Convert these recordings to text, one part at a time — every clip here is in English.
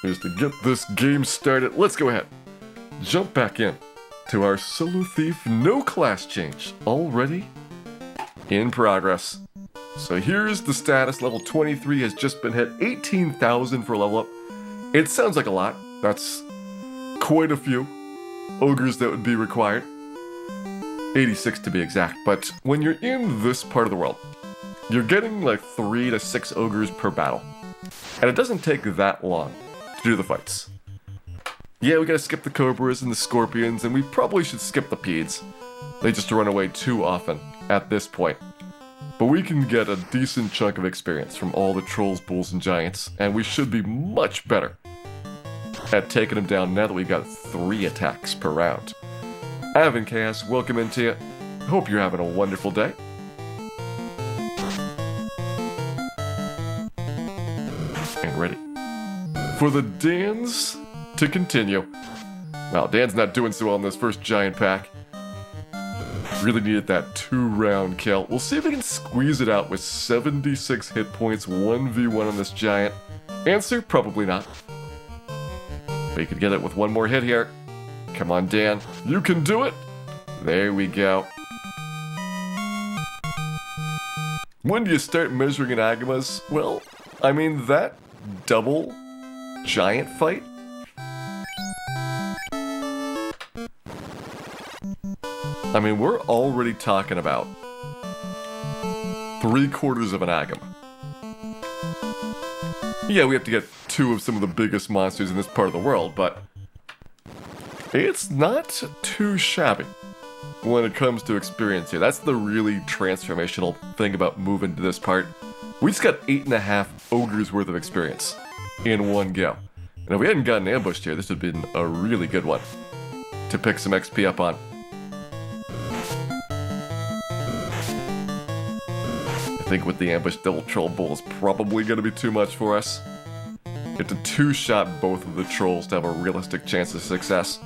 is to get this game started. Let's go ahead. Jump back in to our Solo Thief no class change. Already in progress. So here's the status. Level 23 has just been hit. 18,000 for a level up. It sounds like a lot. That's quite a few ogres that would be required. 86 to be exact. But when you're in this part of the world, you're getting like 3 to 6 ogres per battle. And it doesn't take that long to do the fights. Yeah, we gotta skip the cobras and the scorpions, and we probably should skip the peds. They just run away too often at this point. But we can get a decent chunk of experience from all the trolls, bulls, and giants, and we should be much better at taking them down now that we've got 3 attacks per round. Avon Chaos, welcome into you. Hope you're having a wonderful day. And ready for the Dans to continue. Well, Dan's not doing so well in this first giant pack. Really needed that 2-round kill. We'll see if we can squeeze it out with 76 hit points, 1v1 on this giant. Answer, probably not. But you could get it with one more hit here. Come on, Dan. You can do it. There we go. When do you start measuring in Agamas? Well, I mean, that double giant fight? I mean, we're already talking about 3/4 of an Agama. Yeah, we have to get 2 of some of the biggest monsters in this part of the world, but it's not too shabby when it comes to experience here. That's the really transformational thing about moving to this part. We just got 8.5 ogres worth of experience in one go. And if we hadn't gotten ambushed here, this would have been a really good one to pick some XP up on. I think with the ambush double troll bull is probably going to be too much for us. You have to 2-shot both of the trolls to have a realistic chance of success.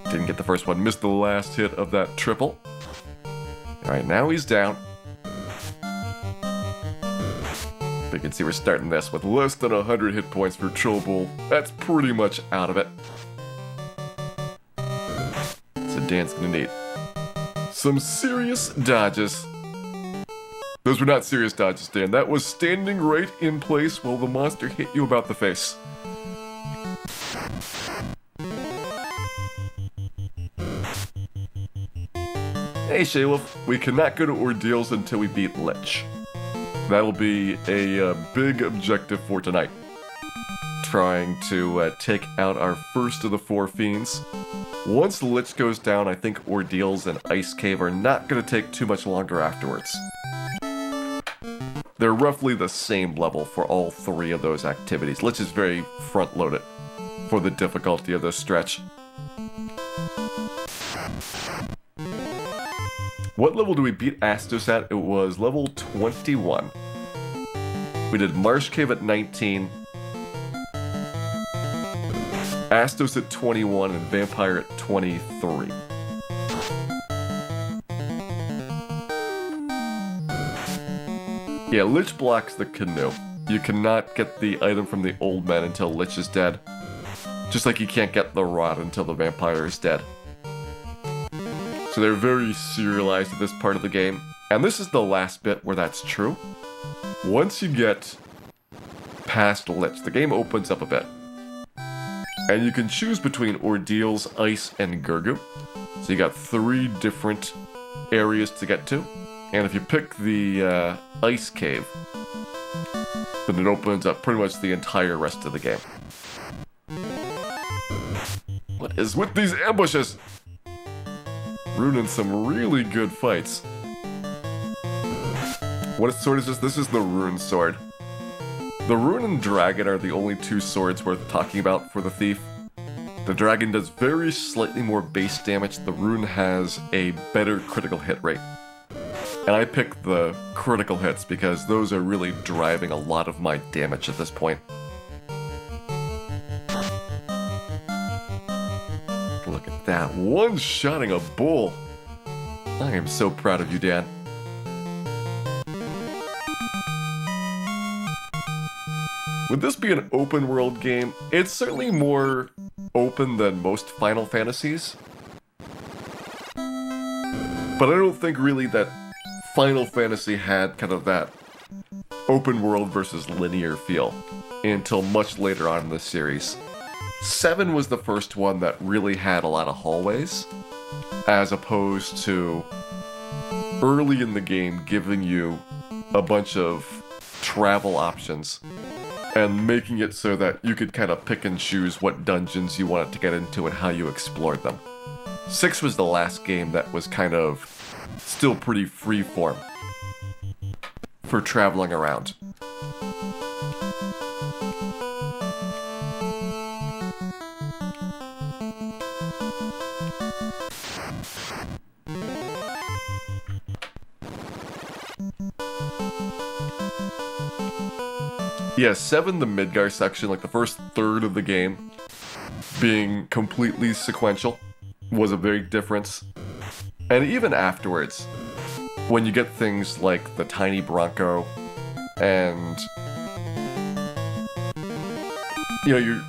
Didn't get the first one, missed the last hit of that triple. Alright, now he's down. But you can see we're starting this with less than 100 hit points for Troll Bull. That's pretty much out of it. So Dan's gonna need some serious dodges. Those were not serious dodges, Dan. That was standing right in place while the monster hit you about the face. Hey, Shaywolf, we cannot go to Ordeals until we beat Lich. That'll be a big objective for tonight. Trying to take out our first of the 4 fiends. Once Lich goes down, I think Ordeals and Ice Cave are not going to take too much longer afterwards. They're roughly the same level for all 3 of those activities. Lich is very front-loaded for the difficulty of this stretch. What level do we beat Astos at? It was level 21. We did Marsh Cave at 19, Astos at 21, and Vampire at 23. Yeah, Lich blocks the canoe. You cannot get the item from the old man until Lich is dead. Just like you can't get the rod until the vampire is dead. So they're very serialized at this part of the game. And this is the last bit where that's true. Once you get past Lich, the game opens up a bit. And you can choose between Ordeals, Ice, and Gurgu. So you got 3 different areas to get to. And if you pick the Ice Cave, then it opens up pretty much the entire rest of the game. What is with these ambushes? Ruining some really good fights. What sword is this? This is the Rune Sword. The Rune and Dragon are the only 2 swords worth talking about for the Thief. The Dragon does very slightly more base damage. The Rune has a better critical hit rate. And I picked the critical hits because those are really driving a lot of my damage at this point. Look at that, one-shotting a bull. I am so proud of you, Dan. Would this be an open world game? It's certainly more open than most Final Fantasies. But I don't think really that Final Fantasy had kind of that open world versus linear feel until much later on in the series. 7 was the first one that really had a lot of hallways, as opposed to early in the game giving you a bunch of travel options and making it so that you could kind of pick and choose what dungeons you wanted to get into and how you explored them. 6 was the last game that was kind of still pretty freeform for traveling around. Yeah, 7, the Midgar section, like the first third of the game, being completely sequential, was a big difference. And even afterwards, when you get things like the Tiny Bronco, and you know,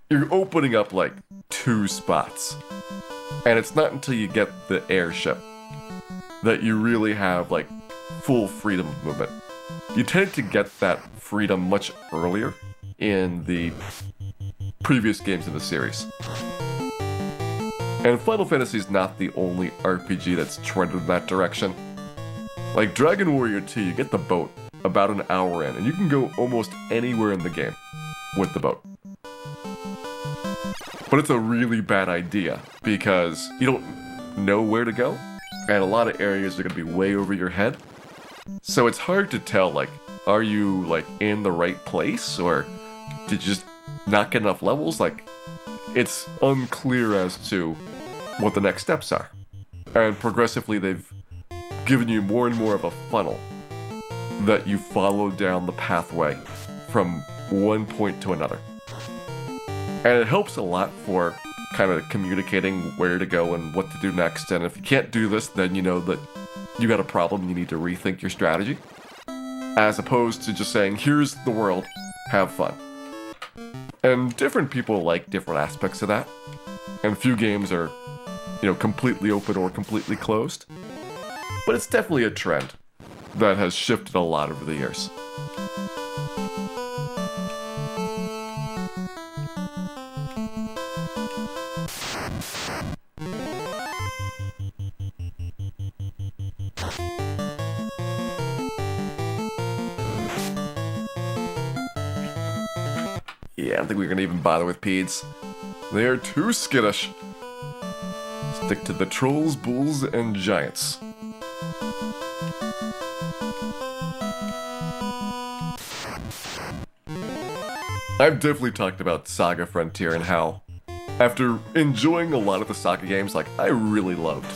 you're opening up like 2 spots. And it's not until you get the airship that you really have like full freedom of movement. You tend to get that freedom much earlier in the previous games in the series. And Final Fantasy is not the only RPG that's trended in that direction. Like Dragon Warrior 2, you get the boat about an hour in, and you can go almost anywhere in the game with the boat. But it's a really bad idea, because you don't know where to go, and a lot of areas are going to be way over your head. So it's hard to tell, like, are you, like, in the right place, or did you just not get enough levels? Like, it's unclear as to what the next steps are. And progressively they've given you more and more of a funnel that you follow down the pathway from one point to another. And it helps a lot for kind of communicating where to go and what to do next. And if you can't do this, then you know that you got a problem, you need to rethink your strategy. As opposed to just saying, here's the world, have fun. And different people like different aspects of that. And few games are, completely open or completely closed. But it's definitely a trend that has shifted a lot over the years. Yeah, I don't think we're gonna even bother with peds. They are too skittish. Stick to the trolls, bulls, and giants. I've definitely talked about Saga Frontier and how, after enjoying a lot of the Saga games, like, I really loved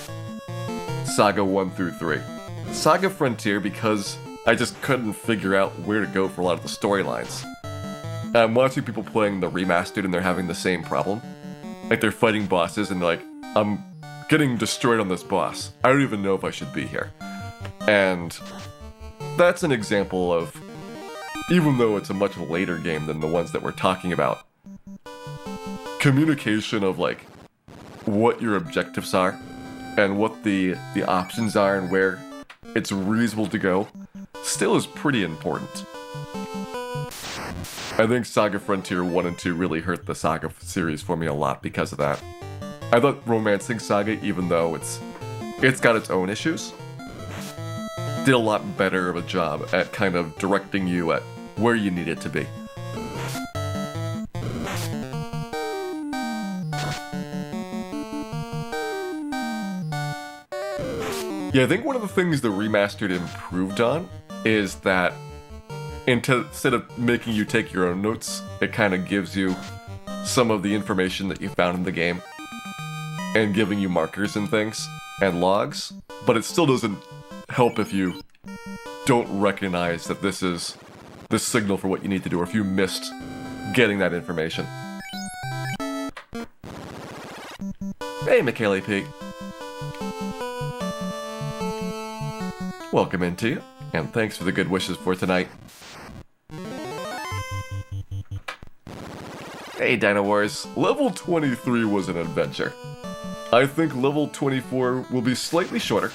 Saga 1 through 3. Saga Frontier, because I just couldn't figure out where to go for a lot of the storylines. I'm watching people playing the remastered and they're having the same problem. Like, they're fighting bosses and they're like, I'm getting destroyed on this boss. I don't even know if I should be here. And that's an example of, even though it's a much later game than the ones that we're talking about, communication of, like, what your objectives are and what the options are and where it's reasonable to go still is pretty important. I think Saga Frontier 1 and 2 really hurt the Saga series for me a lot because of that. I thought Romancing Saga, even though it's got its own issues, did a lot better of a job at kind of directing you at where you need it to be. Yeah, I think one of the things the remastered improved on is that instead of making you take your own notes, it kind of gives you some of the information that you found in the game and giving you markers and things and logs, but it still doesn't help if you don't recognize that this is the signal for what you need to do, or if you missed getting that information. Hey, Michaela P. Welcome into you, and thanks for the good wishes for tonight. Hey Dino Wars, level 23 was an adventure. I think level 24 will be slightly shorter.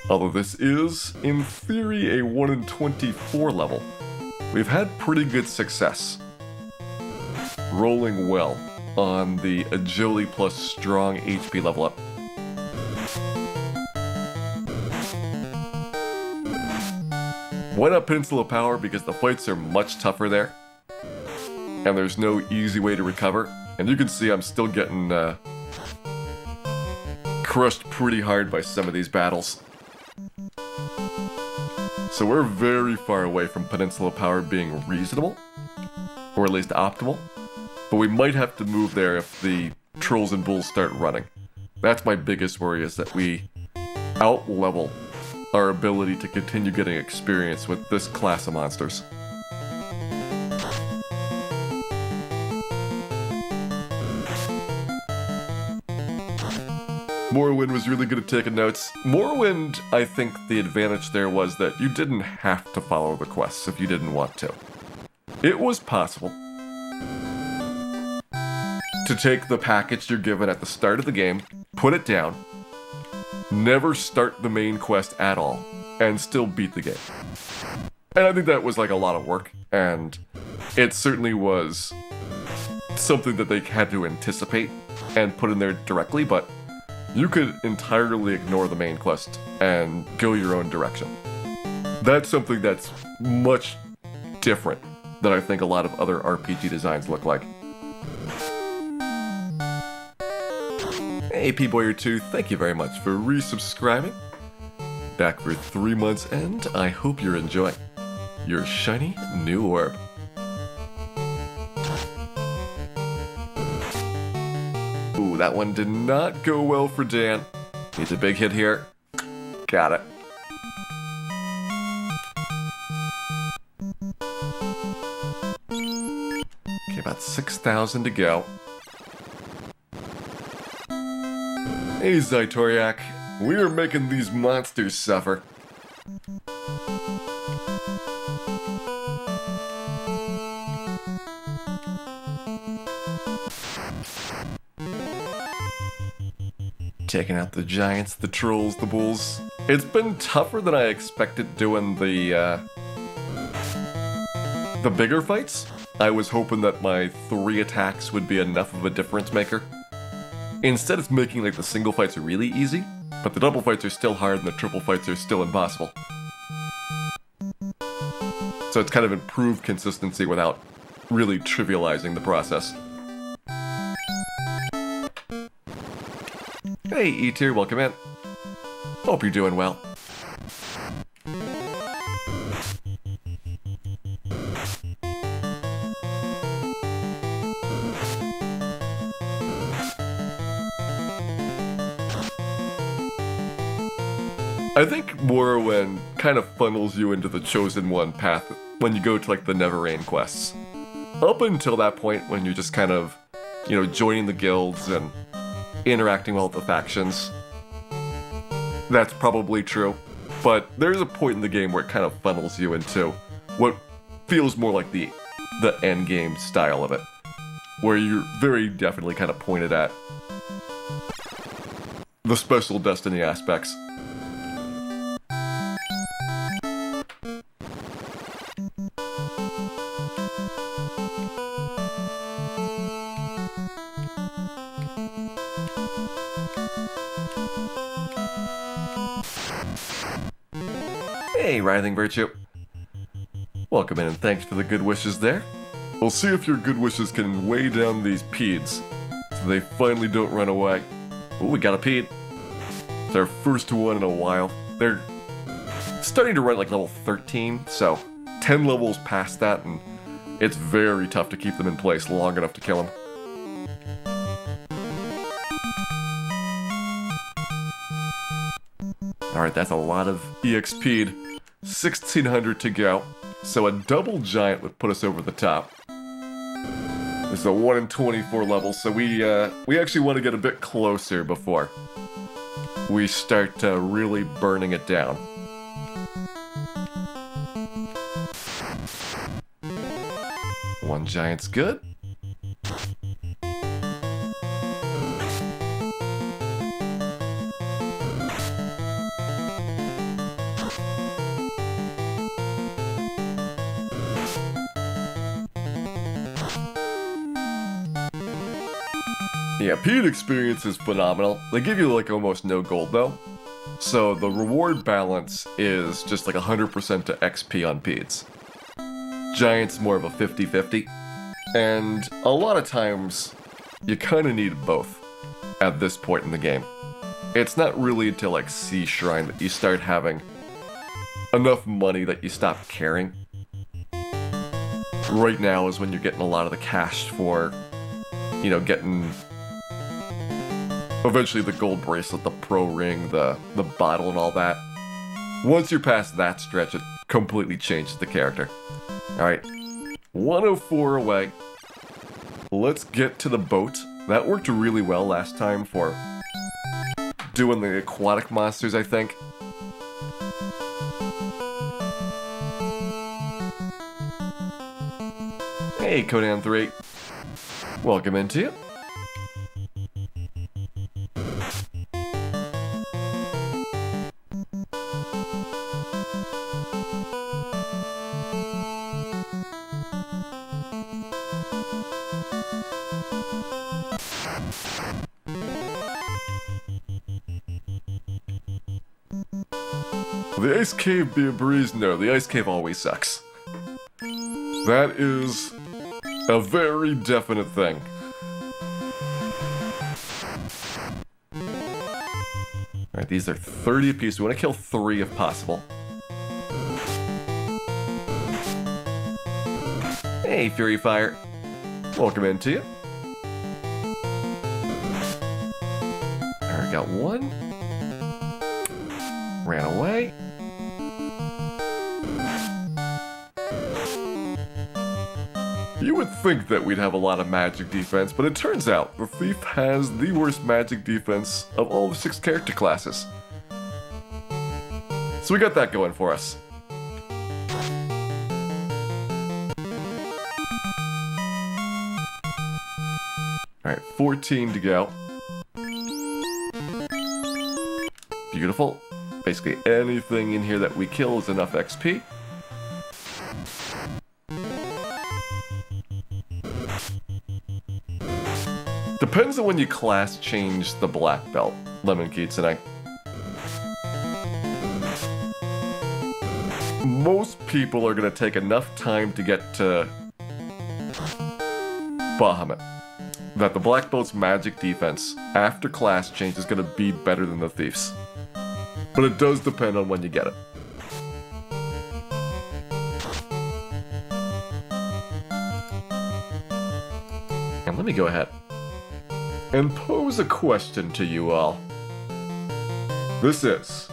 Although this is, in theory, a 1 in 24 level. We've had pretty good success. Rolling well on the agility plus strong HP level up. Why not Peninsula Power? Because the fights are much tougher there. And there's no easy way to recover. And you can see I'm still getting crushed pretty hard by some of these battles. So we're very far away from Peninsula Power being reasonable. Or at least optimal. But we might have to move there if the trolls and bulls start running. That's my biggest worry, is that we out-level our ability to continue getting experience with this class of monsters. Morrowind was really good at taking notes. Morrowind, I think the advantage there was that you didn't have to follow the quests if you didn't want to. It was possible to take the package you're given at the start of the game, put it down, never start the main quest at all, and still beat the game. And I think that was like a lot of work, and it certainly was something that they had to anticipate and put in there directly, but you could entirely ignore the main quest and go your own direction. That's something that's much different than I think a lot of other RPG designs look like. Hey P-Boyer2, thank you very much for resubscribing. Back for 3 months, and I hope you're enjoying your shiny new orb. Ooh, that one did not go well for Dan. Needs a big hit here. Got it. Okay, about 6,000 to go. Hey Zytoriak, we are making these monsters suffer. Taking out the giants, the trolls, the bulls. It's been tougher than I expected doing the bigger fights. I was hoping that my 3 attacks would be enough of a difference maker. Instead, it's making like the single fights really easy, but the double fights are still hard and the triple fights are still impossible. So it's kind of improved consistency without really trivializing the process. Hey E-Tier, welcome in. Hope you're doing well. I think Morrowind kind of funnels you into the Chosen One path when you go to like the Neverrain quests. Up until that point when you're just kind of, you know, joining the guilds and interacting well with the factions. That's probably true, but there's a point in the game where it kind of funnels you into what feels more like the end game style of it, where you're very definitely kind of pointed at the special Destiny aspects. Hey, Writhing Virtue. Welcome in and thanks for the good wishes there. We'll see if your good wishes can weigh down these peds so they finally don't run away. Ooh, we got a ped. It's our first one in a while. They're starting to run like level 13, so 10 levels past that, and it's very tough to keep them in place long enough to kill them. Alright, that's a lot of EXP'd. 1,600 to go, so a double giant would put us over the top. This is a 1 in 24 level, so we actually want to get a bit closer before we start really burning it down. One giant's good. Yeah, Pete experience is phenomenal. They give you like almost no gold though. So the reward balance is just like 100% to XP on Peds. Giant's more of a 50-50. And a lot of times, you kind of need both at this point in the game. It's not really until like Sea Shrine that you start having enough money that you stop caring. Right now is when you're getting a lot of the cash for, you know, getting eventually the gold bracelet, the pro ring, the bottle and all that. Once you're past that stretch, it completely changes the character. Alright, 104 away. Let's get to the boat. That worked really well last time for doing the aquatic monsters, I think. Hey, Conan 3. Welcome into you. The ice cave be a breeze? No, the ice cave always sucks. That is a very definite thing. Alright, these are 30 apiece. We want to kill 3 if possible. Hey, Fury Fire. Welcome into you. Alright, got 1. Ran away. You would think that we'd have a lot of magic defense, but it turns out the Thief has the worst magic defense of all the 6 character classes. So we got that going for us. Alright, 14 to go. Beautiful. Basically anything in here that we kill is enough XP. Depends on when you class change the black belt, Lemon Kitsune. Most people are going to take enough time to get to Bahamut that the black belt's magic defense after class change is going to be better than the Thief's. But it does depend on when you get it. And let me go ahead and pose a question to you all. This is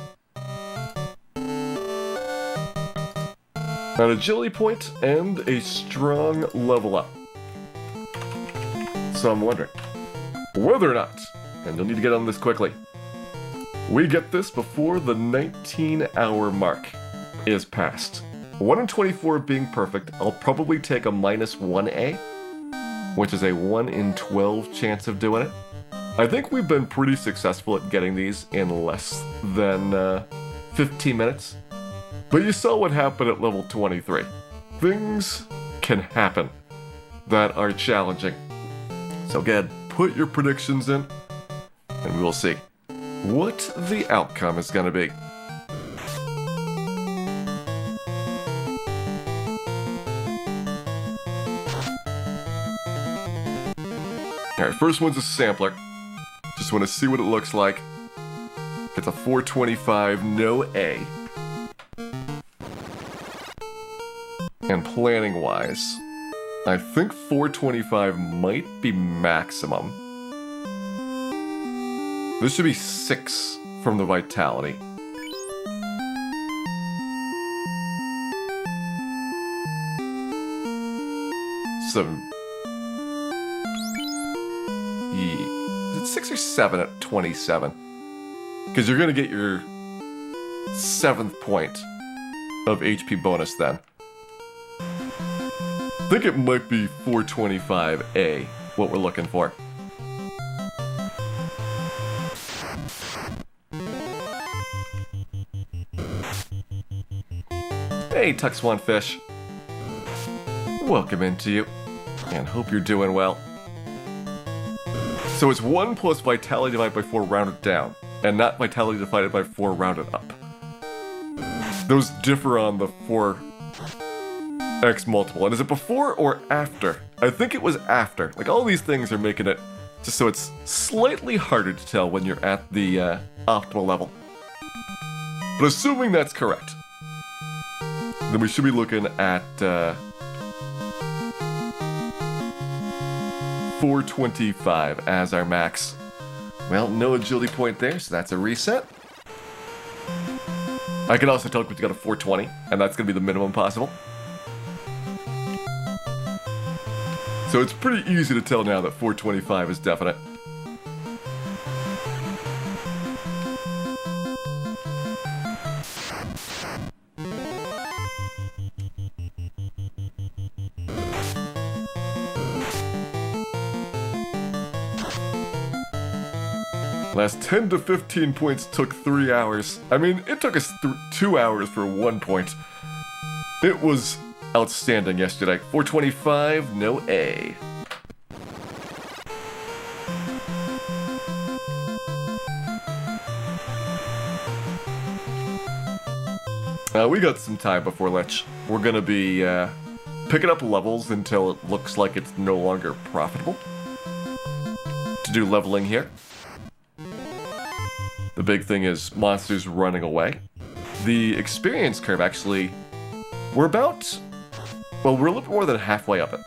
an agility point and a strong level up. So I'm wondering whether or not, and you'll need to get on this quickly, we get this before the 19-hour mark is passed. 1 in 24 being perfect, I'll probably take a -1A, which is a 1 in 12 chance of doing it. I think we've been pretty successful at getting these in less than 15 minutes. But you saw what happened at level 23. Things can happen that are challenging. So again, put your predictions in, and we will see what the outcome is going to be. Alright, first one's a sampler. Just want to see what it looks like. It's a 425, no A. And planning-wise, I think 425 might be maximum. This should be 6 from the Vitality. So, is it 6 or 7 at 27? Because you're going to get your 7th point of HP bonus then. think it might be 425A, what we're looking for. Hey, Tuck Swanfish. Welcome into you, and hope you're doing well. So it's 1 plus vitality divided by 4 rounded down, and not vitality divided by 4 rounded up. Those differ on the 4x multiple. And is it before or after? I think it was after. Like, all these things are making it just so it's slightly harder to tell when you're at the optimal level. But assuming that's correct, then we should be looking at 425 as our max. Well, no agility point there, so that's a reset. I can also tell Quincy got a 420, and that's going to be the minimum possible. So it's pretty easy to tell now that 425 is definite. Last 10 to 15 points took 3 hours. I mean, it took us 2 hours for 1 point. It was outstanding yesterday. 425, no A. We got some time before lunch. We're gonna be picking up levels until it looks like it's no longer profitable to do leveling here. The big thing is monsters running away. The experience curve actually, we're a little bit more than halfway up it.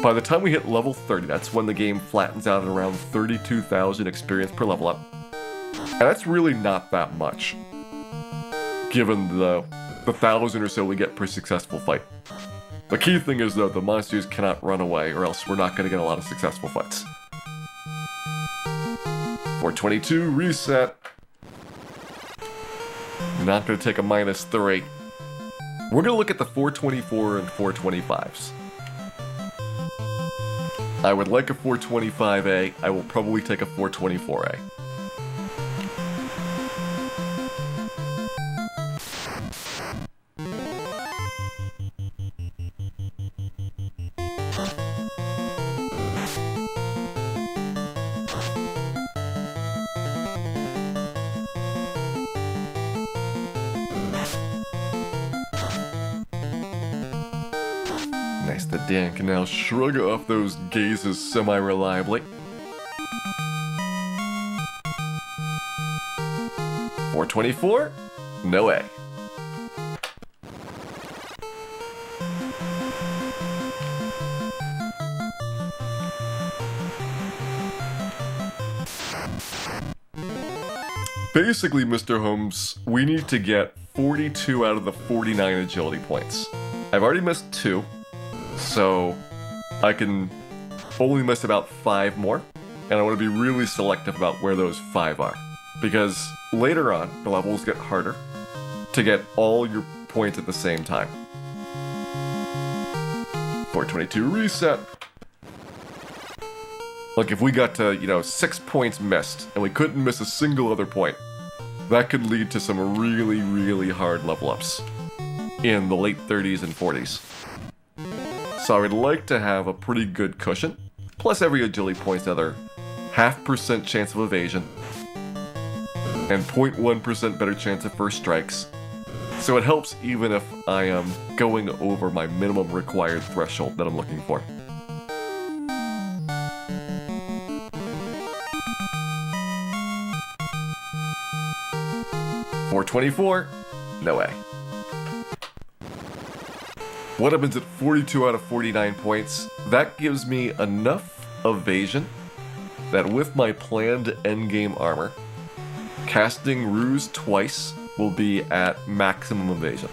By the time we hit level 30, that's when the game flattens out at around 32,000 experience per level up. And that's really not that much, given the 1,000 or so we get per successful fight. The key thing is, though, the monsters cannot run away, or else we're not going to get a lot of successful fights. 422, reset. Not going to take a -3. We're going to look at the 424 and 425s. I would like a 425A. I will probably take a 424A. Nice that Dan can now shrug off those gazes semi-reliably. 424? No way. Basically, Mr. Holmes, we need to get 42 out of the 49 agility points. I've already missed 2. So I can only miss about 5 more, and I want to be really selective about where those 5 are, because later on the levels get harder to get all your points at the same time. 422 reset. Like, if we got to, 6 points missed and we couldn't miss a single other point, that could lead to some really, really hard level ups in the late 30s and 40s. So I would like to have a pretty good cushion, plus every agility point's another 0.5% chance of evasion, and 0.1% better chance of first strikes. So it helps even if I am going over my minimum required threshold that I'm looking for. $424? No way. What happens at 42 out of 49 points? That gives me enough evasion that with my planned endgame armor, casting Ruse twice will be at maximum evasion.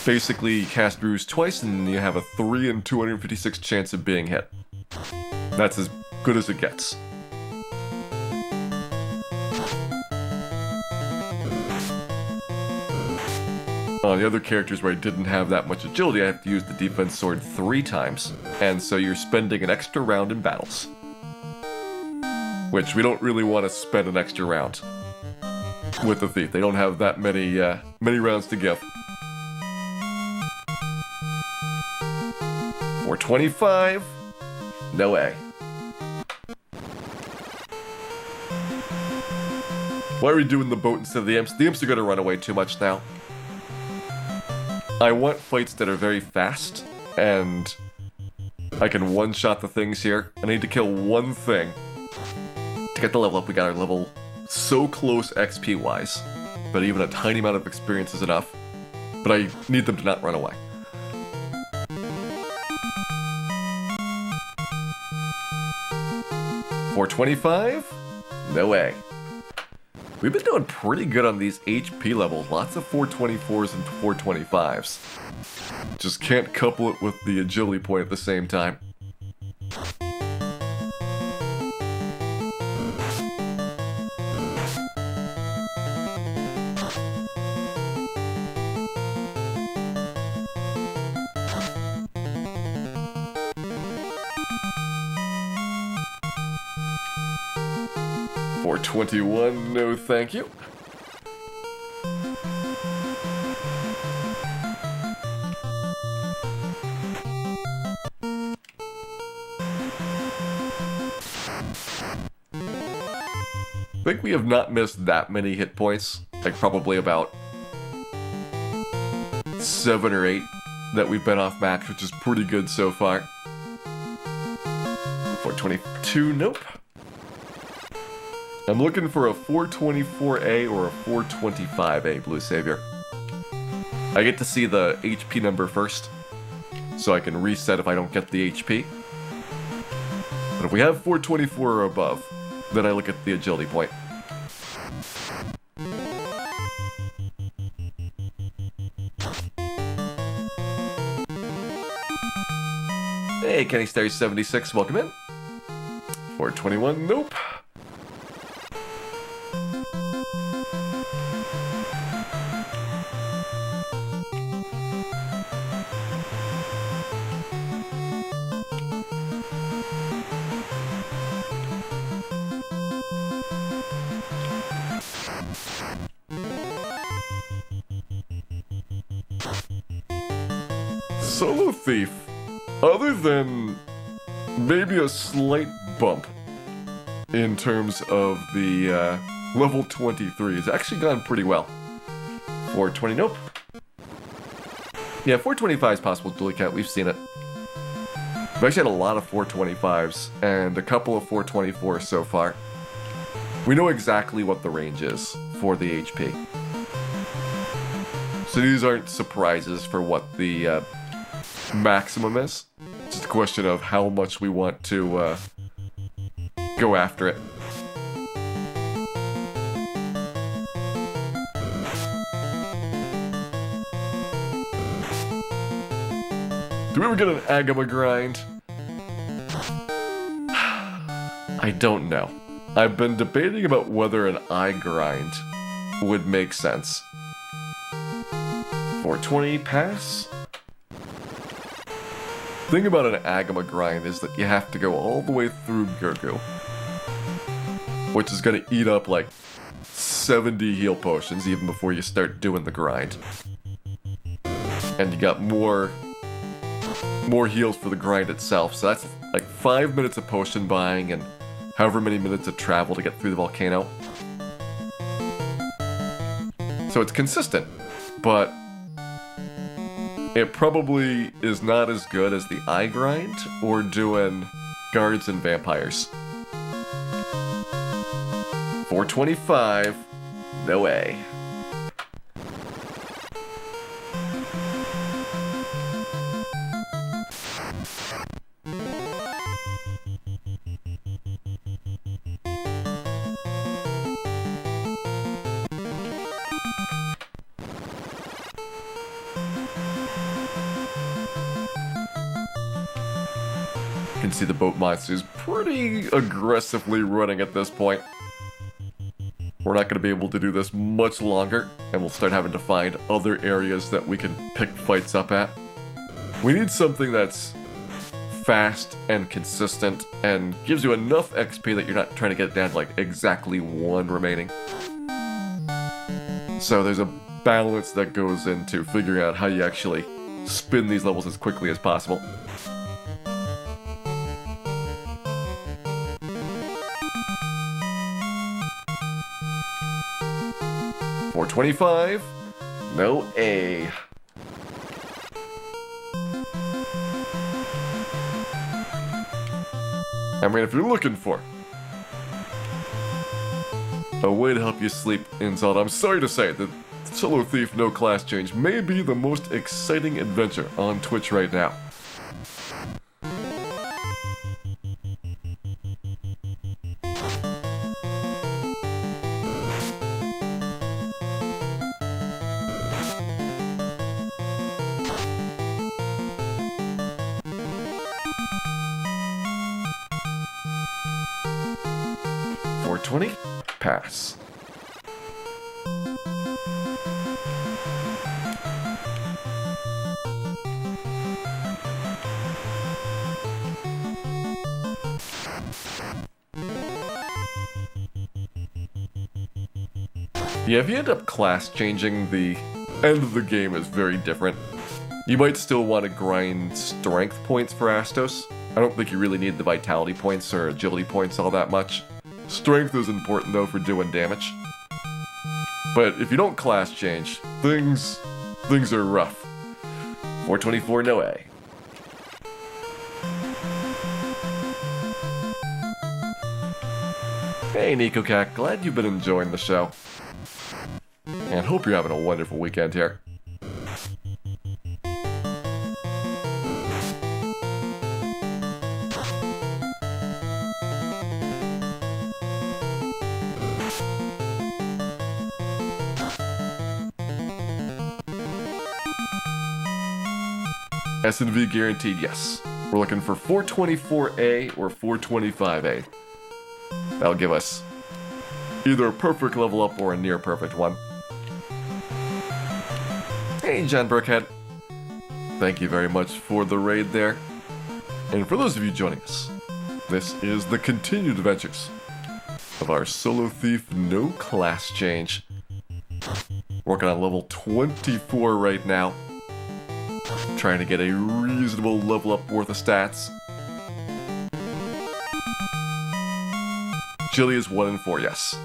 Basically, you cast Ruse twice and you have a 3 in 256 chance of being hit. That's as good as it gets. On the other characters where I didn't have that much agility, I have to use the defense sword 3 times. And so you're spending an extra round in battles. Which we don't really want to spend an extra round with the thief. They don't have that many rounds to give. 425. No way. Why are we doing the boat instead of the imps? The imps are going to run away too much now. I want fights that are very fast, and I can one-shot the things here. I need to kill one thing to get the level up. We got our level so close XP-wise, but even a tiny amount of experience is enough. But I need them to not run away. $425? No way. We've been doing pretty good on these HP levels. Lots of 424s and 425s. Just can't couple it with the agility point at the same time. $421, no thank you. I think we have not missed that many hit points. Like probably about 7 or 8 that we've been off max, which is pretty good so far. 422, nope. I'm looking for a 424A or a 425A Blue Savior. I get to see the HP number first, so I can reset if I don't get the HP. But if we have 424 or above, then I look at the agility point. Hey, Kenny Star 76, welcome in. 421, nope. Solo Thief, other than maybe a slight bump in terms of the level 23, has actually gone pretty well. 420, nope. Yeah, 425 is possible to count, we've seen it. We've actually had a lot of 425s and a couple of 424s so far. We know exactly what the range is for the HP. So these aren't surprises for what the maximum is. It's just a question of how much we want to go after it. Do we ever get an Agama grind? I don't know. I've been debating about whether an I grind would make sense. 420 pass? The thing about an Agama grind is that you have to go all the way through Gurgu, which is going to eat up like 70 heal potions even before you start doing the grind. And you got more heals for the grind itself, so that's like 5 minutes of potion buying and however many minutes of travel to get through the volcano. So it's consistent, but it probably is not as good as the eye grind or doing guards and vampires. 425, no way. You can see the boat monsters pretty aggressively running at this point. we're not going to be able to do this much longer, and we'll start having to find other areas that we can pick fights up at. We need something that's fast and consistent and gives you enough XP that you're not trying to get down to like exactly 1 remaining. So there's a balance that goes into figuring out how you actually spin these levels as quickly as possible. $4.25. No A. I mean, if you're looking for a way to help you sleep in Zelda, I'm sorry to say that Solo Thief No Class Change may be the most exciting adventure on Twitch right now. $4.20. Pass. Yeah, if you end up class changing, the end of the game is very different. You might still want to grind strength points for Astos. I don't think you really need the vitality points or agility points all that much. Strength is important though for doing damage. But if you don't class change, things are rough. $4.24 no A. Hey NicoCat, glad you've been enjoying the show. And hope you're having a wonderful weekend here. S&V guaranteed, yes. We're looking for 424A or 425A. That'll give us either a perfect level up or a near perfect one. Hey, John Burkhead. Thank you very much for the raid there. And for those of you joining us, this is the continued adventures of our Solo Thief No Class Change. Working on level 24 right now. Trying to get a reasonable level up worth of stats. Chili is 1 and 4, yes.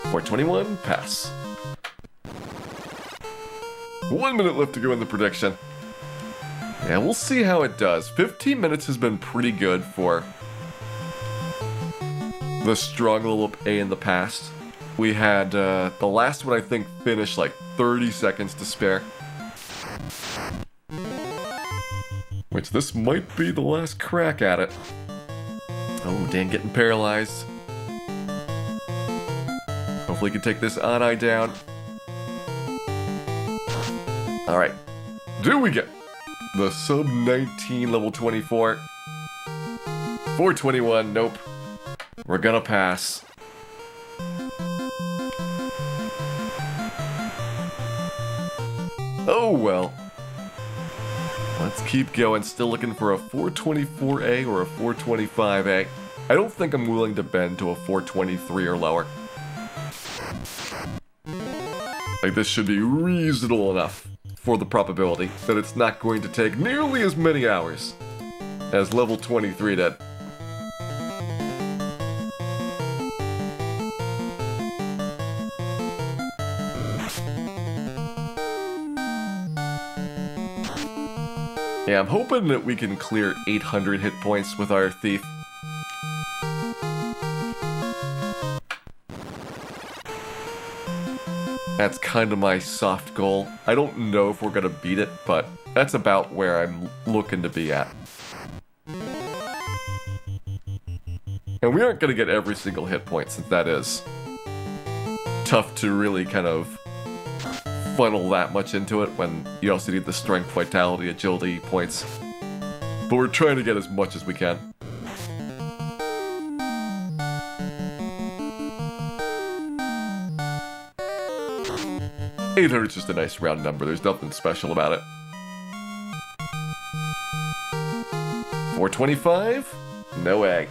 4.21, pass. 1 minute left to go in the prediction. Yeah, we'll see how it does. 15 minutes has been pretty good for the strong level up A in the past. We had the last one I think finished like 30 seconds to spare. Which this might be the last crack at it. Oh, Dan getting paralyzed. Hopefully he can take this on-eye down. Alright. Do we get the sub-19 level 24? 4.21, nope. We're gonna pass. Oh well. Let's keep going, still looking for a 424A or a 425A. I don't think I'm willing to bend to a 423 or lower. Like, this should be reasonable enough for the probability that it's not going to take nearly as many hours as level 23 did. Yeah, I'm hoping that we can clear 800 hit points with our thief. That's kind of my soft goal. I don't know if we're gonna beat it, but that's about where I'm looking to be at. And we aren't gonna get every single hit point, since that is tough to really kind of funnel that much into it when you also need the strength, vitality, agility points. But we're trying to get as much as we can. 800 is just a nice round number. There's nothing special about it. 425? No way.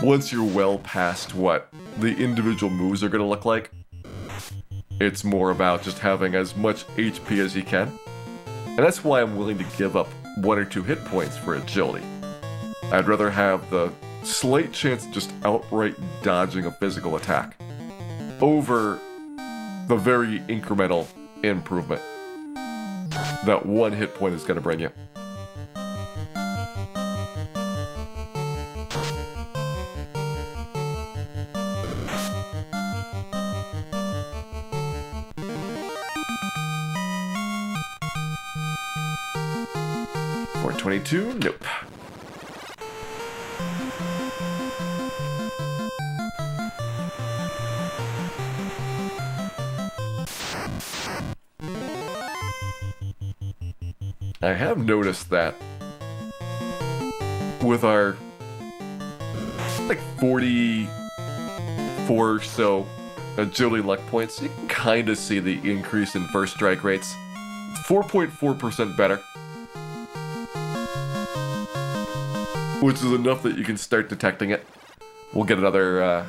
Once you're well past what the individual moves are going to look like, it's more about just having as much HP as you can. And that's why I'm willing to give up 1 or 2 hit points for agility. I'd rather have the slight chance of just outright dodging a physical attack over the very incremental improvement that 1 hit point is going to bring you. .22? Nope. I have noticed that with our like 44 or so agility luck points, you can kind of see the increase in first strike rates. 4.4% better. Which is enough that you can start detecting it. We'll get another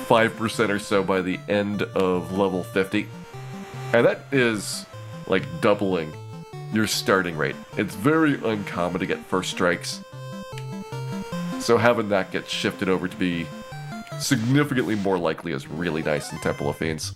5% or so by the end of level 50. And that is like doubling your starting rate. It's very uncommon to get first strikes. So having that get shifted over to be significantly more likely is really nice in Temple of Fiends.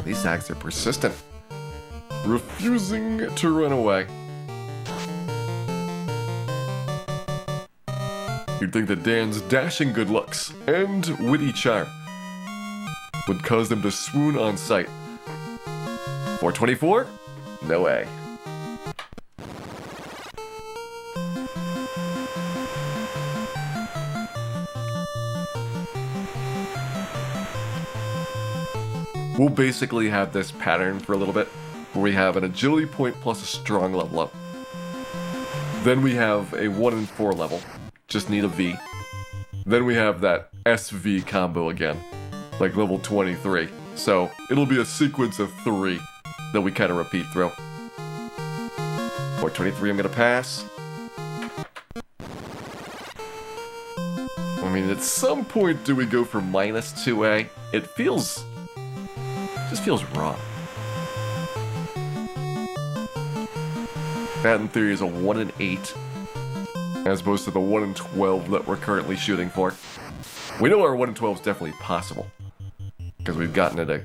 These zags are persistent, refusing to run away. You'd think that Dan's dashing good looks and witty charm would cause them to swoon on sight. 424? No way. We'll basically have this pattern for a little bit, where we have an agility point plus a strong level up. Then we have a 1 and 4 level, just need a V. Then we have that SV combo again, like level 23. So it'll be a sequence of 3 that we kind of repeat through. 423 I'm gonna pass. I mean, at some point do we go for minus 2A? It just feels wrong. That in theory is a 1 in 8, as opposed to the 1 in 12 that we're currently shooting for. We know our 1 in 12 is definitely possible, because we've gotten it a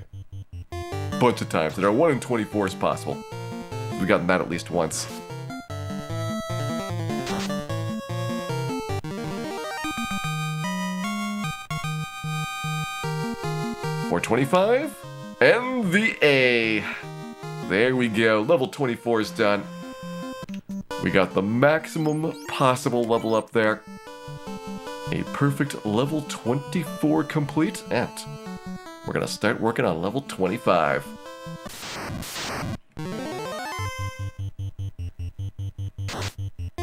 bunch of times, and our 1 in 24 is possible. We've gotten that at least once. .425? And the A. There we go. Level 24 is done. We got the maximum possible level up there. A perfect level 24 complete, and we're gonna start working on level 25.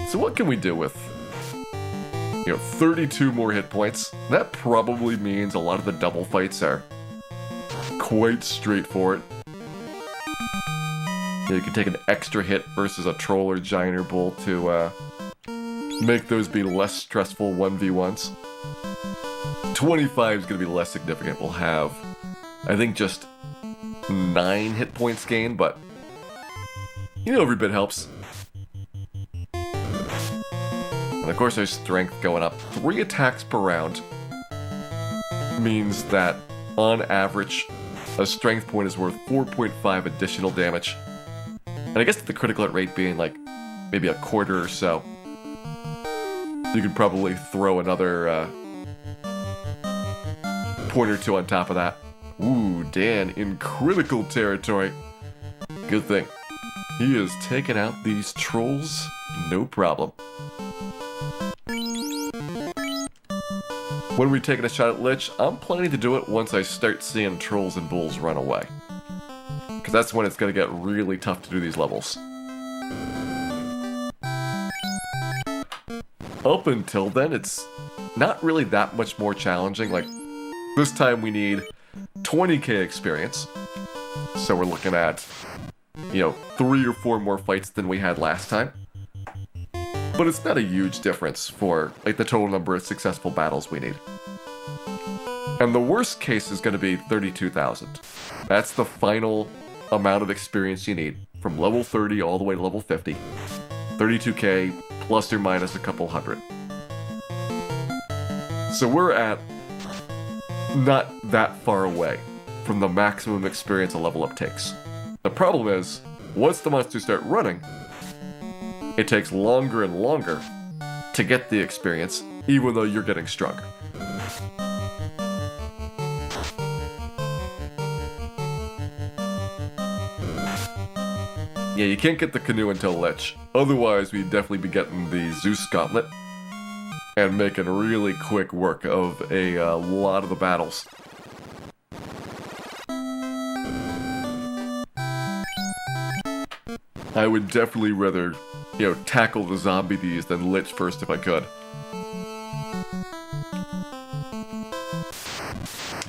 So what can we do with, 32 more hit points? That probably means a lot of the double fights are quite straightforward. You can take an extra hit versus a troll or giant or bull to make those be less stressful 1v1s. 25 is going to be less significant. We'll have, I think, just 9 hit points gained, but every bit helps. And of course, there's strength going up. 3 attacks per round means that, on average, a strength point is worth 4.5 additional damage. And I guess the critical hit rate being like maybe a quarter or so, you could probably throw another point or two on top of that. Ooh, Dan in critical territory. Good thing. He is taking out these trolls, no problem. When we're taking a shot at Lich, I'm planning to do it once I start seeing trolls and bulls run away. Because that's when it's going to get really tough to do these levels. Up until then, it's not really that much more challenging. Like, this time we need 20k experience. So we're looking at, 3 or 4 more fights than we had last time. But it's not a huge difference for, the total number of successful battles we need. And the worst case is going to be 32,000. That's the final amount of experience you need, from level 30 all the way to level 50. 32k, plus or minus a couple hundred. So we're at not that far away from the maximum experience a level up takes. The problem is, once the monsters start running, it takes longer and longer to get the experience, even though you're getting stronger. Yeah, you can't get the canoe until Lich. Otherwise, we'd definitely be getting the Zeus Gauntlet and making really quick work of a lot of the battles. I would definitely rather, tackle the zombie bees than Lich first if I could.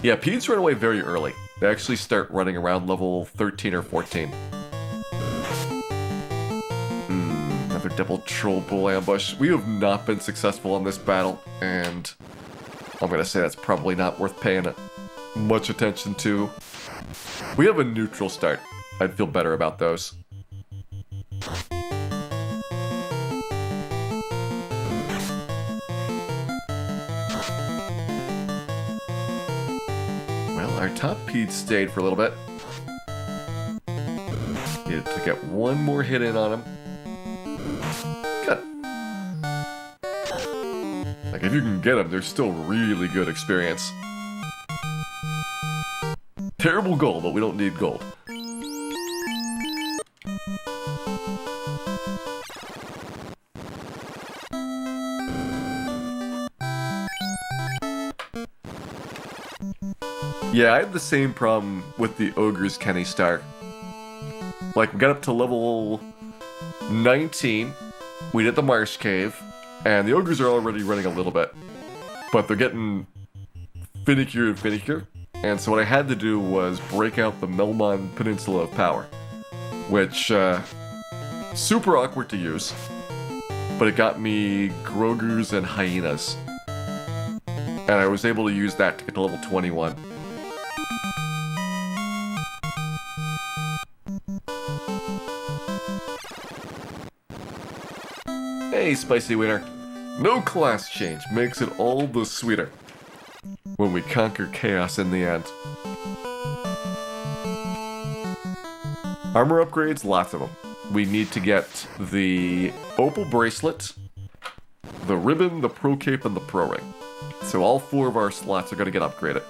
Yeah, Peds run away very early. They actually start running around level 13 or 14. Another double troll bull ambush. We have not been successful on this battle, and I'm gonna say that's probably not worth paying much attention to. We have a neutral start. I'd feel better about those. Well, our top Pede stayed for a little bit. Needed to get one more hit in on him. Good. Like, if you can get them, they're still really good experience. Terrible gold, but we don't need gold. Yeah, I had the same problem with the Ogre's Kenny Star. Like, we got up to level 19, we did the Marsh Cave, and the Ogres are already running a little bit. But they're getting finickier and finickier, and so what I had to do was break out the Melmon Peninsula of Power. Which, super awkward to use, but it got me Grogers and Hyenas. And I was able to use that to get to level 21. Hey, Spicy Wiener. No class change makes it all the sweeter when we conquer chaos in the end. Armor upgrades, lots of them. We need to get the Opal Bracelet, the Ribbon, the Pro Cape, and the Pro Ring. So all 4 of our slots are going to get upgraded.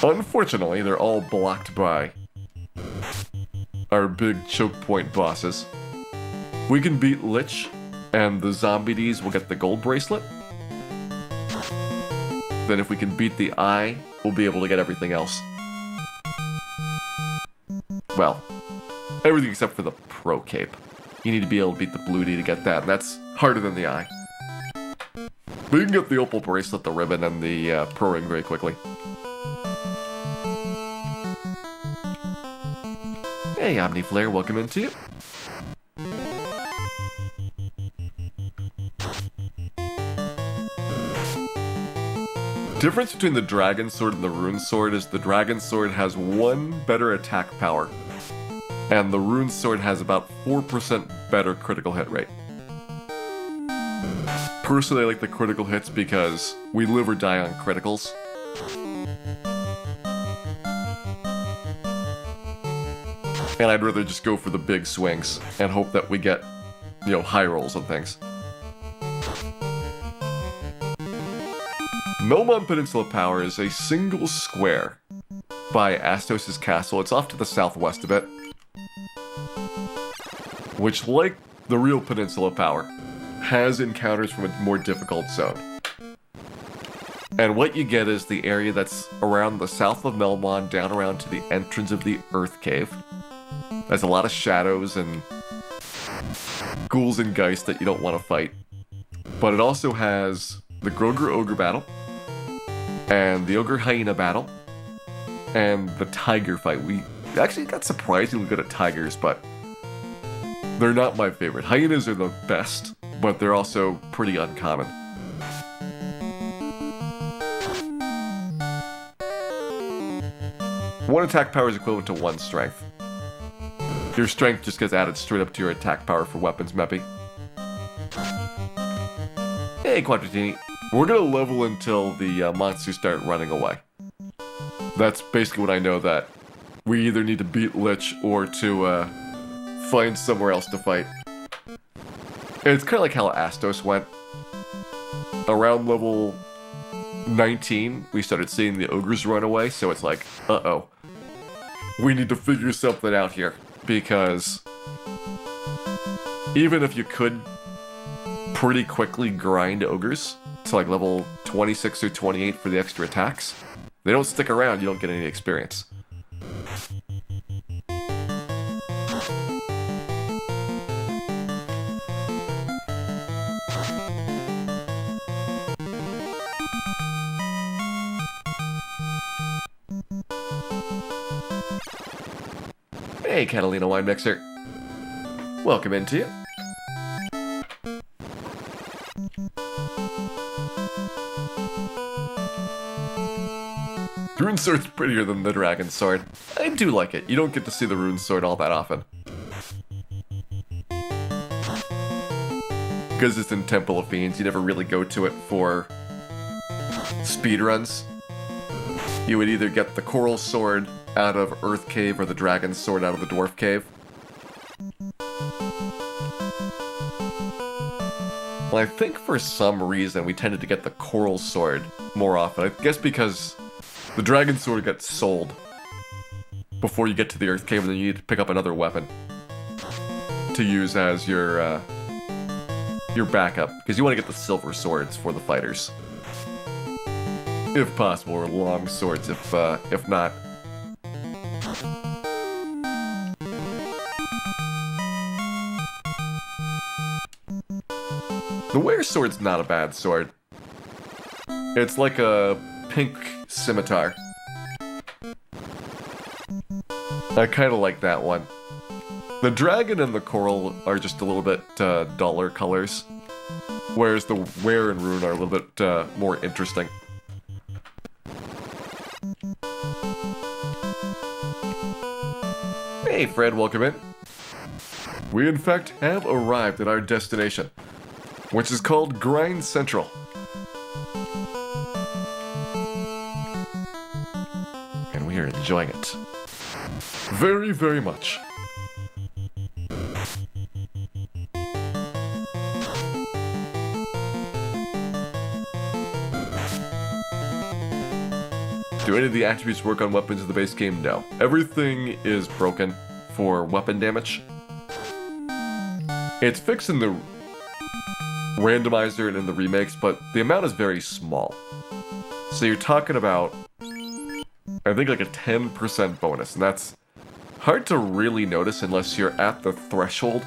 Unfortunately, they're all blocked by our big choke point bosses. We can beat Lich, and the Zombie Ds will get the gold bracelet. Then if we can beat the Eye, we'll be able to get everything else. Well, everything except for the Pro Cape. You need to be able to beat the Blue D to get that, and that's harder than the Eye. But you can get the Opal Bracelet, the Ribbon, and the Pro Ring very quickly. Hey, Omniflare, welcome into you. Difference between the Dragon Sword and the Rune Sword is the Dragon Sword has 1 better attack power, and the Rune Sword has about 4% better critical hit rate. Personally, I like the critical hits because we live or die on criticals. And I'd rather just go for the big swings and hope that we get, high rolls and things. Melmon Peninsula Power is a single square by Astos' castle. It's off to the southwest a bit, which, like the real Peninsula Power, has encounters from a more difficult zone. And what you get is the area that's around the south of Melmon, down around to the entrance of the Earth Cave. There's a lot of shadows and ghouls and geists that you don't want to fight. But it also has the Groger Ogre battle, and the Ogre Hyena battle, and the Tiger fight. We actually got surprisingly good at Tigers, but they're not my favorite. Hyenas are the best, but they're also pretty uncommon. One attack power is equivalent to 1 strength. Your strength just gets added straight up to your attack power for weapons, Meppy. Hey, Quadratini. We're gonna level until the monsters start running away. That's basically when I know that we either need to beat Lich or to find somewhere else to fight. And it's kind of like how Astos went. Around level 19, we started seeing the ogres run away, so it's like, uh-oh. We need to figure something out here, because even if you could pretty quickly grind ogres to like level 26 or 28 for the extra attacks, they don't stick around, you don't get any experience. Hey, Catalina Wine Mixer. Welcome into you. The Rune Sword's prettier than the Dragon Sword. I do like it. You don't get to see the Rune Sword all that often. Because it's in Temple of Fiends, you never really go to it for speedruns. You would either get the Coral Sword out of Earth Cave or the Dragon Sword out of the Dwarf Cave. Well, I think for some reason we tended to get the Coral Sword more often. I guess because the Dragon Sword gets sold before you get to the Earth Cave, and then you need to pick up another weapon to use as your backup, because you want to get the silver swords for the fighters, if possible, or long swords if not. The Were Sword's not a bad sword. It's like a pink scimitar. I kind of like that one. The Dragon and the Coral are just a little bit duller colors, whereas the Were and Rune are a little bit more interesting. Hey Fred, welcome in. We in fact have arrived at our destination, which is called Grind Central. And we are enjoying it. Very, very much. Do any of the attributes work on weapons in the base game? No. Everything is broken for weapon damage. It's fixed in the randomizer and in the remakes, but the amount is very small. So you're talking about, I think, like a 10% bonus, and that's hard to really notice unless you're at the threshold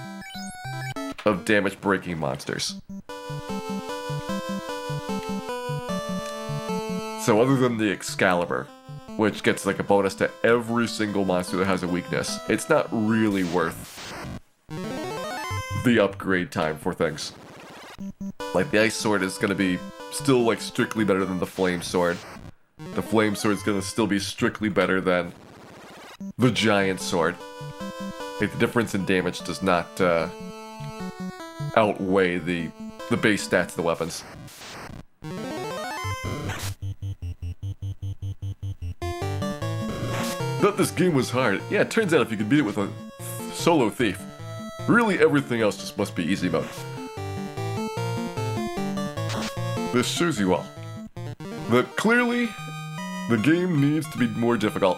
of damage-breaking monsters. So other than the Excalibur, which gets like a bonus to every single monster that has a weakness, it's not really worth the upgrade time for things. Like the Ice Sword is going to be still like strictly better than the Flame Sword. The Flame Sword is going to still be strictly better than the Giant Sword. Like the difference in damage does not outweigh the base stats of the weapons. Thought this game was hard. Yeah, it turns out if you can beat it with a solo thief, really everything else just must be easy mode. This shows you all. But clearly, the game needs to be more difficult.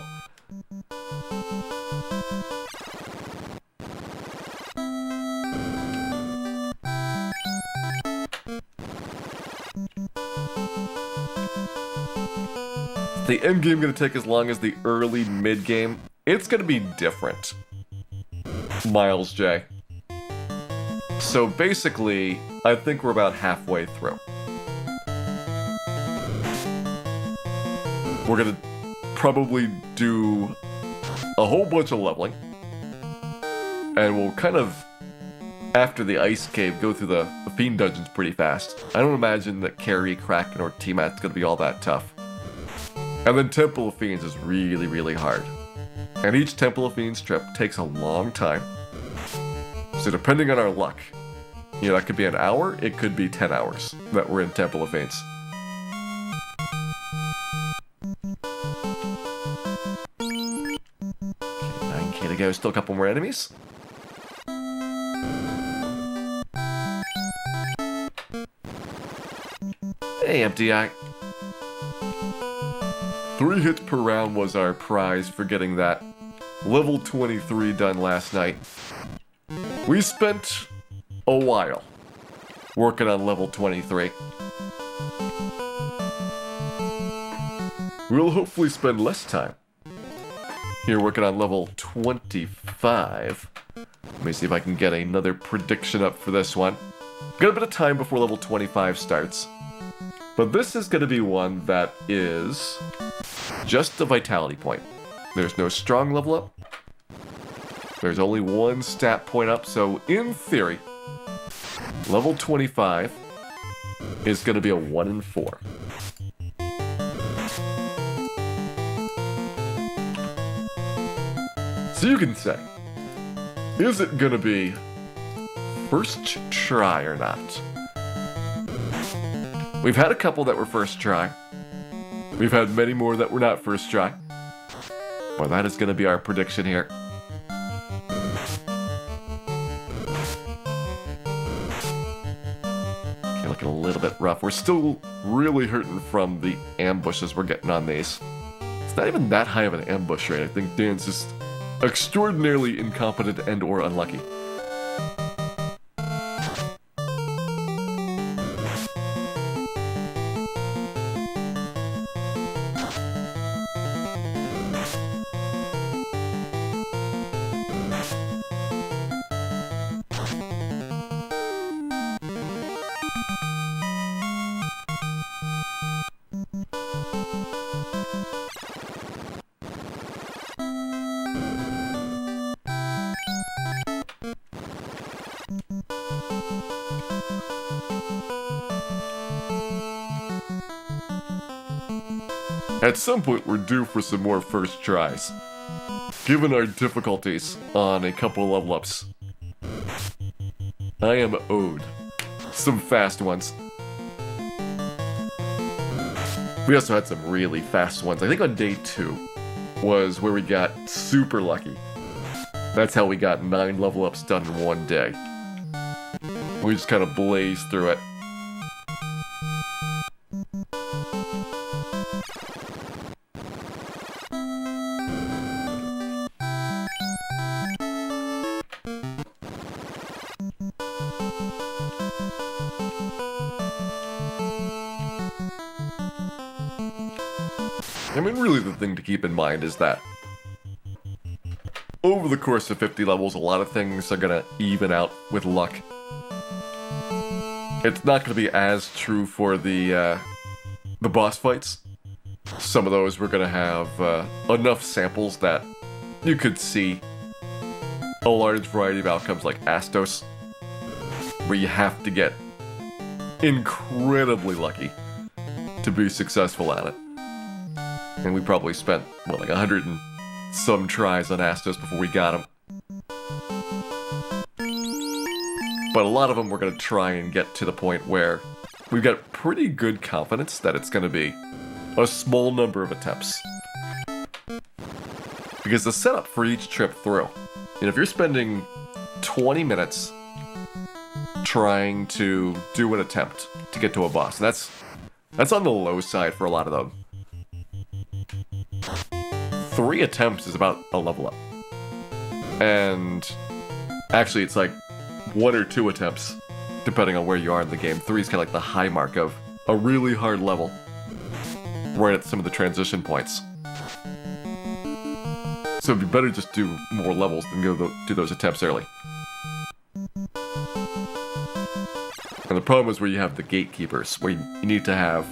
Is the end game going to take as long as the early mid game? It's going to be different. Miles J. So basically, I think we're about halfway through. We're gonna probably do a whole bunch of leveling. And we'll kind of, after the Ice Cave, go through the Fiend Dungeons pretty fast. I don't imagine that Carrie, Kraken, or Tiamat's gonna be all that tough. And then Temple of Fiends is really, really hard. And each Temple of Fiends trip takes a long time. So depending on our luck, you know, that could be an hour, it could be 10 hours that we're in Temple of Fiends. Okay, 9k to go, still a couple more enemies. Hey, Empty Eye. 3 hits per round was our prize for getting that level 23 done last night. We spent a while working on level 23. We'll hopefully spend less time here working on level 25. Let me see if I can get another prediction up for this one. Got a bit of time before level 25 starts. But this is going to be one that is just a vitality point. There's no strong level up. There's only one stat point up, so in theory, level 25 is going to be a 1 in 4. So you can say, is it going to be first try or not? We've had a couple that were first try. We've had many more that were not first try. Well, that is going to be our prediction here. Okay, looking a little bit rough. We're still really hurting from the ambushes we're getting on these. It's not even that high of an ambush rate. I think Dan's just extraordinarily incompetent and or unlucky. At some point, we're due for some more first tries, given our difficulties on a couple level ups. I am owed some fast ones. We also had some really fast ones. I think on day 2 was where we got super lucky. That's how we got 9 level ups done in one day. We just kind of blazed through it. I mean, really the thing to keep in mind is that over the course of 50 levels, a lot of things are gonna even out with luck. It's not gonna be as true for the boss fights. Some of those we're gonna have enough samples that you could see a large variety of outcomes like Astos, where you have to get incredibly lucky to be successful at it. And we probably spent, well, like 100 and some tries on Astos before we got him. But a lot of them we're going to try and get to the point where we've got pretty good confidence that it's going to be a small number of attempts. Because the setup for each trip through, if you're spending 20 minutes trying to do an attempt to get to a boss, that's That's on the low side for a lot of them. 3 attempts is about a level up. And actually it's like 1 or 2 attempts, depending on where you are in the game. 3 is kind of like the high mark of a really hard level, right at some of the transition points. So it'd be better just do more levels than go do those attempts early. And the problem is where you have the gatekeepers, where you need to have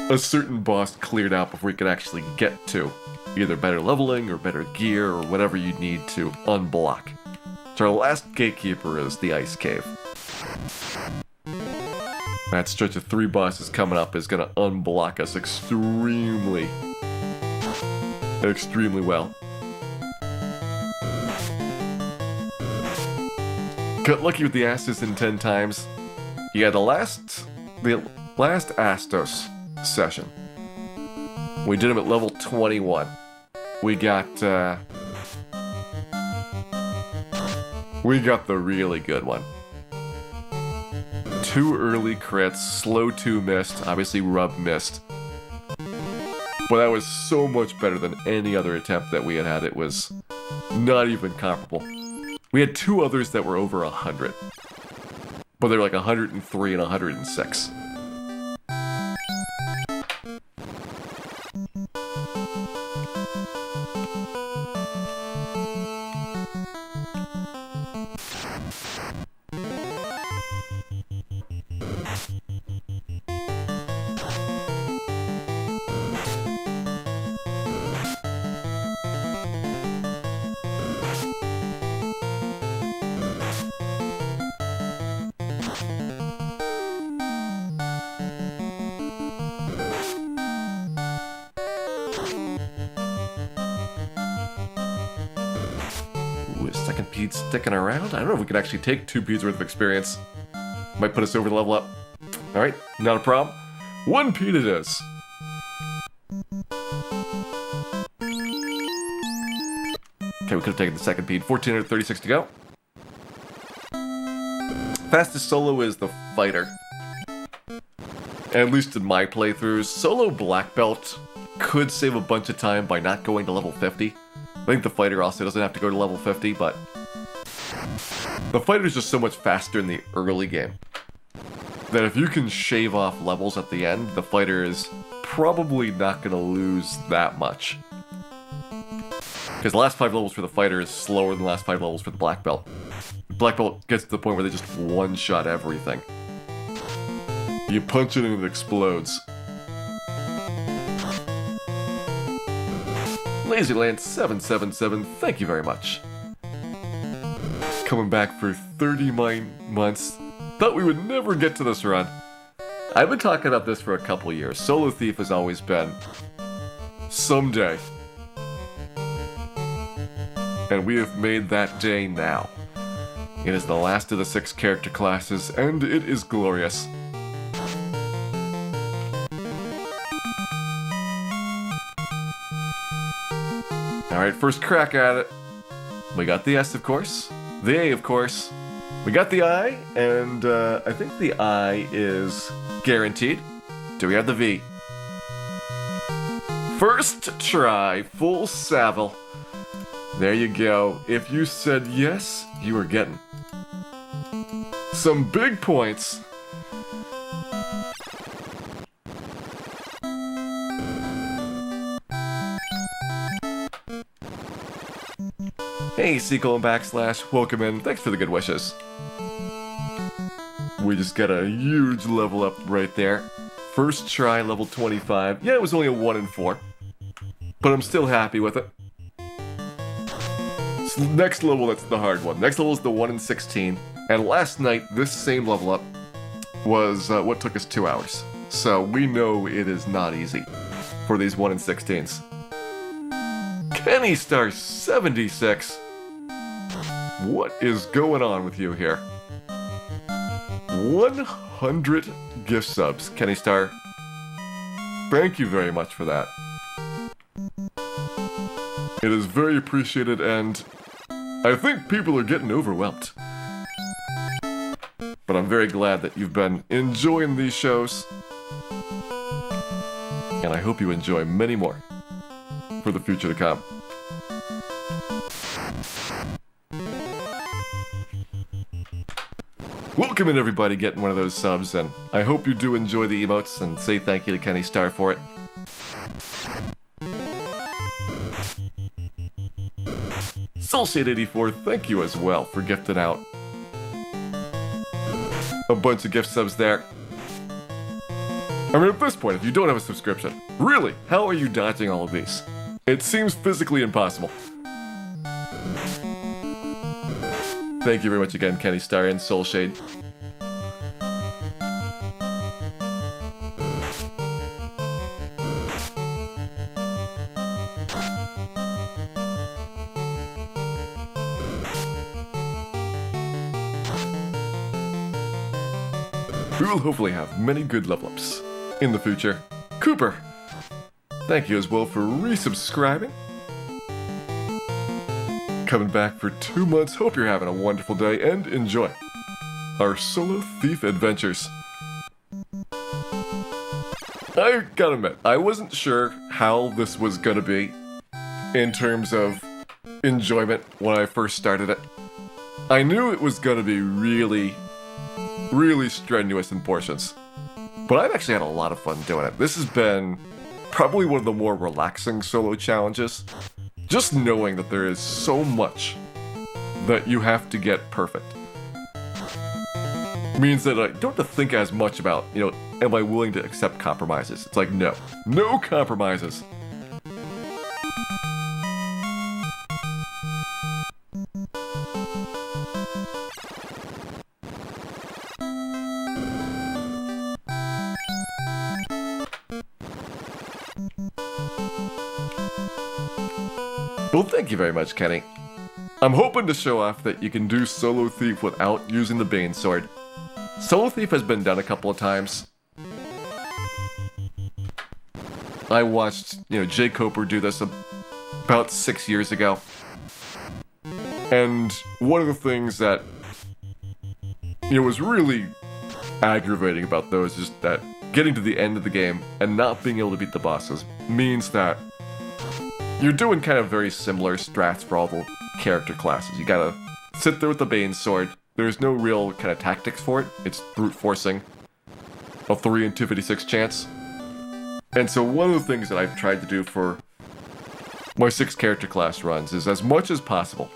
a certain boss cleared out before you can actually get to either better leveling or better gear or whatever you need to unblock. So our last gatekeeper is the Ice Cave. That stretch of 3 bosses coming up is going to unblock us extremely well. Got lucky with the Astos in 10 times. Yeah, the last Astos session, we did him at level 21. We got the really good one. 2 early crits, slow 2 missed, obviously rub missed. But that was so much better than any other attempt that we had. It was not even comparable. We had 2 others that were over 100. But they were like 103 and 106. Second Pete sticking around. I don't know if we can actually take 2 Pete's worth of experience. Might put us over the level up. Alright, not a problem. 1 Pete it is. Okay, we could have taken the second Pete. 1436 to go. Fastest solo is the fighter. At least in my playthroughs, solo black belt could save a bunch of time by not going to level 50. I think the fighter also doesn't have to go to level 50, but the fighter's just so much faster in the early game that if you can shave off levels at the end, the fighter is probably not going to lose that much. Because the last 5 levels for the fighter is slower than the last 5 levels for the black belt. The black belt gets to the point where they just one-shot everything. You punch it and it explodes. Lazyland777, thank you very much. Coming back for 39 months. Thought we would never get to this run. I've been talking about this for a couple years. Solo Thief has always been someday. And we have made that day now. It is the last of the 6 character classes, and it is glorious. Alright, first crack at it. We got the S, of course. The A, of course. We got the I, and I think the I is guaranteed. Do we have the V? First try, full Savile. There you go. If you said yes, you are getting some big points. Hey, Sequel and Backslash, welcome in. Thanks for the good wishes. We just got a huge level up right there. First try, level 25. Yeah, it was only a 1 in 4. But I'm still happy with it. So next level, that's the hard one. Next level is the 1 in 16. And last night, this same level up was what took us 2 hours. So we know it is not easy for these 1 in 16s. Kenny Star 76. What is going on with you here? 100 gift subs, Kenny Star. Thank you very much for that. It is very appreciated, and I think people are getting overwhelmed. but I'm very glad that you've been enjoying these shows. And I hope you enjoy many more for the future to come. Welcome in everybody getting one of those subs, and I hope you do enjoy the emotes, and say thank you to Kenny Star for it. Soulshade84, thank you as well for gifting out a bunch of gift subs there. I mean, at this point, if you don't have a subscription, really, how are you dodging all of these? It seems physically impossible. Thank you very much again, Kenny Star and Soulshade. We will hopefully have many good level ups in the future. Cooper, thank you as well for resubscribing. Coming back for 2 months. Hope you're having a wonderful day and enjoy our solo thief adventures. I gotta admit, I wasn't sure how this was gonna be in terms of enjoyment when I first started it. I knew it was gonna be really strenuous in portions, but I've actually had a lot of fun doing it. This has been probably one of the more relaxing solo challenges. Just knowing that there is so much that you have to get perfect means that I don't have to think as much about, am I willing to accept compromises? It's like, no compromises. Well, thank you very much, Kenny. I'm hoping to show off that you can do Solo Thief without using the Bane Sword. Solo Thief has been done a couple of times. I watched, Jay Coper do this about 6 years ago. And one of the things that, was really aggravating about those is that getting to the end of the game and not being able to beat the bosses means that you're doing kind of very similar strats for all the character classes. You gotta sit there with the Bane Sword. There's no real kind of tactics for it. It's brute forcing a 3 in 256 chance. And so one of the things that I've tried to do for my 6 character class runs is, as much as possible,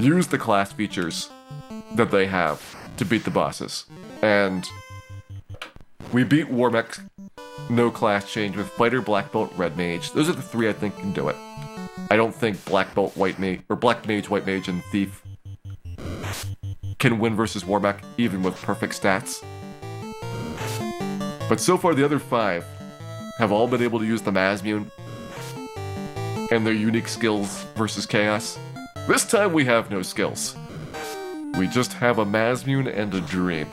use the class features that they have to beat the bosses. And we beat Warmech no class change with Fighter, Black Belt, Red Mage. Those are the 3 I think can do it. I don't think Black Belt, White Mage, or Black Mage, White Mage, and Thief can win versus Warmech, even with perfect stats. But so far the other 5 have all been able to use the Mazmune and their unique skills versus Chaos. This time we have no skills. We just have a Mazmune and a Dream.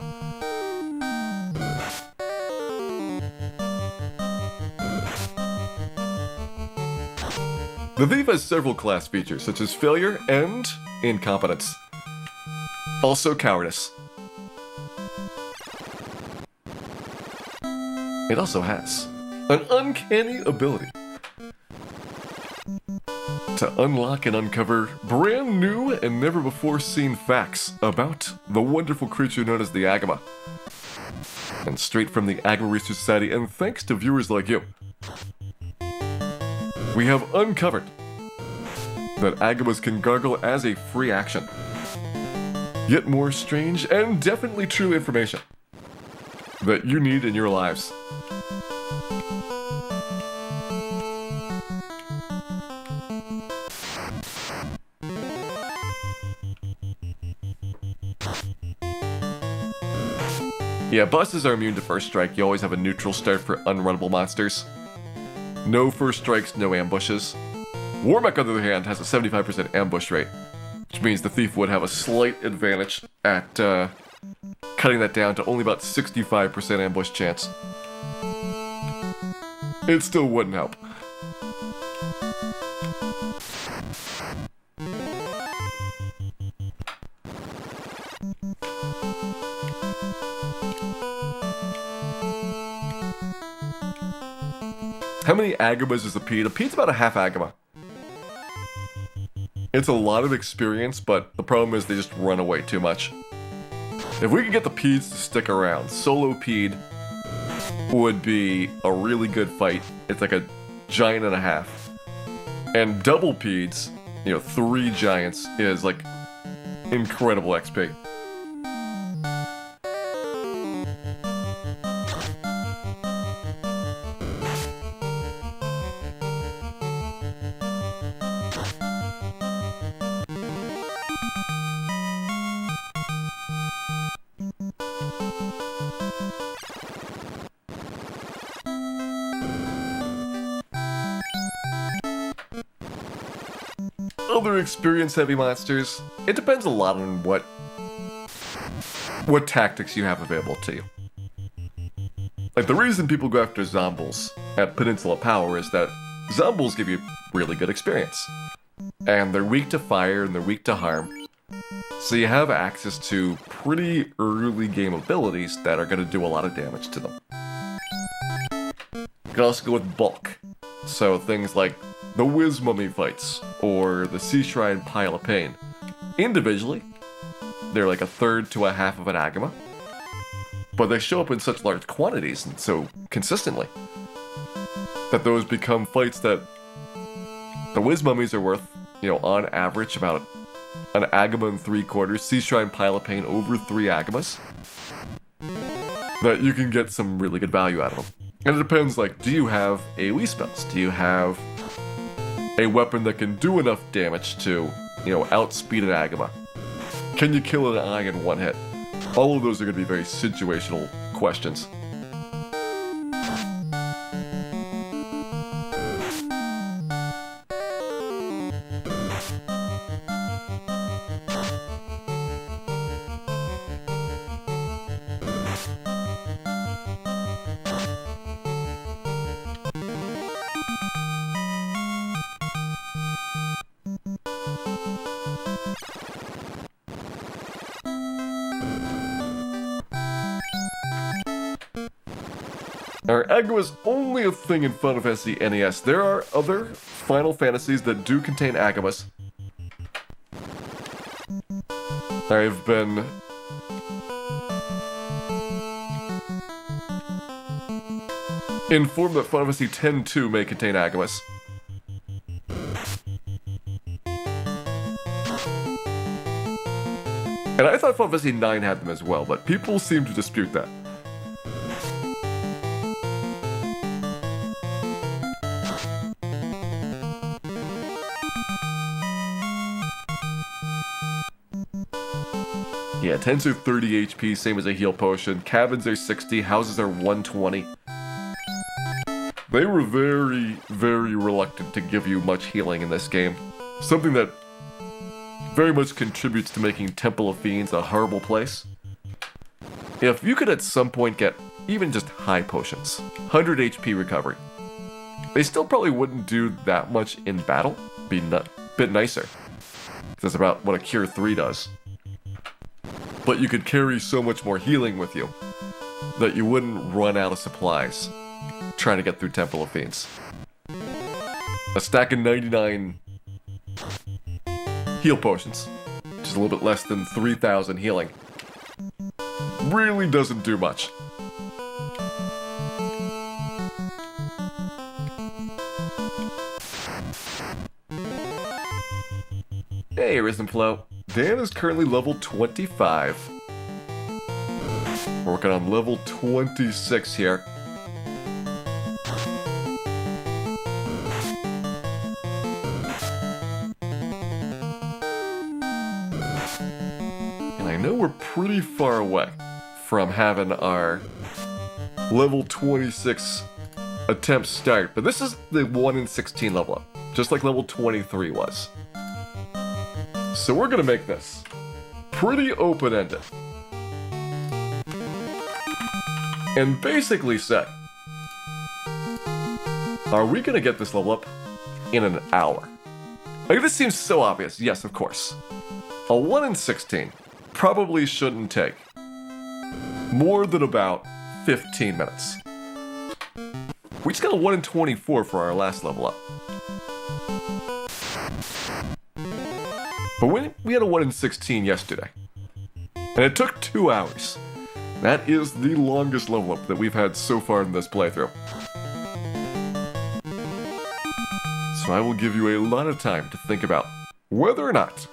The Thief has several class features, such as Failure and Incompetence. Also Cowardice. It also has an uncanny ability to unlock and uncover brand new and never before seen facts about the wonderful creature known as the Agama. And straight from the Agama Research Society, and thanks to viewers like you, we have uncovered that Agamas can gargle as a free action. Yet more strange and definitely true information that you need in your lives. Yeah, bosses are immune to first strike. You always have a neutral start for unrunnable monsters. No first strikes, no ambushes. Warmech, on the other hand, has a 75% ambush rate, which means the Thief would have a slight advantage at cutting that down to only about 65% ambush chance. It still wouldn't help. How many agamas is a peed? A peed's about a half agama. It's a lot of experience, but the problem is they just run away too much. If we could get the peeds to stick around, solo peed would be a really good fight. It's like a giant and a half. And double peeds, you know, 3 giants is like incredible XP. Other experience-heavy monsters, it depends a lot on what tactics you have available to you. Like, the reason people go after Zombles at Peninsula Power is that Zombles give you really good experience. And they're weak to fire and they're weak to harm. So you have access to pretty early game abilities that are going to do a lot of damage to them. You can also go with bulk. So things like the Whiz Mummy fights, or the Sea Shrine Pile of Pain. Individually, they're like a third to a half of an agama, but they show up in such large quantities and so consistently that those become fights that the Whiz Mummies are worth, you know, on average about an agama and 3/4, Sea Shrine Pile of Pain over 3 agamas, that you can get some really good value out of them. And it depends, like, do you have AoE spells? Do you have a weapon that can do enough damage to, you know, outspeed an agama? Can you kill an eye in 1 hit? All of those are going to be very situational questions. Our agama is only a thing in Final Fantasy NES. There are other Final Fantasies that do contain agamas. I've been informed that Final Fantasy X-2 may contain agamas. And I thought Final Fantasy IX had them as well, but people seem to dispute that. Yeah, 10s are 30 HP, same as a heal potion. Cabins are 60, houses are 120. They were very, very reluctant to give you much healing in this game. Something that very much contributes to making Temple of Fiends a horrible place. If you could at some point get even just high potions, 100 HP recovery, they still probably wouldn't do that much in battle. Be a bit nicer. That's about what a Cure 3 does. But you could carry so much more healing with you that you wouldn't run out of supplies trying to get through Temple of Fiends. A stack of 99 heal potions, which is a little bit less than 3,000 healing, really doesn't do much. Hey, Risen Flow. Dan is currently level 25. We're working on level 26 here. And I know we're pretty far away from having our level 26 attempt start, but this is the 1 in 16 level up, just like level 23 was. So we're gonna make this pretty open-ended. And basically say, are we gonna get this level up in an hour? Like, this seems so obvious. Yes, of course. A 1 in 16 probably shouldn't take more than about 15 minutes. We just got a 1 in 24 for our last level up. But we had a 1 in 16 yesterday. And it took 2 hours. That is the longest level up that we've had so far in this playthrough. So I will give you a lot of time to think about whether or not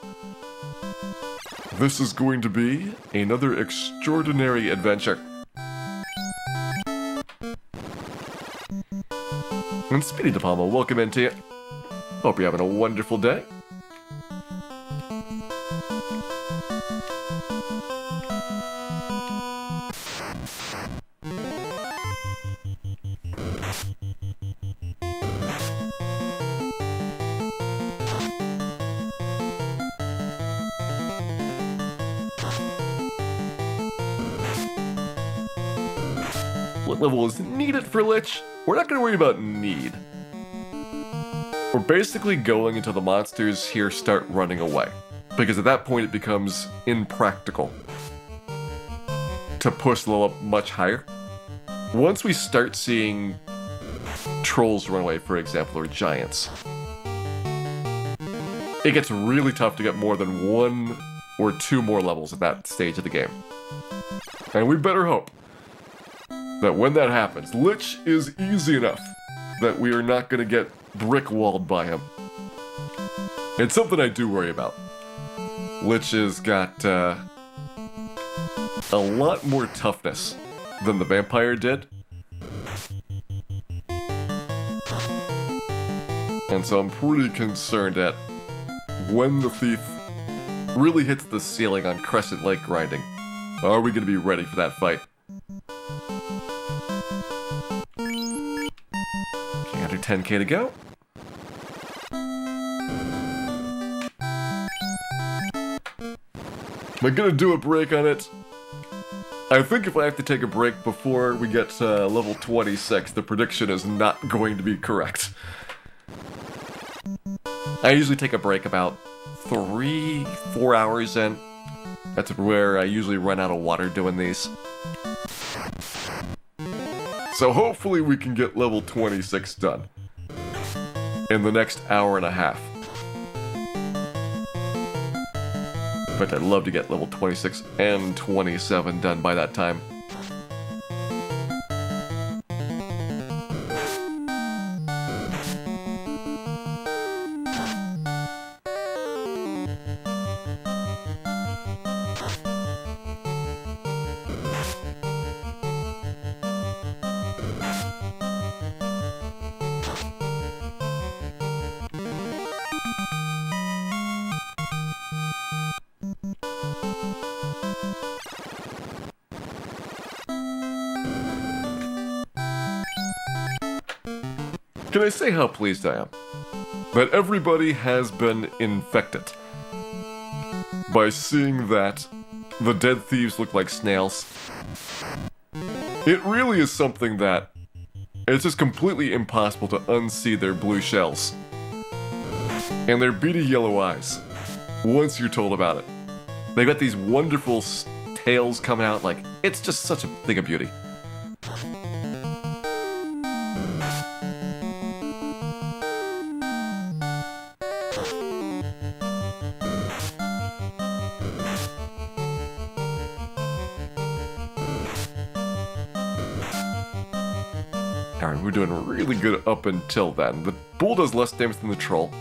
this is going to be another extraordinary adventure. And Speedy De Palma, welcome into you. Hope you're having a wonderful day. What level is needed for Lich? We're not going to worry about need. We're basically going until the monsters here start running away. Because at that point it becomes impractical to push the level up much higher. Once we start seeing trolls run away, for example, or giants, it gets really tough to get more than 1 or 2 more levels at that stage of the game. And we better hope that when that happens, Lich is easy enough that we are not going to get brick-walled by him. It's something I do worry about. Lich has got a lot more toughness than the vampire did. And so I'm pretty concerned at when the thief really hits the ceiling on Crescent Lake grinding. Are we going to be ready for that fight? Okay, under 10k to go. Am I gonna do a break on it? I think if I have to take a break before we get to level 26, the prediction is not going to be correct. I usually take a break about 3-4 hours in. That's where I usually run out of water doing these. So hopefully we can get level 26 done in the next hour and a half. In fact, I'd love to get level 26 and 27 done by that time. Can I say how pleased I am that everybody has been infected by seeing that the dead thieves look like snails? It really is something that it's just completely impossible to unsee their blue shells and their beady yellow eyes once you're told about it. They've got these wonderful tails coming out, like, it's just such a thing of beauty. Alright, we're doing really good up until then. The bull does less damage than the troll,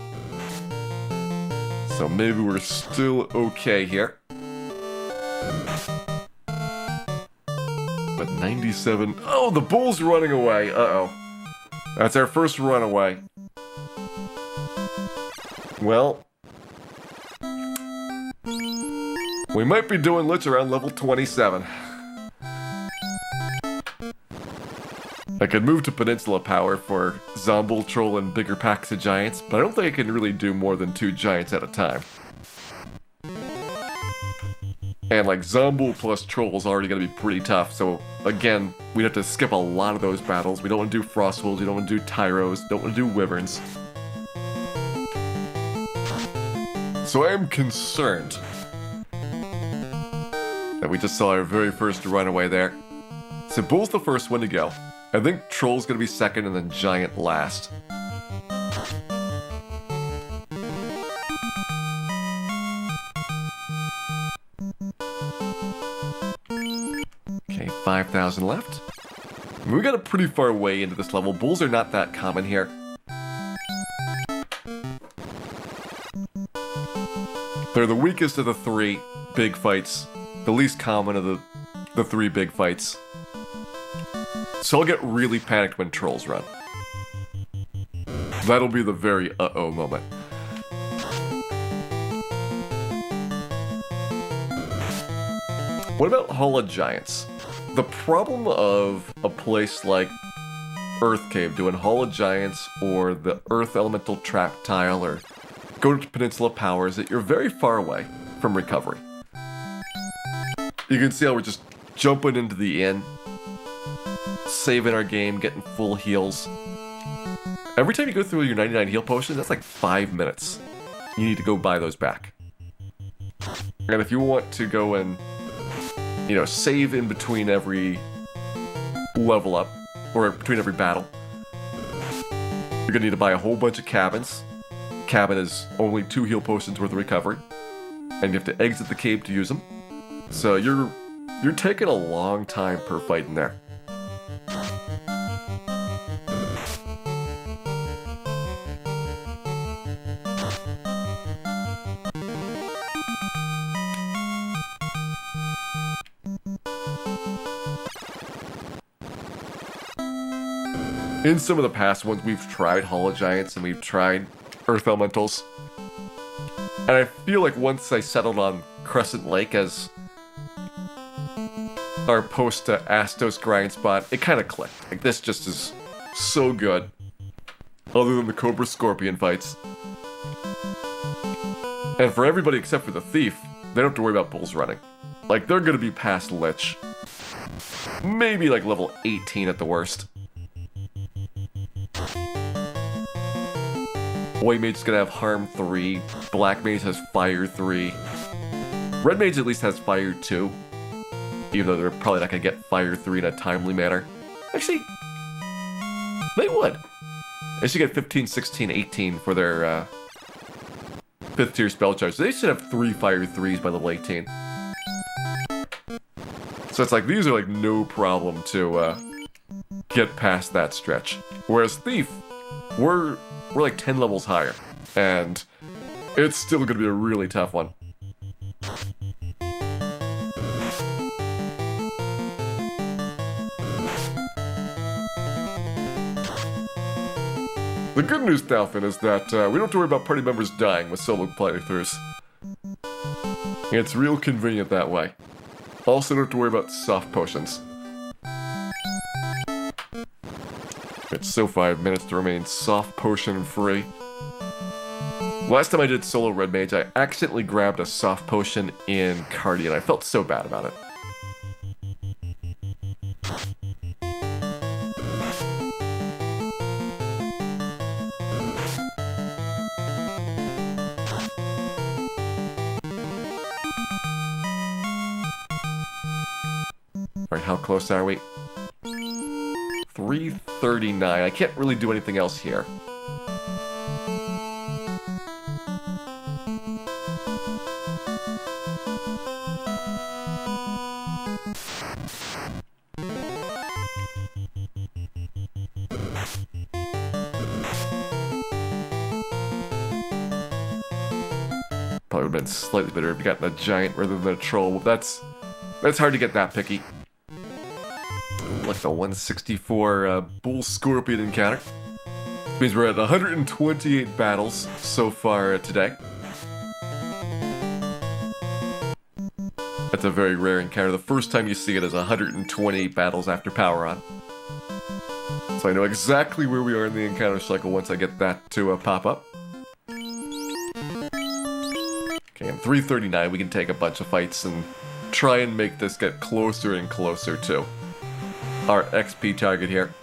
so maybe we're still okay here. But 97... Oh, the bull's running away! Uh-oh. That's our first runaway. Well, we might be doing Lich around level 27. I could move to Peninsula Power for Zombull, Troll, and bigger packs of giants, but I don't think I can really do more than 2 giants at a time. And like, Zombull plus Troll is already going to be pretty tough, so again, we'd have to skip a lot of those battles. We don't want to do Frostwolves, we don't want to do Tyros, don't want to do Wyverns. So I am concerned that we just saw our very first runaway there. So Bull's the first one to go. I think Troll's gonna be second and then Giant last. Okay, 5,000 left. We got a pretty far way into this level. Bulls are not that common here. They're the weakest of the three big fights. The least common of the three big fights. So I'll get really panicked when Trolls run. That'll be the very uh-oh moment. What about Hall of Giants? The problem of a place like Earth Cave doing Hall of Giants or the Earth Elemental Trap Tile or go to Peninsula Power is that you're very far away from recovery. You can see how we're just jumping into the inn, saving our game, getting full heals. Every time you go through your 99 heal potions, that's like 5 minutes. You need to go buy those back. And if you want to go and, you know, save in between every level up, or between every battle, you're gonna need to buy a whole bunch of cabins. Cabin is only 2 heal potions worth of recovery, and you have to exit the cave to use them. So you're taking a long time per fight in there. In some of the past ones, we've tried Hall of Giants and we've tried Earth Elementals. And I feel like once I settled on Crescent Lake as our post to Astos grind spot, it kind of clicked. Like, this just is so good. Other than the Cobra Scorpion fights. And for everybody except for the Thief, they don't have to worry about bulls running. Like, they're gonna be past Lich. Maybe like level 18 at the worst. White Mage is gonna have Harm 3, Black Mage has Fire 3. Red Mage at least has Fire 2. Even though they're probably not gonna get Fire 3 in a timely manner. Actually, they would. They should get 15, 16, 18 for their 5th tier spell charge. So they should have 3 Fire 3s by level 18. So it's like, these are like no problem to get past that stretch. Whereas Thief, we're like 10 levels higher, and it's still going to be a really tough one. The good news, Dalphin, is that we don't have to worry about party members dying with solo playthroughs. It's real convenient that way. Also, don't have to worry about soft potions. It's still 5 minutes to remain soft potion free. Last time I did solo Red Mage, I accidentally grabbed a soft potion in Cardi, and I felt so bad about it. Alright, how close are we? 339. I can't really do anything else here. Probably would have been slightly better if you gotten a giant rather than a troll. That's hard to get that picky. Like the 164 Bull Scorpion encounter. Which means we're at 128 battles so far today. That's a very rare encounter. The first time you see it is 128 battles after power on. So I know exactly where we are in the encounter cycle once I get that to pop up. Okay, I'm 339. We can take a bunch of fights and try and make this get closer and closer to our XP target here.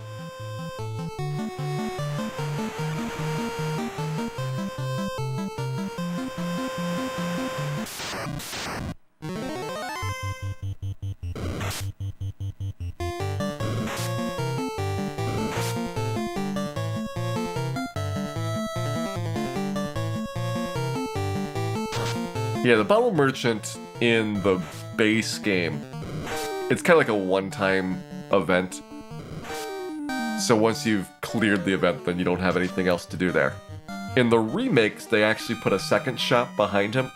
Yeah, the Bottle Merchant in the base game, it's kind of like a one-time event. So once you've cleared the event, then you don't have anything else to do there. In the remakes, they actually put a second shop behind him.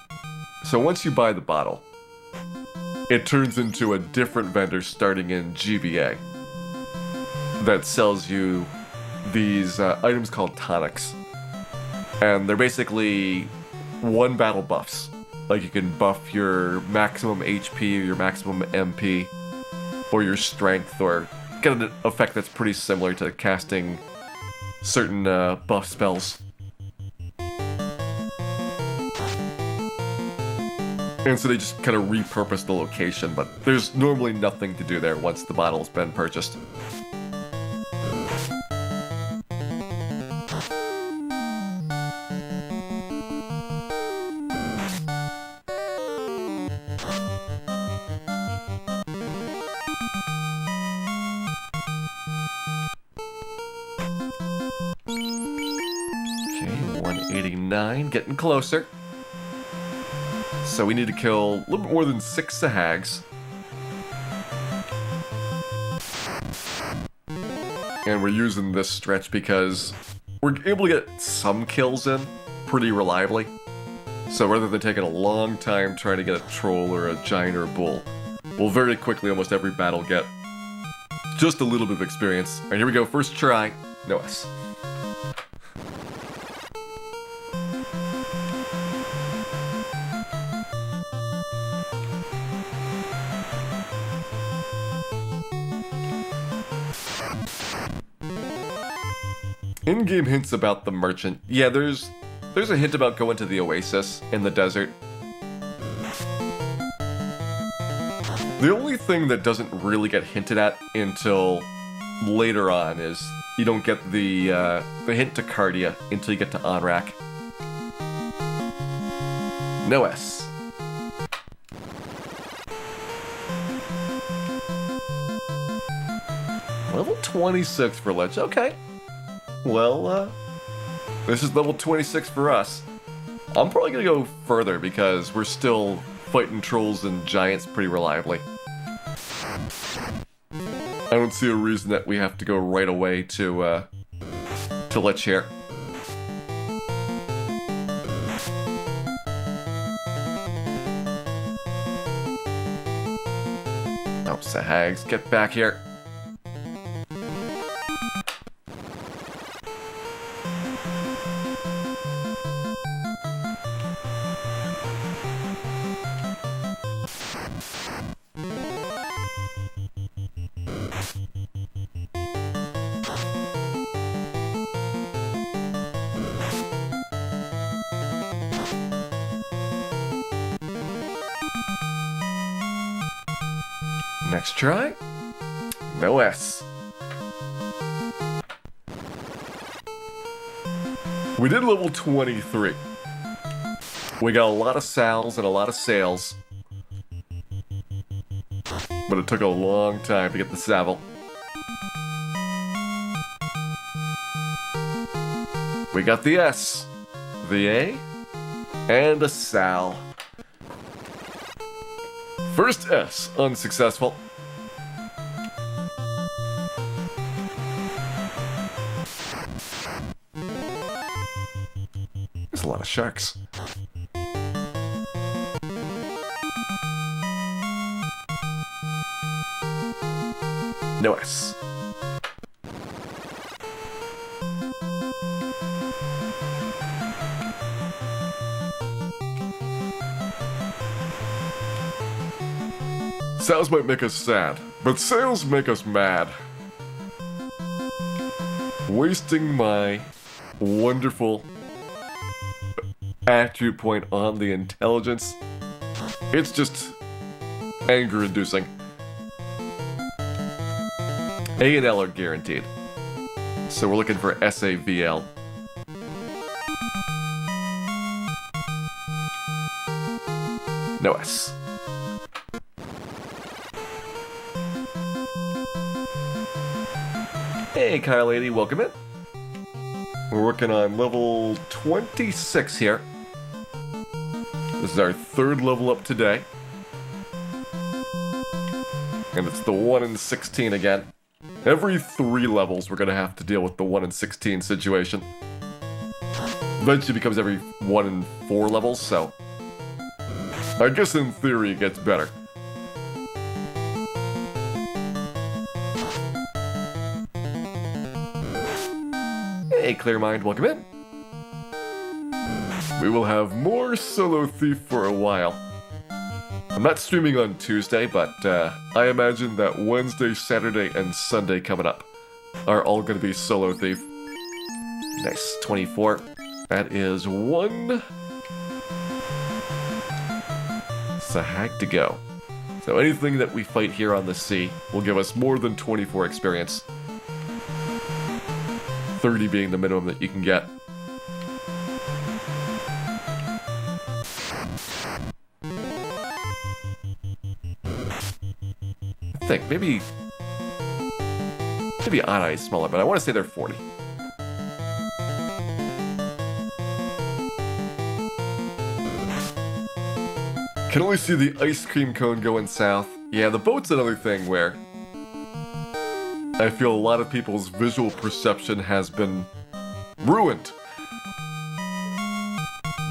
So once you buy the bottle, it turns into a different vendor starting in GBA that sells you these items called tonics. And they're basically one battle buffs. Like you can buff your maximum HP or your maximum MP or your strength, or get an effect that's pretty similar to casting certain buff spells. And so they just kind of repurpose the location, but there's normally nothing to do there once the bottle's been purchased. Okay, 189, getting closer. So we need to kill a little bit more than 6 Sahags. And we're using this stretch because we're able to get some kills in pretty reliably. So rather than taking a long time trying to get a troll or a giant or a bull, we'll very quickly, almost every battle, get just a little bit of experience. Alright, here we go, first try, no S. In-game hints about the merchant. Yeah, there's a hint about going to the oasis in the desert. The only thing that doesn't really get hinted at until later on is you don't get the hint to Cardia until you get to Onrak. No S. Level 26 for Lich, okay. Well, this is level 26 for us. I'm probably gonna go further because we're still fighting trolls and giants pretty reliably. I don't see a reason that we have to go right away to Lich here. Oh, Sahags, get back here. Next try. No S. We did level 23. We got a lot of sals and a lot of sales. But it took a long time to get the Savile. We got the S, the A, and a Sal. First S, unsuccessful. There's a lot of sharks. No S. Sales might make us sad, but sales make us mad. Wasting my wonderful attribute point on the intelligence. It's just anger-inducing. A and L are guaranteed. So we're looking for SAVL. No S. Hey, Kyle Lady, welcome in. We're working on level 26 here. This is our third level up today. And it's the 1 in 16 again. Every 3 levels we're going to have to deal with the 1 in 16 situation. Eventually becomes every 1 in 4 levels, so... I guess in theory it gets better. Hey, Clear Mind, welcome in. We will have more Solo Thief for a while. I'm not streaming on Tuesday, but I imagine that Wednesday, Saturday, and Sunday coming up are all going to be Solo Thief. Nice, 24. That is 1 Sahag to go. So anything that we fight here on the sea will give us more than 24 experience. 30 being the minimum that you can get. I think maybe Ana is smaller, but I want to say they're 40. Can only see the ice cream cone going south. Yeah, the boat's another thing where I feel a lot of people's visual perception has been ruined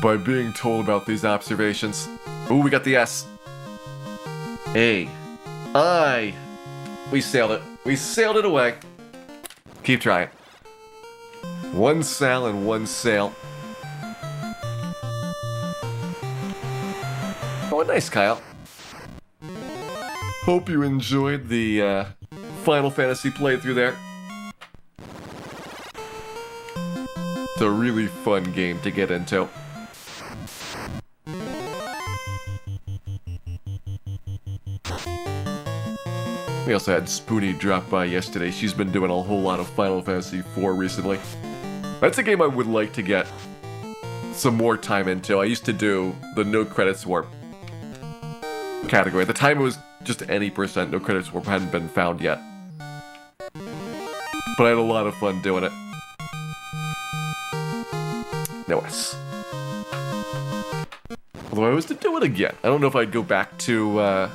by being told about these observations. Ooh, we got the S. A. I. We sailed it. We sailed it away. Keep trying. 1 sail and 1 sail. Oh, nice, Kyle. Hope you enjoyed the Final Fantasy playthrough there. It's a really fun game to get into. We also had Spoonie drop by yesterday. She's been doing a whole lot of Final Fantasy IV recently. That's a game I would like to get some more time into. I used to do the no credits warp category. At the time it was just any percent, no credits warp hadn't been found yet. But I had a lot of fun doing it. No S. Although I was to do it again. I don't know if I'd go back to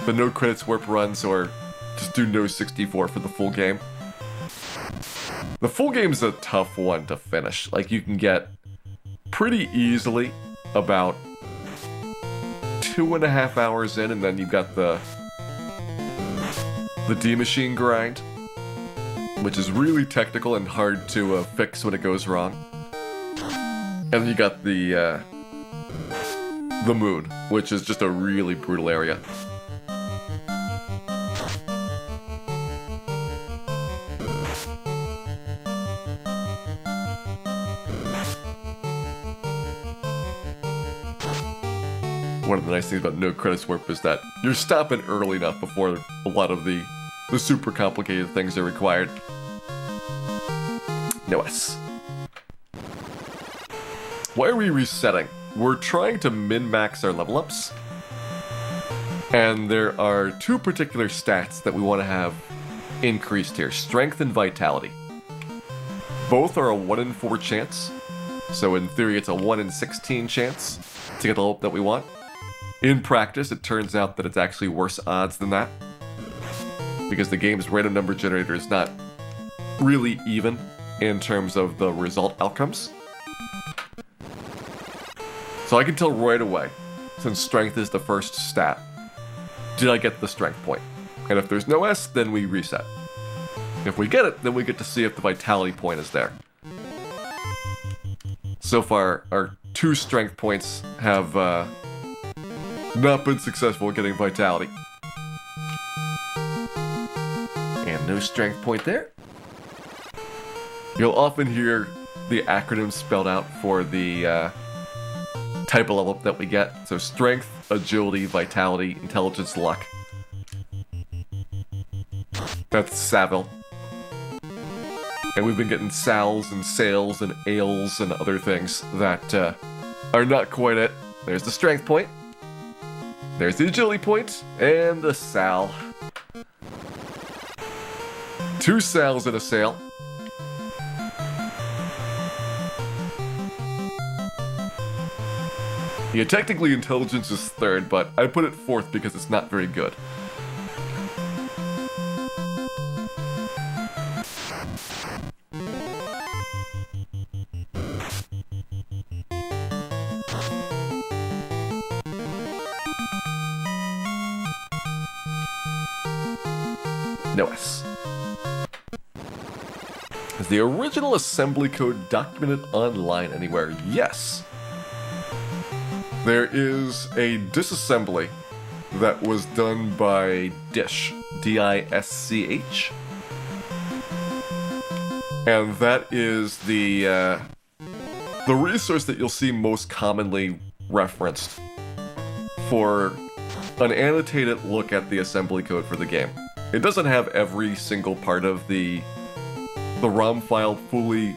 the no credits warp runs or just do no 64 for the full game. The full game's a tough one to finish. Like, you can get pretty easily about 2.5 hours in, and then you've got the D-Machine grind, which is really technical and hard to fix when it goes wrong. And then you got the Moon, which is just a really brutal area. One of the nice things about no credits warp is that you're stopping early enough before a lot of the super complicated things are required. No S. Why are we resetting? We're trying to min-max our level ups. And there are 2 particular stats that we want to have increased here. Strength and Vitality. Both are a 1 in 4 chance. So in theory it's a 1 in 16 chance to get the level up that we want. In practice, it turns out that it's actually worse odds than that, because the game's random number generator is not really even in terms of the result outcomes. So I can tell right away, since strength is the first stat, did I get the strength point? And if there's no S, then we reset. If we get it, then we get to see if the vitality point is there. So far, our 2 strength points have not been successful at getting vitality. And no strength point there. You'll often hear the acronyms spelled out for the type of level up that we get. So strength, agility, vitality, intelligence, luck. That's Saville. And we've been getting Sals and Sales and Ales and other things that are not quite it. There's the strength point. There's the agility point, and the Sal. 2 Sals and a Sail. Yeah, technically intelligence is third, but I put it fourth because it's not very good. No S. Is the original assembly code documented online anywhere? Yes. There is a disassembly that was done by Dish, D-I-S-C-H. And that is the resource that you'll see most commonly referenced for an annotated look at the assembly code for the game. It doesn't have every single part of the ROM file fully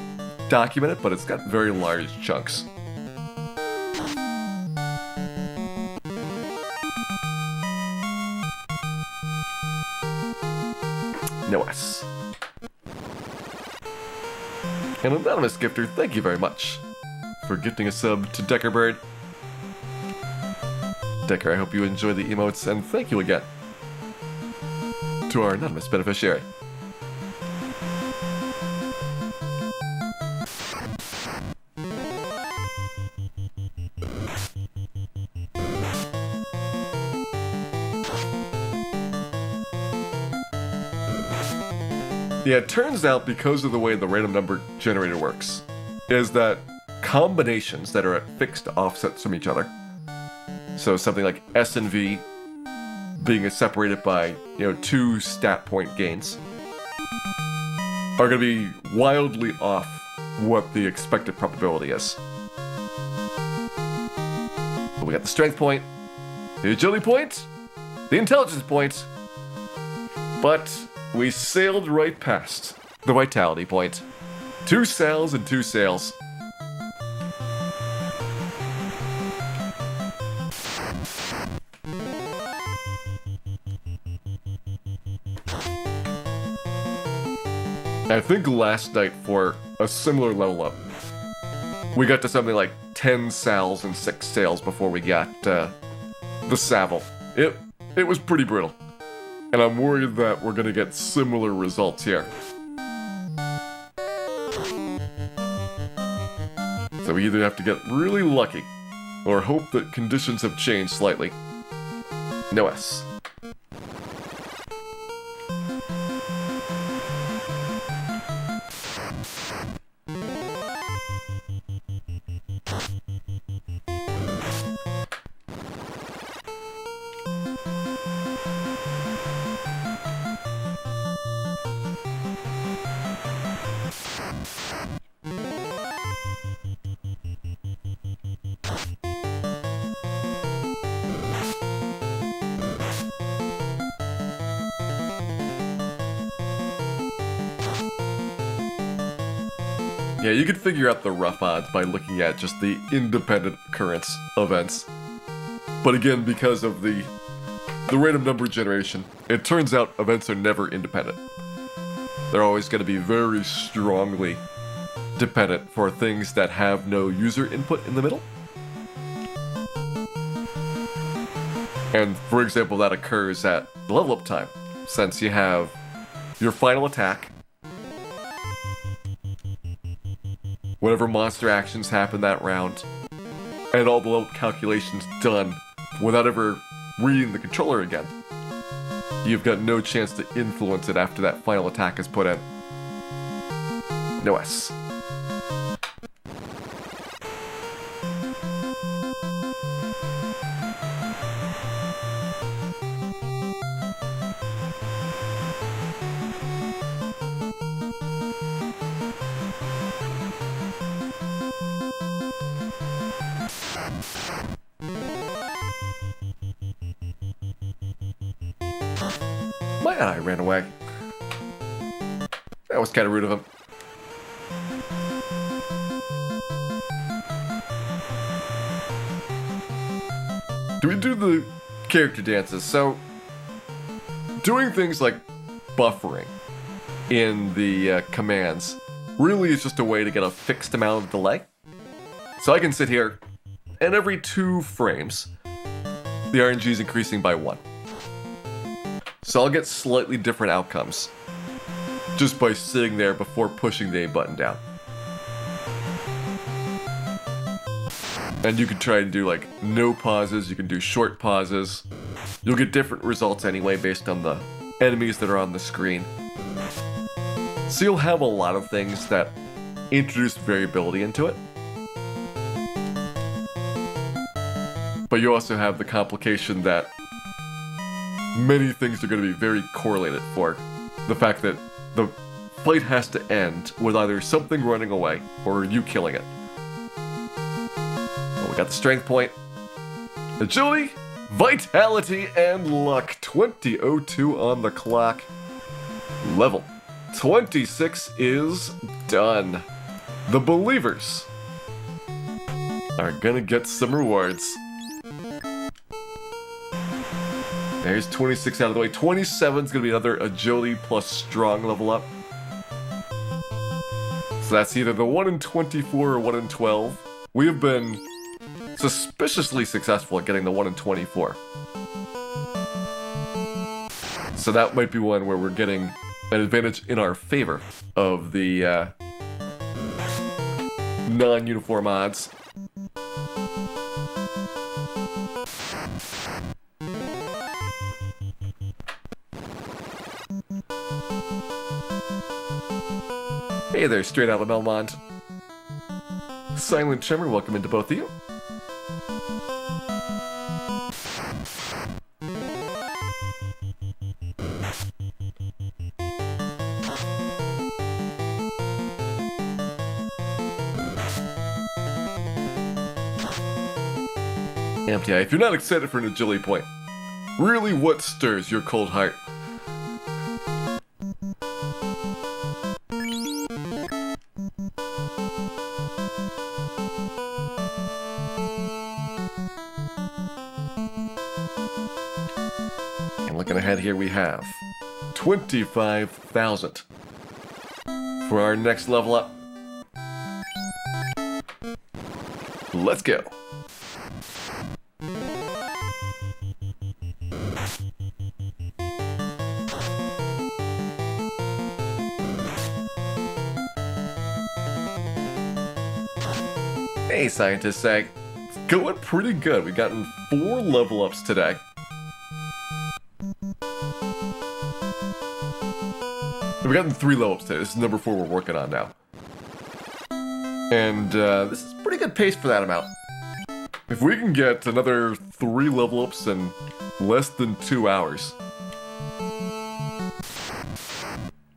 documented, but it's got very large chunks. No S. An anonymous gifter, thank you very much for gifting a sub to Deckerbird. Decker, I hope you enjoy the emotes, and thank you again to our anonymous beneficiary. Yeah, it turns out, because of the way the random number generator works, is that combinations that are at fixed offsets from each other, so something like S and V being separated by, 2 stat point gains, are going to be wildly off what the expected probability is. But we got the strength point, the agility point, the intelligence point, but we sailed right past the vitality point. 2 sales and 2 sales. I think last night, for a similar level up, we got to something like 10 sals and 6 sales before we got the Savile. It was pretty brutal. And I'm worried that we're gonna get similar results here. So we either have to get really lucky, or hope that conditions have changed slightly. No S. Yeah, you could figure out the rough odds by looking at just the independent occurrence events. But again, because of the random number generation, it turns out events are never independent. They're always going to be very strongly dependent for things that have no user input in the middle. And for example, that occurs at the level up time, since you have your final attack, whatever monster actions happen that round, and all the level calculations done without ever reading the controller again. You've got no chance to influence it after that final attack is put in. No S. My eye ran away. That was kind of rude of him. Do we do the character dances? So, doing things like buffering in the commands really is just a way to get a fixed amount of delay. So I can sit here and every 2 frames, the RNG is increasing by 1. So I'll get slightly different outcomes just by sitting there before pushing the A button down. And you can try to do like no pauses, you can do short pauses. You'll get different results anyway based on the enemies that are on the screen. So you'll have a lot of things that introduce variability into it. But you also have the complication that many things are going to be very correlated for the fact that the fight has to end with either something running away or you killing it. Well, we got the strength point, agility, vitality, and luck. 20:02 on the clock. Level 26 is done. The believers are gonna get some rewards. There's 26 out of the way. 27 is gonna be another agility plus strong level up. So that's either the 1 in 24 or 1 in 12. We have been suspiciously successful at getting the 1 in 24. So that might be one where we're getting an advantage in our favor of the non-uniform odds. Hey there, straight out of Melmont. Silent Tremor, welcome into both of you. Empty Eye, if you're not excited for an agility point, really what stirs your cold heart? And looking ahead here, we have 25,000 for our next level up. Let's go. Hey, Scientist Sag. It's going pretty good. We've gotten 4 level ups today. We've gotten 3 level ups today. This is number 4 we're working on now. And this is pretty good pace for that amount. If we can get another 3 level ups in less than 2 hours,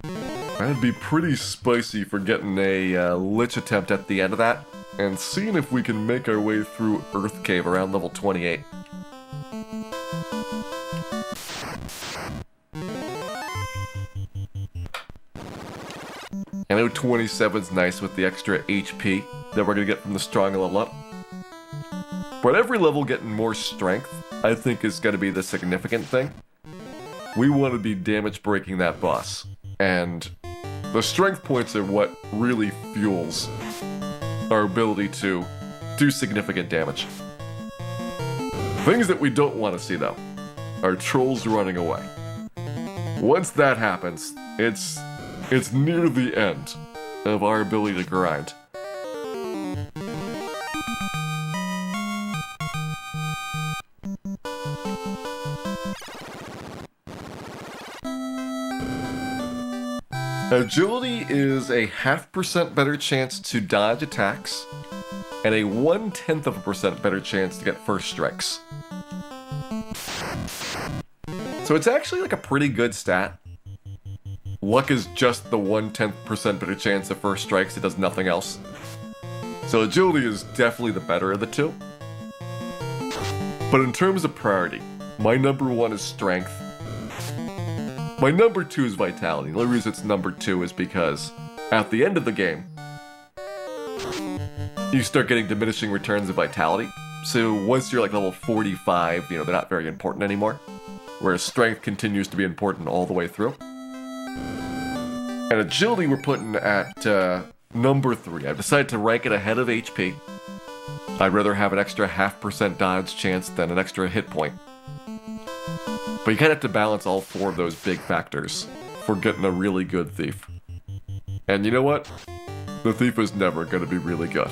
that'd be pretty spicy for getting a lich attempt at the end of that. And seeing if we can make our way through Earth Cave around level 28. I know 27's nice with the extra HP that we're going to get from the strong level up. But every level getting more strength, I think, is going to be the significant thing. We want to be damage breaking that boss. And the strength points are what really fuels our ability to do significant damage. Things that we don't want to see, though, are trolls running away. Once that happens, it's near the end of our ability to grind. Agility is a 0.5% better chance to dodge attacks, and a 0.1% better chance to get first strikes. So it's actually like a pretty good stat. Luck is just the 0.1% better chance of first strikes, it does nothing else. So agility is definitely the better of the two. But in terms of priority, my number 1 is strength. My number 2 is vitality. The only reason it's number 2 is because at the end of the game, you start getting diminishing returns of vitality. So once you're like level 45, they're not very important anymore. Whereas strength continues to be important all the way through. And agility we're putting at number 3. I've decided to rank it ahead of HP. I'd rather have an extra 0.5% dodge chance than an extra hit point. But you kind of have to balance all 4 of those big factors for getting a really good thief. And you know what? The thief is never going to be really good.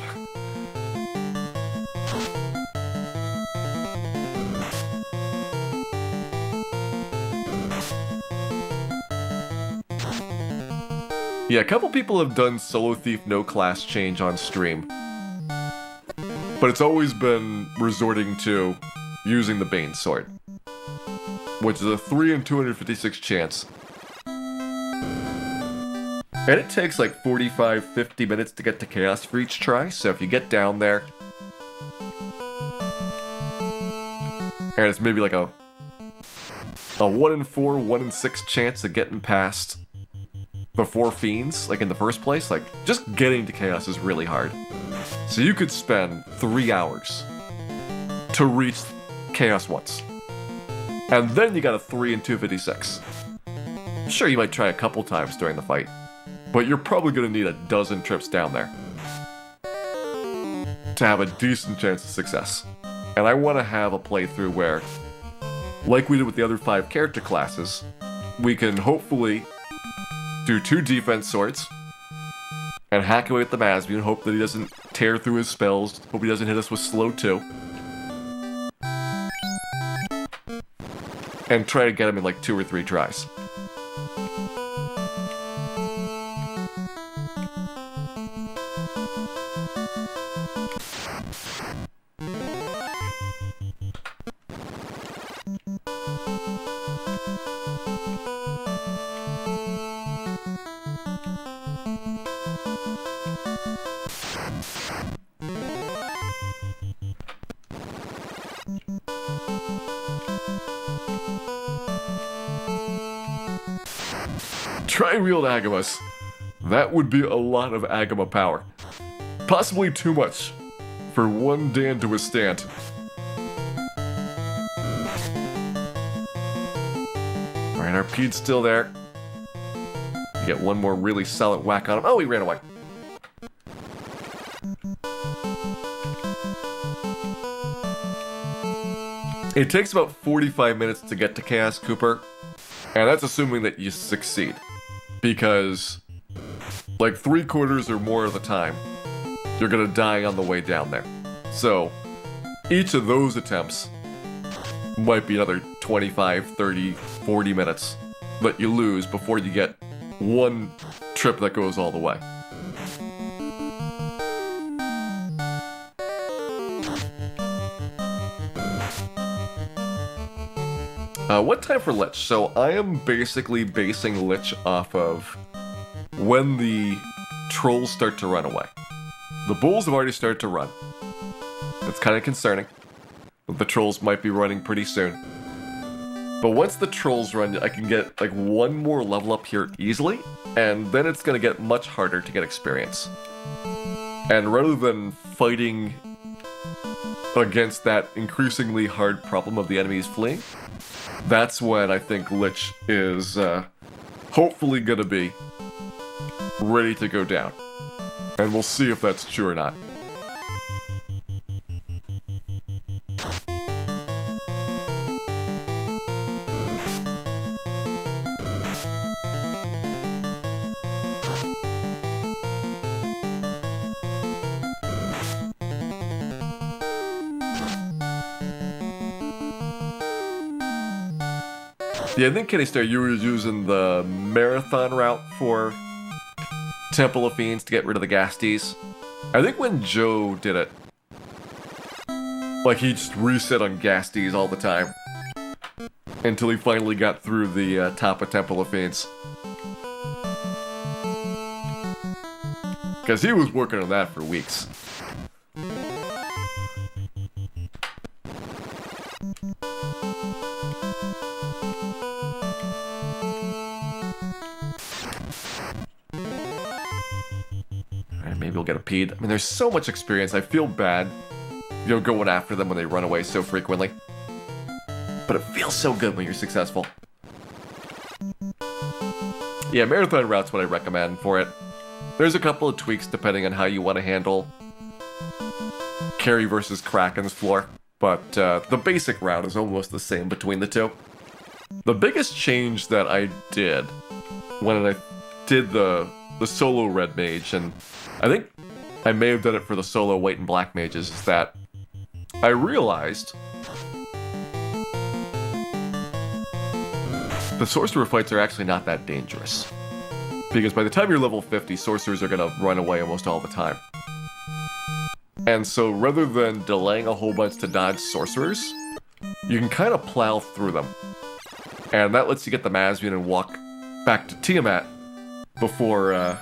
Yeah, a couple people have done Solo Thief no class change on stream. But it's always been resorting to using the Bane Sword, which is a 3 in 256 chance. And it takes like 45-50 minutes to get to Chaos for each try, so if you get down there, and it's maybe like a 1 in 4, 1 in 6 chance of getting past the 4 fiends, like in the first place, like just getting to Chaos is really hard. So you could spend 3 hours to reach Chaos once. And then you got a 3 in 256. Sure, you might try a couple times during the fight, but you're probably going to need a dozen trips down there to have a decent chance of success. And I want to have a playthrough where, like we did with the other 5 character classes, we can hopefully do 2 defense swords and hack away at the Masby and hope that he doesn't tear through his spells, hope he doesn't hit us with slow 2. And try to get him in like 2 or 3 tries. Tri-wheeled Agamas. That would be a lot of Agama power. Possibly too much for one Dan to withstand. Alright, our Pede's still there. You get one more really solid whack on him. Oh, he ran away. It takes about 45 minutes to get to Chaos Cooper, and that's assuming that you succeed. Because, like 3/4 or more of the time, you're gonna die on the way down there. So, each of those attempts might be another 25, 30, 40 minutes that you lose before you get one trip that goes all the way. What time for Lich? So I am basically basing Lich off of when the trolls start to run away. The bulls have already started to run. That's kind of concerning. But the trolls might be running pretty soon. But once the trolls run, I can get like one more level up here easily, and then it's going to get much harder to get experience. And rather than fighting against that increasingly hard problem of the enemies fleeing, that's when I think Lich is hopefully going to be ready to go down. And we'll see if that's true or not. Yeah, I think Kenny Star, you were using the marathon route for Temple of Fiends to get rid of the Gasties. I think when Joe did it, like he just reset on Gasties all the time until he finally got through the top of Temple of Fiends. Because he was working on that for weeks. Maybe we'll get a Pede. I mean, there's so much experience. I feel bad, you know, going after them when they run away so frequently. But it feels so good when you're successful. Yeah, marathon route's what I recommend for it. There's a couple of tweaks depending on how you want to handle Carry versus Kraken's floor, but the basic route is almost the same between the two. The biggest change that I did when I did the solo red mage, and I think I may have done it for the solo white and black mages, is that I realized the sorcerer fights are actually not that dangerous. Because by the time you're level 50, sorcerers are going to run away almost all the time. And so rather than delaying a whole bunch to dodge sorcerers, you can kind of plow through them. And that lets you get the Masvian and walk back to Tiamat before a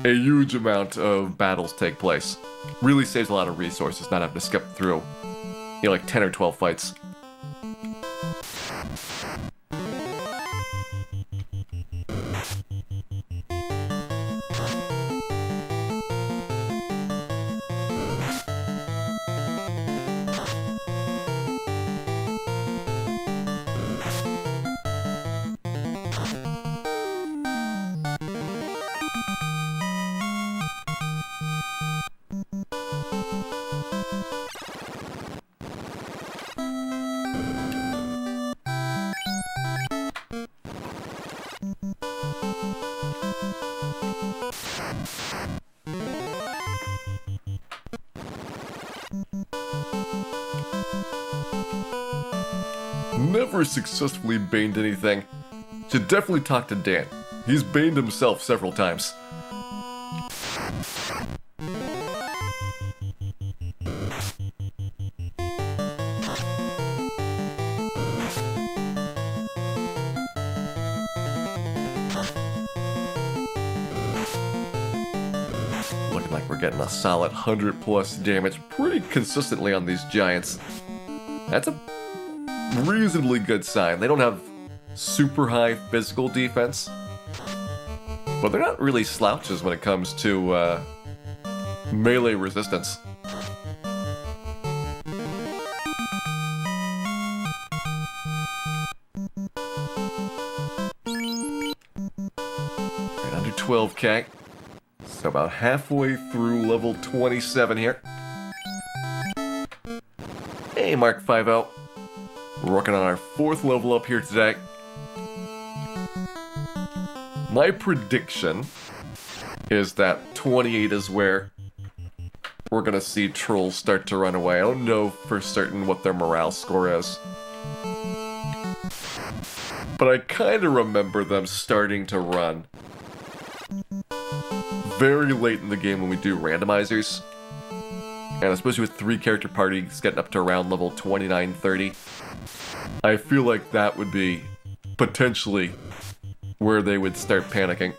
huge amount of battles take place. Really saves a lot of resources not having to skip through, like 10 or 12 fights. Never successfully baned anything. Should definitely talk to Dan. He's baned himself several times. Looking like we're getting a solid 100 plus damage pretty consistently on these giants. That's a reasonably good sign. They don't have super high physical defense, but they're not really slouches when it comes to melee resistance. Right under 12k, so about halfway through level 27 here. Hey, Mark 50. We're working on our 4th level up here today. My prediction is that 28 is where we're going to see trolls start to run away. I don't know for certain what their morale score is, but I kind of remember them starting to run very late in the game when we do randomizers. And especially with 3 character parties getting up to around level 29-30. I feel like that would be potentially where they would start panicking.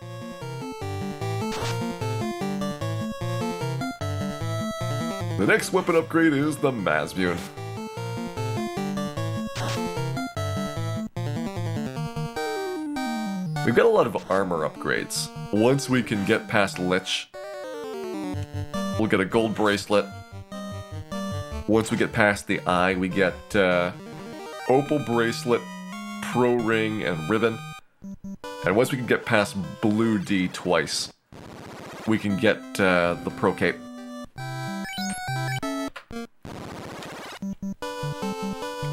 The next weapon upgrade is the Masvian. We've got a lot of armor upgrades. Once we can get past Lich, we'll get a gold bracelet. Once we get past the eye, we get opal bracelet, pro ring, and ribbon. And once we can get past blue D twice, we can get the pro cape.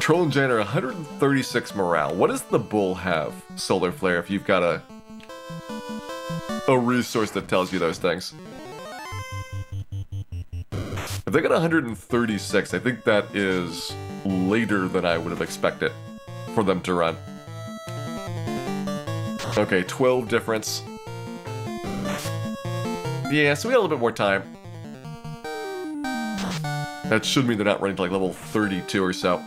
Troll and Giant are 136 morale. What does the bull have, Solar Flare, if you've got a resource that tells you those things? If they got 136, I think that is later than I would have expected for them to run. Okay, 12 difference. Yeah, so we got a little bit more time. That should mean they're not running to like level 32 or so.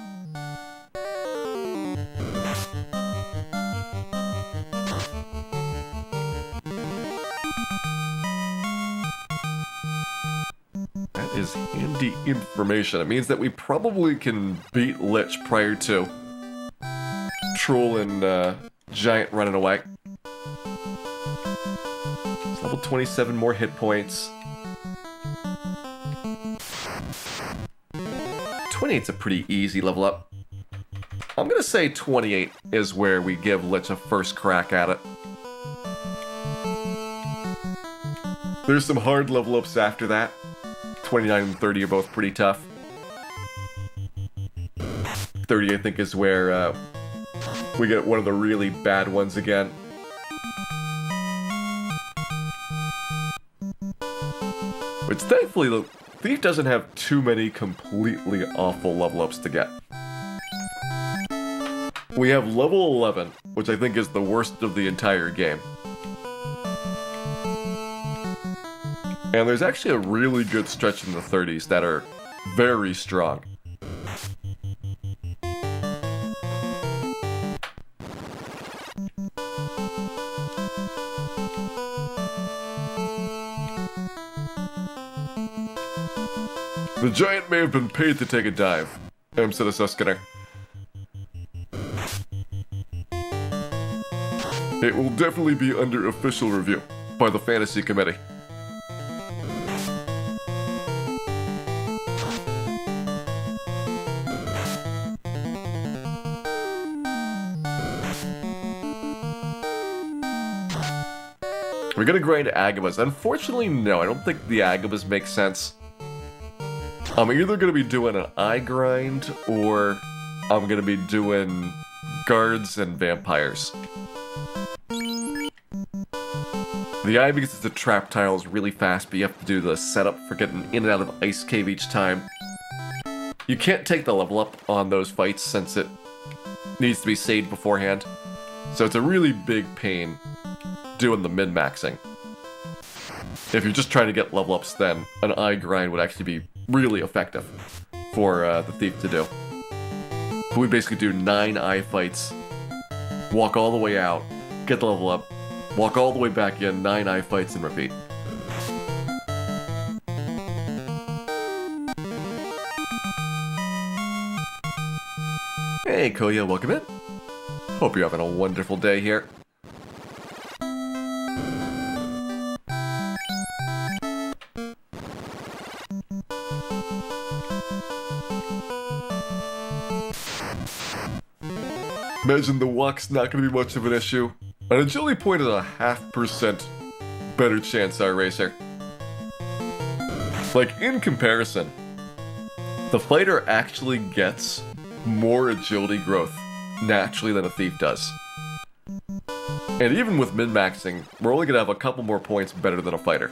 Is handy information. It means that we probably can beat Lich prior to Troll and Giant running away. It's level 27, more hit points. 28's a pretty easy level up. I'm gonna say 28 is where we give Lich a first crack at it. There's some hard level ups after that. 29 and 30 are both pretty tough. 30, I think, is where we get one of the really bad ones again. Which, thankfully, the Thief doesn't have too many completely awful level ups to get. We have level 11, which I think is the worst of the entire game. And there's actually a really good stretch in the 30s that are very strong. The giant may have been paid to take a dive. said a Suskener. It will definitely be under official review by the Fantasy Committee. We're gonna grind Agabus. Unfortunately, no, I don't think the Agabus makes sense. I'm either gonna be doing an eye grind, or I'm gonna be doing guards and vampires. The eye, because it's a trap tile, is really fast, but you have to do the setup for getting in and out of Ice Cave each time. You can't take the level up on those fights since it needs to be saved beforehand. So it's a really big pain doing the min-maxing. If you're just trying to get level ups, then an eye grind would actually be really effective for the Thief to do. But we basically do 9 eye fights, walk all the way out, get the level up, walk all the way back in, 9 eye fights, and repeat. Hey Koya, welcome in. Hope you're having a wonderful day here. Imagine the walk's not going to be much of an issue. An agility point is a 0.5% better chance our racer. Like, in comparison, the fighter actually gets more agility growth naturally than a Thief does. And even with min-maxing, we're only going to have a couple more points better than a fighter.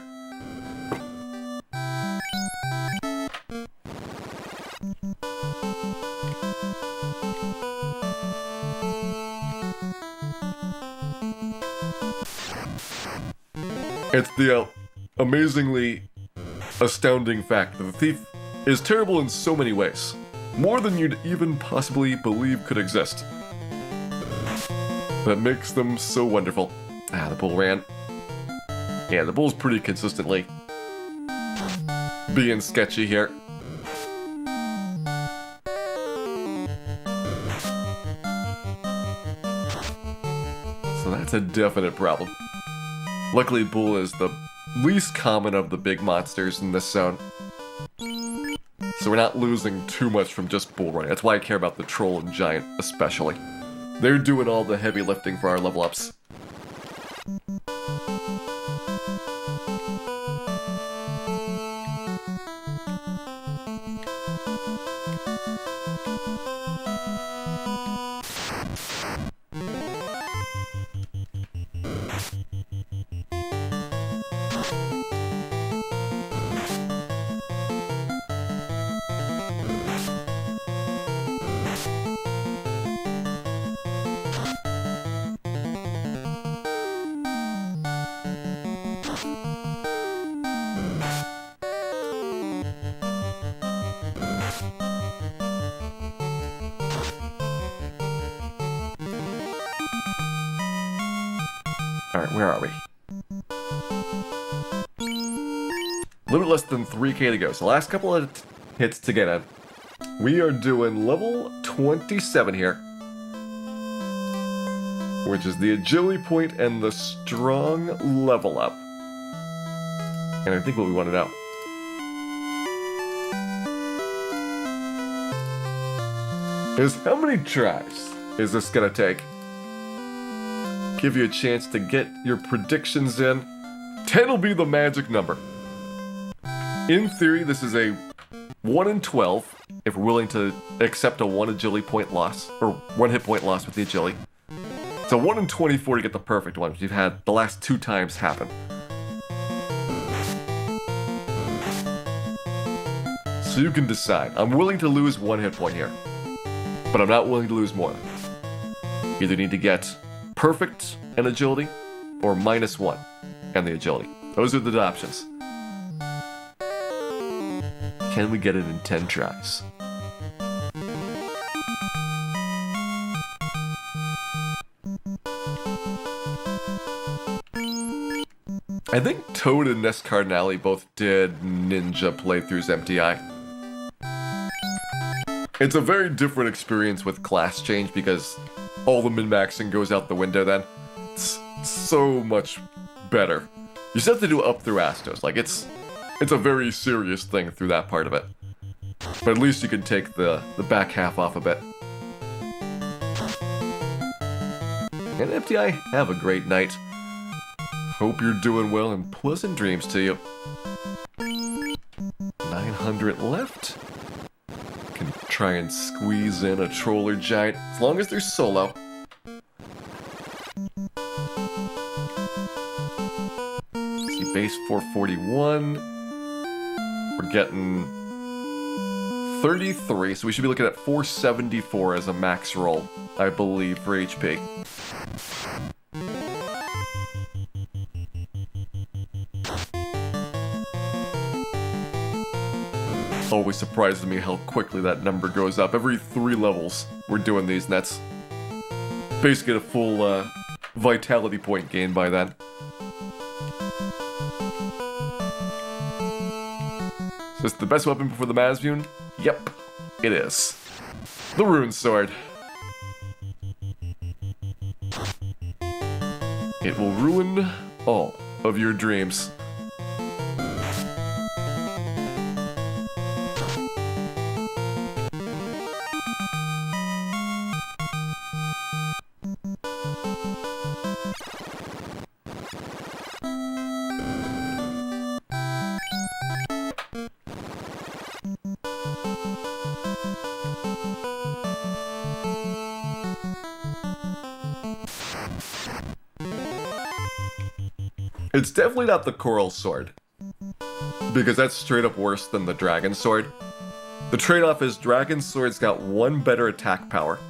It's the amazingly astounding fact that the Thief is terrible in so many ways. More than you'd even possibly believe could exist. That makes them so wonderful. Ah, the bull ran. Yeah, the bull's pretty consistently being sketchy here. So that's a definite problem. Luckily, Bull is the least common of the big monsters in this zone. So we're not losing too much from just Bull running. That's why I care about the Troll and Giant, especially. They're doing all the heavy lifting for our level ups. Alright, where are we? A little bit less than 3k to go. So last couple of hits to get in. We are doing level 27 here. Which is the agility point and the strong level up. And I think what we want to know. Is how many tries is this gonna take? Give you a chance to get your predictions in. 10 will be the magic number. In theory, this is a 1 in 12 if we're willing to accept a 1 agility point loss, or 1 hit point loss with the agility. It's a 1 in 24 to get the perfect one, which you've had the last 2 times happen. So you can decide. I'm willing to lose 1 hit point here, but I'm not willing to lose more. You either need to get perfect and agility, or -1 and the agility. Those are the options. Can we get it in 10 tries? I think Toad and NES Cardinale both did ninja playthroughs MTI. It's a very different experience with class change because all the min-maxing goes out the window then. It's so much better. You still have to do up through Astos. Like, it's a very serious thing through that part of it. But at least you can take the back half off a bit. And MTI, have a great night. Hope you're doing well and pleasant dreams to you. 900 left. Can try and squeeze in a Troller Giant, as long as they're solo. See, base 441. We're getting 33, so we should be looking at 474 as a max roll, I believe, for HP. Always surprises me how quickly that number goes up. Every 3 levels, we're doing these, and that's basically a full vitality point gain by then. Is this the best weapon for the Mazmune? Yep, it is. The Rune Sword. It will ruin all of your dreams. It's definitely not the Coral Sword, because that's straight up worse than the Dragon Sword. The trade-off is Dragon Sword's got 1 better attack power,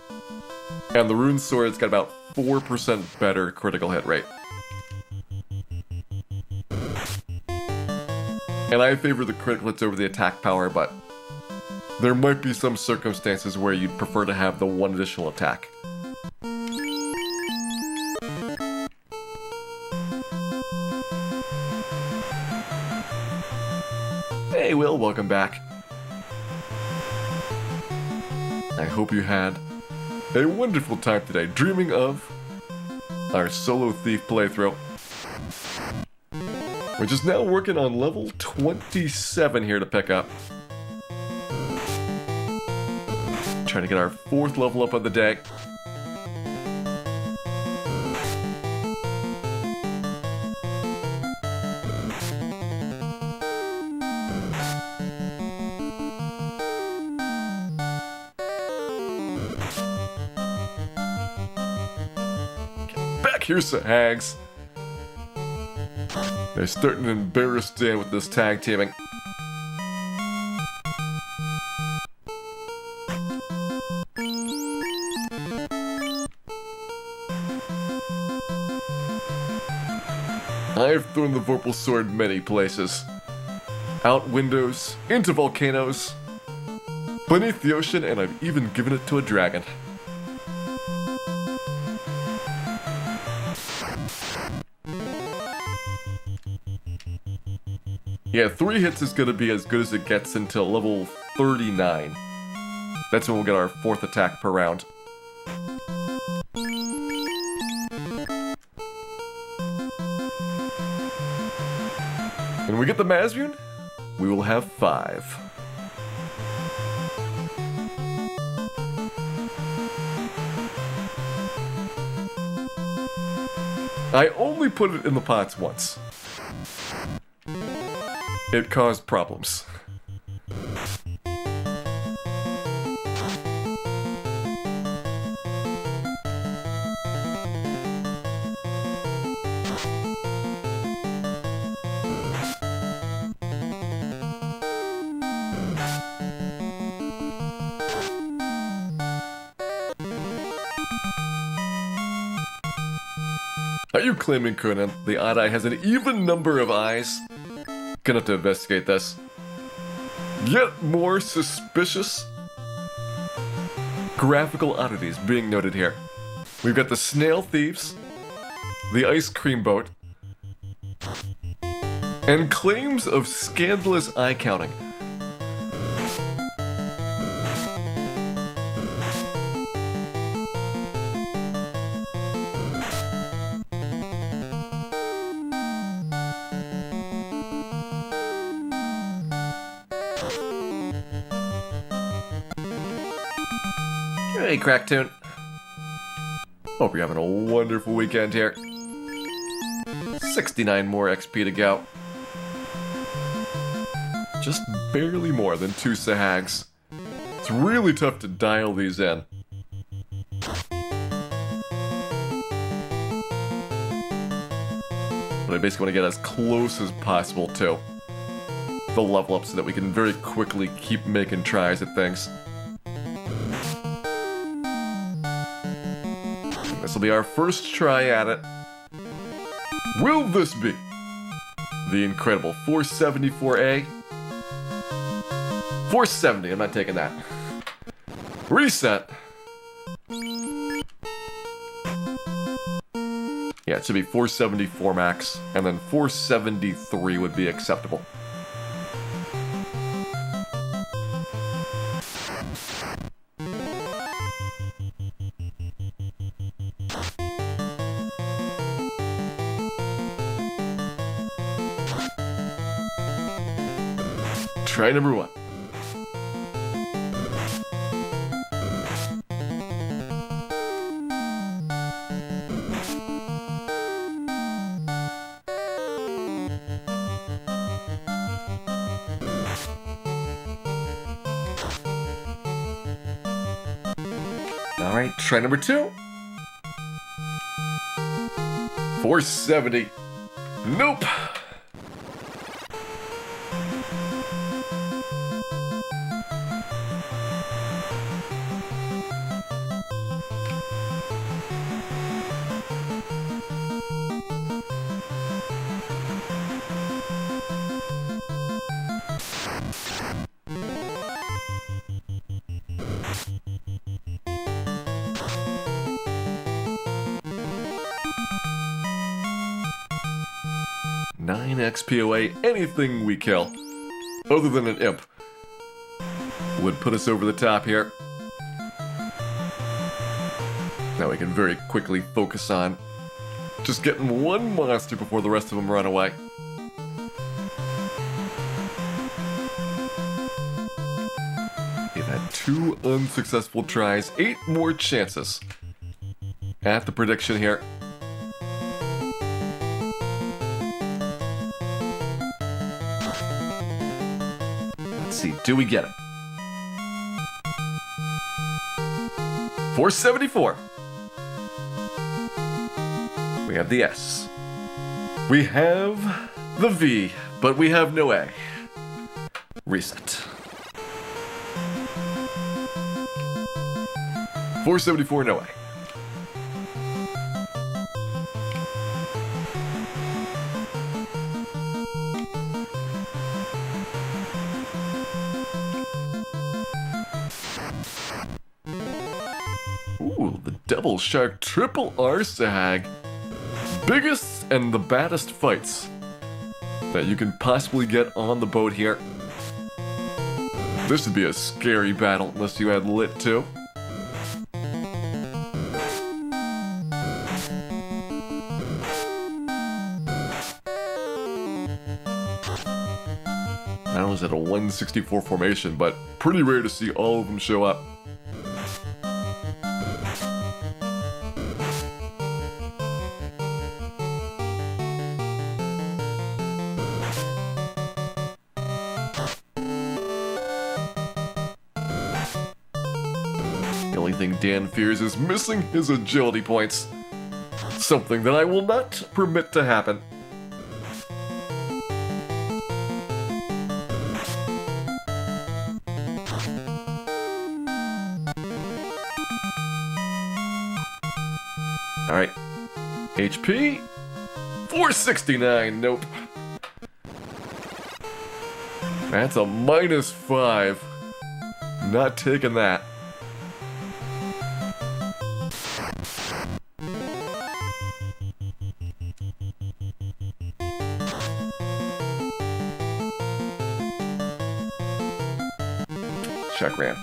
and the Rune Sword's got about 4% better critical hit rate. And I favor the critical hits over the attack power, but there might be some circumstances where you'd prefer to have the 1 additional attack. Hey Will, welcome back. I hope you had a wonderful time today dreaming of our Solo Thief playthrough, which is now working on level 27 here to pick up. Trying to get our 4th level up of the day. Here's the hags. They're starting to embarrass Dan with this tag teaming. I've thrown the Vorpal Sword many places. Out windows, into volcanoes, beneath the ocean, and I've even given it to a dragon. Yeah, 3 hits is going to be as good as it gets until level 39. That's when we'll get our 4th attack per round. When we get the Mazmune, we will have 5. I only put it in the pots once. it caused problems. Are you claiming, Conan, the odd eye has an even number of eyes? Gonna have to investigate this. Yet more suspicious graphical oddities being noted here. We've got the snail thieves, the ice cream boat, and claims of scandalous eye counting. Hey, Cracktoon. Hope you're having a wonderful weekend here. 69 more XP to go. Just barely more than 2 Sahags. It's really tough to dial these in. But I basically want to get as close as possible to the level up so that we can very quickly keep making tries at things. This will be our first try at it. Will this be the incredible 474A? 470, I'm not taking that. Reset. Yeah, it should be 474 max, and then 473 would be acceptable. Try number 1. Alright, try number 2. 470. Nope. Nine XP away, anything we kill, other than an imp, would put us over the top here. Now we can very quickly focus on just getting one monster before the rest of them run away. We've had 2 unsuccessful tries, 8 more chances at the prediction here. Do we get it? 474. We have the S. We have the V, but we have no A. Reset. 474, no A. Ooh, the Devil Shark Triple R Sahag. Biggest and the baddest fights that you can possibly get on the boat here. This would be a scary battle unless you had lit too. I was at a 164 formation, but pretty rare to see all of them show up. The only thing Dan fears is missing his agility points. Something that I will not permit to happen. Alright. HP? 469, nope. That's a -5. Not taking that. Check ran.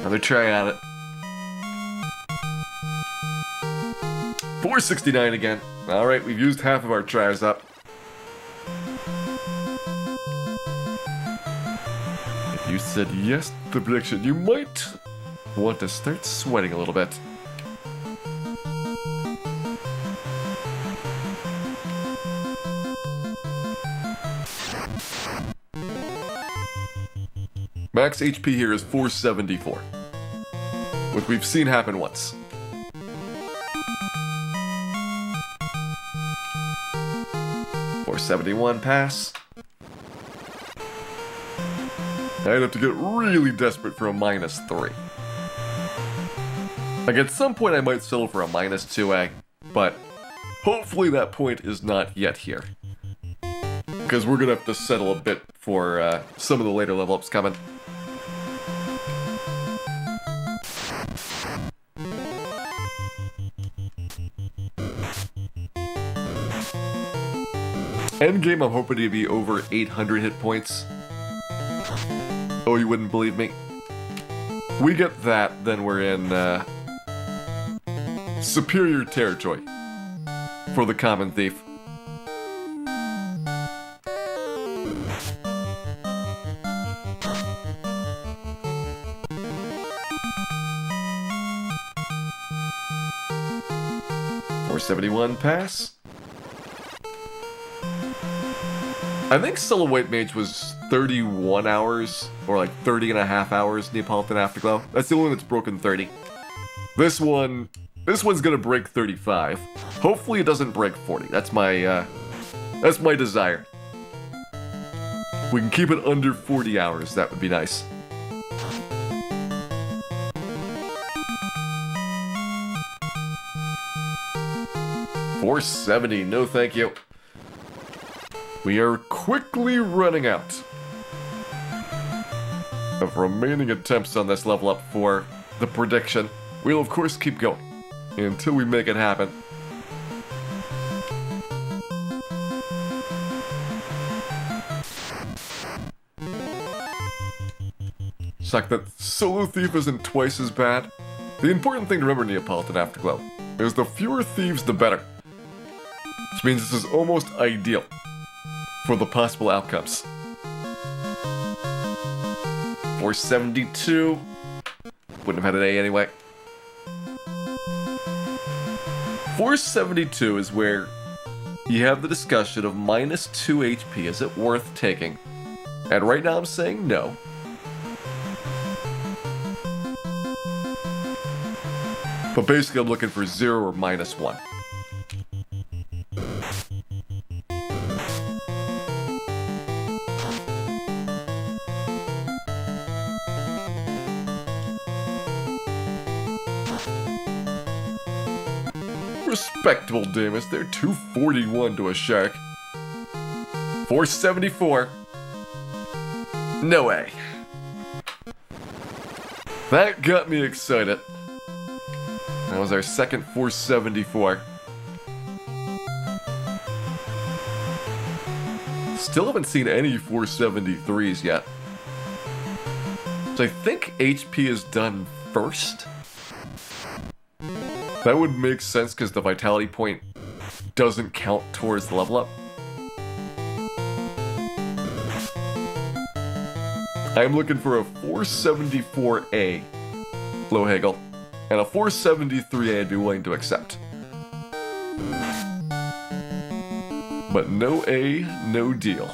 Another try at it. 469 again. Alright, we've used half of our tries up. If you said yes to the prediction, you might want to start sweating a little bit. Max HP here is 474, which we've seen happen once. .471 pass. I'd have to get really desperate for a -3. Like at some point I might settle for a -2A, but hopefully that point is not yet here. Because we're gonna have to settle a bit for some of the later level ups coming. Endgame, I'm hoping to be over 800 hit points. Oh, you wouldn't believe me? We get that, then we're in superior territory for the Common Thief. .471 pass. I think Solo White Mage was 31 hours, or like 30.5 hours Neapolitan Afterglow. That's the only one that's broken 30. This one's gonna break 35. Hopefully it doesn't break 40. That's my desire. We can keep it under 40 hours, that would be nice. .470, no thank you. We are quickly running out of remaining attempts on this level up for the prediction. We'll of course keep going until we make it happen. Suck that Solo Thief isn't twice as bad. The important thing to remember, Neapolitan Afterglow, is the fewer thieves the better. Which means this is almost ideal for the possible outcomes. .472. Wouldn't have had an A anyway. .472 is where you have the discussion of -2 HP. Is it worth taking? And right now I'm saying no. But basically I'm looking for 0 or -1. Respectable damage. They're 241 to a shark. .474. No way. That got me excited. That was our second .474. Still haven't seen any .473s yet. So I think HP is done first. That would make sense because the vitality point doesn't count towards the level up. I'm looking for a 474A low haggle, and a 473A I'd be willing to accept. But no A, no deal.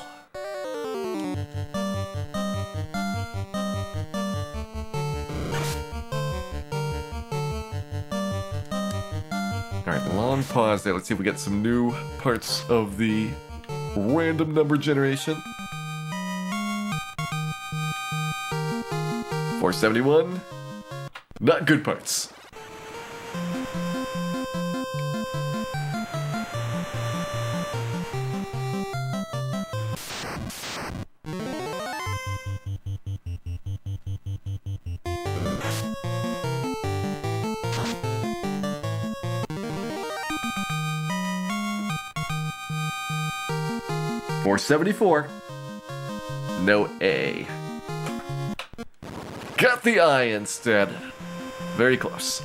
Alright, long pause there. Let's see if we get some new parts of the random number generation. 471. Not good parts. $474. No A. Got the I instead. Very close.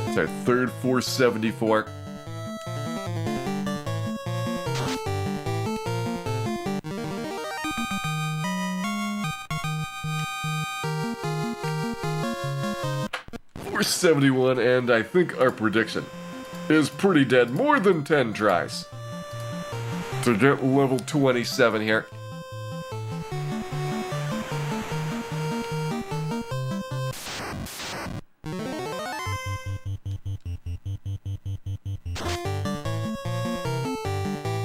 It's our third 474. $471, and I think our prediction is pretty dead. More than 10 tries to get level 27 here.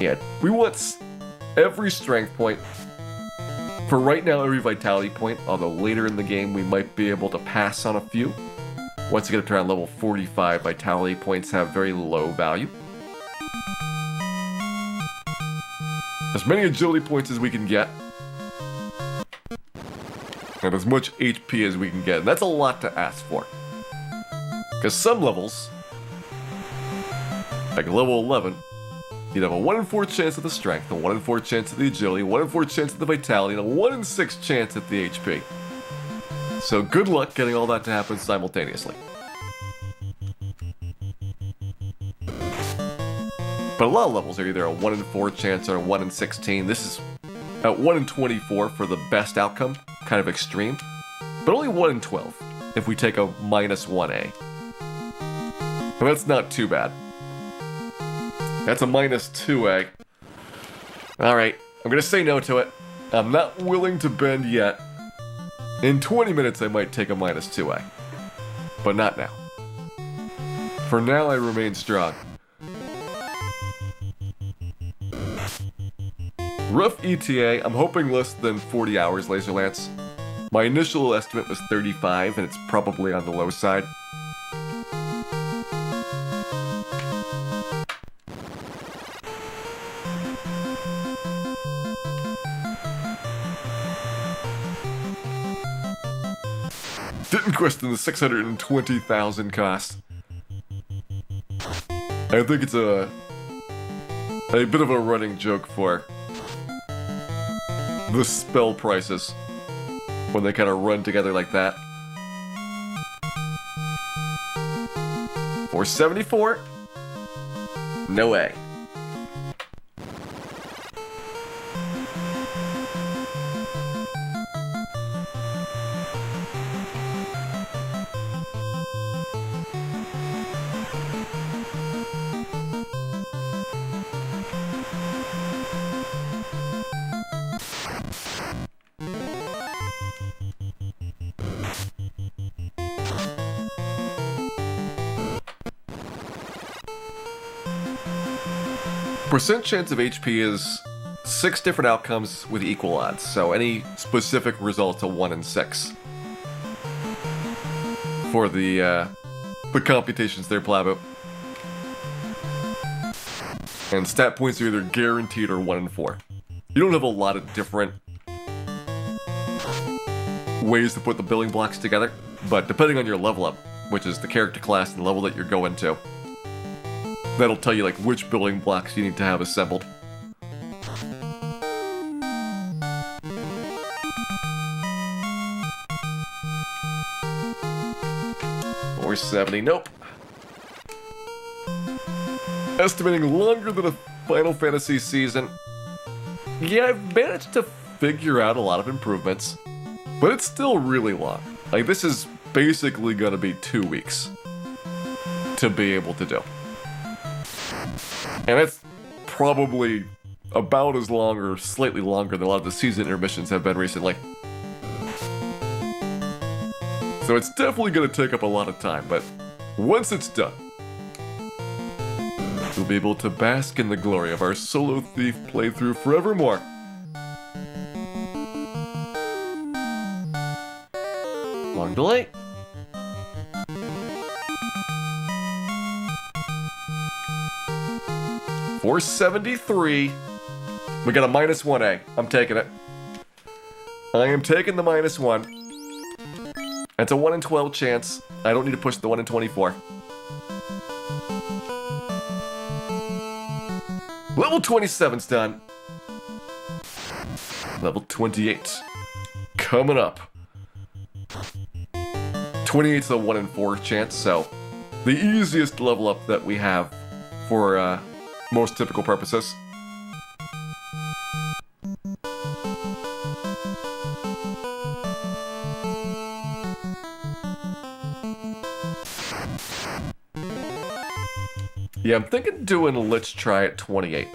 Yeah, we want every strength point. For right now, every vitality point, although later in the game we might be able to pass on a few. Once you get up to around level 45, vitality points have very low value. As many agility points as we can get. And as much HP as we can get. And that's a lot to ask for. Because some levels, like level 11, you'd have a 1 in 4 chance at the strength, a 1 in 4 chance at the agility, a 1 in 4 chance at the vitality, and a 1 in 6 chance at the HP. So good luck getting all that to happen simultaneously. But a lot of levels are either a 1 in 4 chance or a 1 in 16. This is at 1 in 24 for the best outcome, kind of extreme. But only 1 in 12 if we take a minus 1A. And that's not too bad. That's a minus 2A. Alright, I'm gonna say no to it. I'm not willing to bend yet. In 20 minutes I might take a minus 2A. But not now. For now I remain strong. Rough ETA, I'm hoping less than 40 hours, Laser Lance. My initial estimate was 35, and it's probably on the low side. Didn't question the 620,000 cost. I think it's a bit of a running joke for the spell prices when they kind of run together like that. 474. No way. Percent chance of HP is 6 different outcomes with equal odds, so any specific result's a 1 in 6. For the computations there, Plabo. And stat points are either guaranteed or 1 in 4. You don't have a lot of different ways to put the building blocks together, but depending on your level up, which is the character class and level that you're going to, that'll tell you like which building blocks you need to have assembled. 470, nope. Estimating longer than a Final Fantasy season. Yeah, I've managed to figure out a lot of improvements, but it's still really long. Like, this is basically gonna be 2 weeks to be able to do. And it's probably about as long or slightly longer than a lot of the season intermissions have been recently. So it's definitely gonna take up a lot of time, but once it's done, we'll be able to bask in the glory of our Solo Thief playthrough forevermore. Long delay. $473. We got a -1A. I'm taking it. I am taking the -1. It's a 1 in 12 chance. I don't need to push the 1 in 24. Level 27's done. Level 28. Coming up. 28's a 1 in 4 chance, so the easiest level up that we have for most typical purposes. Yeah, I'm thinking doing a Let's Try at 28.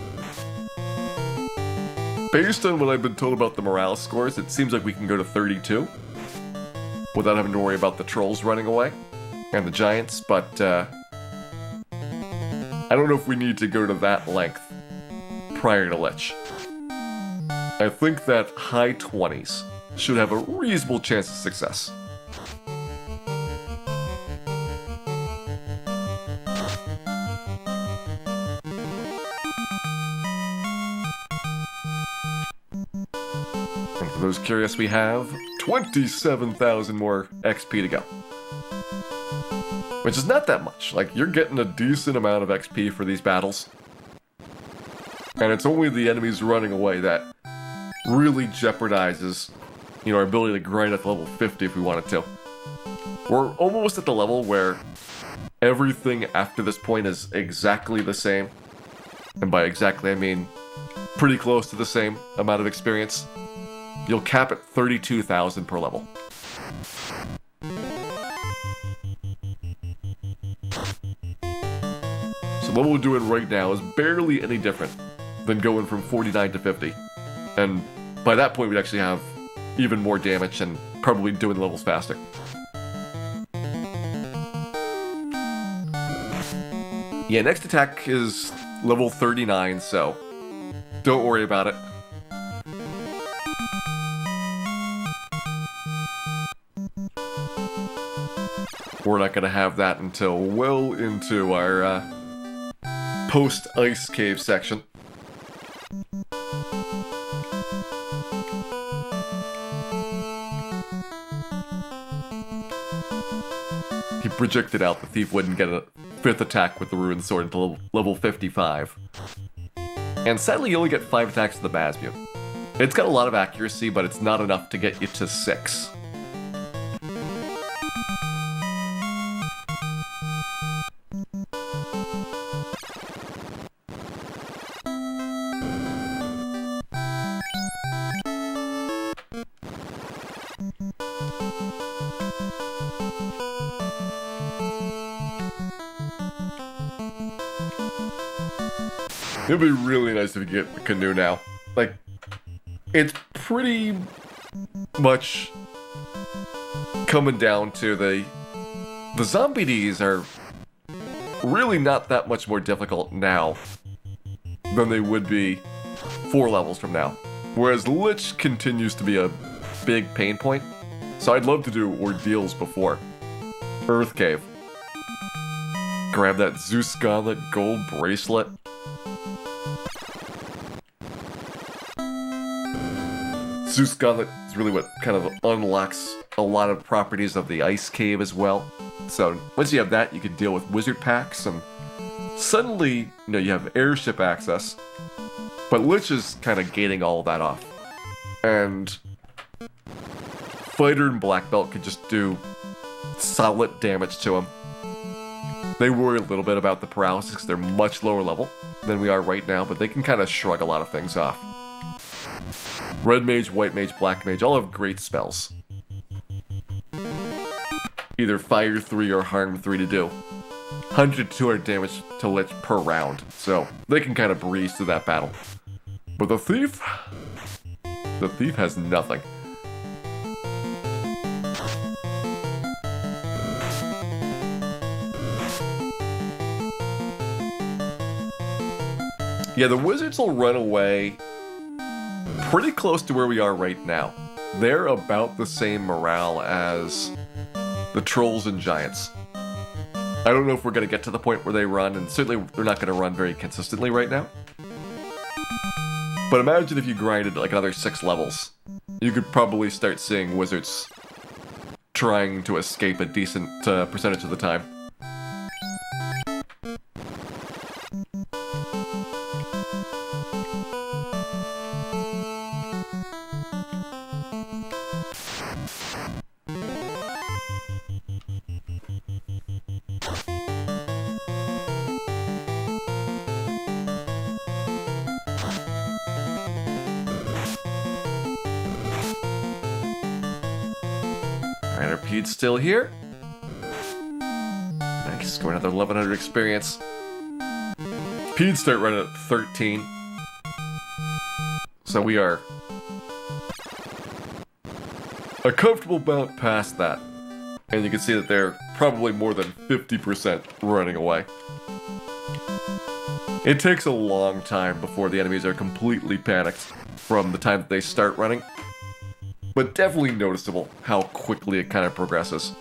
Based on what I've been told about the morale scores, it seems like we can go to 32 without having to worry about the trolls running away and the giants, but I don't know if we need to go to that length prior to Lich. I think that high 20s should have a reasonable chance of success. And for those curious, we have 27,000 more XP to go. Which is not that much. Like, you're getting a decent amount of XP for these battles. And it's only the enemies running away that really jeopardizes, you know, our ability to grind at level 50 if we wanted to. We're almost at the level where everything after this point is exactly the same. And by exactly, I mean pretty close to the same amount of experience. You'll cap at 32,000 per level. So what we're doing right now is barely any different than going from 49 to 50. And by that point, we'd actually have even more damage and probably doing the levels faster. Yeah, next attack is level 39, so don't worry about it. We're not going to have that until well into our post-ice cave section. He projected out the thief wouldn't get a 5th attack with the Ruined Sword until level 55. And sadly, you only get 5 attacks with the Basbu. It's got a lot of accuracy, but it's not enough to get you to 6. It'd be really nice if you get the canoe now. Like, it's pretty much coming down to the zombie Ds are really not that much more difficult now than they would be 4 levels from now. Whereas Lich continues to be a big pain point. So I'd love to do ordeals before Earth Cave. Grab that Zeus Gauntlet gold bracelet. Zeus Gauntlet is really what kind of unlocks a lot of properties of the Ice Cave as well. So once you have that, you can deal with wizard packs, and suddenly, you know, you have airship access. But Lich is kind of gating all of that off. And Fighter and Black Belt could just do solid damage to him They worry a little bit about the paralysis because they're much lower level than we are right now, but they can kind of shrug a lot of things off. Red mage, white mage, black mage all have great spells. Either fire 3 or harm 3 to do. 100 to 200 damage to lich per round, so they can kind of breeze through that battle. But the thief has nothing. Yeah, the wizards will run away pretty close to where we are right now. They're about the same morale as the trolls and giants. I don't know if we're going to get to the point where they run, and certainly they're not going to run very consistently right now. But imagine if you grinded like another 6 levels. You could probably start seeing wizards trying to escape a decent percentage of the time. Alright, our Pete's still here. Nice, go another 1100 experience. Pete's start running at 13. So we are a comfortable amount past that. And you can see that they're probably more than 50% running away. It takes a long time before the enemies are completely panicked from the time that they start running. But definitely noticeable how quickly it kind of progresses.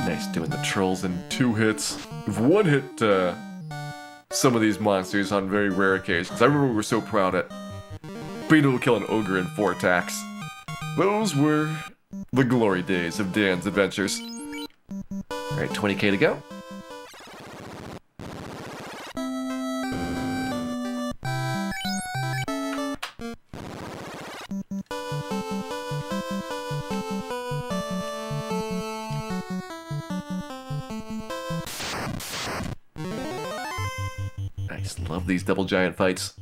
Nice doing the trolls in 2 hits. We've 1 hit some of these monsters on very rare occasions. I remember we were so proud at being able to kill an ogre in 4 attacks. Those were the glory days of Dan's adventures. Alright, 20k to go. Nice, love these double giant fights.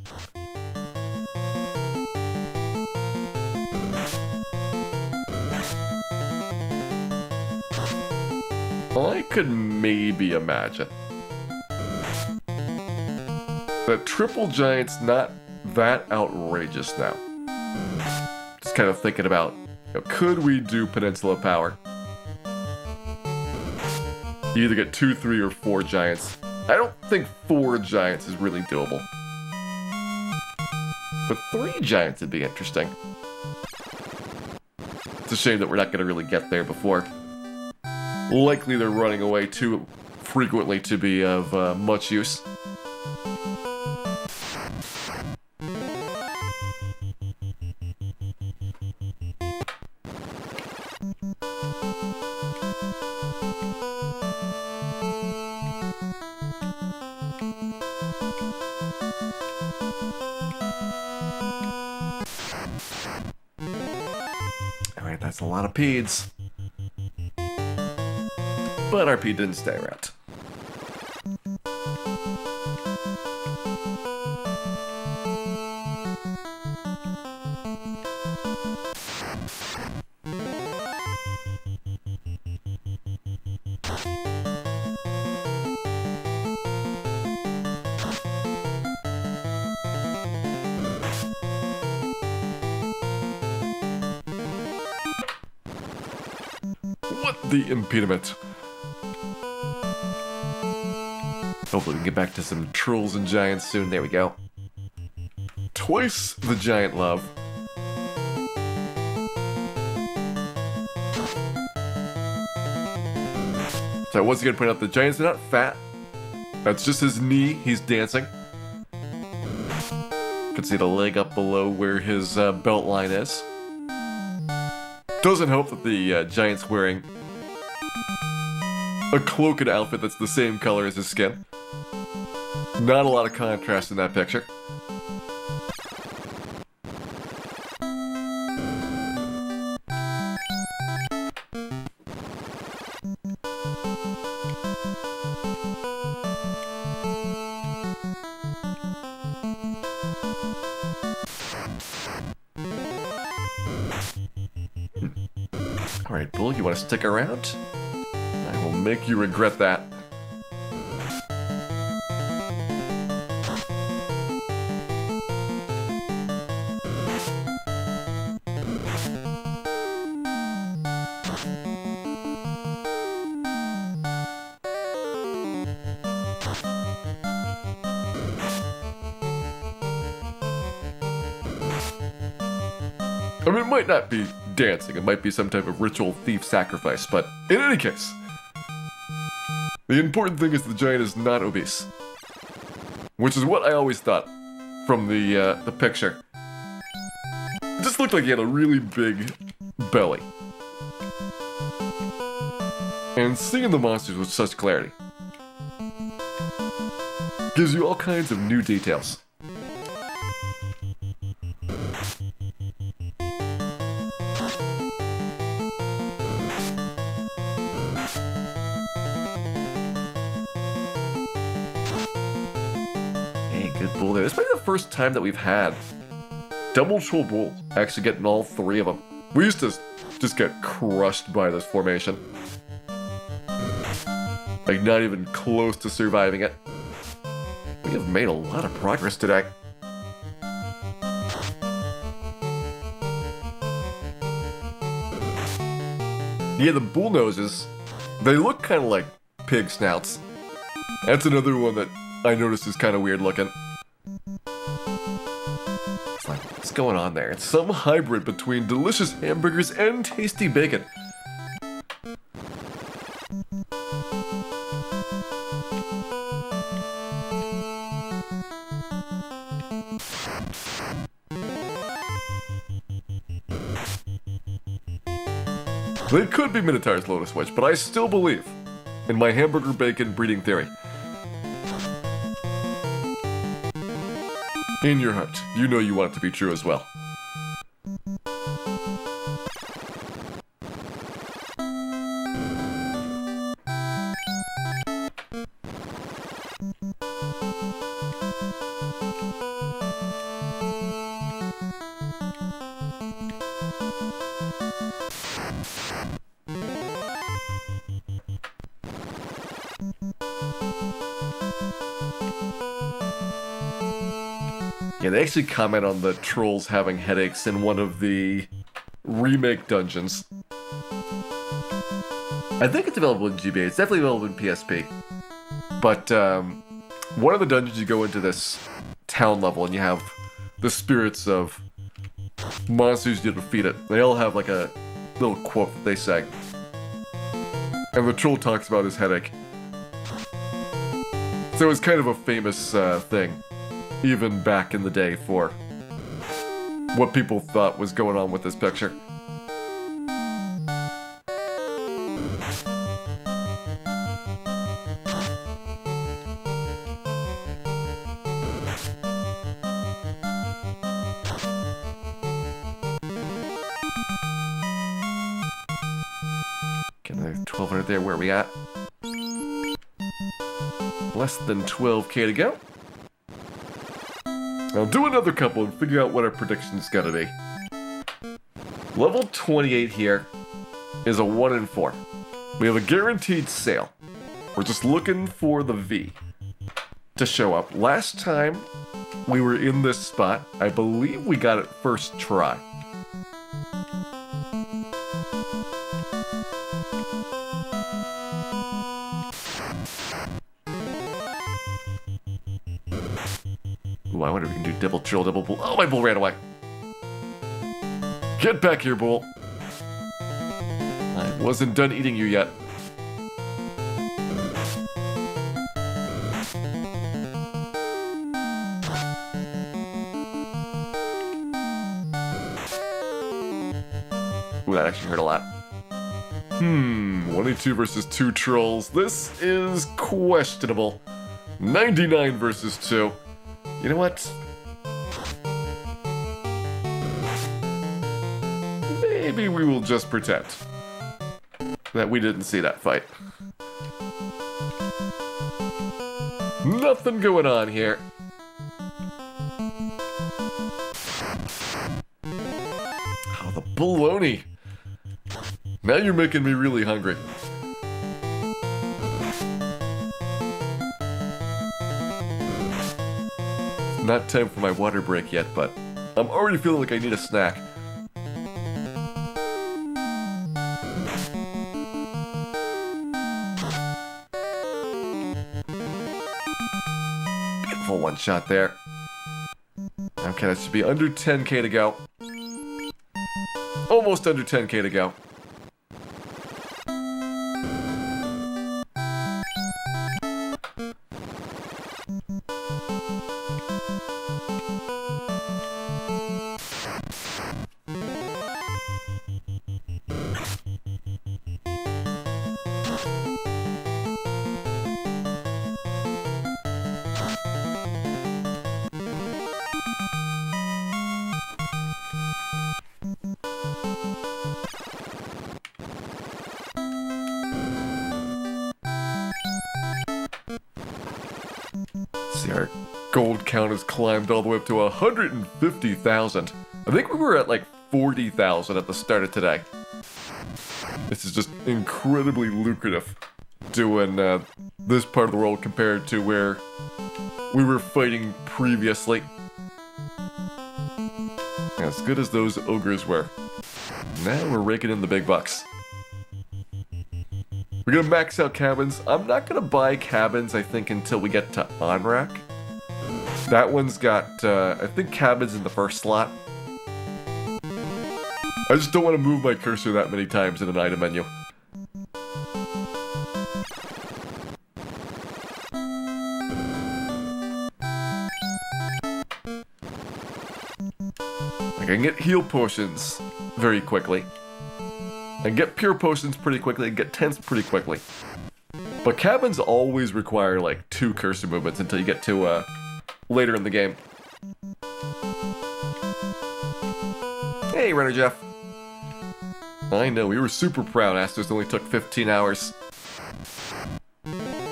I could maybe imagine that triple giant's not that outrageous now. Just kind of thinking about, could we do Peninsula Power? You either get 2, 3, or 4 giants. I don't think 4 giants is really doable. But 3 giants would be interesting. It's a shame that we're not going to really get there before. Likely they're running away too frequently to be of much use. Alright, that's a lot of peds. But RP didn't stay around. What the impediment? Hopefully we can get back to some trolls and giants soon. There we go. Twice the giant love. So once again, point out the giants are not fat. That's just his knee. He's dancing. You can see the leg up below where his belt line is. Doesn't help that the giant's wearing a cloaked outfit that's the same color as his skin. Not a lot of contrast in that picture. Alright, Bull, you want to stick around? I will make you regret that. I mean, it might not be dancing, it might be some type of ritual thief sacrifice, but in any case, the important thing is the giant is not obese. Which is what I always thought from the picture. It just looked like he had a really big belly. And seeing the monsters with such clarity gives you all kinds of new details. Good bull there. This might be the first time that we've had double troll bull actually getting all three of them. We used to just get crushed by this formation. Like, not even close to surviving it. We have made a lot of progress today. Yeah, the bull noses, they look kind of like pig snouts. That's another one that I noticed is kind of weird looking. It's like, what's going on there? It's some hybrid between delicious hamburgers and tasty bacon. They could be Minotaur's Lotus Witch, but I still believe in my hamburger bacon breeding theory. In your heart, you know you want it to be true as well. Yeah, they actually comment on the trolls having headaches in one of the remake dungeons. I think it's available in GBA. It's definitely available in PSP. But one of the dungeons you go into this town level and you have the spirits of monsters you defeat it. They all have like a little quote that they say. And the troll talks about his headache. So it's kind of a famous thing. Even back in the day for what people thought was going on with this picture. Okay, there's 1200 there. Where are we at? Less than 12k to go. I'll do another couple and figure out what our prediction's gonna be. Level 28 here is a 1 in 4. We have a guaranteed sale. We're just looking for the V to show up. Last time we were in this spot, I believe we got it first try. Ooh, I wonder if we can do double troll, double bull. Oh, my bull ran away. Get back here, bull. Wasn't done eating you yet. Ooh, that actually hurt a lot. 182 versus 2 trolls. This is questionable. 99 versus 2. You know what? Maybe we will just pretend that we didn't see that fight. Nothing going on here. Oh, the bologna. Now you're making me really hungry. Not time for my water break yet, but I'm already feeling like I need a snack. Beautiful one shot there. Okay, that should be under 10k to go. Almost under 10k to go. See, our gold count has climbed all the way up to 150,000. I think we were at like 40,000 at the start of today. This is just incredibly lucrative doing this part of the world compared to where we were fighting previously. As good as those ogres were. Now we're raking in the big bucks. We're gonna max out cabins. I'm not gonna buy cabins, I think, until we get to Onrak. That one's got, I think, cabins in the first slot. I just don't want to move my cursor that many times in an item menu. I can get heal potions very quickly. I can get pure potions pretty quickly, and get tents pretty quickly. But cabins always require like 2 cursor movements until you get to later in the game. Hey, Runner Jeff. I know, we were super proud Astos only took 15 hours.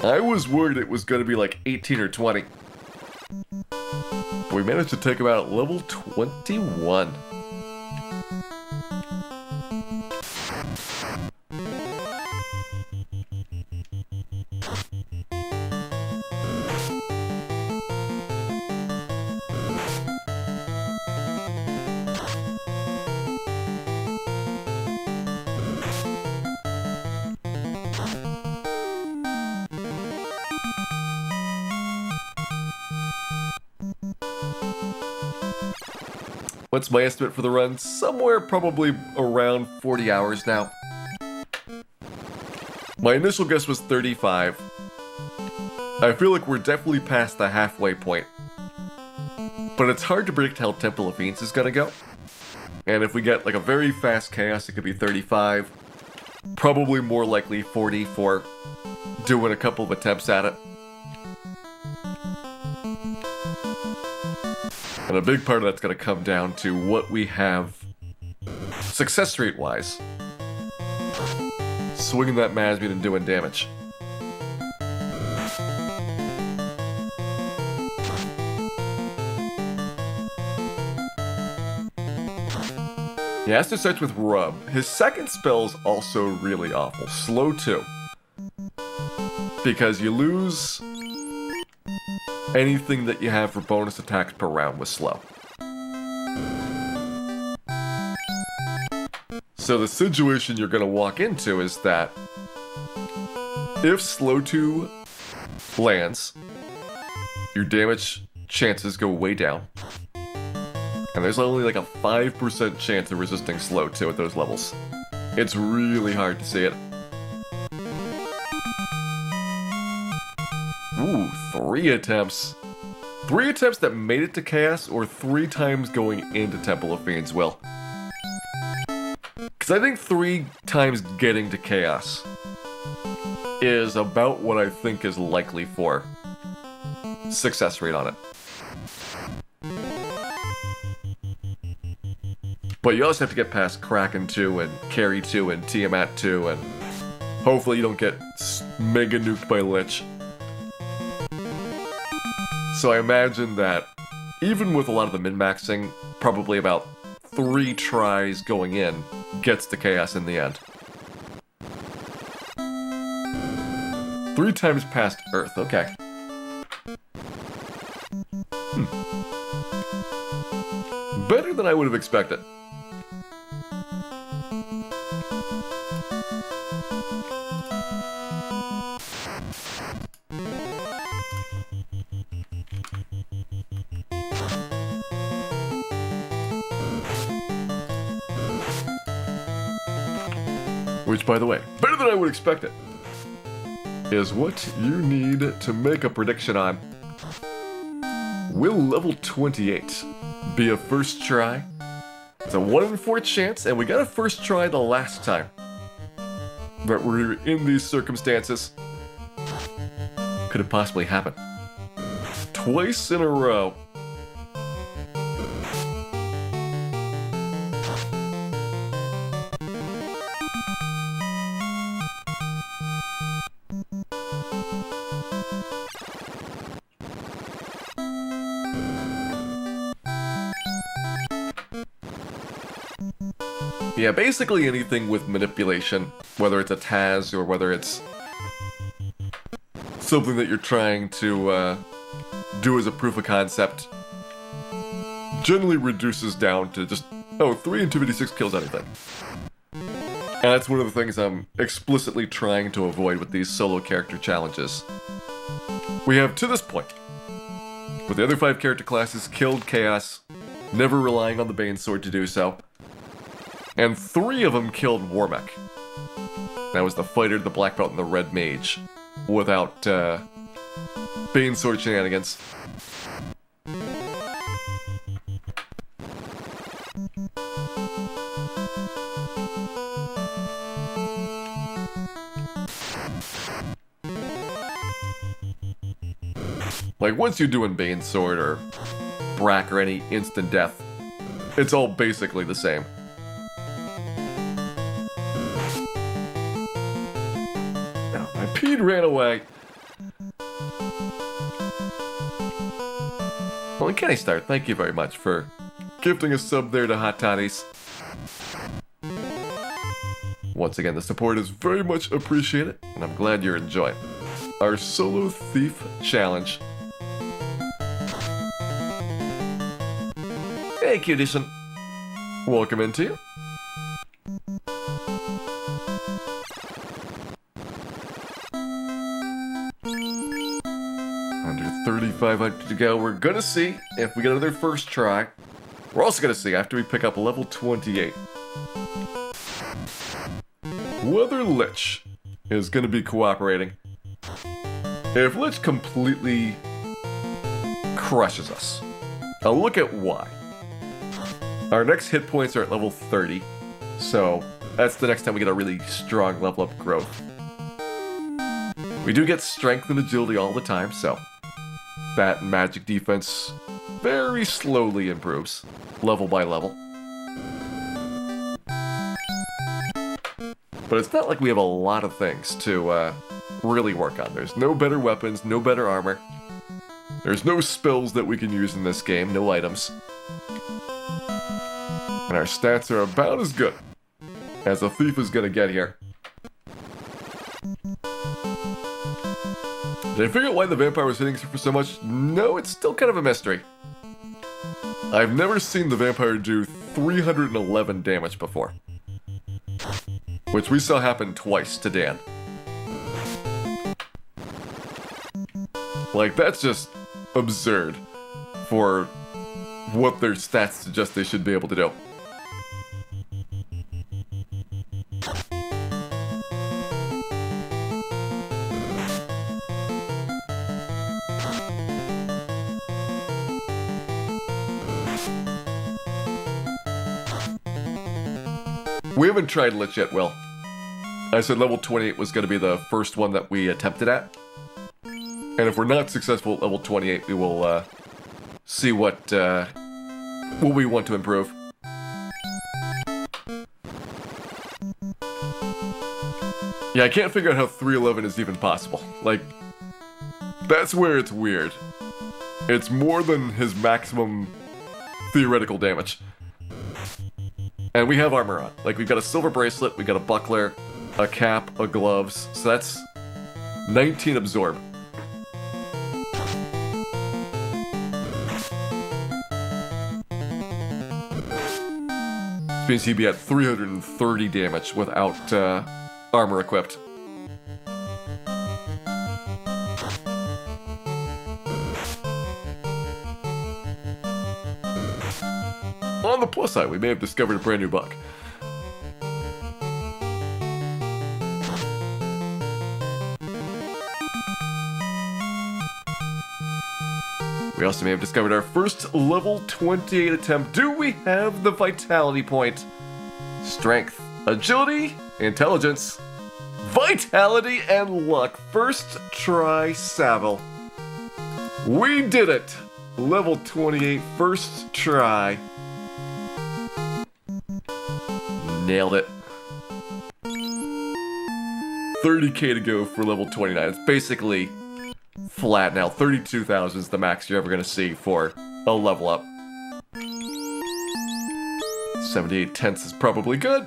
I was worried it was going to be like 18 or 20. But we managed to take him out at level 21. What's my estimate for the run? Somewhere probably around 40 hours now. My initial guess was 35. I feel like we're definitely past the halfway point. But it's hard to predict how Temple of Fiends is gonna go. And if we get like a very fast chaos, it could be 35. Probably more likely 40 for doing a couple of attempts at it. And a big part of that's going to come down to what we have success rate wise. Swinging that Masbean and doing damage. Yeah, Astor starts with Rub. His second spell is also really awful. Slow 2. Because you lose anything that you have for bonus attacks per round with slow. So the situation you're going to walk into is that if slow 2 lands, your damage chances go way down. And there's only like a 5% chance of resisting slow 2 at those levels. It's really hard to see it. Ooh, 3 attempts. 3 attempts that made it to Chaos, or 3 times going into Temple of Fiend's Will. Because I think 3 times getting to Chaos is about what I think is likely for success rate on it. But you also have to get past Kraken 2 and Carry 2 and Tiamat 2, and hopefully you don't get mega nuked by Lich. So I imagine that even with a lot of the min-maxing, probably about 3 tries going in gets to Chaos in the end. 3 times past Earth, okay. Better than I would have expected. Which, by the way, better than I would expect it, is what you need to make a prediction on. Will level 28 be a first try? It's a 1 in 4 chance, and we got a first try the last time that we're in these circumstances. Could it possibly happen? Twice in a row. Yeah, basically anything with manipulation, whether it's a Taz or whether it's something that you're trying to do as a proof of concept, generally reduces down to just, oh, 3 and 256 kills anything. And that's one of the things I'm explicitly trying to avoid with these solo character challenges. We have, to this point, with the other 5 character classes, killed Chaos, never relying on the Bane Sword to do so. And 3 of them killed Warmech. That was the Fighter, the Black Belt, and the Red Mage. Without, Bane Sword shenanigans. Like, once you're doing Bane Sword or Brack or any instant death, it's all basically the same. Pete ran away. Well, and Kenny Star, thank you very much for gifting a sub there to Hot Toddies. Once again, the support is very much appreciated, and I'm glad you're enjoying our Solo Thief Challenge. Hey, Cutison. Welcome into you. Under 3,500 to go. We're gonna see if we get another first try. We're also gonna see after we pick up level 28 whether Lich is gonna be cooperating. If Lich completely crushes us, I'll look at why. Our next hit points are at level 30, so that's the next time we get a really strong level up growth. We do get strength and agility all the time, so that magic defense very slowly improves, level by level. But it's not like we have a lot of things to really work on. There's no better weapons, no better armor. There's no spells that we can use in this game, no items. And our stats are about as good as a thief is gonna get here. Did I figure out why the vampire was hitting for so much? No, it's still kind of a mystery. I've never seen the vampire do 311 damage before, which we saw happen twice to Dan. Like, that's just absurd for what their stats suggest they should be able to do. We haven't tried Lich yet, Will. I said level 28 was going to be the first one that we attempted at. And if we're not successful at level 28, we will see what we want to improve. Yeah, I can't figure out how 311 is even possible. Like, that's where it's weird. It's more than his maximum theoretical damage. And we have armor on. Like, we've got a silver bracelet, we've got a buckler, a cap, a gloves. So that's 19 absorb. This means he'd be at 330 damage without armor equipped. On the plus side, we may have discovered a brand new bug. We also may have discovered our first level 28 attempt. Do we have the vitality point? Strength, agility, intelligence, vitality, and luck. First try, Savile. We did it! Level 28, first try. Nailed it. 30k to go for level 29. It's basically flat now. 32,000 is the max you're ever going to see for a level up. 78 tenths is probably good.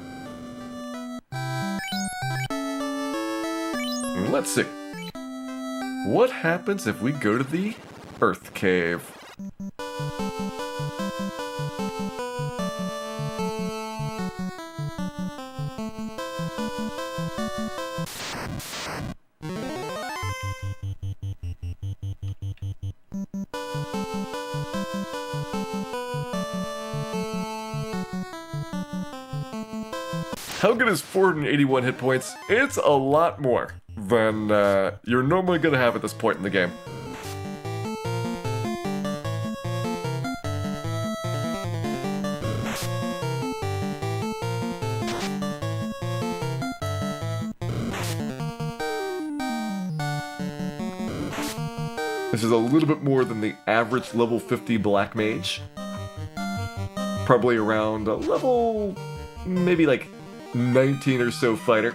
Let's see. What happens if we go to the Earth Cave? How good is 481 hit points? It's a lot more than you're normally going to have at this point in the game. This is a little bit more than the average level 50 Black Mage. Probably around a level, maybe like 19 or so fighter.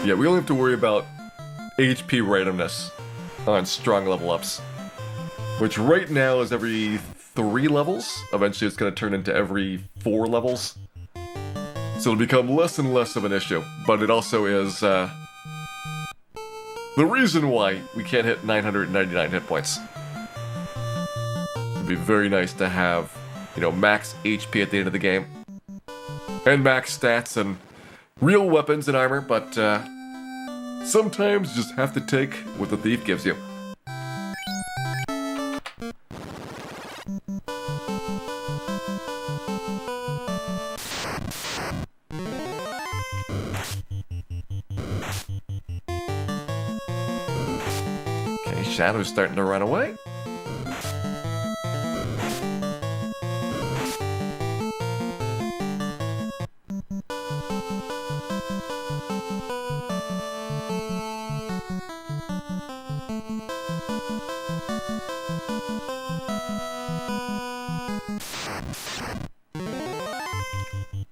Yeah, we only have to worry about HP randomness on strong level ups, which right now is every 3 levels. Eventually it's going to turn into every 4 levels. So it'll become less and less of an issue, but it also is the reason why we can't hit 999 hit points. It'd be very nice to have, you know, max HP at the end of the game, and max stats and real weapons and armor, but sometimes you just have to take what the thief gives you. Okay, Shadow's starting to run away.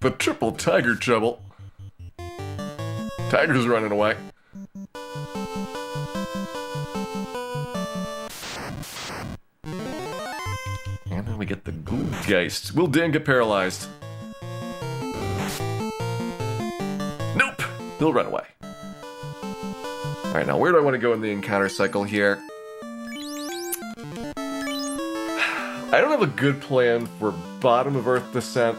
The triple tiger trouble. Tiger's running away. And then we get the Ghoulgeist. Will Dan get paralyzed? Nope! He'll run away. Alright, now where do I want to go in the encounter cycle here? I don't have a good plan for bottom of Earth descent.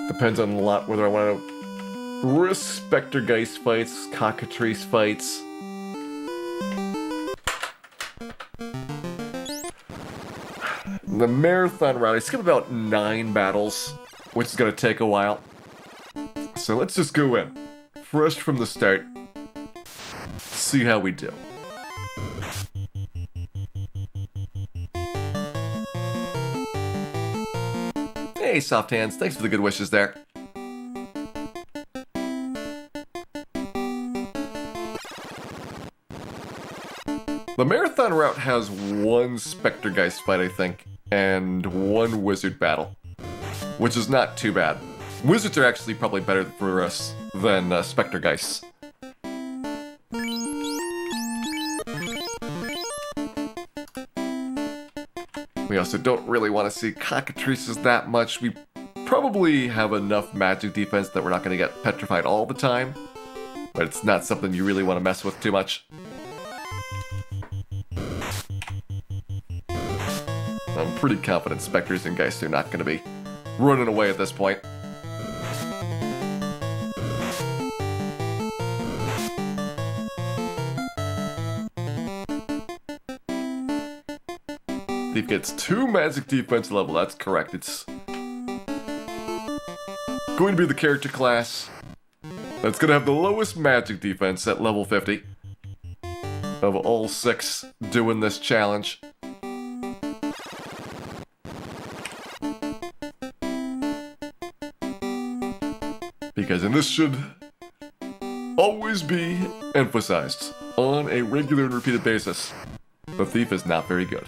Depends on a lot whether I want to Spectergeist fights, Cockatrice fights. The marathon route, I skipped about 9 battles, which is going to take a while. So let's just go in, fresh from the start, see how we do. Hey, Soft Hands, thanks for the good wishes there. The marathon route has 1 Spectergeist fight, I think, and 1 wizard battle, which is not too bad. Wizards are actually probably better for us than Spectergeists. We also don't really want to see Cockatrices that much. We probably have enough magic defense that we're not going to get petrified all the time, but it's not something you really want to mess with too much. I'm pretty confident Spectres and Geists are not going to be running away at this point. Thief gets 2 magic defense level, that's correct. It's going to be the character class that's going to have the lowest magic defense at level 50 of all 6 doing this challenge. Because, and this should always be emphasized on a regular and repeated basis, the Thief is not very good.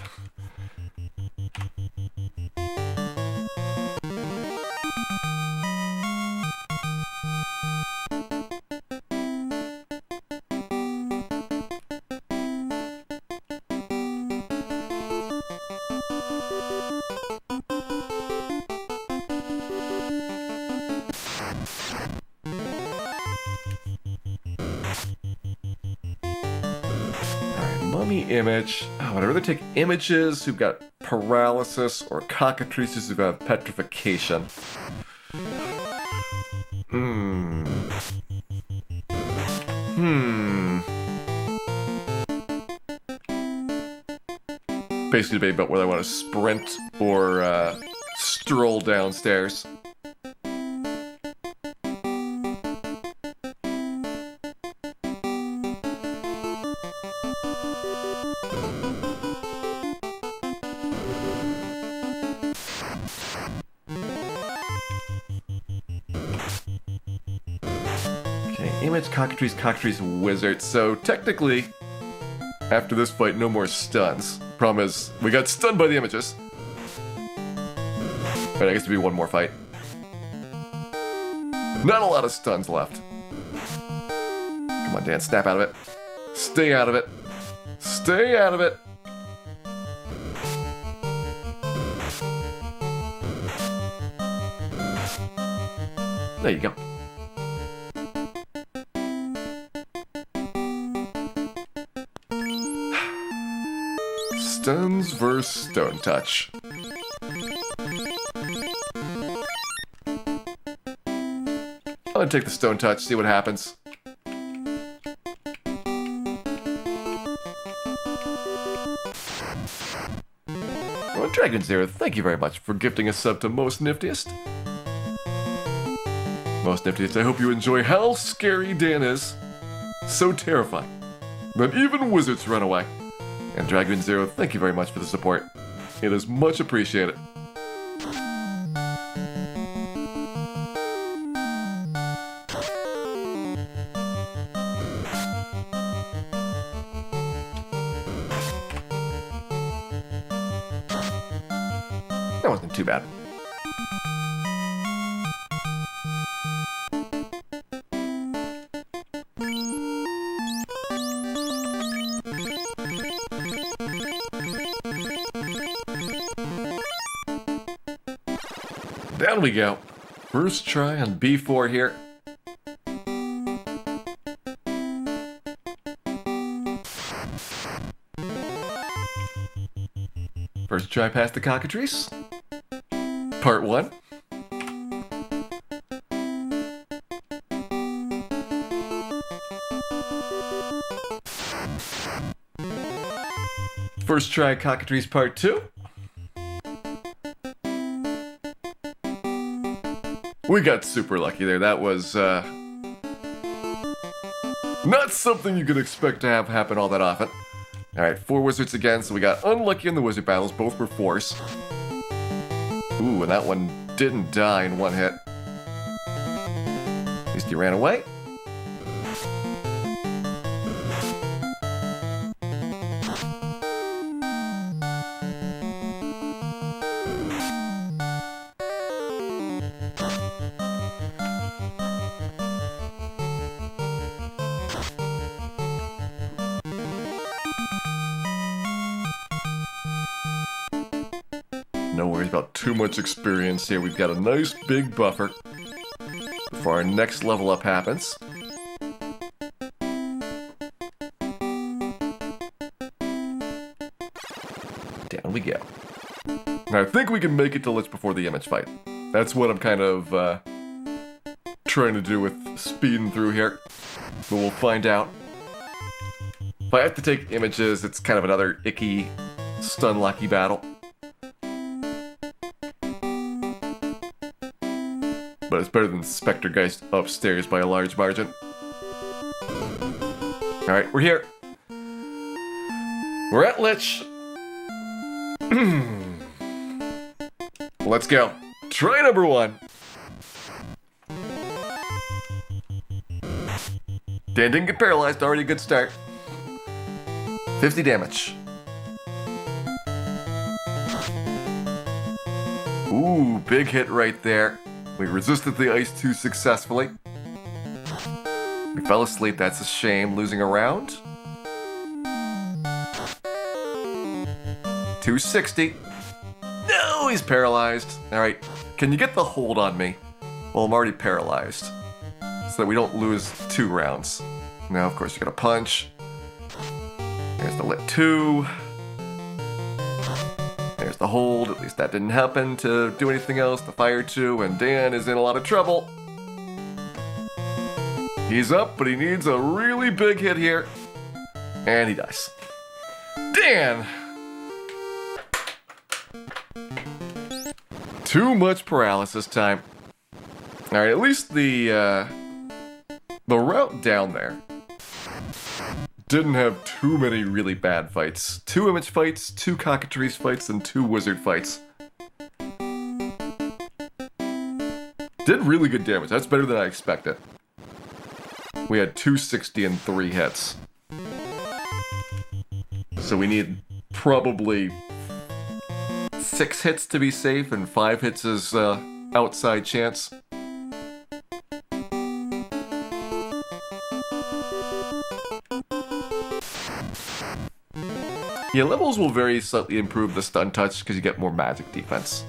Image. Oh, I'd rather take images who've got paralysis or Cockatrices who've got petrification. Basically debate about whether I want to sprint or stroll downstairs. Cockatrice, Wizard. So technically, after this fight, no more stuns. Problem is, we got stunned by the images. But I guess it'll be 1 more fight. Not a lot of stuns left. Come on, Dan, snap out of it. Stay out of it. Stay out of it. There you go. Stuns vs. Stone Touch. I'm gonna take the Stone Touch, see what happens. Well, Dragon Zero, thank you very much for gifting a sub to Most Niftiest. Most Niftiest, I hope you enjoy how scary Dan is. So terrifying that even wizards run away. And Dragon Zero, thank you very much for the support. It is much appreciated. That wasn't too bad. Down we go. First try on B4 here. First try past the Cockatrice. Part 1. First try Cockatrice Part 2. We got super lucky there. That was not something you could expect to have happen all that often. Alright, 4 wizards again, so we got unlucky in the wizard battles. Both were force. Ooh, and that one didn't die in one hit. At least he ran away. No worries about too much experience here. We've got a nice big buffer before our next level up happens. Down we go. Now I think we can make it to Lich before the image fight. That's what I'm kind of trying to do with speeding through here. But we'll find out. If I have to take images, it's kind of another icky, stun-locky battle. But it's better than Spectre Geist upstairs by a large margin. Alright, we're here. We're at Lich. Let's go. Try number 1. Dan didn't get paralyzed, already a good start. 50 damage. Ooh, big hit right there. We resisted the ice 2 successfully. We fell asleep, that's a shame, losing a round. 260. No, he's paralyzed. Alright, can you get the hold on me? Well, I'm already paralyzed. So that we don't lose 2 rounds. Now, of course, you gotta punch. There's the lit 2. There's the hold, at least that didn't happen to do anything else. The fire 2, and Dan is in a lot of trouble. He's up, but he needs a really big hit here. And he dies. Dan! Too much paralysis time. Alright, at least the route down there didn't have too many really bad fights. 2 image fights, 2 cockatrice fights, and 2 wizard fights. Did really good damage. That's better than I expected. We had 260 and 3 hits. So we need probably 6 hits to be safe, and 5 hits is outside chance. Yeah, levels will very slightly improve the stun touch because you get more magic defense.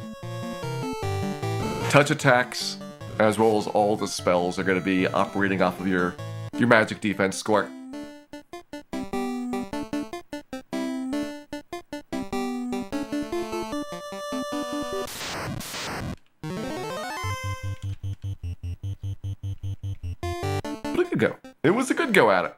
Touch attacks, as well as all the spells, are going to be operating off of your magic defense score. Look at go. It was a good go at it.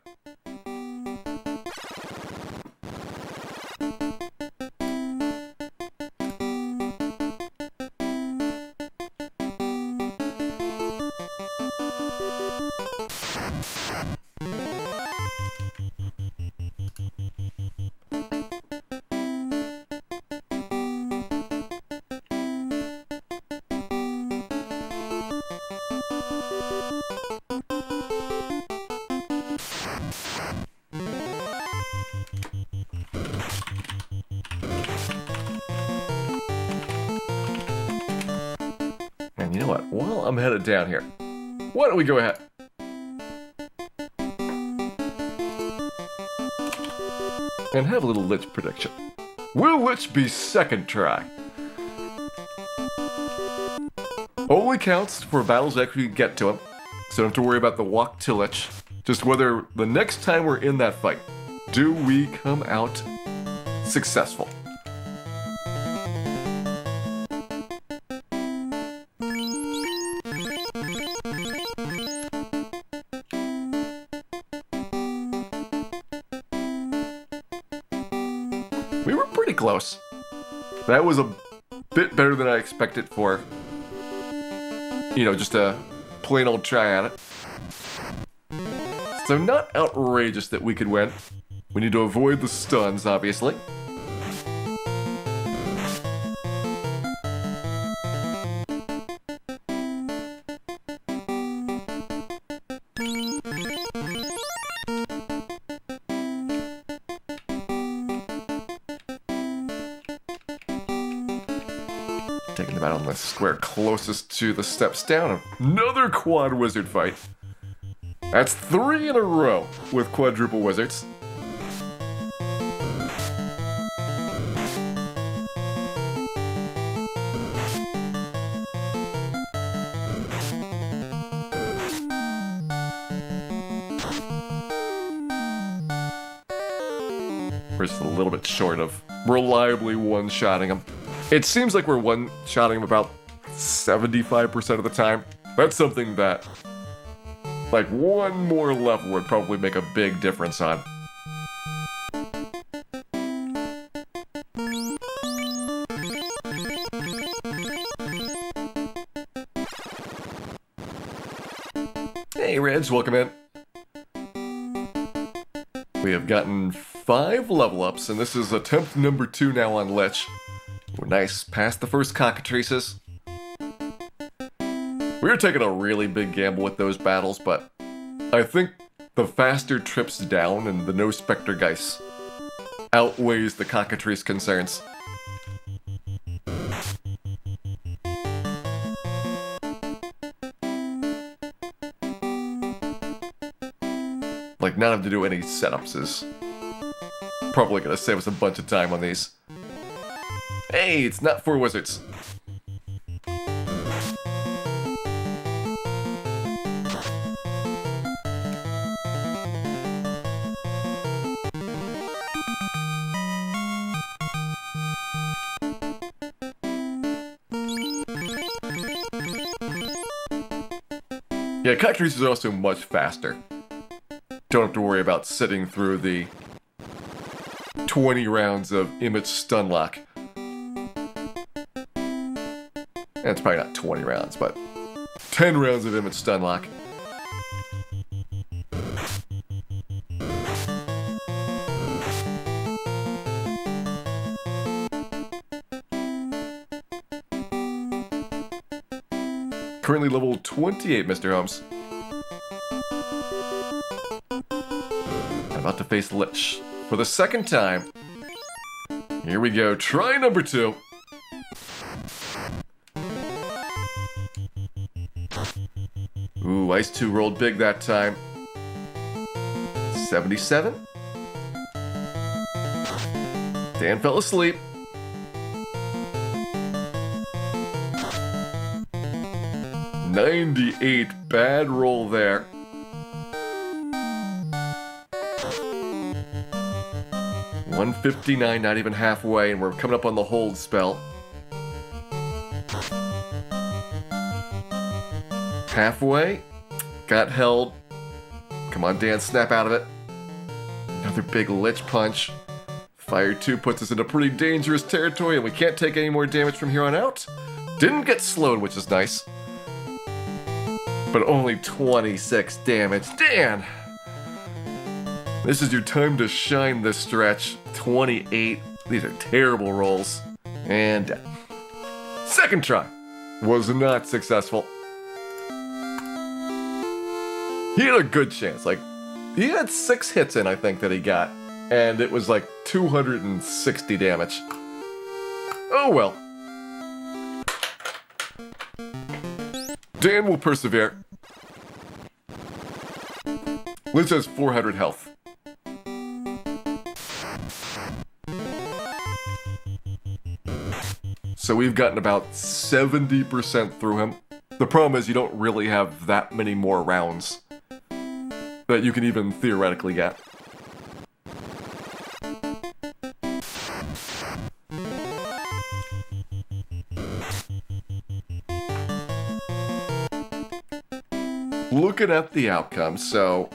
And you know what? While I'm headed down here, why don't we go ahead? And have a little Lich prediction. Will Lich be second try? Only counts for battles that actually get to him, so don't have to worry about the walk to Lich. Just whether the next time we're in that fight, do we come out successful? We were pretty close. That was a bit better than I expected for, you know, just a plain old try at it. So not outrageous that we could win. We need to avoid the stuns, obviously. Taking them out on the square closest to the steps down. Another quad wizard fight. That's 3 in a row with quadruple wizards. We're just a little bit short of reliably one-shotting him. It seems like we're one-shotting him about 75% of the time. That's something that, like, one more level would probably make a big difference on. Hey, Reg, welcome in. We have gotten 5 level ups, and this is attempt number 2 now on Lich. We're nice past the first cockatrices. We were taking a really big gamble with those battles, but I think the faster trips down and the no Spectre Geist outweighs the cockatrice concerns. Like, not having to do any setups is probably gonna save us a bunch of time on these. Hey, it's not 4 wizards. Yeah, cockatrice is also much faster. Don't have to worry about sitting through the 20 rounds of image stunlock. It's probably not 20 rounds, but 10 rounds of image stunlock. Currently level 28, Mr. Holmes. I'm about to face Lich for the second time. Here we go, try number 2. Ooh, Ice 2 rolled big that time. 77. Dan fell asleep. $98, bad roll there. $159, not even halfway, and we're coming up on the hold spell. Halfway, got held. Come on, Dan, snap out of it. Another big Lich punch. Fire 2 puts us into pretty dangerous territory, and we can't take any more damage from here on out. Didn't get slowed, which is nice. But only 26 damage. Dan! This is your time to shine this stretch. 28. These are terrible rolls. And second try was not successful. He had a good chance. Like, he had 6 hits in, I think, that he got. And it was like 260 damage. Oh well. Dan will persevere. Lich has 400 health. So we've gotten about 70% through him. The problem is you don't really have that many more rounds that you can even theoretically get. Looking at the outcome, so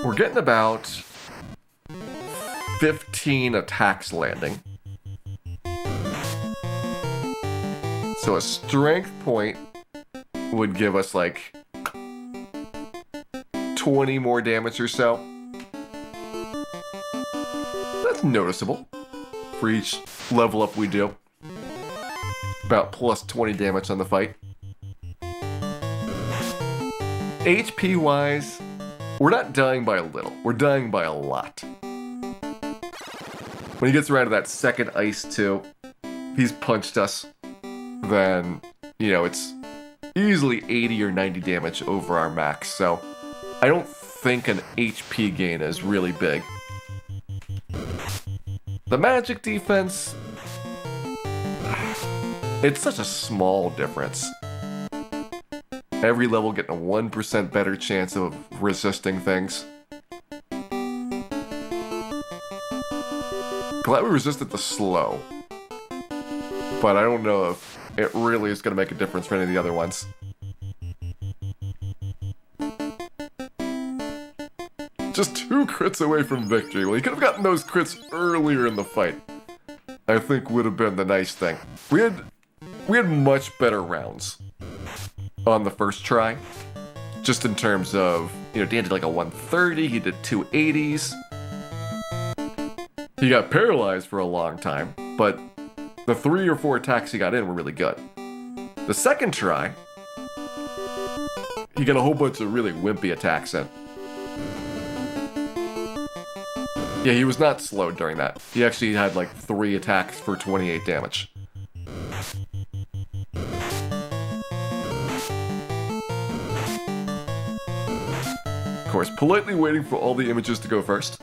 We're getting about 15 attacks landing. So a strength point would give us like 20 more damage or so. That's noticeable for each level up we do. About plus 20 damage on the fight. HP wise, we're not dying by a little, we're dying by a lot. When he gets around to that second ice too, he's punched us, then, you know, it's easily 80 or 90 damage over our max, so I don't think an HP gain is really big. The magic defense, it's such a small difference. Every level getting a 1% better chance of resisting things. Glad we resisted the slow. But I don't know if it really is going to make a difference for any of the other ones. Just 2 crits away from victory. Well, you could have gotten those crits earlier in the fight. I think would have been the nice thing. We had much better rounds on the first try. Just in terms of, you know, Dan did like a 130, he did 280s. He got paralyzed for a long time, but the 3 or 4 attacks he got in were really good. The second try, he got a whole bunch of really wimpy attacks in. Yeah, he was not slowed during that. He actually had like 3 attacks for 28 damage. Of course, politely waiting for all the images to go first.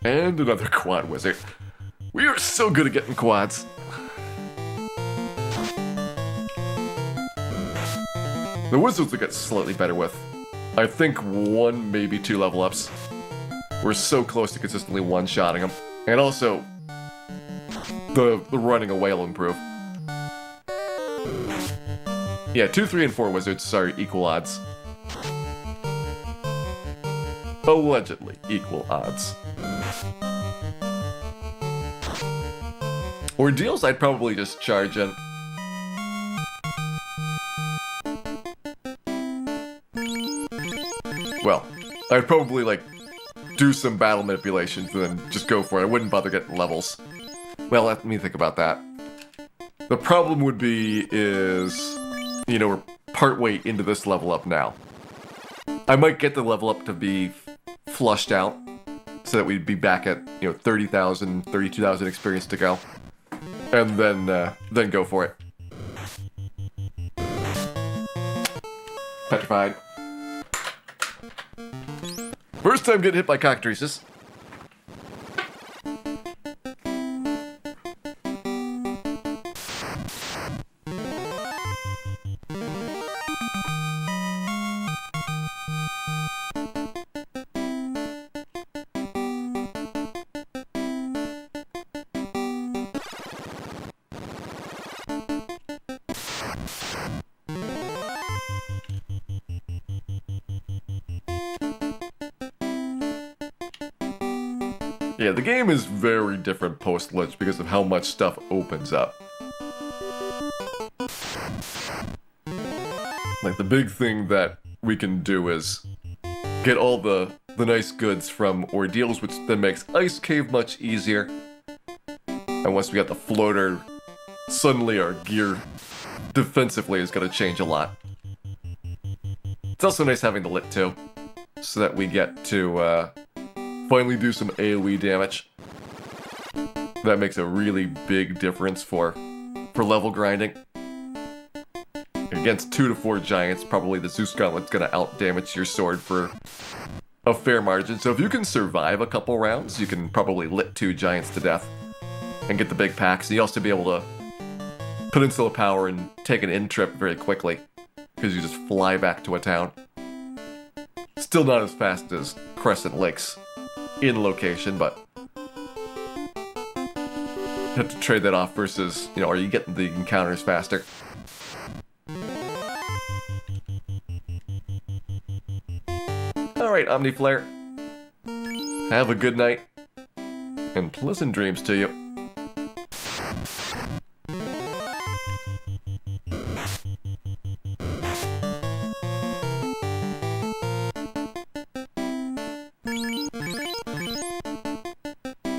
And another quad wizard. We are so good at getting quads. The wizards will get slightly better with, I think, 1, maybe 2 level ups. We're so close to consistently one-shotting them. And also, the running away will improve. Yeah, 2, 3, and 4 wizards are equal odds. Allegedly equal odds. Ordeals, I'd probably just charge in. Well, I'd probably, like, do some battle manipulations and then just go for it. I wouldn't bother getting levels. Well, let me think about that. The problem would be is, you know, we're partway into this level up now. I might get the level up to be flushed out so that we'd be back at, you know, 30,000, 32,000 experience to go. And then go for it. Petrified. First time getting hit by cockatrices. Yeah, the game is very different post-Lich because of how much stuff opens up. Like, the big thing that we can do is get all the nice goods from Ordeals, which then makes Ice Cave much easier. And once we got the floater, suddenly our gear defensively is going to change a lot. It's also nice having the Lit too, so that we get to finally do some AoE damage. That makes a really big difference for level grinding. Against 2 to 4 giants, probably the Zeus Gauntlet's gonna out-damage your sword for a fair margin. So if you can survive a couple rounds, you can probably lit 2 giants to death and get the big packs. And you also be able to Peninsula Power and take an in trip very quickly, because you just fly back to a town. It's Still not as fast as Crescent Lakes in location, but you have to trade that off versus, you know, are you getting the encounters faster? Alright, Omniflare. Have a good night, and pleasant dreams to you.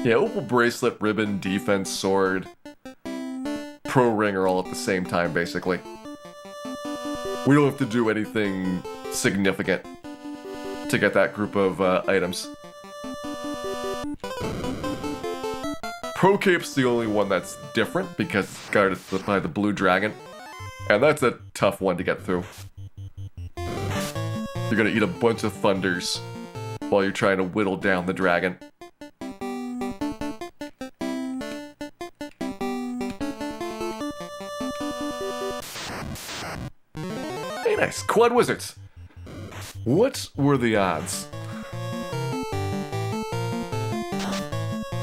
Yeah, Opal Bracelet, Ribbon, Defense, Sword, Pro Ring are all at the same time, basically. We don't have to do anything significant to get that group of items. Pro Cape's the only one that's different because it's guarded by the blue dragon, and that's a tough one to get through. You're gonna eat a bunch of thunders while you're trying to whittle down the dragon. Hey, nice. Quad Wizards. What were the odds?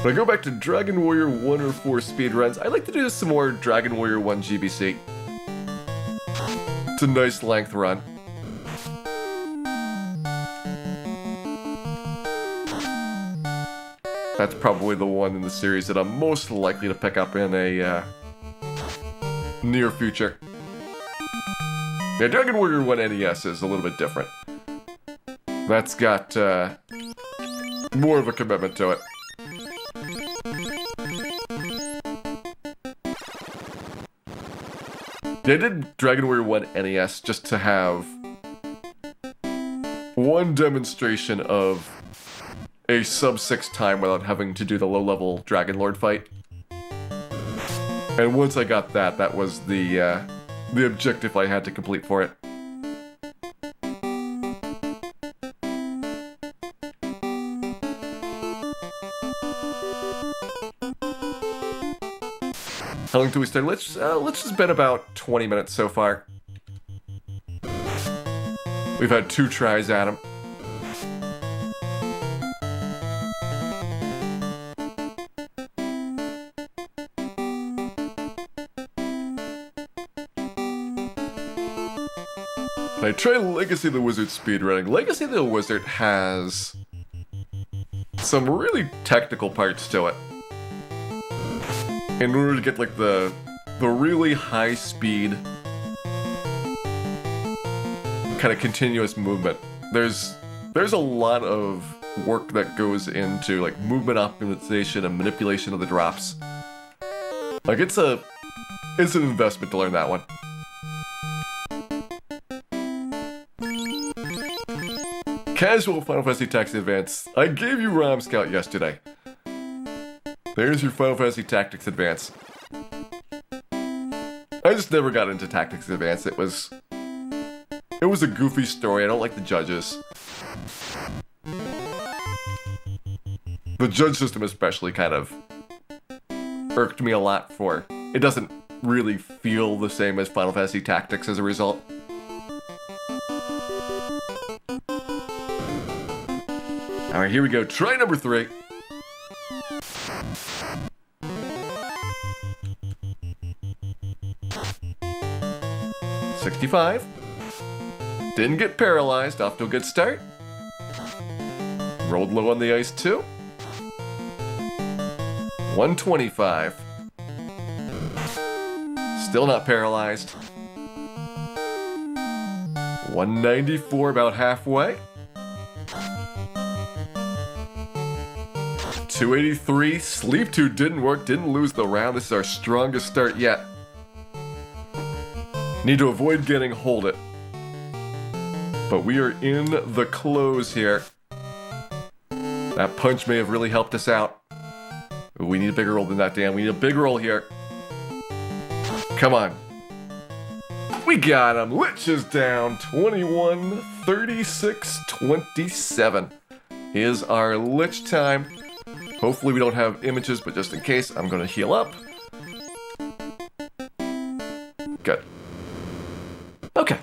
When I go back to Dragon Warrior 1 or 4 speedruns, I'd like to do some more Dragon Warrior 1 GBC. It's a nice length run. That's probably the one in the series that I'm most likely to pick up in a near future. Yeah, Dragon Warrior 1 NES is a little bit different. That's got more of a commitment to it. Yeah, I did Dragon Warrior 1 NES just to have one demonstration of a sub-6 time without having to do the low-level Dragon Lord fight. And once I got that, that was the objective I had to complete for it. How long do we stay? Let's just been about 20 minutes so far. We've had 2 tries at him. I try Legacy of the Wizard speedrunning. Legacy of the Wizard has some really technical parts to it. In order to get like the really high speed kind of continuous movement, there's a lot of work that goes into like movement optimization and manipulation of the drops. Like it's an investment to learn that one. Casual Final Fantasy Tactics Advance. I gave you ROM Scout yesterday. There's your Final Fantasy Tactics Advance. I just never got into Tactics Advance. It was a goofy story. I don't like the judges. The judge system especially kind of irked me a lot for. It doesn't really feel the same as Final Fantasy Tactics as a result. Alright, here we go. Try number 3. $65. Didn't get paralyzed. Off to a good start. Rolled low on the ice too. $125. Still not paralyzed. $194, about halfway. $283. Sleep 2 didn't work. Didn't lose the round. This is our strongest start yet. Need to avoid getting hold it. But we are in the close here. That punch may have really helped us out. We need a bigger roll than that, Dan. We need a big roll here. Come on. We got him. Lich is down. 21, 36, 27 is our Lich time. Hopefully we don't have images, but just in case, I'm going to heal up. Good. Okay.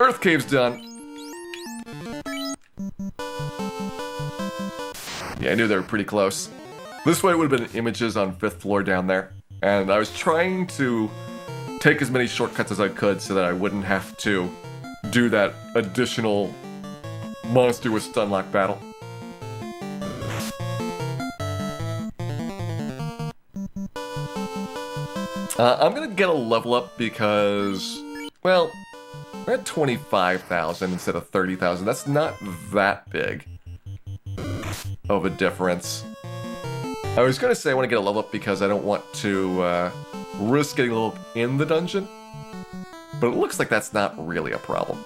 Earth Cave's done. Yeah, I knew they were pretty close. This way it would have been images on 5th floor down there. And I was trying to take as many shortcuts as I could so that I wouldn't have to do that additional monster with stunlock battle. I'm gonna get a level up because, well, we're at 25,000 instead of 30,000. That's not that big of a difference. I was gonna say I want to get a level up because I don't want to risk getting a level up in the dungeon, but it looks like that's not really a problem.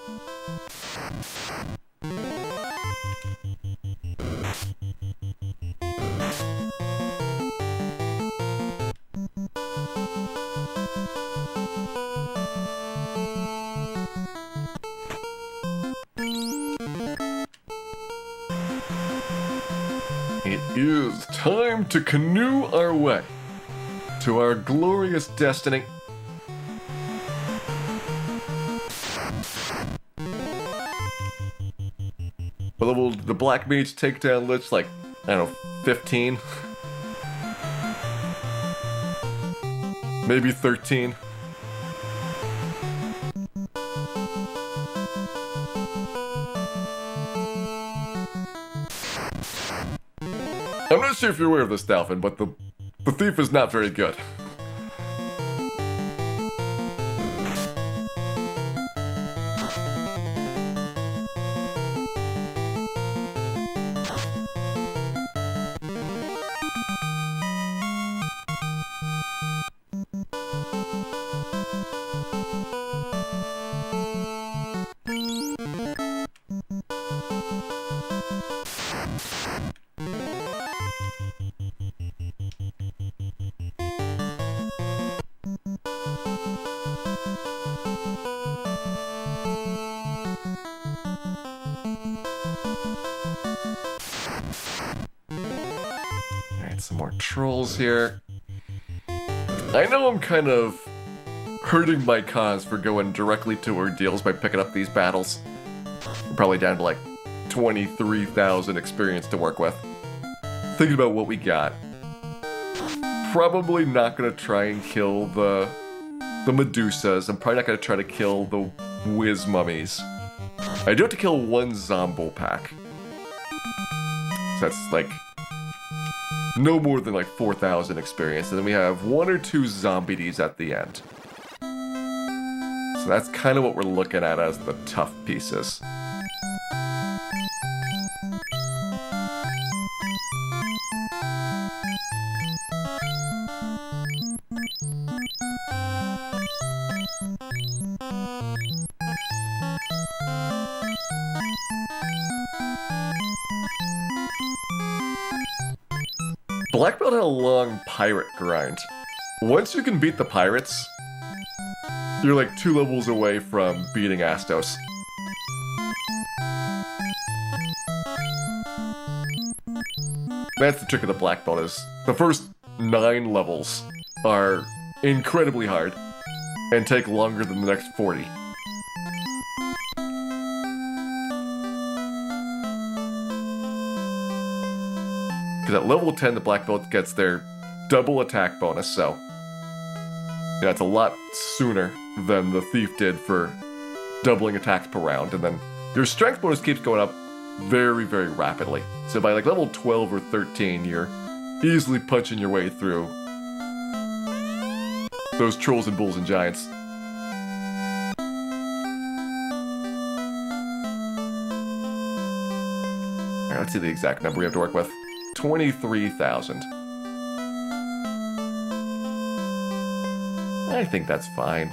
It is time to canoe our way to our glorious destiny. Well, will the Black Mage take down Lich like, I don't know, 15? Maybe 13? I'm not sure if you're aware of this, Dalvin, but the thief is not very good. Some more trolls here. I know I'm kind of hurting my cause for going directly to ordeals by picking up these battles. I'm probably down to like 23,000 experience to work with. Thinking about what we got. Probably not gonna try and kill the Medusas. I'm probably not gonna try to kill the Whiz Mummies. I do have to kill one Zombo pack. So that's like no more than like 4,000 experience, and then we have 1 or 2 zombies at the end. So that's kind of what we're looking at as the tough pieces. Black Belt had a long pirate grind. Once you can beat the pirates, you're like 2 levels away from beating Astos. That's the trick of the Black Belt, is the first 9 levels are incredibly hard and take longer than the next 40. Because at level 10, the Black Belt gets their double attack bonus, so yeah, it's a lot sooner than the Thief did for doubling attacks per round, and then your strength bonus keeps going up very, very rapidly. So by like level 12 or 13, you're easily punching your way through those trolls and bulls and giants. Alright, let's see the exact number we have to work with. 23,000. I think that's fine.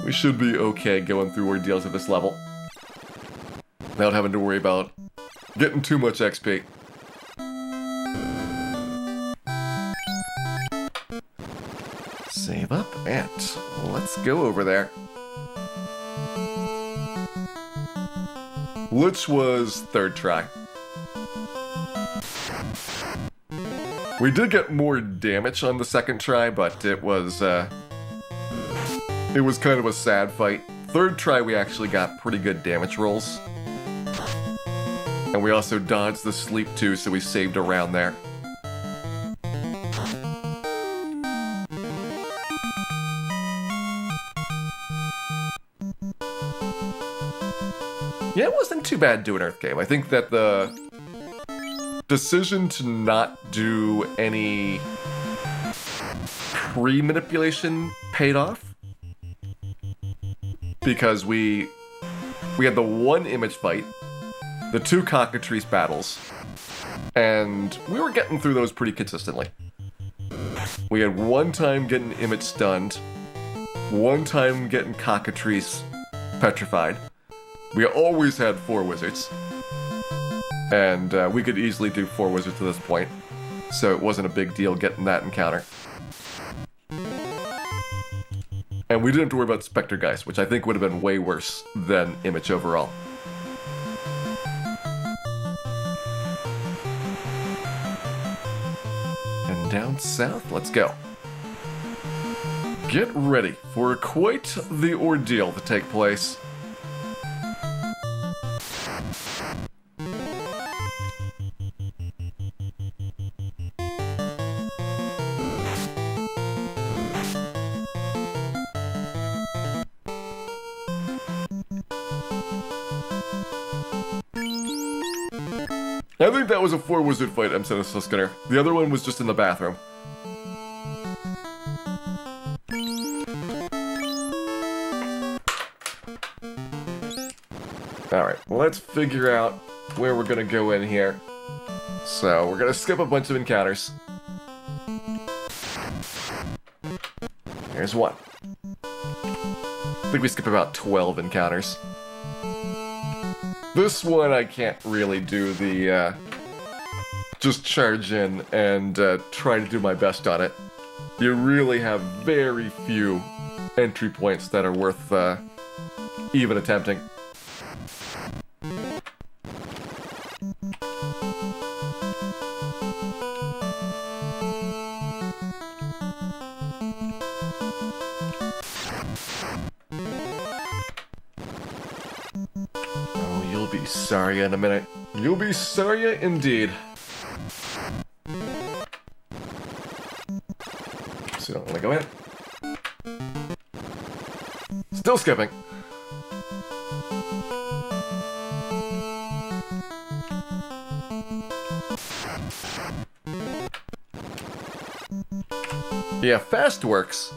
We should be okay going through ordeals at this level without having to worry about getting too much XP. Save up and let's go over there. Lich was 3rd try. We did get more damage on the 2nd try, but it was kind of a sad fight. 3rd try we actually got pretty good damage rolls. And we also dodged the sleep too, so we saved around there. Yeah, it wasn't too bad doing Earth Game. I think that the decision to not do any pre-manipulation paid off. Because we had the one image fight, the two cockatrice battles, and we were getting through those pretty consistently. We had one time getting image stunned, one time getting cockatrice petrified. We always had 4 wizards, and we could easily do 4 wizards to this point, so it wasn't a big deal getting that encounter. And we didn't have to worry about Spectre Geist, which I think would have been way worse than Image overall. And down south, let's go. Get ready for quite the ordeal to take place. I think that was a 4-wizard fight, I'm so Skinner. The other one was just in the bathroom. Alright, let's figure out where we're gonna go in here. So, we're gonna skip a bunch of encounters. Here's one. I think we skip about 12 encounters. This one I can't really do the, just charge in and try to do my best on it. You really have very few entry points that are worth even attempting. Sorry in a minute. You'll be sorry indeed. So don't want to go in. Still skipping. Yeah, fast works.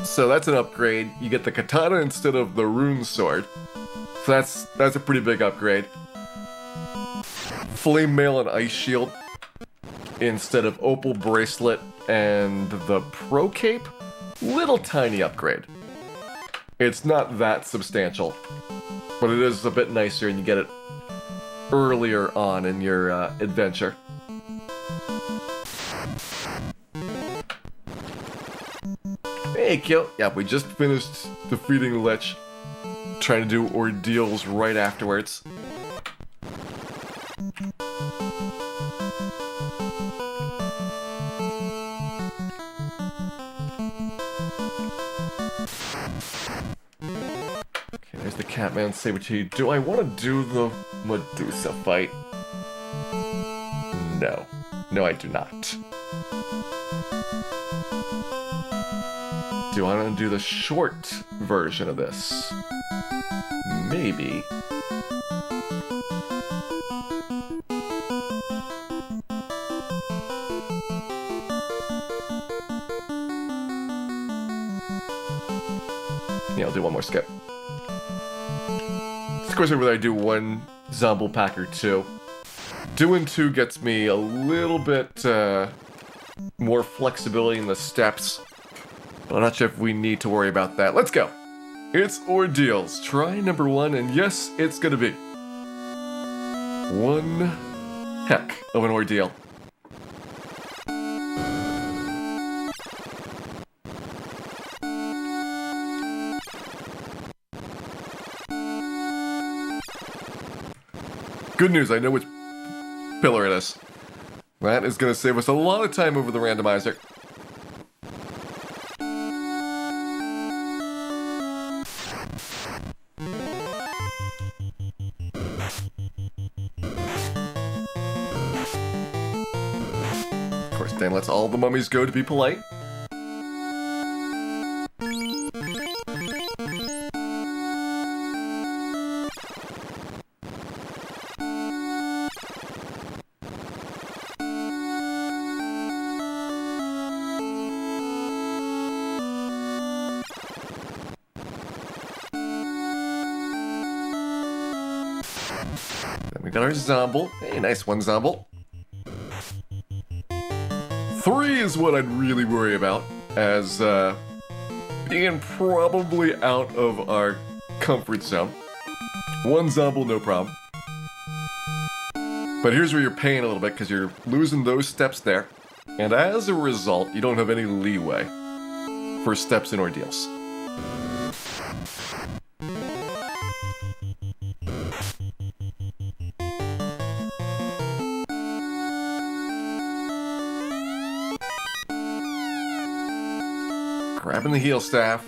So that's an upgrade. You get the katana instead of the rune sword. So that's a pretty big upgrade. Flame mail and ice shield instead of opal bracelet and the pro cape. Little tiny upgrade. It's not that substantial, but it is a bit nicer and you get it earlier on in your adventure. Hey, Kill. Yeah, we just finished defeating Lich. Trying to do ordeals right afterwards. Okay, there's the Catman Saber-Tooth. Do I want to do the Medusa fight? No. No, I do not. Do I want to do the short version of this? Maybe. Yeah, I'll do one more skip. Of course, whether I do one Zombo pack or 2. Doing 2 gets me a little bit more flexibility in the steps. But I'm not sure if we need to worry about that. Let's go! It's ordeals. Try number 1, and yes, it's gonna be one heck of an ordeal. Good news, I know which pillar it is. That is gonna save us a lot of time over the randomizer. Then let's all the mummies go to be polite. Then we got our Zomble. Hey, nice one, Zomble. 3 is what I'd really worry about, as being probably out of our comfort zone. 1 Zomble, no problem. But here's where you're paying a little bit, because you're losing those steps there. And as a result, you don't have any leeway for steps and ordeals. Grabbing the heal staff.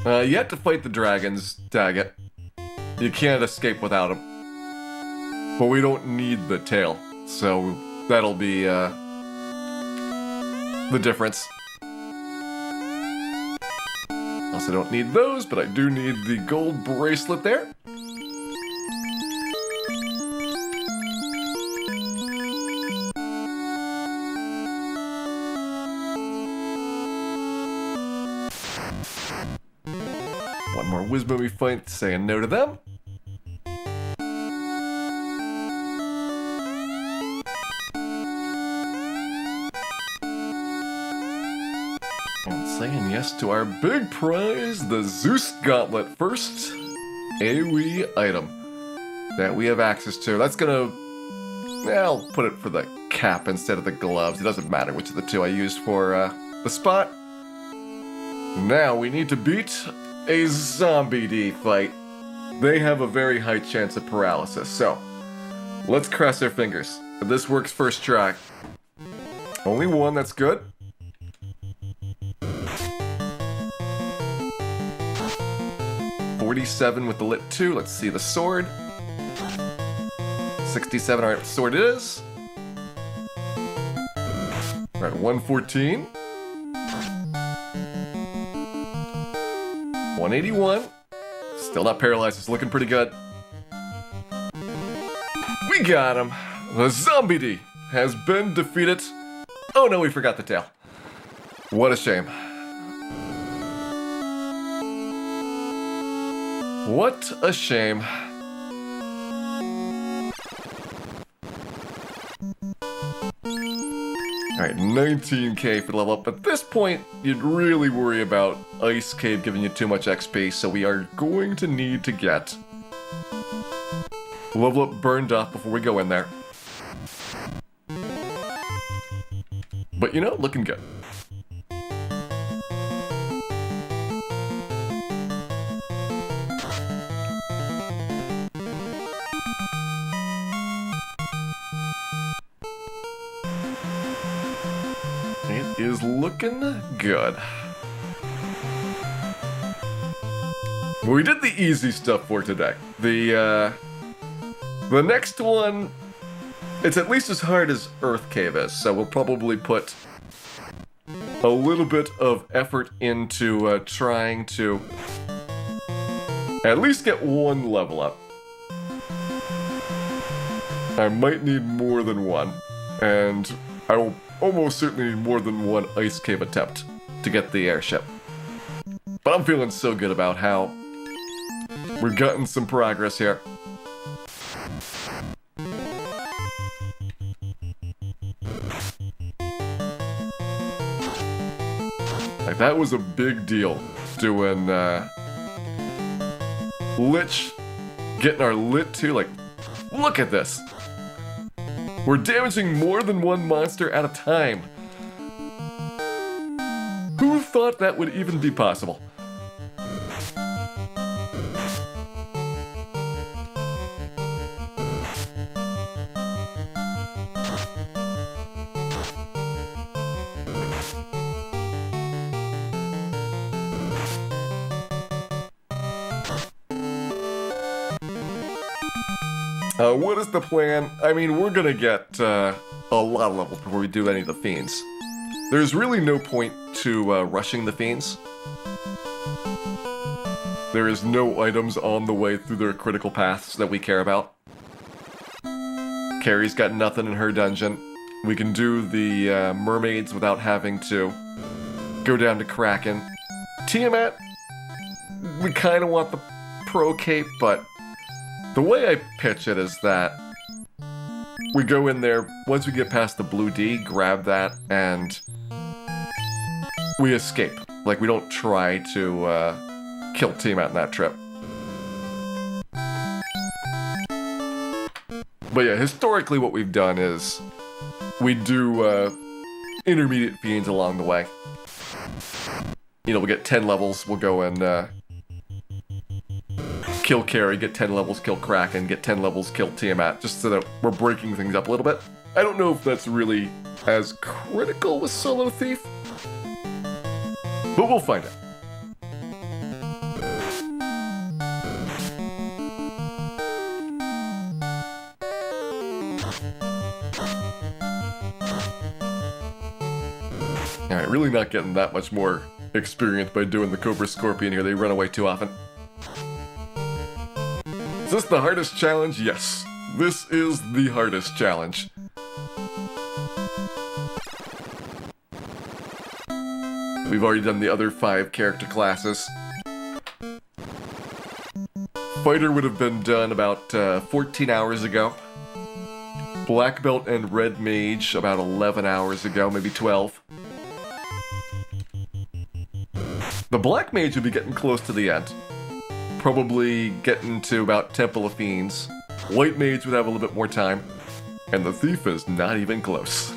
Yet to fight the dragons, Daggett. You can't escape without them. But we don't need the tail, so that'll be the difference. Also don't need those, but I do need the gold bracelet there. One more Wisbummy fight, saying no to them. And saying yes to our big prize, the Zeus Gauntlet. First AoE item that we have access to. That's gonna... I'll put it for the cap instead of the gloves. It doesn't matter which of the two I use for the spot. Now we need to beat a Zombie D fight. They have a very high chance of paralysis, so let's cross our fingers. This works first try. Only 1, that's good. $47 with the lit 2. Let's see the sword. 67, alright, sword it is. Alright, 114. 181. Still not paralyzed, it's looking pretty good. We got him! The Zombie D has been defeated. Oh no, we forgot the tail. What a shame. What a shame. Alright, 19k for the level up. At this point, you'd really worry about Ice Cave giving you too much XP, so we are going to need to get level up burned up before we go in there. But you know, looking good. It is looking good. We did the easy stuff for today. The next one, it's at least as hard as Earth Cave is, so we'll probably put a little bit of effort into trying to at least get 1 level up. I might need more than 1, and I will almost certainly need more than 1 Ice Cave attempt to get the airship. But I'm feeling so good about how we've gotten some progress here. Like, that was a big deal, doing Lich, getting our Lit 2, like, look at this! We're damaging more than 1 monster at a time. Who thought that would even be possible? What is the plan? I mean, we're gonna get a lot of levels before we do any of the fiends. There's really no point to rushing the fiends. There is no items on the way through their critical paths that we care about. Carrie's got nothing in her dungeon. We can do the mermaids without having to go down to Kraken. Tiamat, we kind of want the pro cape, but the way I pitch it is that we go in there, once we get past the blue D, grab that, and we escape. Like, we don't try to kill Tiamat in that trip. But yeah, historically what we've done is we do intermediate fiends along the way. You know, we'll get 10 levels, we'll go and kill Carrie, get 10 levels, kill Kraken, get 10 levels, kill Tiamat, just so that we're breaking things up a little bit. I don't know if that's really as critical with Solo Thief, but we'll find out. Alright, really not getting that much more experience by doing the Cobra Scorpion here. They run away too often. Is this the hardest challenge? Yes. This is the hardest challenge. We've already done the other 5 character classes. Fighter would have been done about 14 hours ago. Black Belt and Red Mage about 11 hours ago, maybe 12. The Black Mage would be getting close to the end. Probably getting to about Temple of Fiends. White Mage would have a little bit more time. And the Thief is not even close.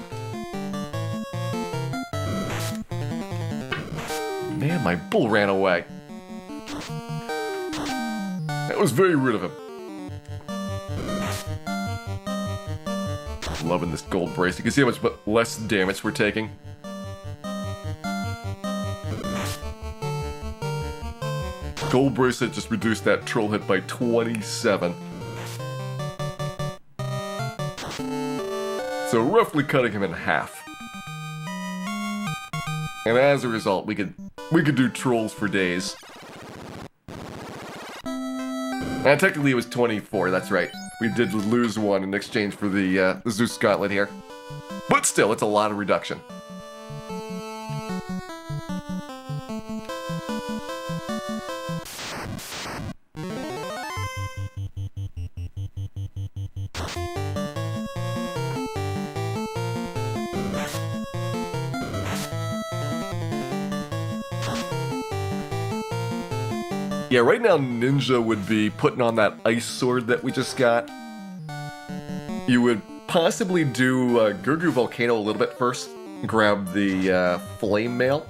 Man, my bull ran away. That was very rude of him. Loving this gold brace. You can see how much less damage we're taking. Gold bracelet just reduced that troll hit by 27. So roughly cutting him in half. And as a result, we could do trolls for days. And technically it was 24, that's right. We did lose one in exchange for the Zeus Gauntlet here. But still, it's a lot of reduction. Yeah, right now Ninja would be putting on that ice sword that we just got. You would possibly do Gurgu Volcano a little bit first. Grab the Flame Mail.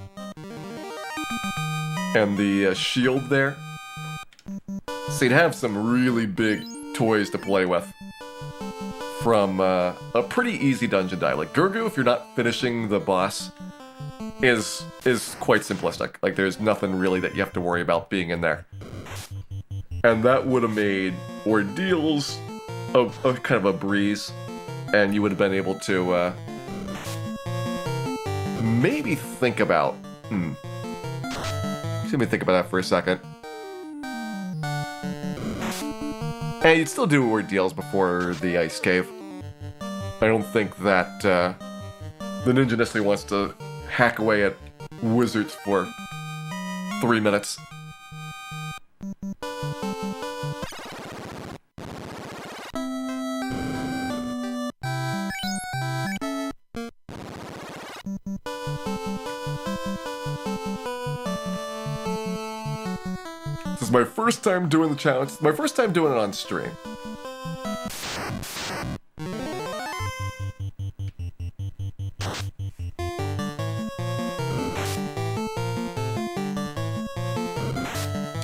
And the shield there. So you'd have some really big toys to play with. From a pretty easy dungeon die. Like Gurgu, if you're not finishing the boss, is quite simplistic. Like there's nothing really that you have to worry about being in there. And that would have made ordeals a kind of a breeze, and you would have been able to maybe think about. Let me think about that for a second. And you'd still do ordeals before the ice cave. I don't think that the ninja necessarily wants to hack away at wizards for 3 minutes. This is my first time doing the challenge. My first time doing it on stream.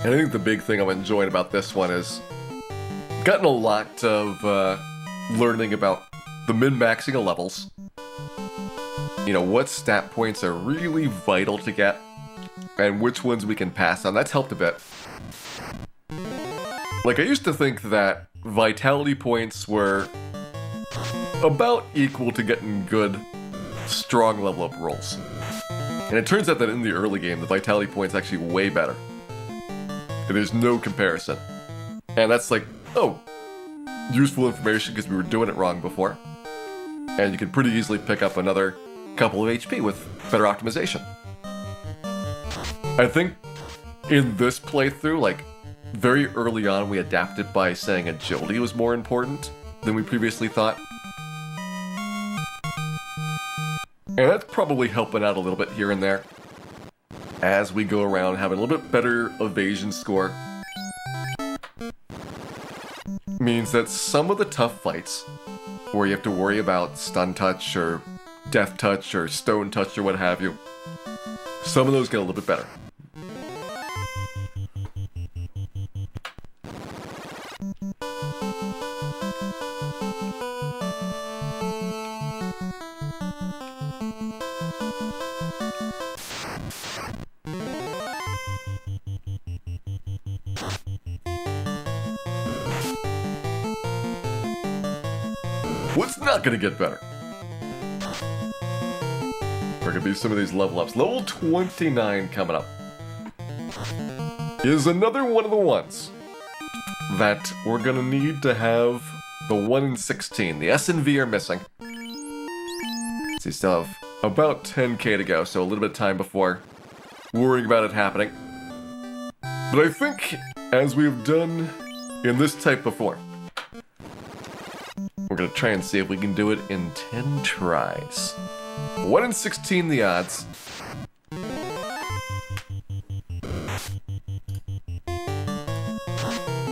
And I think the big thing I'm enjoying about this one is gotten a lot of learning about the min-maxing of levels. You know, what stat points are really vital to get, and which ones we can pass on. That's helped a bit. Like, I used to think that vitality points were about equal to getting good, strong level up rolls. And it turns out that in the early game, the vitality point's actually way better. And there's no comparison. And that's like, oh, useful information because we were doing it wrong before. And you can pretty easily pick up another couple of HP with better optimization. I think in this playthrough, like, very early on we adapted by saying agility was more important than we previously thought. And that's probably helping out a little bit here and there as we go around having a little bit better evasion score. Means that some of the tough fights where you have to worry about stun touch or death touch or stone touch or what have you, some of those get a little bit better. What's not gonna get better? We're gonna be some of these level ups. Level 29 coming up is another one of the ones that we're gonna need to have the 1 in 16. The S and V are missing. So you still have about 10k to go, so a little bit of time before worrying about it happening. But I think, as we've done in this type before, we're gonna try and see if we can do it in 10 tries. 1 in 16 the odds.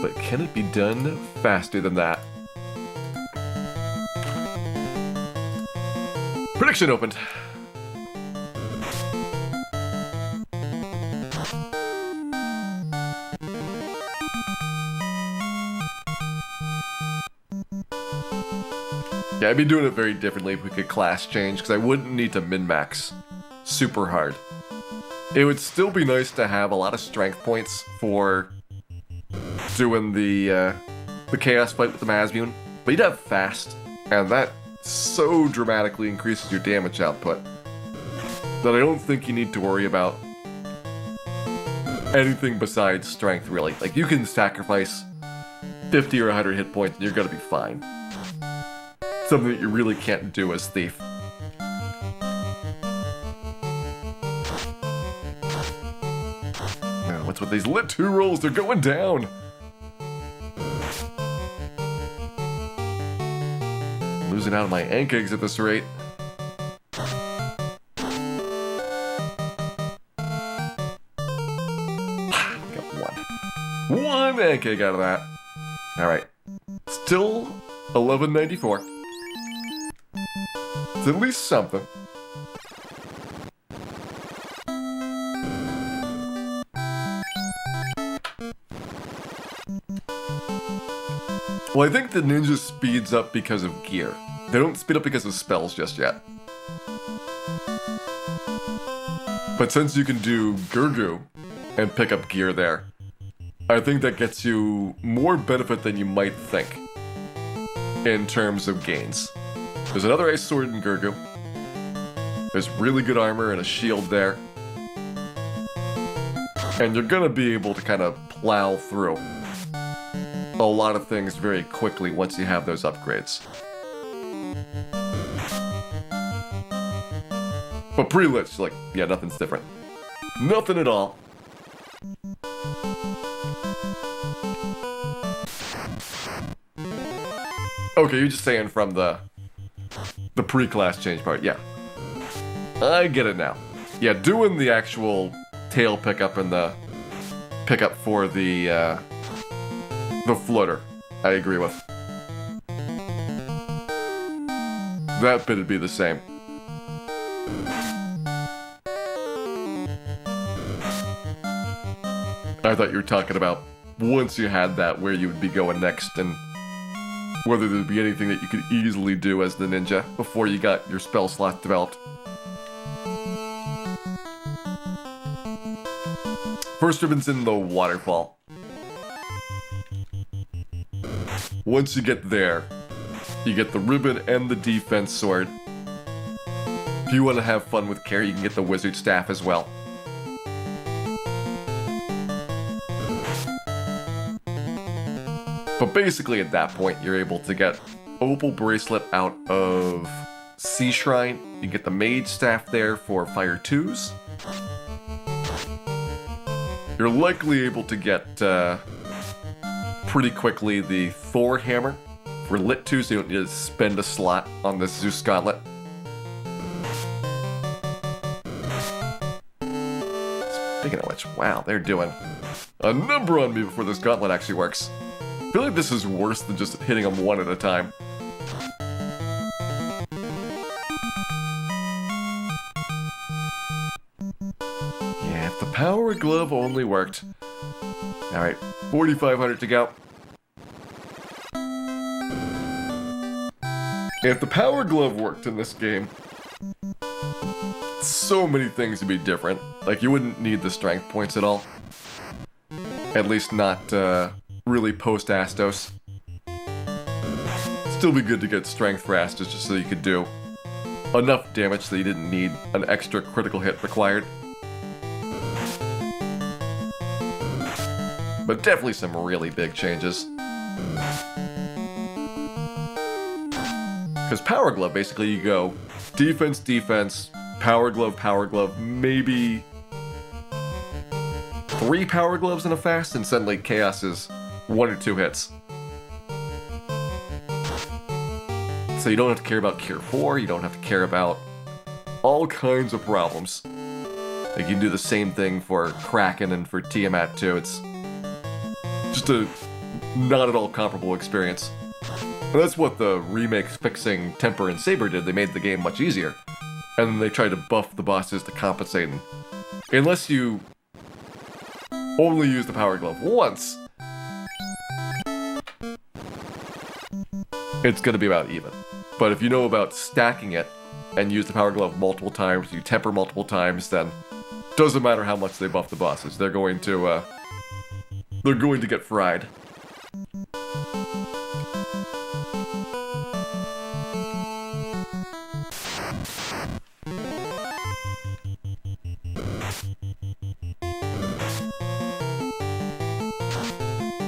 But can it be done faster than that? Prediction opened. Yeah, I'd be doing it very differently if we could class change, because I wouldn't need to min-max super hard. It would still be nice to have a lot of strength points for doing the chaos fight with the Mazmune, but you'd have fast, and that so dramatically increases your damage output that I don't think you need to worry about anything besides strength, really. Like, you can sacrifice 50 or 100 hit points and you're gonna be fine. Something that you really can't do as Thief. Now, what's with these lit 2 rolls? They're going down! I'm losing out on my ank eggs at this rate. Got 1. 1 ank egg out of that. Alright. Still 1194. It's at least something. Well, I think the ninja speeds up because of gear. They don't speed up because of spells just yet. But since you can do Gurgu and pick up gear there, I think that gets you more benefit than you might think in terms of gains. There's another ice sword in Gurgu. There's really good armor and a shield there. And you're gonna be able to kind of plow through a lot of things very quickly once you have those upgrades. But pre-lit, like, yeah, nothing's different. Nothing at all. Okay, you're just saying from the pre-class change part, yeah. I get it now. Yeah, doing the actual tail pickup and the pickup for the floater, I agree with. That bit'd be the same. I thought you were talking about once you had that, where you would be going next, and whether there'd be anything that you could easily do as the ninja before you got your spell slot developed. First ribbon's in the waterfall. once you get there, you get the ribbon and the defense sword. If you want to have fun with care, you can get the wizard staff as well. But basically at that point, you're able to get Opal Bracelet out of Sea Shrine. You can get the Mage Staff there for Fire 2s. You're likely able to get, pretty quickly, the Thor Hammer for Lit 2, so you don't need to spend a slot on this Zeus Gauntlet. Speaking of which, wow, they're doing a number on me before this Gauntlet actually works. I feel like this is worse than just hitting them one at a time. Yeah, if the Power Glove only worked. Alright, 4,500 to go. If the Power Glove worked in this game, so many things would be different. Like, you wouldn't need the strength points at all. At least not, really post-Astos. Still be good to get strength for Astos just so you could do enough damage so you didn't need an extra critical hit required. But definitely some really big changes. Because Power Glove, basically you go defense, defense, Power Glove, maybe 3 Power Gloves in a fast, and suddenly Chaos is 1 or 2 hits. So you don't have to care about Cure 4, you don't have to care about all kinds of problems. Like you can do the same thing for Kraken and for Tiamat too. It's just a not at all comparable experience. And that's what the remakes fixing Temper and Saber did. They made the game much easier. And then they tried to buff the bosses to compensate. And unless you only use the Power Glove once, it's going to be about even. But if you know about stacking it and use the Power Glove multiple times, you temper multiple times, then it doesn't matter how much they buff the bosses. They're going to get fried.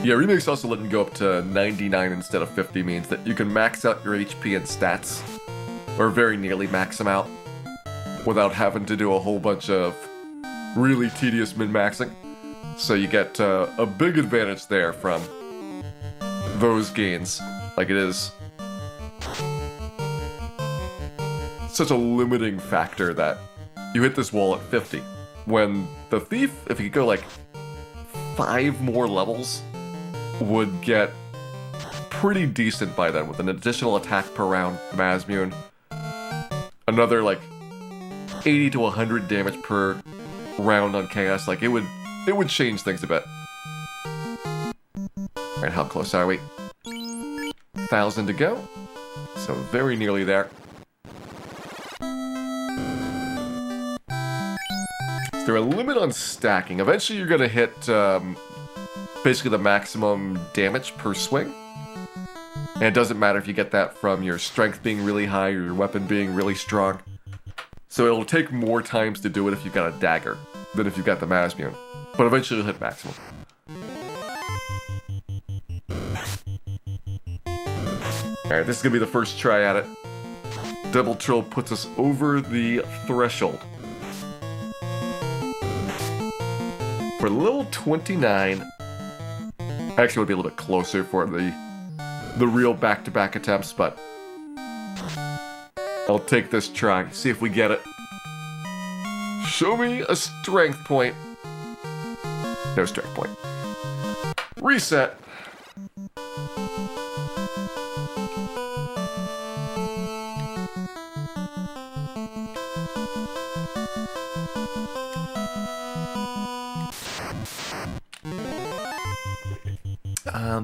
Yeah, remakes also letting go up to 99 instead of 50 means that you can max out your HP and stats, or very nearly max them out, without having to do a whole bunch of really tedious min-maxing. So you get a big advantage there from those gains. Like it is such a limiting factor that you hit this wall at 50. When the Thief, if you could go like 5 more levels, would get pretty decent by then with an additional attack per round, Masmune, another like 80 to 100 damage per round on Chaos. Like it would change things a bit. Alright, how close are we? 1,000 to go. So very nearly there. Is there a limit on stacking? Eventually you're gonna hit basically the maximum damage per swing. And it doesn't matter if you get that from your strength being really high or your weapon being really strong. So it'll take more times to do it if you've got a dagger than if you've got the Masmune. But eventually you'll hit maximum. Alright, this is gonna be the first try at it. Double Trill puts us over the threshold. For level 29, actually would be a little bit closer for the real back-to-back attempts, but I'll take this try, see if we get it. Show me a strength point. No strength point. Reset.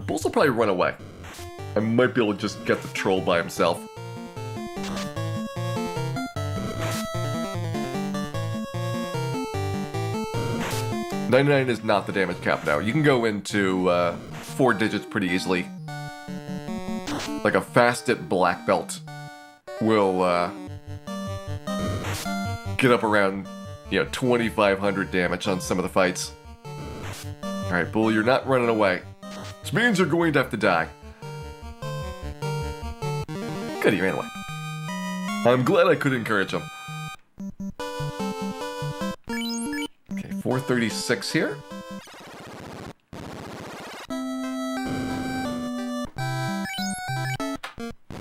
Bulls will probably run away. I might be able to just get the troll by himself. $99 is not the damage cap now. You can go into 4 digits pretty easily. like a fasted black belt will get up around, 2,500 damage on some of the fights. Alright, Bull, you're not running away. Which means you're going to have to die. Good, he ran away. I'm glad I could encourage him. Okay, 436 here.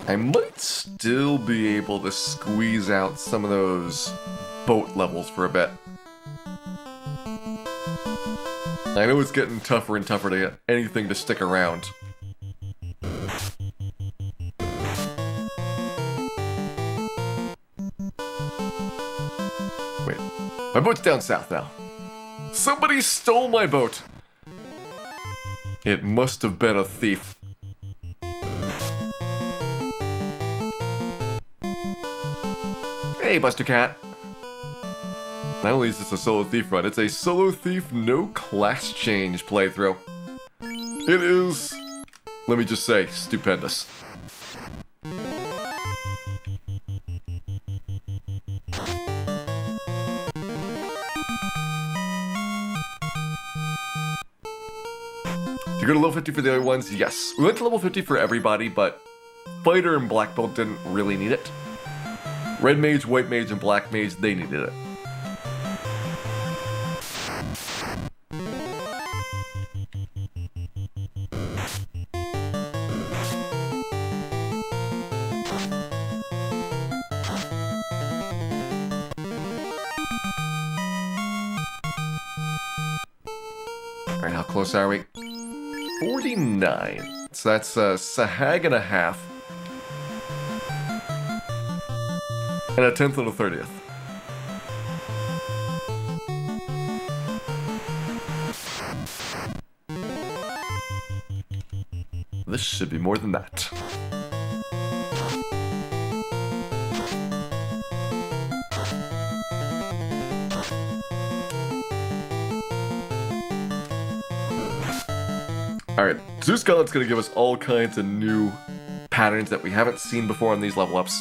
I might still be able to squeeze out some of those boat levels for a bit. I know it's getting tougher and tougher to get anything to stick around. Wait, my boat's down south now. Somebody stole my boat! It must have been a thief. Hey, Buster Cat. Not only is this a solo thief run, it's a solo thief no class change playthrough. It is, let me just say, stupendous. To go to level 50 for the other ones, yes. We went to level 50 for everybody, but Fighter and Black Belt didn't really need it. Red Mage, White Mage, and Black Mage, they needed it. Alright, how close are we? 49. So that's a Sahag and a half. And a 10th and a 30th. This should be more than that. Alright, Zeus Gauntlet's gonna give us all kinds of new patterns that we haven't seen before on these level ups,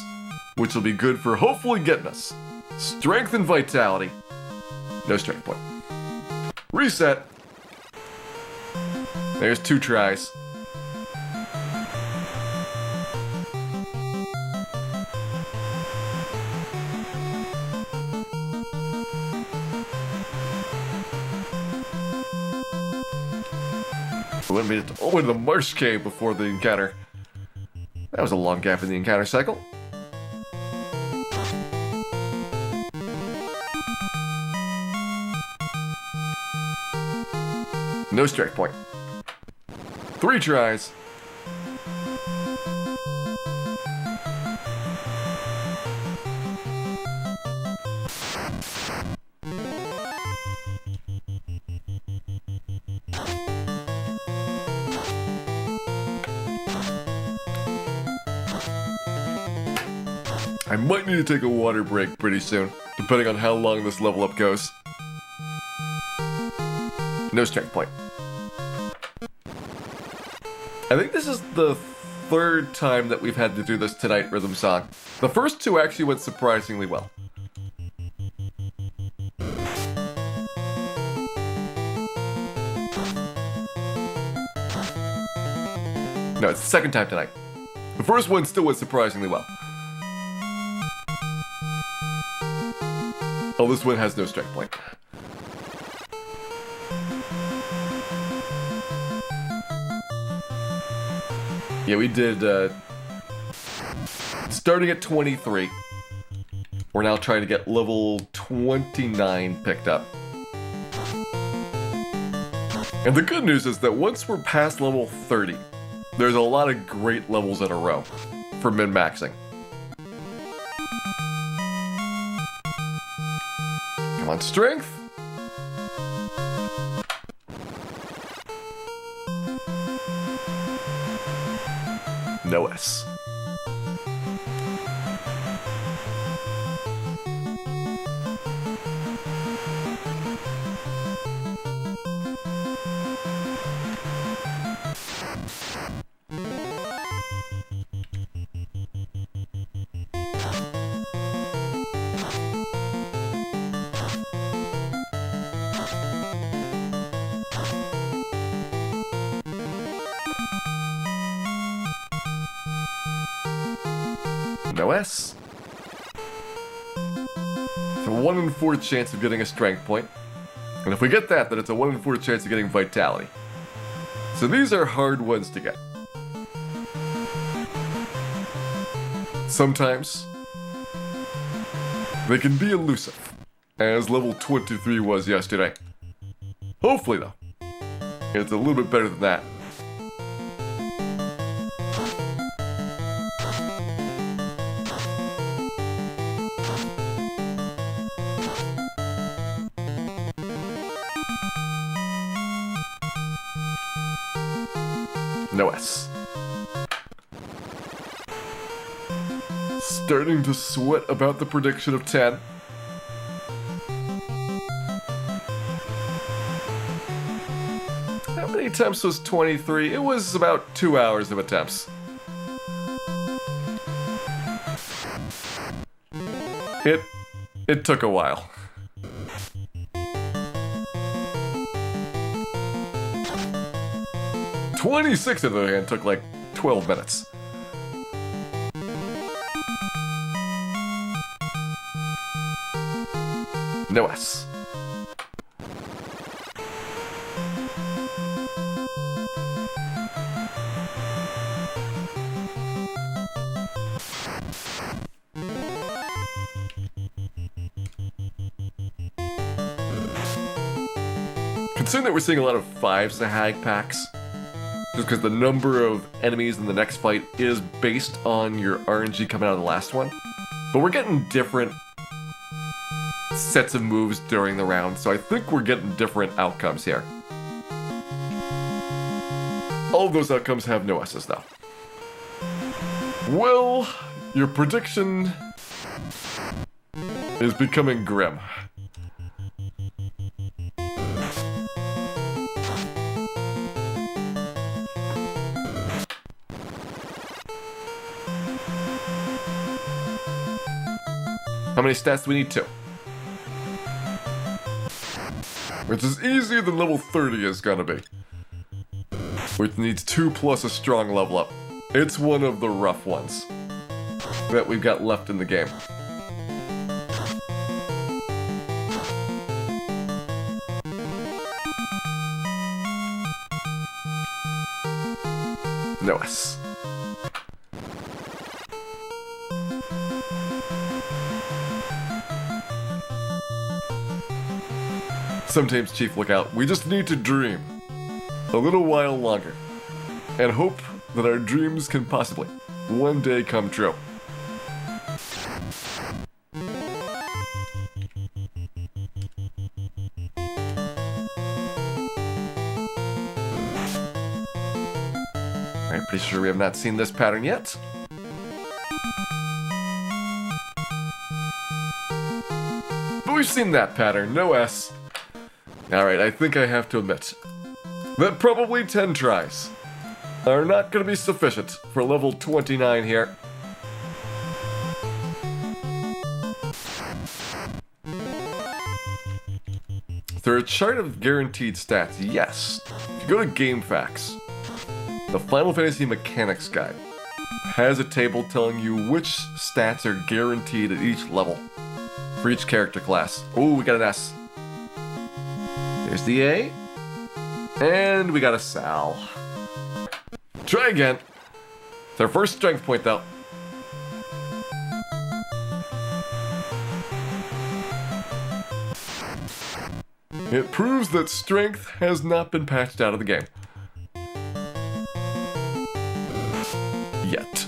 which will be good for hopefully getting us strength and vitality. No strength point. Reset. There's 2 tries. We wouldn't made it all the way to the Marsh Cave before the encounter. That was a long gap in the encounter cycle. No strike point. 3 tries. I might need to take a water break pretty soon, depending on how long this level up goes. No strength point. I think this is the 3rd time that we've had to do this tonight, Rhythm Song. The first 2 actually went surprisingly well. No, it's the 2nd time tonight. The first one still went surprisingly well. Oh, this one has no strength point. Yeah, we did, starting at 23. We're now trying to get level 29 picked up. And the good news is that once we're past level 30, there's a lot of great levels in a row for min-maxing. Come on, strength! No S. No S. It's a 1 in 4 chance of getting a strength point. And if we get that, then it's a 1 in 4 chance of getting vitality. So these are hard ones to get. Sometimes they can be elusive, as level 23 was yesterday. Hopefully, though, it's a little bit better than that. No S. Starting to sweat about the prediction of 10. How many attempts was 23? It was about 2 hours of attempts. It took a while. "26" on the other hand took like 12 minutes. No S. Considering that we're seeing a lot of 5s to hag packs, just because the number of enemies in the next fight is based on your RNG coming out of the last one. But we're getting different sets of moves during the round, so I think we're getting different outcomes here. All of those outcomes have no S's now. Well, your prediction is becoming grim. How many stats do we need? 2. Which is easier than level 30 is gonna be. Which needs 2 plus a strong level up. It's one of the rough ones that we've got left in the game. No S. Sometimes, Chief, look out. We just need to dream a little while longer and hope that our dreams can possibly one day come true. Alright, pretty sure we have not seen this pattern yet. But we've seen that pattern, no S. Alright, I think I have to admit that probably 10 tries are not going to be sufficient for level 29 here. Is there a chart of guaranteed stats? Yes. If you go to Game Facts, the Final Fantasy Mechanics Guide has a table telling you which stats are guaranteed at each level for each character class. Oh, we got an S. There's the A. And we got a Sal. Try again. It's our first strength point, though. It proves that strength has not been patched out of the game. Yet.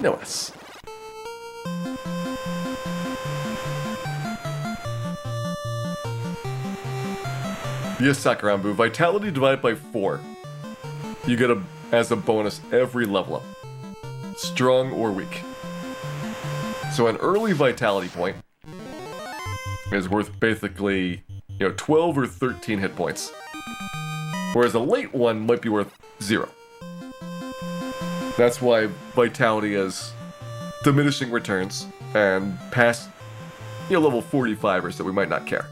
No S. Via Sakurambu, vitality divided by 4. You get as a bonus every level up, strong or weak. So an early vitality point is worth basically, 12 or 13 hit points, whereas a late one might be worth 0. That's why vitality is diminishing returns and past, level 45 or so, we might not care.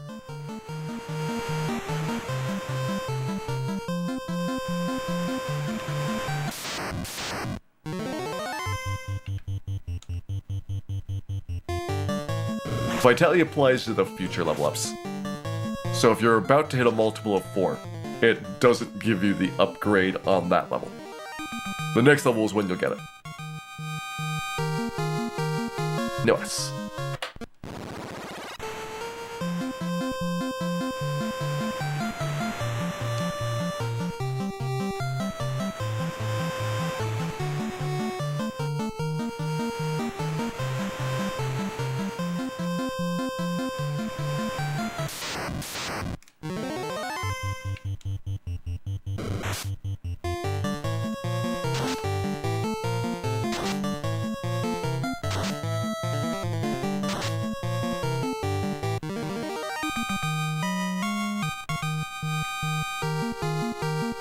Vitality applies to the future level ups. So if you're about to hit a multiple of 4, it doesn't give you the upgrade on that level. The next level is when you'll get it. Nice.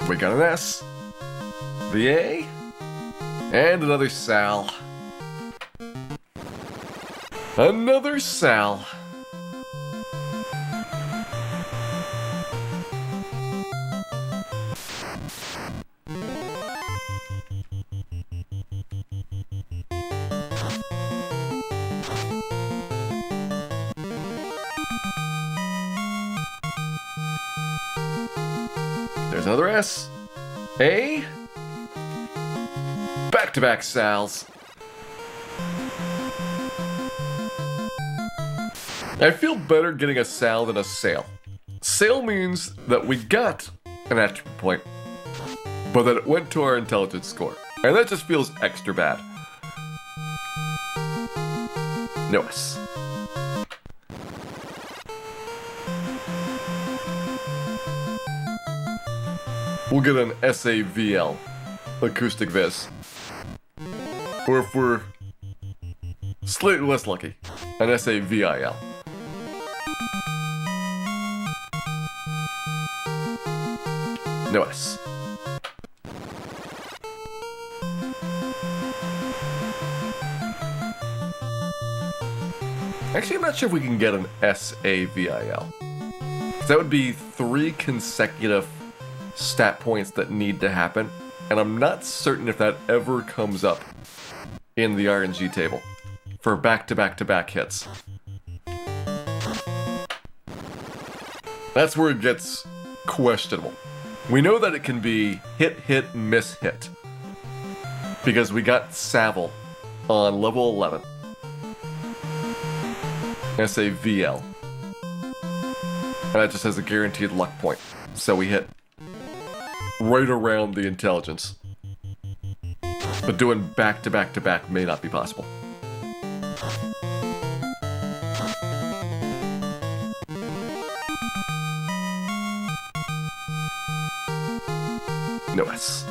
We got an S, the A, and another Sal. Another Sal. There's another S. A. Back-to-back Sals. I feel better getting a Sal than a Sale. Sale means that we got an attribute point, but that it went to our intelligence score. And that just feels extra bad. No S. We'll get an SAVL, acoustic Viz. Or if we're slightly less lucky, an SAVIL. No S. Actually, I'm not sure if we can get an SAVIL. That would be 3 consecutive stat points that need to happen, and I'm not certain if that ever comes up in the RNG table for back-to-back-to-back hits. That's where it gets questionable. We know that it can be hit, hit, miss, hit, because we got Savile on level 11. SAVL. And that just has a guaranteed luck point, so we hit right around the intelligence. But doing back-to-back-to-back may not be possible. No S.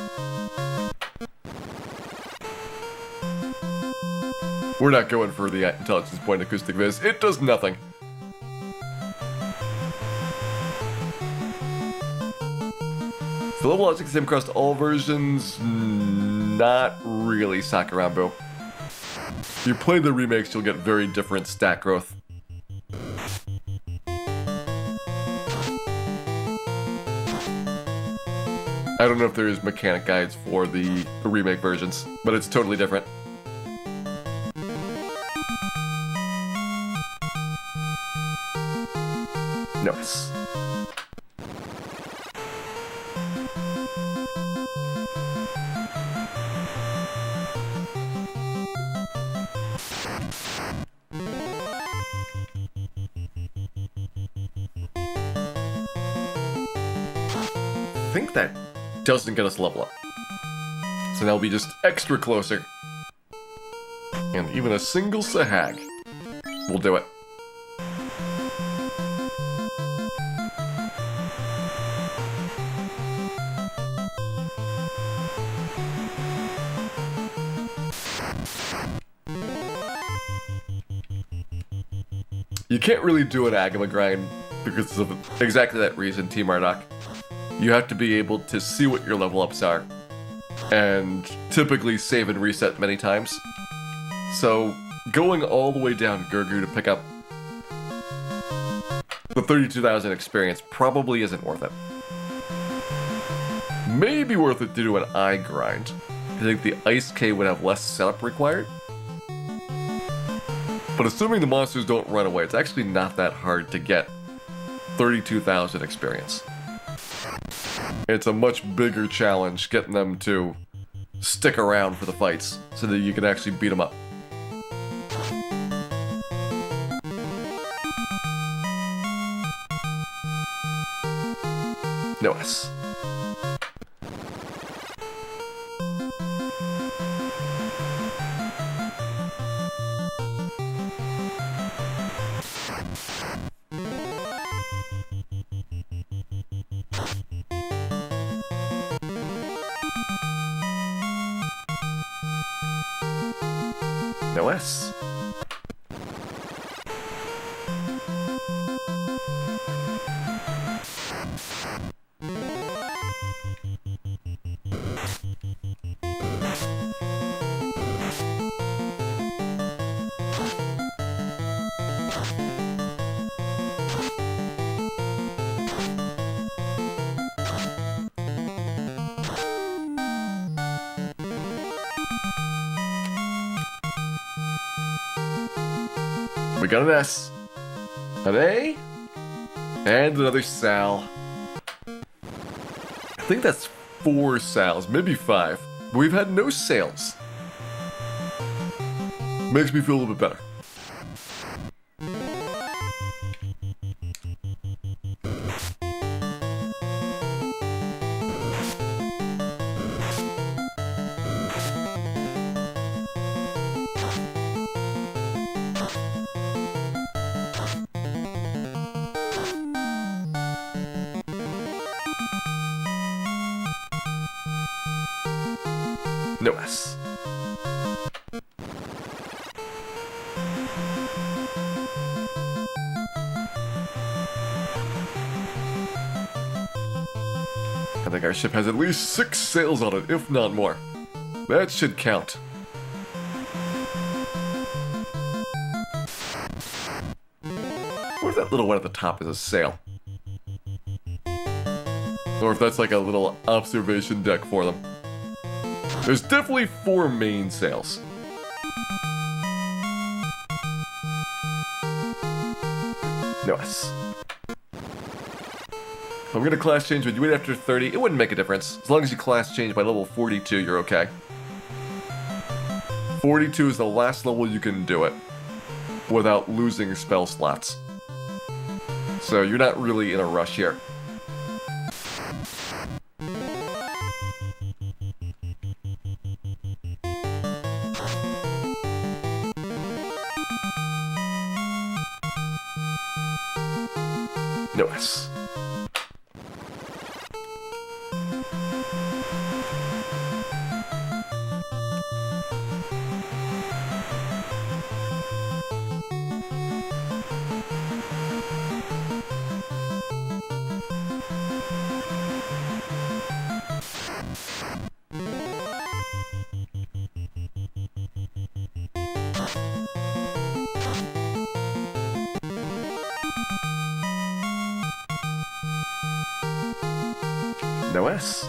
We're not going for the intelligence point acoustic Viz. It does nothing. The level logic is the same across all versions. Not really, Sakurambo. If you play the remakes, you'll get very different stat growth. I don't know if there's mechanic guides for the remake versions, but it's totally different. Nice. I think that doesn't get us level up. So now we'll be just extra closer. And even a single Sahag will do it. You can't really do an Agama grind because of exactly that reason, Team Marduk. You have to be able to see what your level ups are, and typically save and reset many times. So going all the way down Gurgu to pick up the 32,000 experience probably isn't worth it. Maybe worth it to do an eye grind. I think the Ice K would have less setup required. But assuming the monsters don't run away, it's actually not that hard to get 32,000 experience. It's a much bigger challenge getting them to stick around for the fights so that you can actually beat them up. No S. No S. We got an S, an A, and another Sal. I think that's 4 Sals, maybe 5. But we've had no sales. Makes me feel a little bit better. No S. I think our ship has at least 6 sails on it, if not more. That should count. What if that little one at the top is a sail? Or if that's like a little observation deck for them. There's definitely 4 main sails. No S. If I'm gonna class change, would you wait after 30? It wouldn't make a difference. As long as you class change by level 42, you're okay. 42 is the last level you can do it without losing spell slots. So you're not really in a rush here. No S. No S.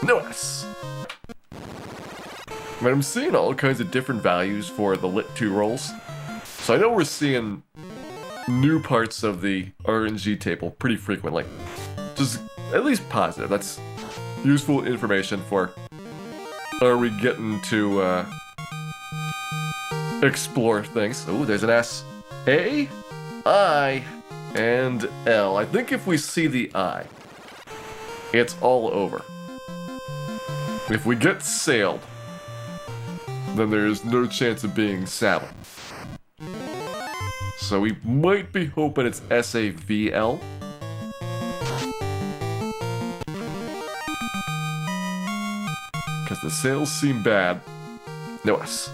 No S. I mean, I'm seeing all kinds of different values for the Lit 2 rolls. So I know we're seeing new parts of the RNG table pretty frequently. Just at least positive. That's useful information for, are we getting to explore things. Oh, there's an S. A, I, and L. I think if we see the I, it's all over. If we get sailed, then there's no chance of being saddled. So we might be hoping it's SAVL. Because the sales seem bad. No S.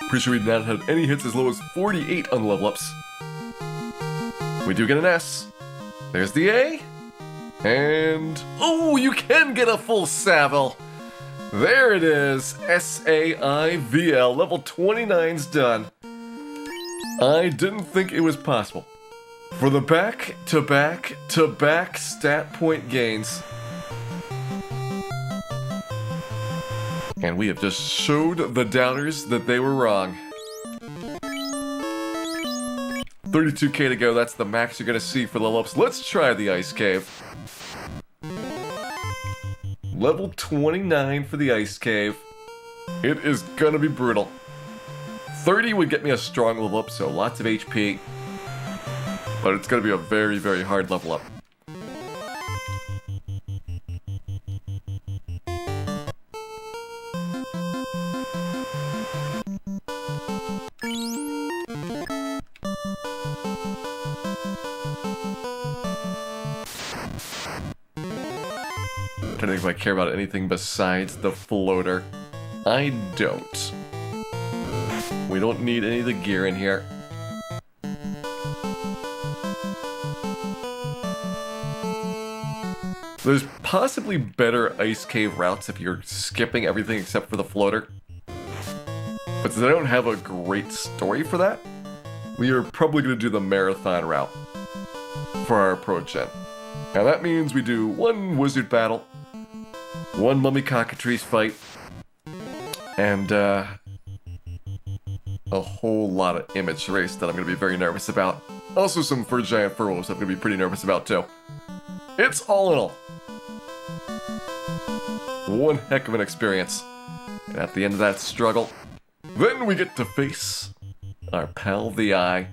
Pretty sure we've not had any hits as low as 48 on level ups. We do get an S. There's the A. And... oh, you can get a full Savile! There it is. SAIVL. Level 29's done. I didn't think it was possible. For the back-to-back-to-back stat point gains. And we have just showed the doubters that they were wrong. 32k to go, that's the max you're gonna see for level ups. Let's try the Ice Cave. Level 29 for the Ice Cave. It is gonna be brutal. 30 would get me a strong level up, so lots of HP. But it's gonna be a very, very hard level up. I don't think if I care about anything besides the floater. I don't. We don't need any of the gear in here. There's possibly better ice cave routes if you're skipping everything except for the floater. But since I don't have a great story for that, we are probably going to do the marathon route for our approach in. Now that means we do one wizard battle, one mummy cockatrice fight, and a whole lot of image race that I'm going to be very nervous about. Also some fur giant furrows I'm going to be pretty nervous about too. It's all in all one heck of an experience. And at the end of that struggle, then we get to face our pal the Eye.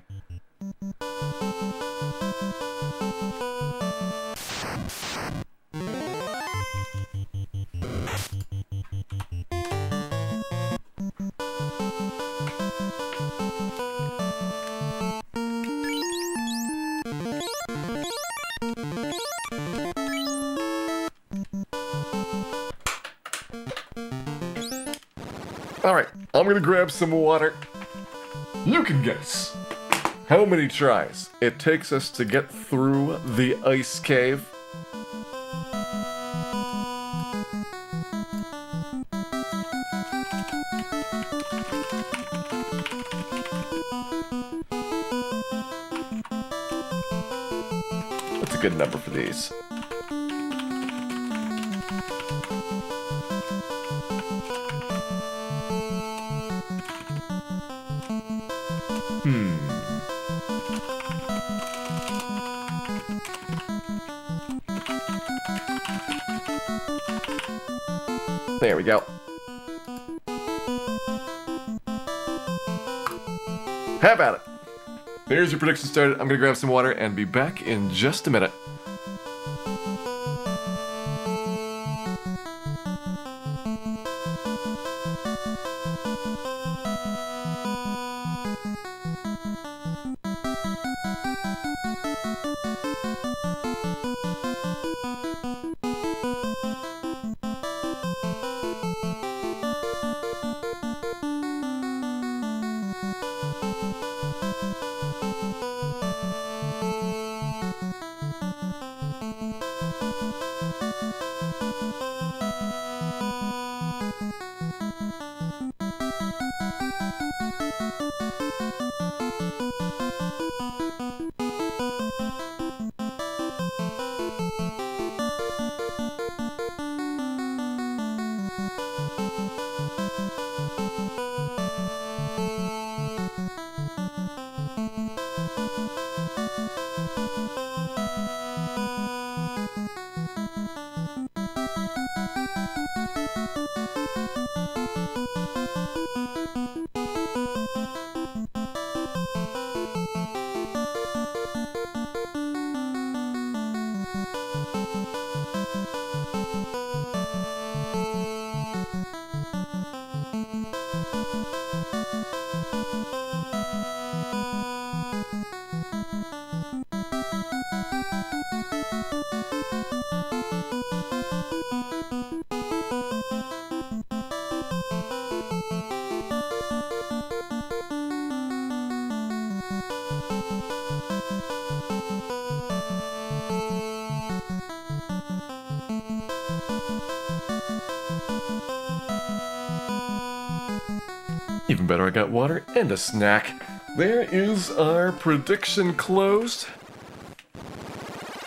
Alright, I'm gonna grab some water. You can guess how many tries it takes us to get through the ice cave. What's a good number for these? There we go. How about it? There's your prediction started. I'm gonna grab some water and be back in just a minute. Even better, I got water and a snack. There is our prediction closed.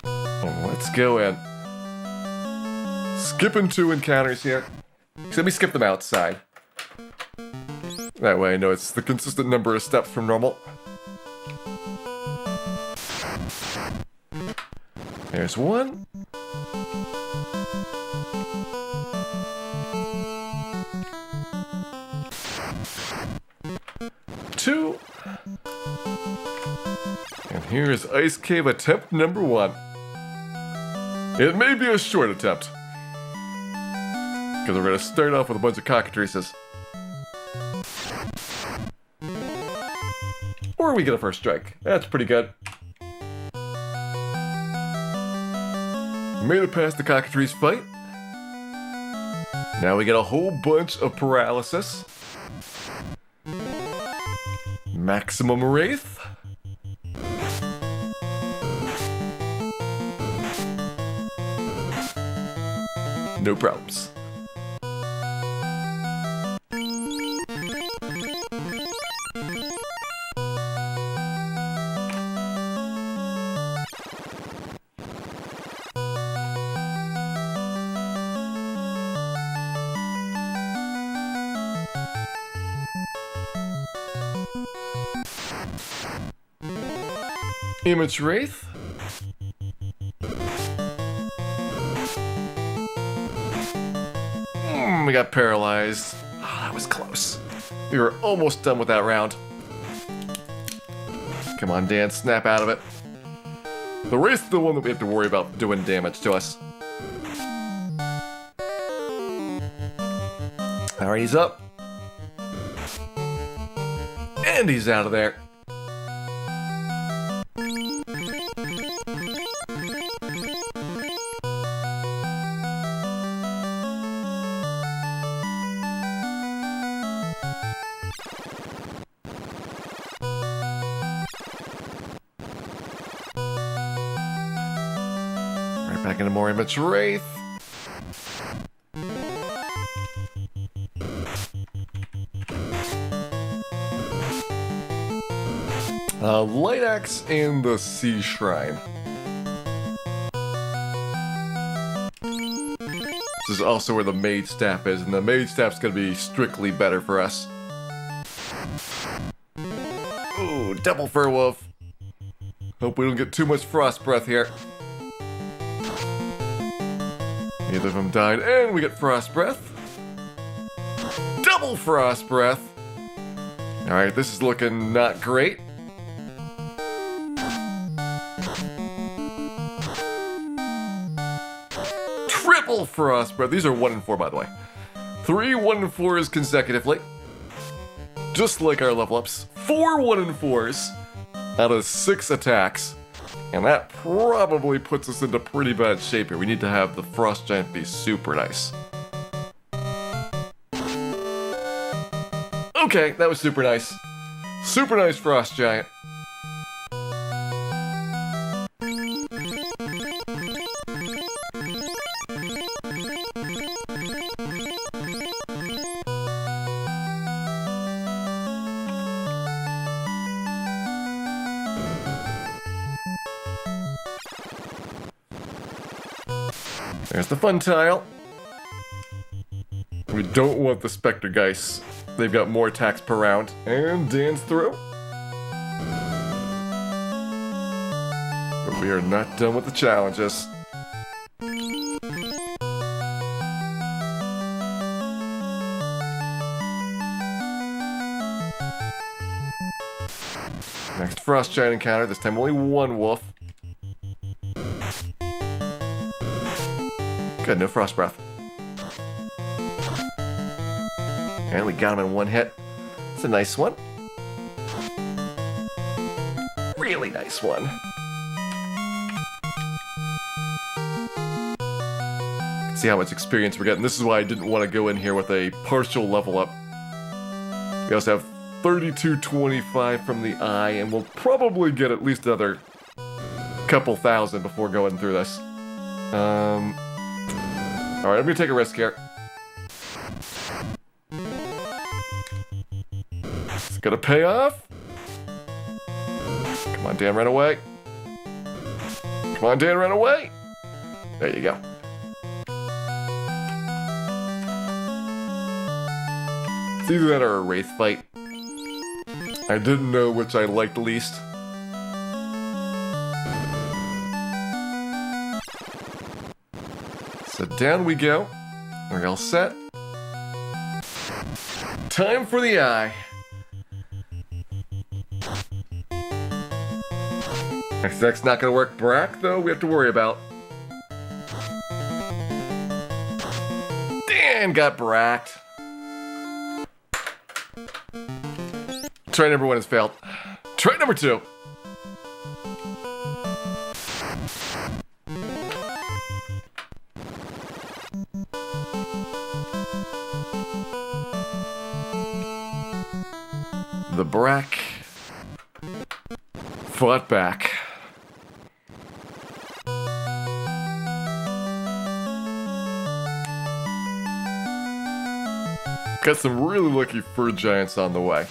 And let's go in. Skipping 2 encounters here. Let me skip them outside. That way I know it's the consistent number of steps from normal. There's 1. Two. And here is Ice Cave attempt number 1. It may be a short attempt, because we're going to start off with a bunch of cockatrices. Or we get a first strike. That's pretty good. Made it past the cockatrice fight. Now we get a whole bunch of paralysis. Maximum Wraith. No problems. Image Wraith. We got paralyzed. Oh, that was close. We were almost done with that round. Come on, Dan, snap out of it. The Wraith's the one that we have to worry about doing damage to us. Alright, he's up. And he's out of there. Back into more Image Wraith. Light Axe and the Sea Shrine. This is also where the Mage Staff is, and the Mage Staff's gonna be strictly better for us. Ooh, double Fur Wolf. Hope we don't get too much Frost Breath here. Neither of them died, and we get Frost Breath. Double Frost Breath. Alright, this is looking not great. Triple Frost Breath. These are 1 and 4, by the way. 3 1 and 4s consecutively. Just like our level ups. 4 1 and 4s out of 6 attacks. And that probably puts us into pretty bad shape here. We need to have the Frost Giant be super nice. Okay, that was super nice. Super nice Frost Giant. There's the fun tile. We don't want the Spectre Geists. They've got more attacks per round. And Dan's through. But we are not done with the challenges. Next frost giant encounter, this time only one wolf. Good, no frost breath. And we got him in one hit. It's a nice one. Really nice one. See how much experience we're getting. This is why I didn't want to go in here with a partial level up. We also have 3225 from the eye, and we'll probably get at least another couple thousand before going through this. Alright, I'm gonna take a risk here. It's gonna pay off. Come on, Dan, run away. Come on, Dan, run away. There you go. It's either that or a wraith fight. I didn't know which I liked least. So down we go. We're all set. Time for the eye. That's not gonna work. Brack, though, we have to worry about. Dan got bracked. Try number 1 has failed. Try number 2. The brack fought back. Got some really lucky fur giants on the way.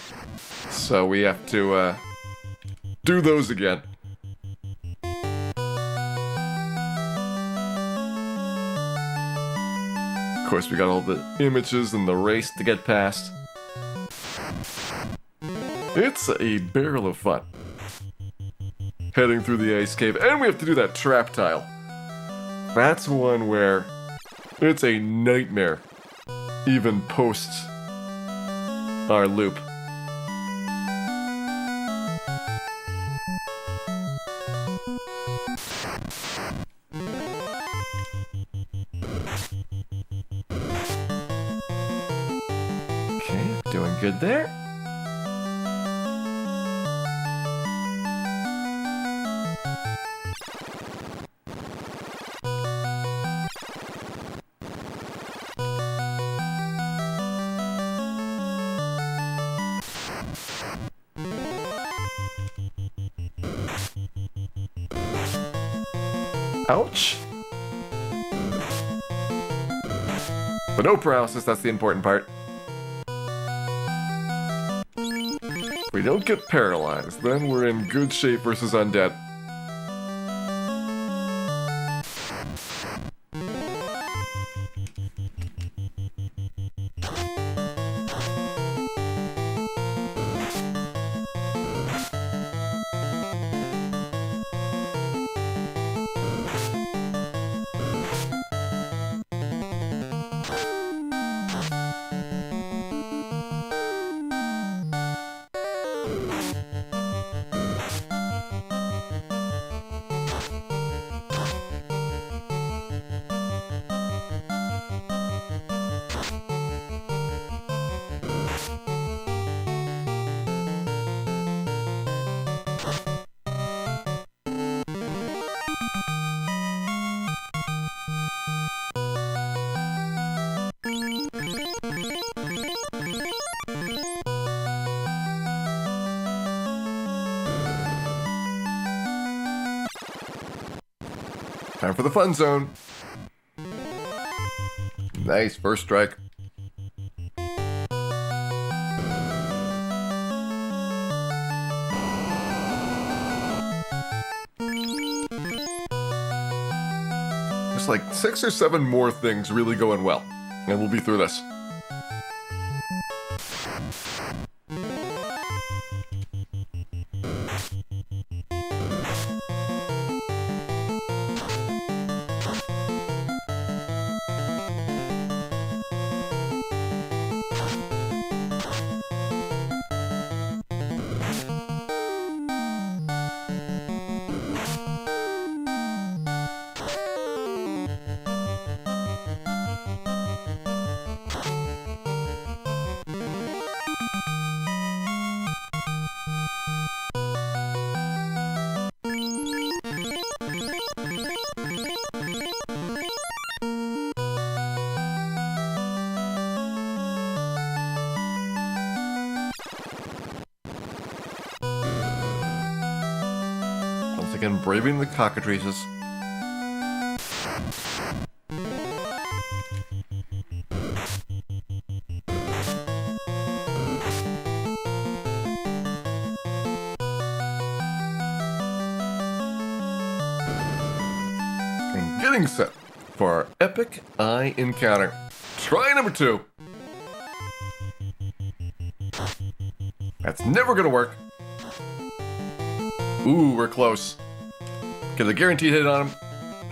So we have to do those again. Of course, we got all the images and the race to get past. It's a barrel of fun. Heading through the ice cave, and we have to do that trap tile. That's one where it's a nightmare, even post our loop. Okay, doing good there. Ouch. But no paralysis, that's the important part. If we don't get paralyzed, then we're in good shape versus undead. Time for the fun zone. Nice, first strike. There's like 6 or 7 more things really going well, and we'll be through this. again, braving the cockatrices. And getting set for our epic eye encounter. Try number 2. That's never gonna work. Ooh, we're close. Get a guaranteed hit on him.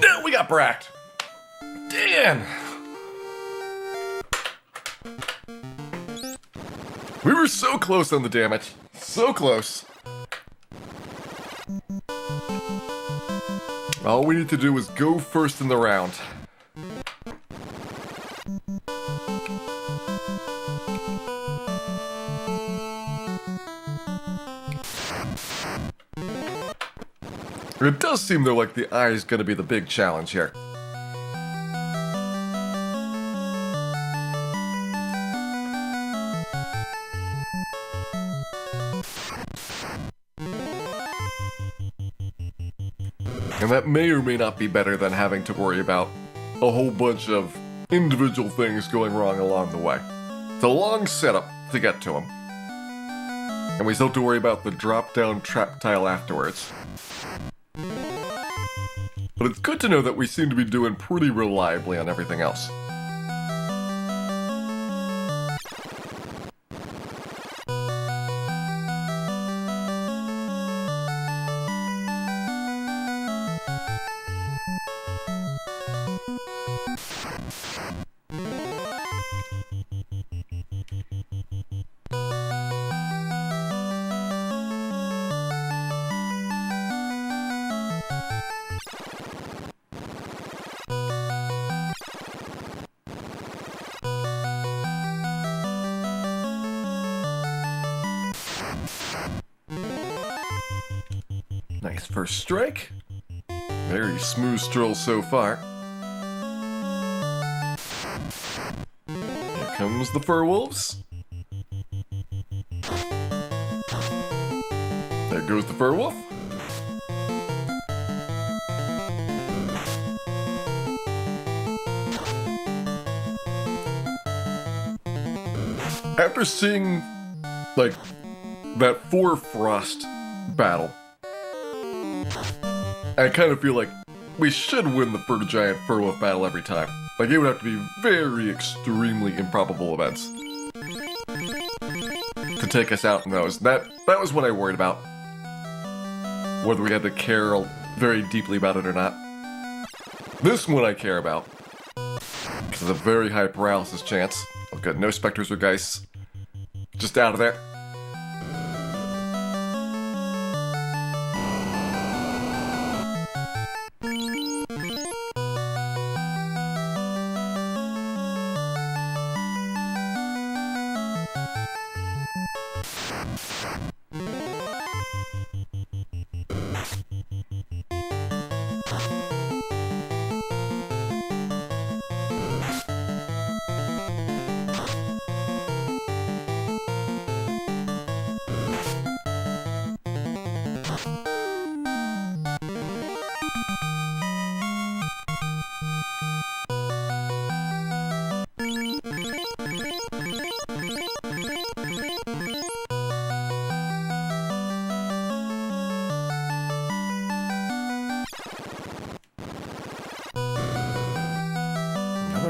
No, we got bracked. Damn. We were so close on the damage. So close. All we need to do is go first in the round. It does seem though like the eye is going to be the big challenge here. And that may or may not be better than having to worry about a whole bunch of individual things going wrong along the way. It's a long setup to get to him. And we still have to worry about the drop-down trap tile afterwards. But it's good to know that we seem to be doing pretty reliably on everything else. Nice first strike. Very smooth stroll so far. Here comes the fur wolves. There goes the fur wolf. After seeing, like, that 4 Frost battle, I kind of feel like we should win the Fur Giant Fur Wolf battle every time. Like, it would have to be very extremely improbable events to take us out in those. That was what I worried about. Whether we had to care very deeply about it or not. This one I care about. Because of a very high paralysis chance. Oh good, no specters or geists. Just out of there.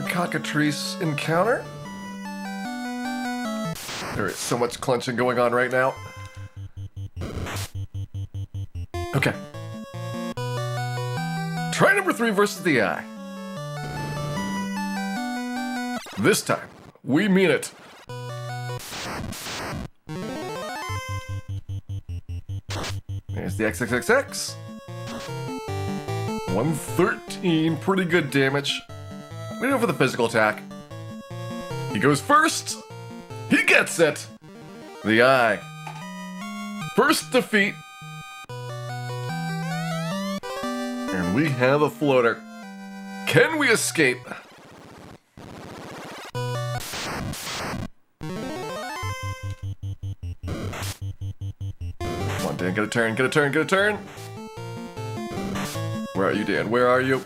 Cockatrice encounter. There is so much clenching going on right now. Okay. Try number 3 versus the eye. This time, we mean it. There's the XXXX. 113, pretty good damage. We go for the physical attack. He goes first. He gets it. The eye. First defeat. And we have a floater. Can we escape? Come on, Dan, get a turn, get a turn, get a turn. Where are you, Dan? Where are you?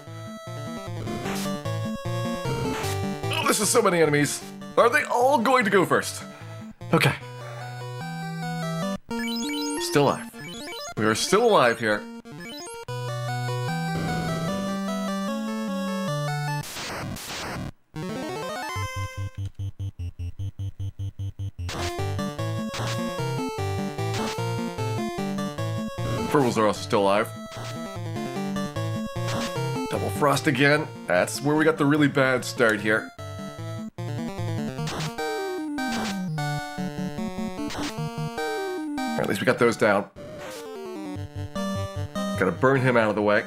Oh, this is so many enemies. Are they all going to go first? Okay. Still alive. We are still alive here. Furbles are also still alive. Double Frost again. That's where we got the really bad start here. At least we got those down. Gotta burn him out of the way.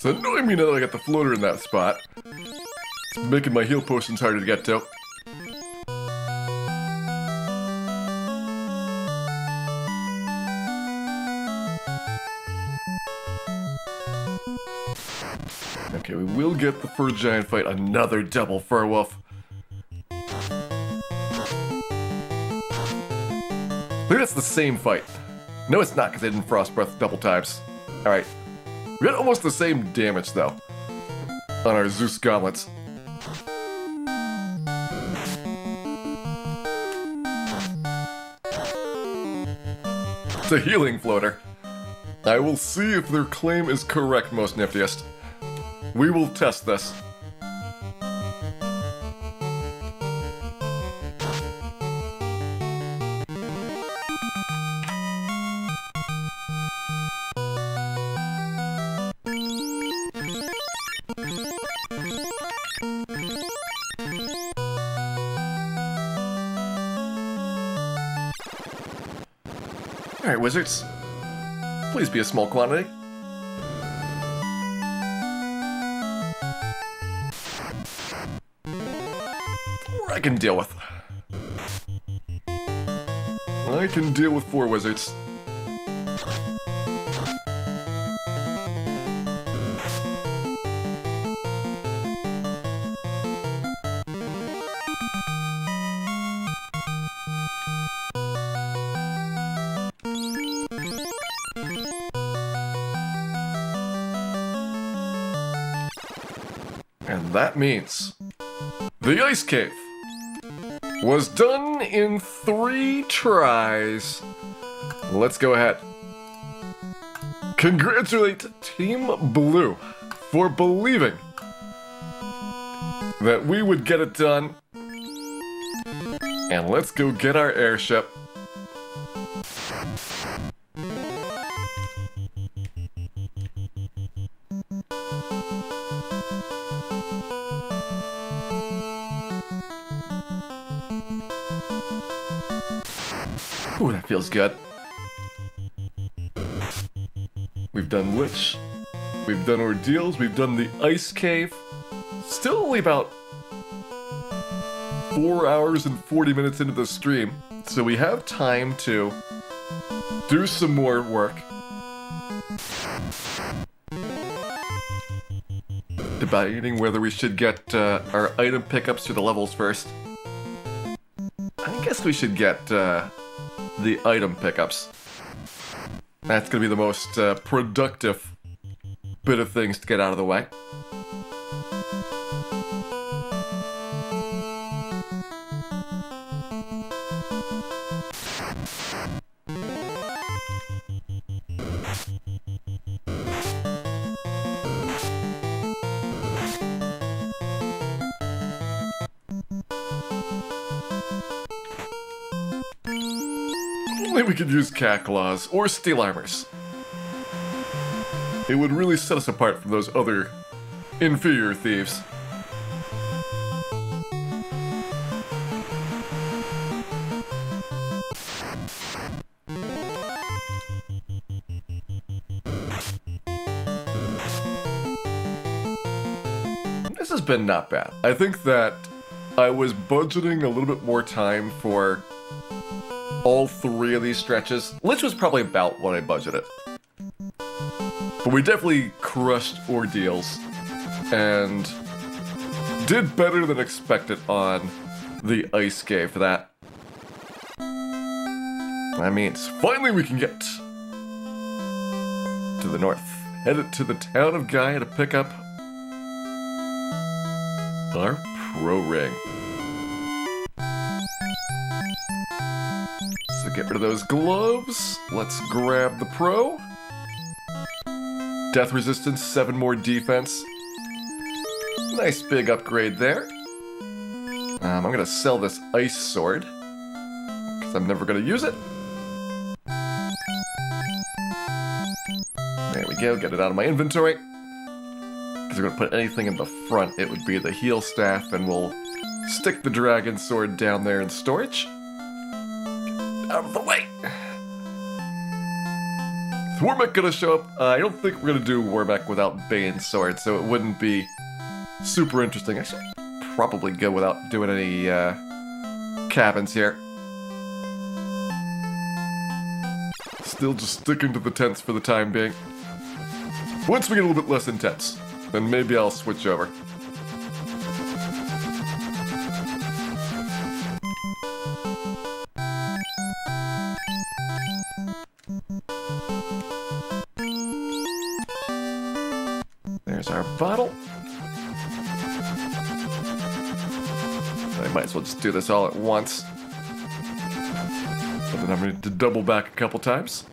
It's annoying me now that I got the floater in that spot. It's making my heal potions harder to get to. Okay, we will get the fur giant fight. Another double fur wolf. Maybe that's the same fight. No, it's not, because I didn't frost breath double times. Alright. We got almost the same damage, though, on our Zeus gauntlets. It's a healing floater. I will see if their claim is correct, most niftiest. We will test this. Alright, wizards. Please be a small quantity. Or I can deal with. I can deal with 4 wizards. And that means the ice cave was done in 3 tries. Let's go ahead. Congratulate Team Blue for believing that we would get it done. And let's go get our airship. Ooh, that feels good. We've done Lich, we've done Ordeals, we've done the Ice Cave. Still only about 4 hours and 40 minutes into the stream, so we have time to do some more work. Debating whether we should get our item pickups through the levels first. I guess we should get the item pickups. That's gonna be the most productive bit of things to get out of the way. Only we could use cat claws or steel armors. It would really set us apart from those other inferior thieves. this has been not bad. I think that I was budgeting a little bit more time for all 3 of these stretches, which was probably about what I budgeted. But we definitely crushed ordeals and did better than expected on the ice cave for that. That means finally we can get to the north. Headed to the town of Gaia to pick up our pro ring. So get rid of those gloves. Let's grab the pro. Death resistance, 7 more defense. Nice big upgrade there. I'm gonna sell this ice sword, because I'm never gonna use it. There we go, get it out of my inventory. Because we're gonna put anything in the front, it would be the heal staff, and we'll stick the dragon sword down there in storage. Get out of the way! Is Warmech gonna show up? I don't think we're gonna do Warmech without Bane's sword, so it wouldn't be super interesting. Actually, probably go without doing any cabins here. Still just sticking to the tents for the time being. Once we get a little bit less intense, then maybe I'll switch over. There's our bottle. I might as well just do this all at once. But then I'm going to double back a couple times.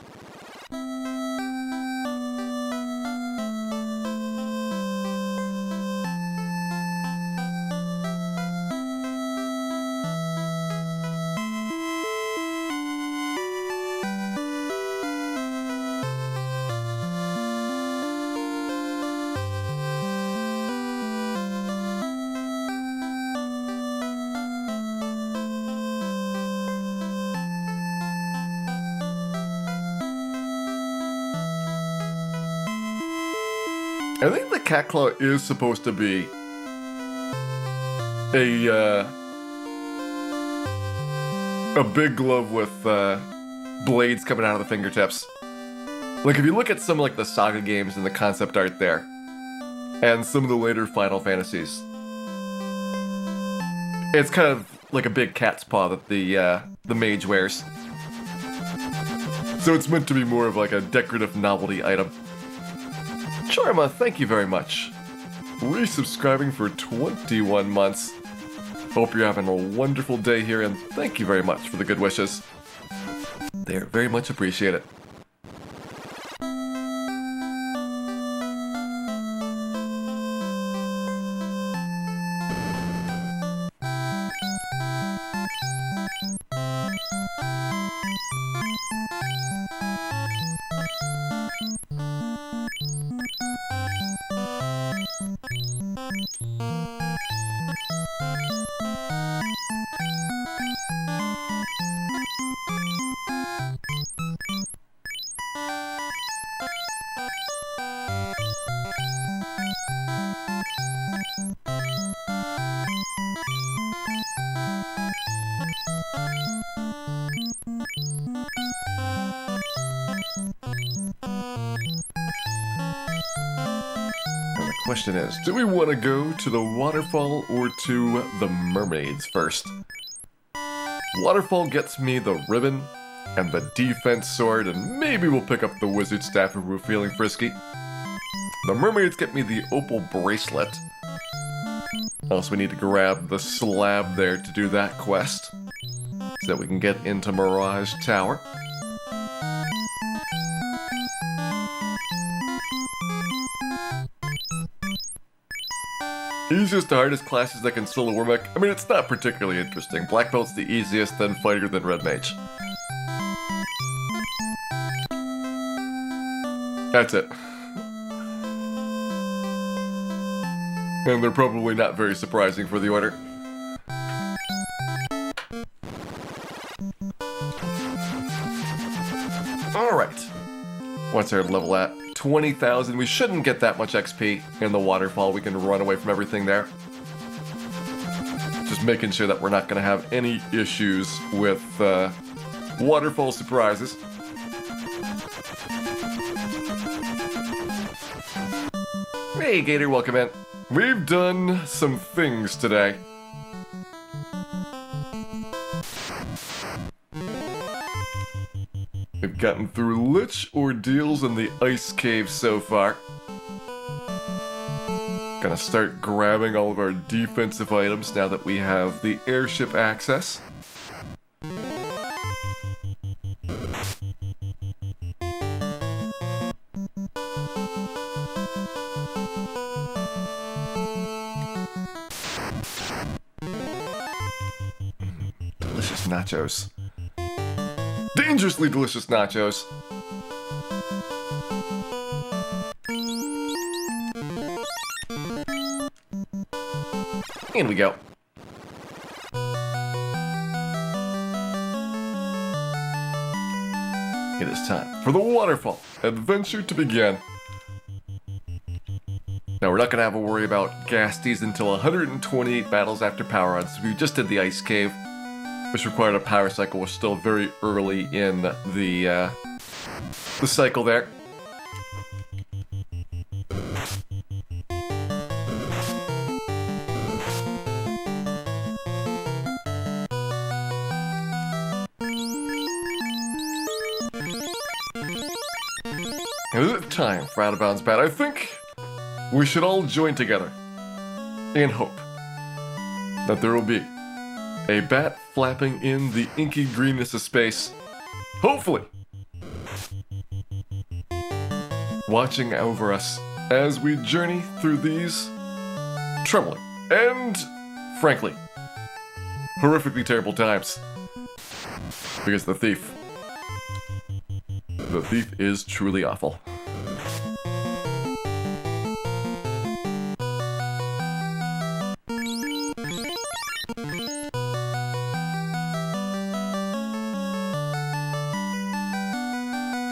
I think the cat claw is supposed to be a big glove with blades coming out of the fingertips. Like if you look at some like the Saga games and the concept art there, and some of the later Final Fantasies, it's kind of like a big cat's paw that the mage wears. So it's meant to be more of like a decorative novelty item. Charma, thank you very much. Resubscribing for 21 months. Hope you're having a wonderful day here, and thank you very much for the good wishes. They're very much appreciated. Question is, do we want to go to the waterfall or to the mermaids first? Waterfall gets me the ribbon and the defense sword, and maybe we'll pick up the wizard staff if we're feeling frisky. The mermaids get me the opal bracelet. Also, we need to grab the slab there to do that quest, so that we can get into Mirage Tower. Easiest to hardest classes that can solo Warmech. I mean, it's not particularly interesting. Black Belt's the easiest, then Fighter, then Red Mage. That's it. And they're probably not very surprising for the order. Alright. What's our level at? 20,000. We shouldn't get that much XP in the waterfall. We can run away from everything there. Just making sure that we're not going to have any issues with waterfall surprises. Hey Gator, welcome in. We've done some things today. We've gotten through lich ordeals in the ice cave so far. Gonna start grabbing all of our defensive items now that we have the airship access. Delicious nachos. Dangerously delicious nachos. In we go. It is time for the waterfall adventure to begin. Now we're not going to have a worry about Gasties until 128 battles after power-ons. We just did the ice cave, which required a power cycle. We're still very early in the cycle there. Is it time for Out of Bounds Bat? I think we should all join together in hope that there will be a bat flapping in the inky greenness of space, hopefully watching over us as we journey through these troubling and, frankly, horrifically terrible times. Because the thief is truly awful.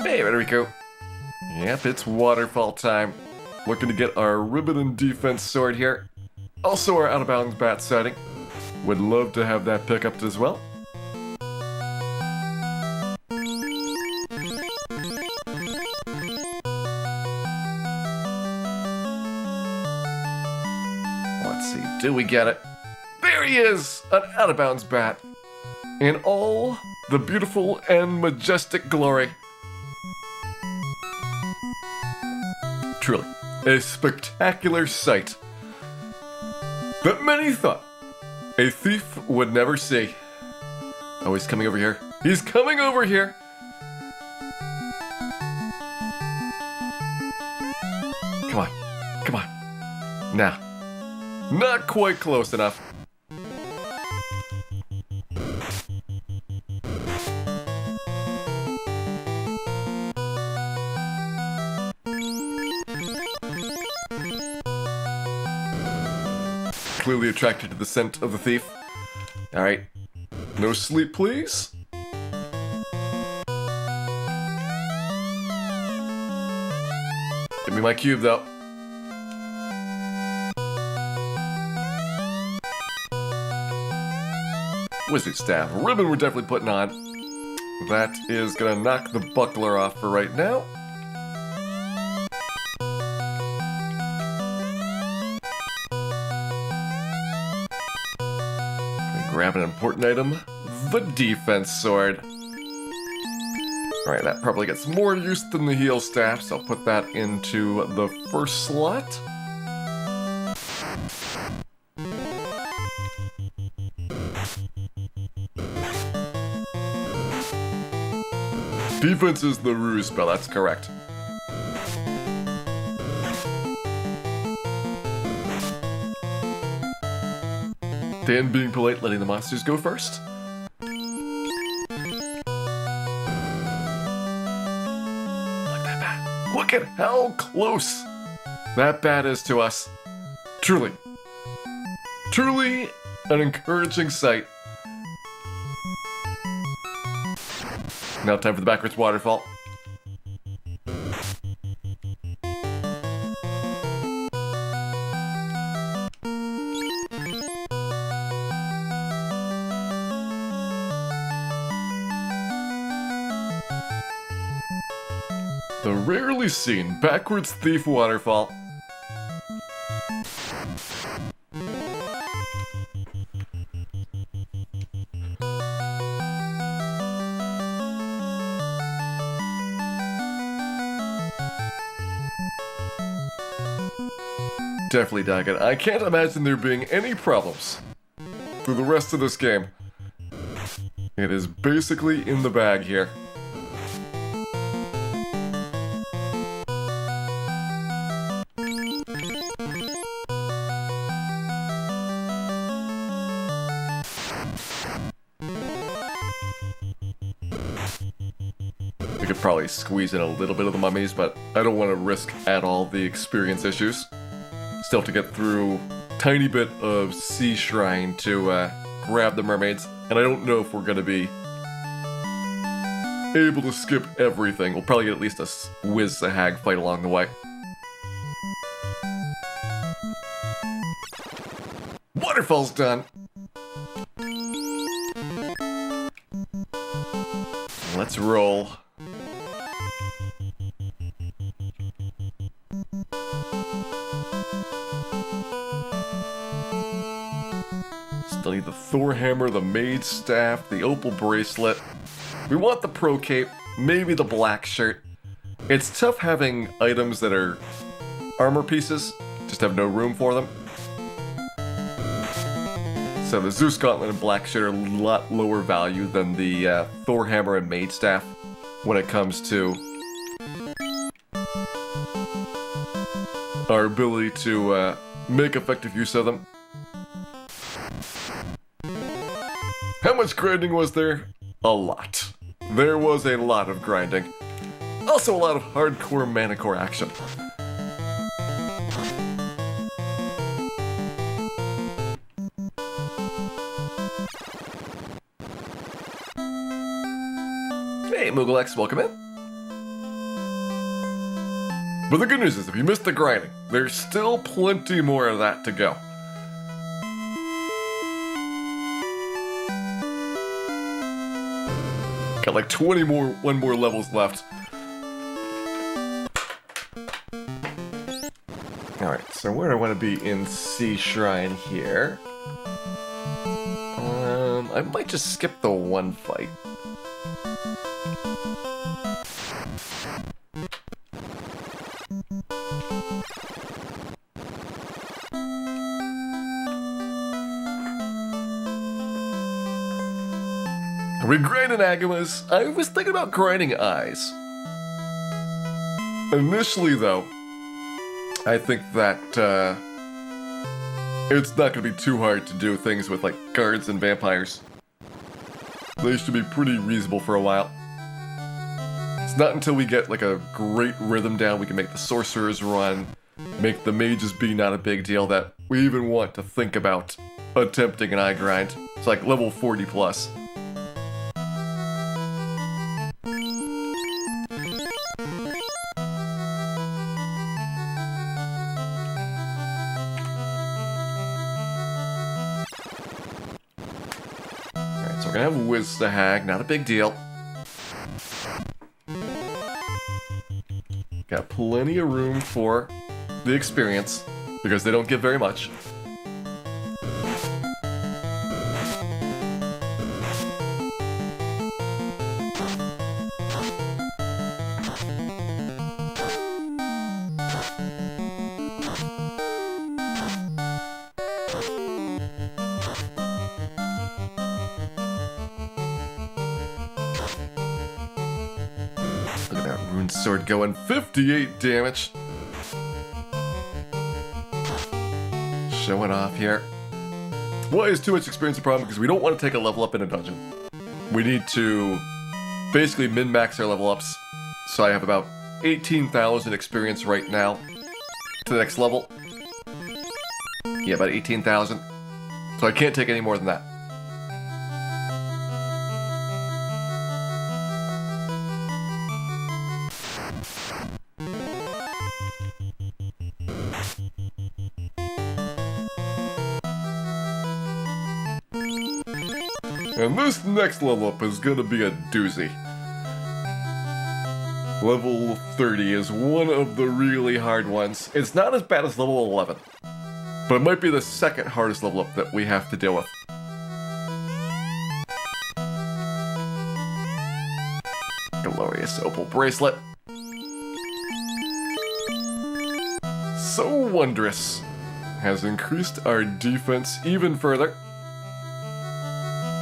Hey, Federico. Yep, it's waterfall time. Looking to get our ribbon and defense sword here. Also our out-of-bounds bat sighting. Would love to have that pickup as well. Let's see, do we get it? There he is! An out-of-bounds bat. In all the beautiful and majestic glory. Truly, a spectacular sight that many thought a thief would never see. Oh, he's coming over here. He's coming over here! Come on. Come on. Now. Not quite close enough. Clearly attracted to the scent of the thief. Alright. No sleep, please. Give me my cube, though. Wizard staff. Ribbon we're definitely putting on. That is gonna knock the buckler off for right now. Grab an important item, the defense sword. Alright, that probably gets more use than the heal staff, so I'll put that into the first slot. Defense is the ruse spell, that's correct. Dan being polite, letting the monsters go first. Look at that bat. Look at how close that bat is to us. Truly. Truly an encouraging sight. Now time for the backwards waterfall. The rarely seen backwards thief waterfall. Definitely dug it. I can't imagine there being any problems through the rest of this game. It is basically in the bag here. We could probably squeeze in a little bit of the mummies, but I don't want to risk at all the experience issues. Still have to get through a tiny bit of Sea Shrine to grab the mermaids, and I don't know if we're going to be able to skip everything. We'll probably get at least a whiz-a-hag fight along the way. Waterfall's done! Let's roll. Still need the Thor hammer, the maid's staff, the opal bracelet. We want the pro cape, maybe the black shirt. It's tough having items that are armor pieces, just have no room for them. So the Zeus gauntlet and black shirt are a lot lower value than the Thor hammer and maid staff when it comes to our ability to make effective use of them. How much grinding was there? A lot. There was a lot of grinding. Also a lot of hardcore manicore action. Hey, Mooglex, welcome in. But the good news is, if you missed the grinding, there's still plenty more of that to go. Got like 21 more levels left. Alright, so where do I want to be in Sea Shrine here? I might just skip the one fight. Are we grinding Agamas? I was thinking about grinding eyes. Initially, though, I think that it's not going to be too hard to do things with, like, guards and vampires. They should be pretty reasonable for a while. It's not until we get, like, a great rhythm down, we can make the sorcerers run, make the mages be not a big deal, that we even want to think about attempting an eye grind. It's like level 40 plus. We're gonna have Whiz-a-Hag, not a big deal. Got plenty of room for the experience, because they don't give very much. Look at that rune sword going 58 damage. Showing off here. Why is too much experience a problem? Because we don't want to take a level up in a dungeon. We need to basically min-max our level ups. So I have about 18,000 experience right now to the next level. Yeah, about 18,000. So I can't take any more than that. And this next level up is gonna be a doozy. Level 30 is one of the really hard ones. It's not as bad as level 11, but it might be the second hardest level up that we have to deal with. Glorious opal bracelet. So wondrous. Has increased our defense even further.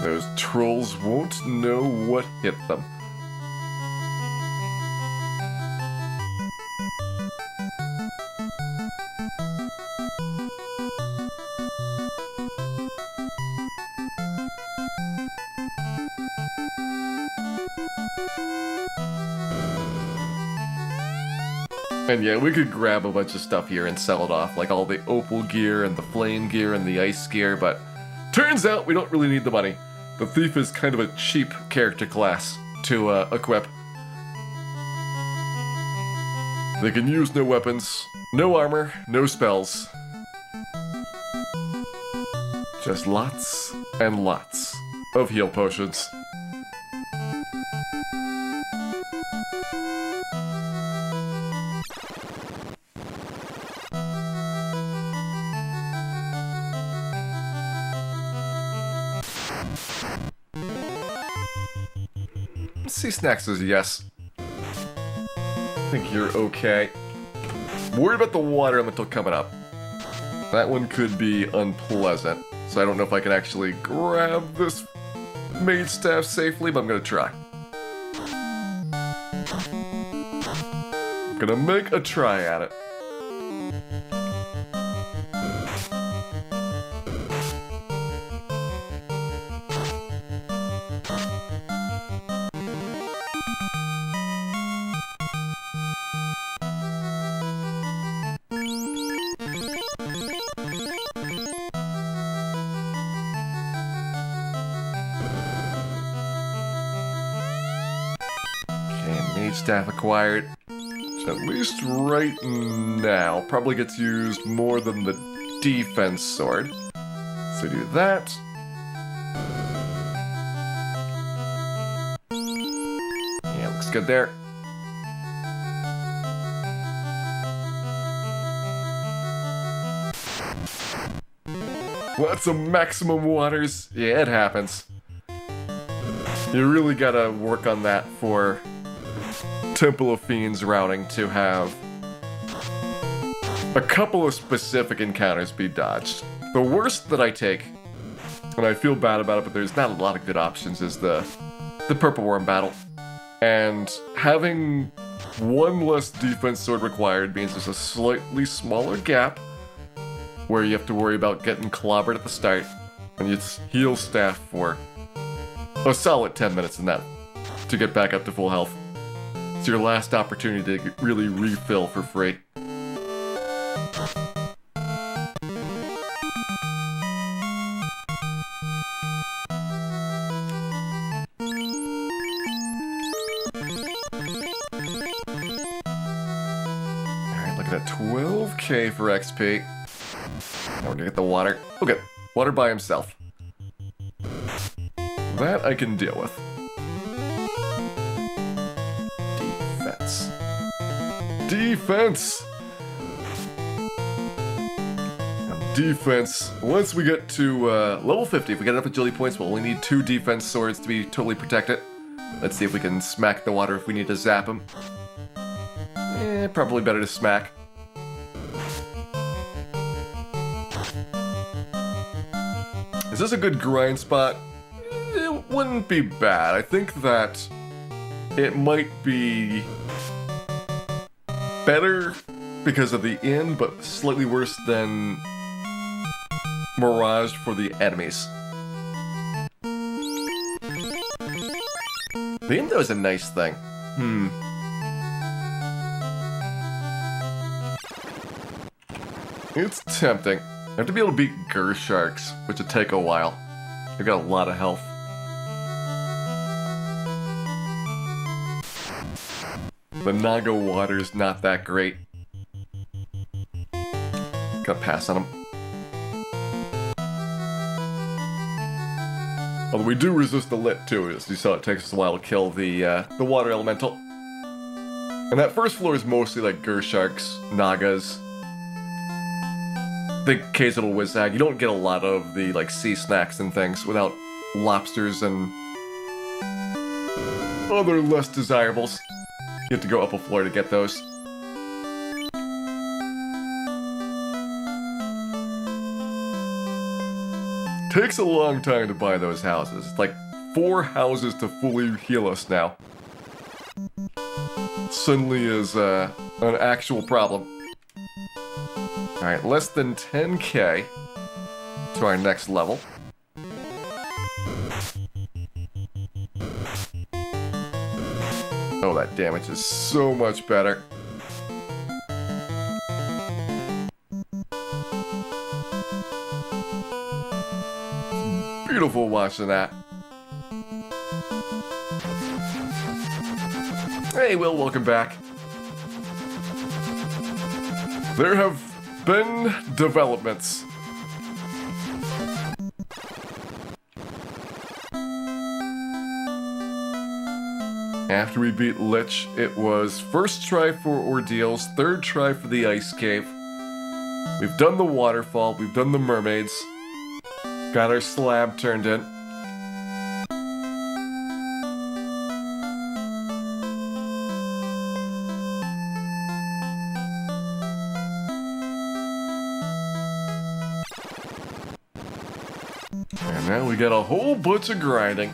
Those trolls won't know what hit them. And yeah, we could grab a bunch of stuff here and sell it off, like all the opal gear and the flame gear and the ice gear, but turns out we don't really need the money. The thief is kind of a cheap character class to equip. They can use no weapons, no armor, no spells. Just lots and lots of heal potions. Sea Snacks says yes. I think you're okay. Worried about the water elemental coming up. That one could be unpleasant. So I don't know if I can actually grab this mage staff safely, but I'm gonna try. I'm gonna make a try at it. Staff acquired, which at least right now probably gets used more than the defense sword. So do that. Yeah, looks good there. Lots of maximum waters. Yeah, it happens. You really gotta work on that for Temple of Fiends routing to have a couple of specific encounters be dodged. The worst that I take, and I feel bad about it, but there's not a lot of good options, is the Purple Worm battle. And having one less defense sword required means there's a slightly smaller gap where you have to worry about getting clobbered at the start, and you heal staff for a solid 10 minutes in that to get back up to full health. It's your last opportunity to really refill for free. Alright, looking at 12k for XP. Now we're gonna get the water. Okay, water by himself. That I can deal with. Defense! Defense. Once we get to level 50, if we get enough agility points, we'll only need 2 defense swords to be totally protected. Let's see if we can smack the water if we need to zap him. Probably better to smack. Is this a good grind spot? It wouldn't be bad. I think that it might be better because of the inn, but slightly worse than Mirage for the enemies. The inn though is a nice thing. It's tempting. I have to be able to beat Gur Sharks, which would take a while. They've got a lot of health. The Naga water's not that great. Gotta pass on them. Although we do resist the lit too, as you saw it takes us a while to kill the water elemental. And that first floor is mostly like Gersharks, Nagas, the occasional Wizag. You don't get a lot of the like sea snacks and things without lobsters and other less desirables. You have to go up a floor to get those. Takes a long time to buy those houses. It's like 4 houses to fully heal us now. Suddenly is an actual problem. Alright, less than 10k to our next level. Oh, that damage is so much better. It's beautiful watching that. Hey, Will, welcome back. There have been developments. After we beat Lich, it was first try for Ordeals, third try for the Ice Cave. We've done the waterfall, we've done the mermaids. Got our slab turned in. And now we got a whole bunch of grinding.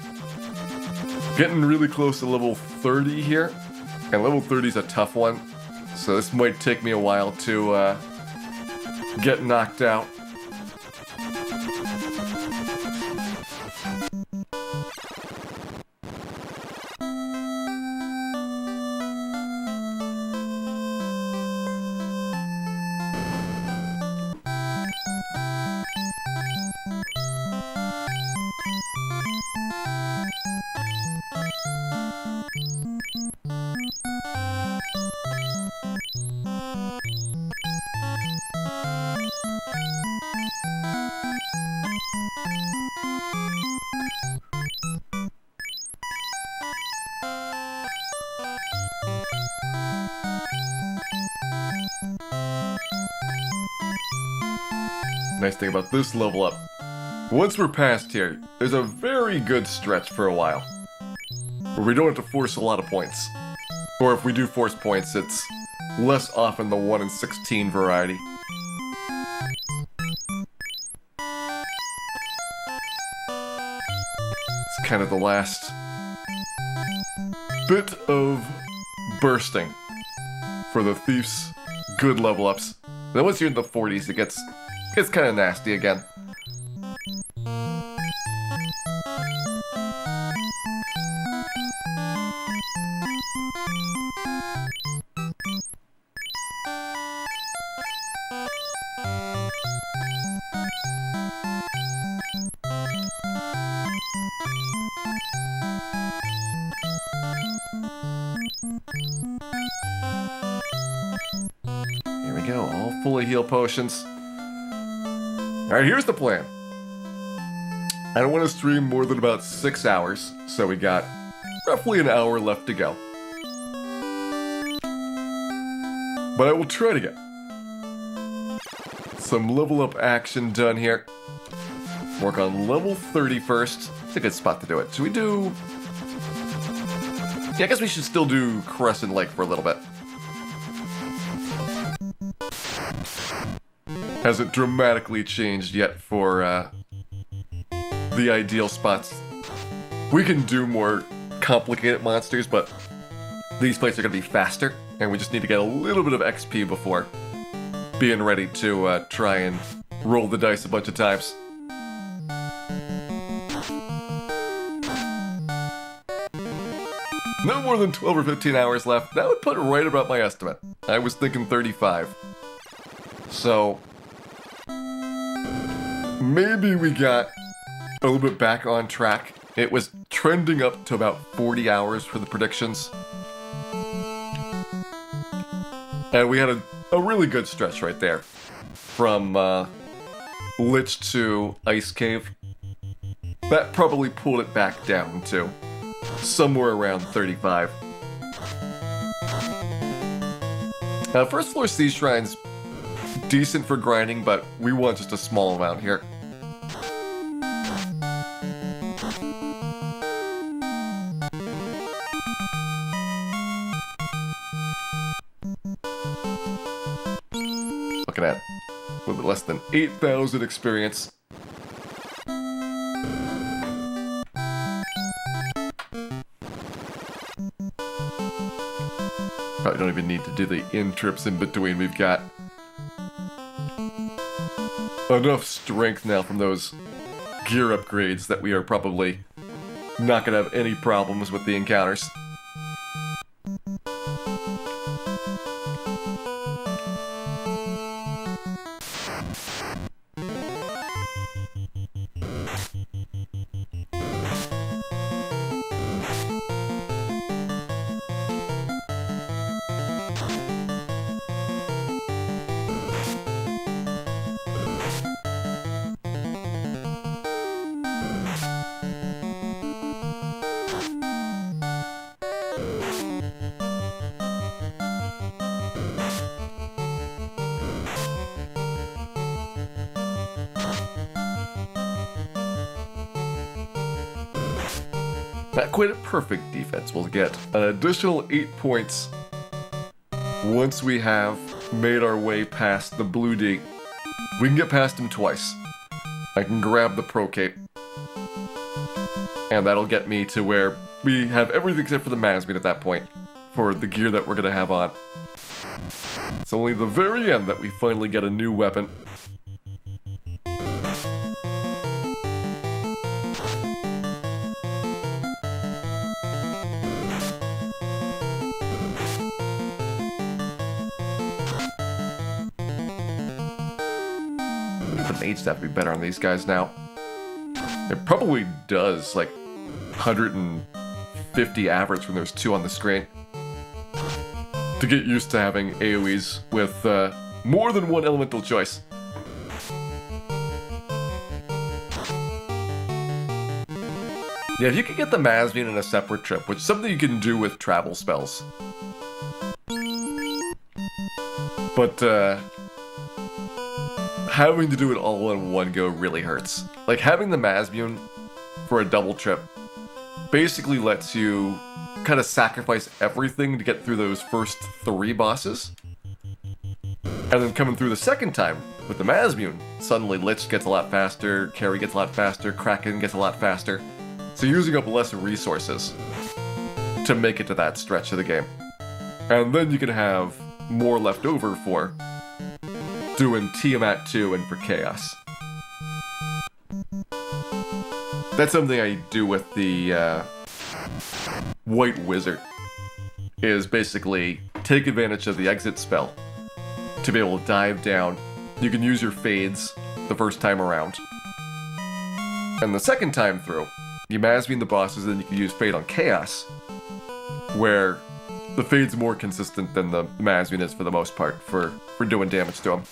Getting really close to level 30 here. And level 30 is a tough one. So this might take me a while to get knocked out. Nice thing about this level up. Once we're past here, there's a very good stretch for a while. Where we don't have to force a lot of points. Or if we do force points, it's less often the 1 in 16 variety. It's kind of the last bit of bursting for the Thief's good level ups. Then once you're in the 40s, it gets kind of nasty again. Here we go, all fully heal potions. Alright, here's the plan. I don't want to stream more than about 6 hours, so we got roughly an hour left to go. But I will try to get some level up action done here. Work on level 30 first. It's a good spot to do it. Should we do... Yeah, I guess we should still do Crescent Lake for a little bit. Hasn't dramatically changed yet for the ideal spots. We can do more complicated monsters, but these fights are going to be faster, and we just need to get a little bit of XP before being ready to try and roll the dice a bunch of times. No more than 12 or 15 hours left. That would put it right about my estimate. I was thinking 35. So... maybe we got a little bit back on track. It was trending up to about 40 hours for the predictions. And we had a really good stretch right there. From Lich to Ice Cave. That probably pulled it back down to somewhere around 35. First floor sea shrines, decent for grinding, but we want just a small amount here. Looking at a little bit less than 8,000 experience. Probably don't even need to do the in-trips in between. We've got enough strength now from those gear upgrades that we are probably not going to have any problems with the encounters. Not quite a perfect defense. We'll get an additional 8 points once we have made our way past the Blue D. We can get past him twice. I can grab the Pro Cape. And that'll get me to where we have everything except for the Masmine at that point for the gear that we're going to have on. It's only the very end that we finally get a new weapon. The mage staff would be better on these guys now. It probably does like 150 average when there's 2 on the screen. To get used to having AoEs with more than one elemental choice. Yeah, if you could get the Masmine in a separate trip, which is something you can do with travel spells. But having to do it all in one go really hurts. Like, having the Masmine for a double trip basically lets you kind of sacrifice everything to get through those first 3 bosses. And then coming through the second time with the Masmine, suddenly Lich gets a lot faster, Carry gets a lot faster, Kraken gets a lot faster. So you're using up less resources to make it to that stretch of the game. And then you can have more left over for doing Tiamat 2 and for Chaos. That's something I do with the White Wizard, is basically take advantage of the exit spell to be able to dive down. You can use your fades the first time around. And the second time through, you Masmine the bosses, then you can use Fade on Chaos, where the Fade's more consistent than the Masmine is for the most part for doing damage to him.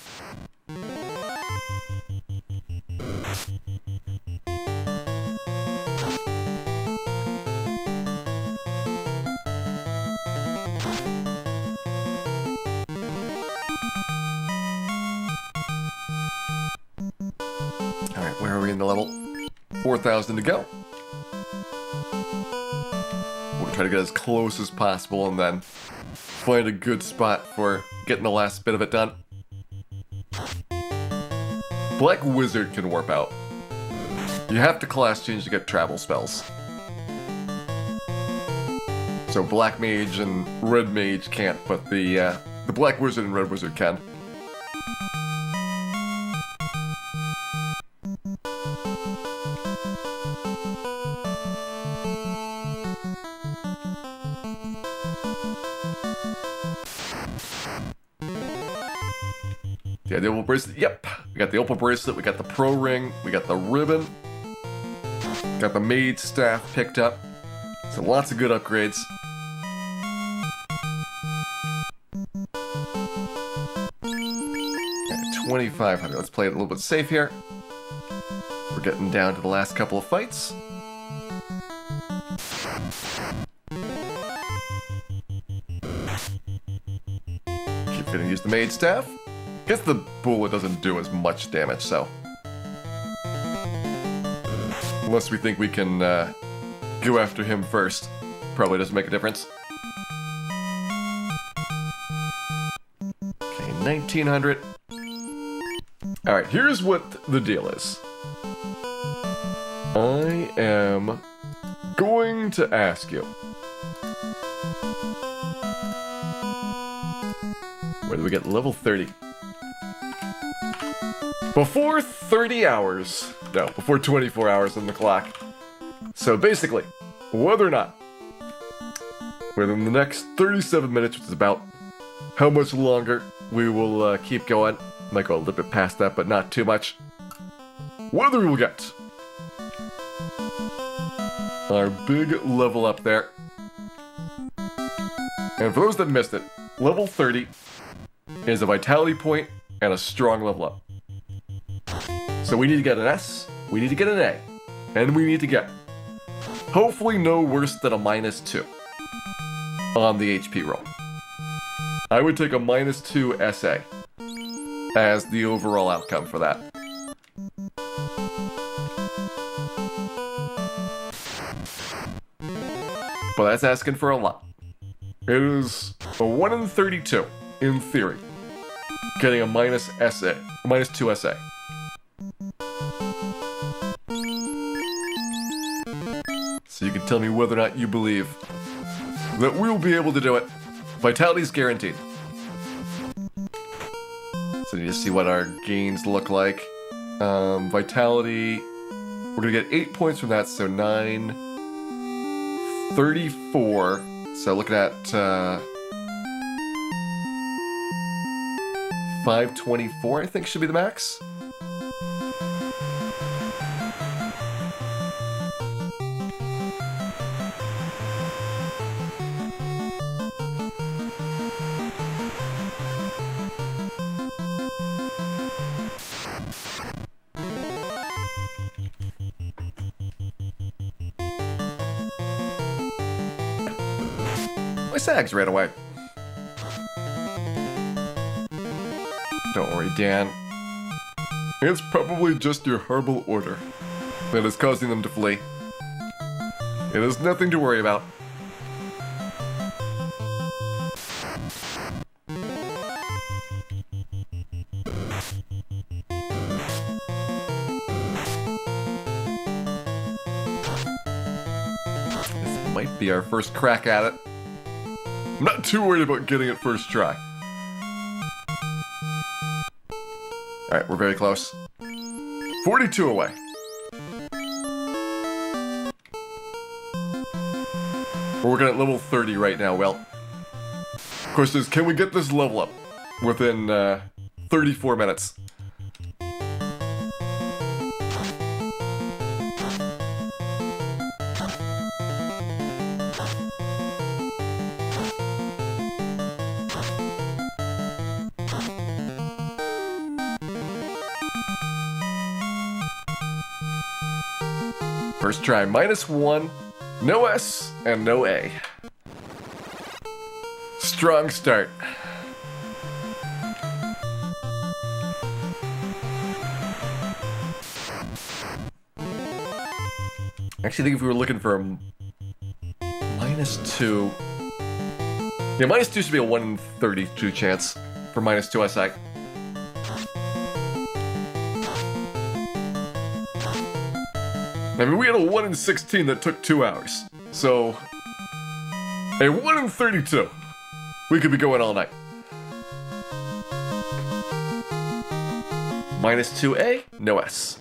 Alright, where are we in the level? 4,000 to go. We'll try to get as close as possible and then find a good spot for getting the last bit of it done. Black Wizard can warp out. You have to class change to get travel spells. So Black Mage and Red Mage can't, but the Black Wizard and Red Wizard can. Yeah, the opal bracelet. Yep. We got the opal bracelet, we got the pro ring, we got the ribbon, got the mage staff picked up. So lots of good upgrades. Yeah, 2,500. Let's play it a little bit safe here. We're getting down to the last couple of fights. Keep Gonna use the Mage Staff. Guess the bullet doesn't do as much damage, so. Unless we think we can go after him first. Probably doesn't make a difference. Okay, 1900. Alright, here's what the deal is. I am going to ask you. Where do we get level 30? Before 30 hours. No, before 24 hours on the clock. So basically, whether or not within the next 37 minutes, which is about how much longer we will keep going. Might go a little bit past that, but not too much. Whether we will get our big level up there. And for those that missed it, level 30 is a vitality point and a strong level up. So we need to get an S, we need to get an A, and we need to get hopefully no worse than a -2 on the HP roll. I would take a -2 SA as the overall outcome for that. But that's asking for a lot. It is a 1 in 32, in theory, getting a -2 SA. So you can tell me whether or not you believe that we'll be able to do it. Vitality's guaranteed. So you need to see what our gains look like. Vitality, we're gonna get 8 points from that, so 9, 34. So looking at 524, I think should be the max. My sags ran away. Don't worry, Dan. It's probably just your herbal order that is causing them to flee. It is nothing to worry about. This might be our first crack at it. I'm not too worried about getting it first try. Alright, we're very close. 42 away. We're working at level 30 right now, Will. Of course, is can we get this level up within 34 minutes? First try, -1, no S, and no A. Strong start. Actually, I think if we were looking for a -2... Yeah, -2 should be a 1 in 32 chance for -2 SI. I mean, we had a 1 in 16 that took 2 hours. So, a 1 in 32. We could be going all night. -2A, no S.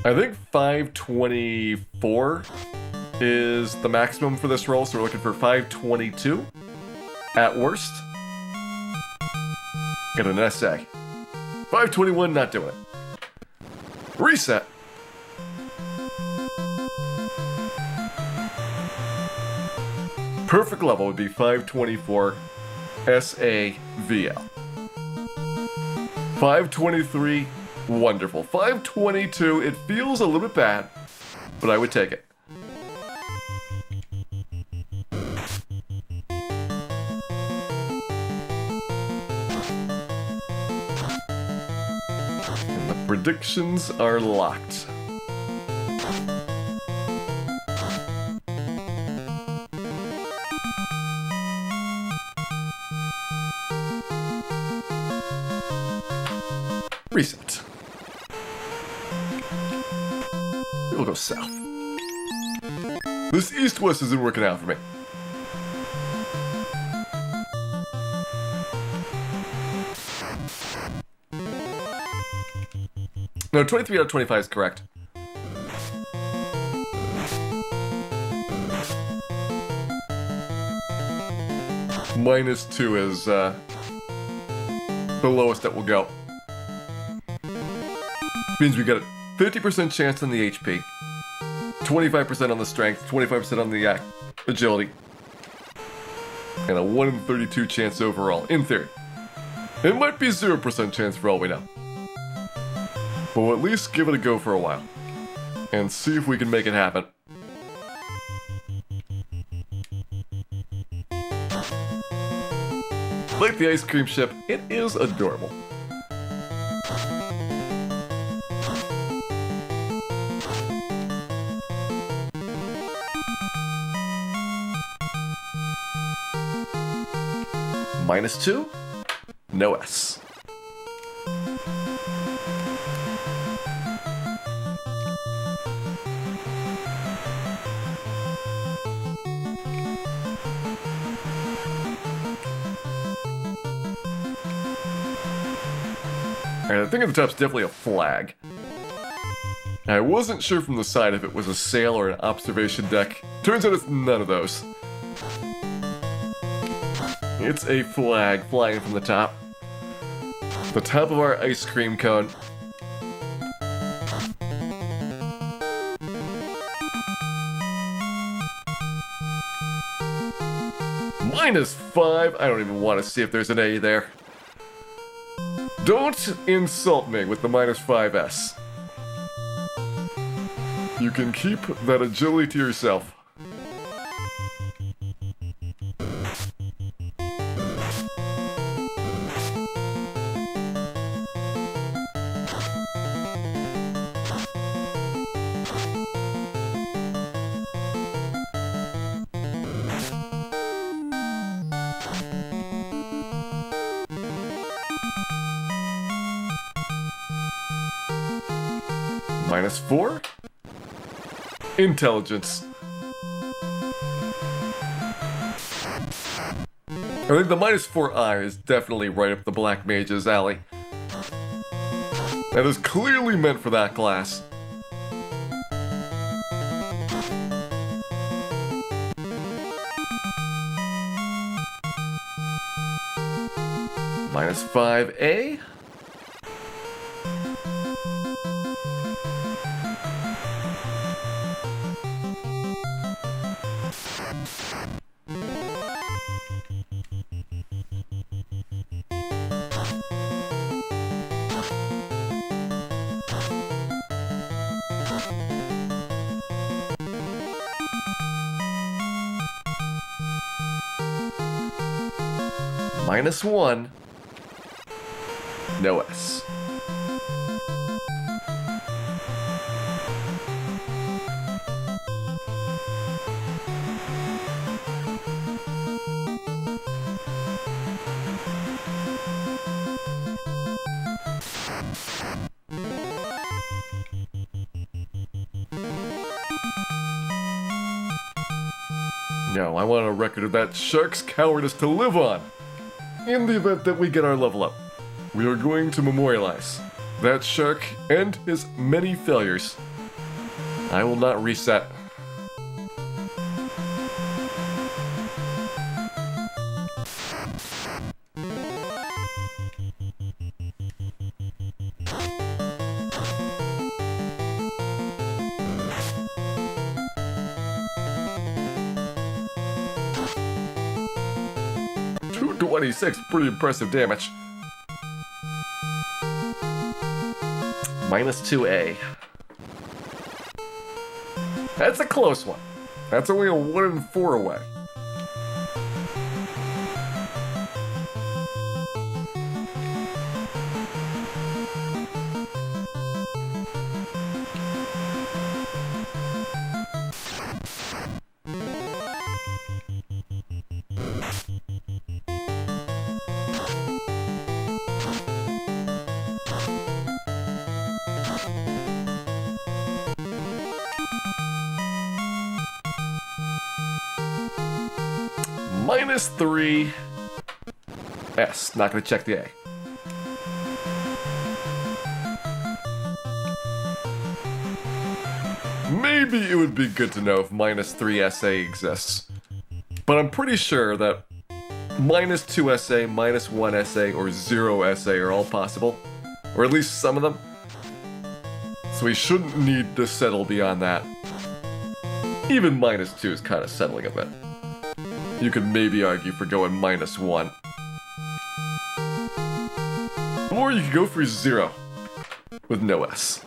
I think 524 is the maximum for this roll, so we're looking for 522 at worst. Get an SA. 521, not doing it. Reset. Perfect level would be 524 SAVL. 523, wonderful. 522, it feels a little bit bad, but I would take it. And the predictions are locked. Reset. We'll go south. This east-west isn't working out for me. No, 23 out of 25 is correct. -2 is the lowest that will go. Means we got a 50% chance on the HP, 25% on the strength, 25% on the agility, and a 1 in 32 chance overall, in theory. It might be 0% chance for all we know. But we'll at least give it a go for a while, and see if we can make it happen. Like the ice cream ship, it is adorable. -2, no S. Alright, I think at the top's definitely a flag. I wasn't sure from the side if it was a sail or an observation deck. Turns out it's none of those. It's a flag flying from the top. The top of our ice cream cone. -5. I don't even want to see if there's an A there. Don't insult me with the -5S. You can keep that agility to yourself. -4? Intelligence. I think the -4I is definitely right up the Black Mage's alley. That is clearly meant for that class. -5A? -1, no S. No, I want a record of that shark's cowardice to live on. In the event that we get our level up, we are going to memorialize that shark and his many failures I will not reset. $226, pretty impressive damage. Minus 2A. That's a close one. That's only a 1 in 4 away. Minus 3 S. Not going to check the A. Maybe it would be good to know if minus 3 SA exists. But I'm pretty sure that minus 2 SA, minus 1 SA, or 0 SA are all possible. Or at least some of them. So we shouldn't need to settle beyond that. Even minus 2 is kind of settling a bit. You could maybe argue for going minus 1. Or you could go for 0 with no S.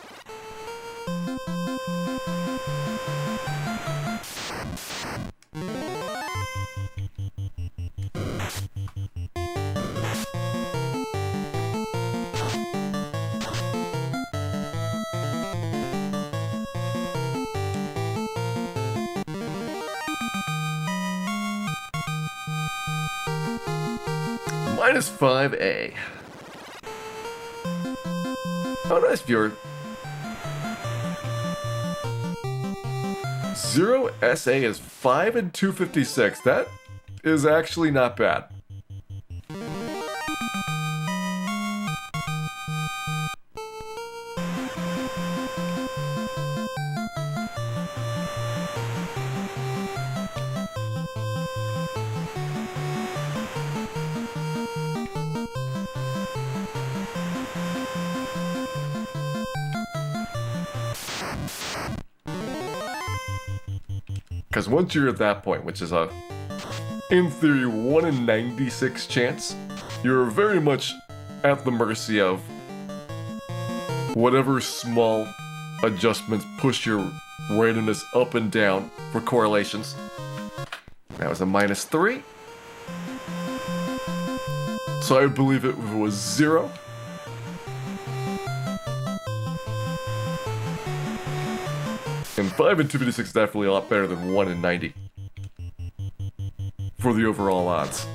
Minus 5A. Oh, nice viewer. 0 SA is 5 and 256. That is actually not bad. Because once you're at that point, which is a, in theory, 1 in 96 chance, you're very much at the mercy of whatever small adjustments push your randomness up and down for correlations. That was a minus 3. So I would believe it was 0. And 5 and 256 is definitely a lot better than 1 in 90 for the overall odds.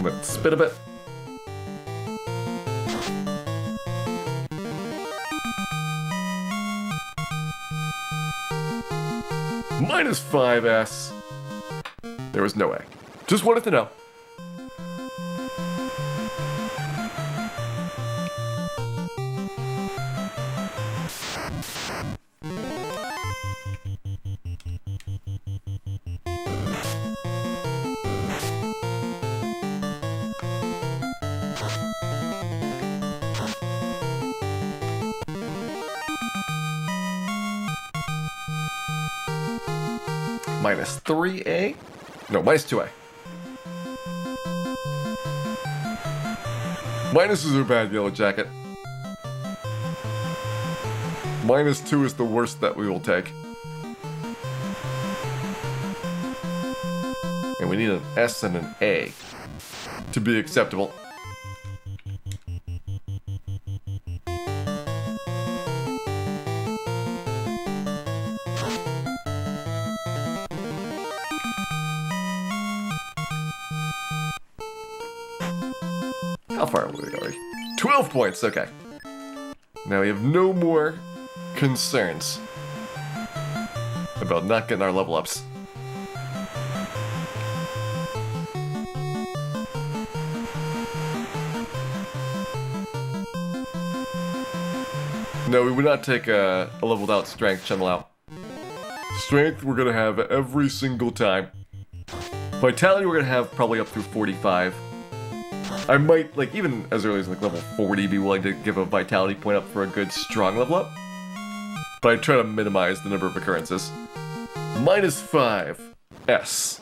Let's spin a bit. Minus 5S. There was no A. Just wanted to know. Minus 3A? No, minus 2A. Minuses are bad, Yellow Jacket. Minus 2 is the worst that we will take. And we need an S and an A to be acceptable. How far are we going? 12 points, okay. Now we have no more concerns about not getting our level ups. No, we would not take a level without strength, channel out. Strength we're gonna have every single time. Vitality we're gonna have probably up through 45. I might, like, even as early as like level 40, be willing to give a vitality point up for a good strong level up. But I try to minimize the number of occurrences. -5. S.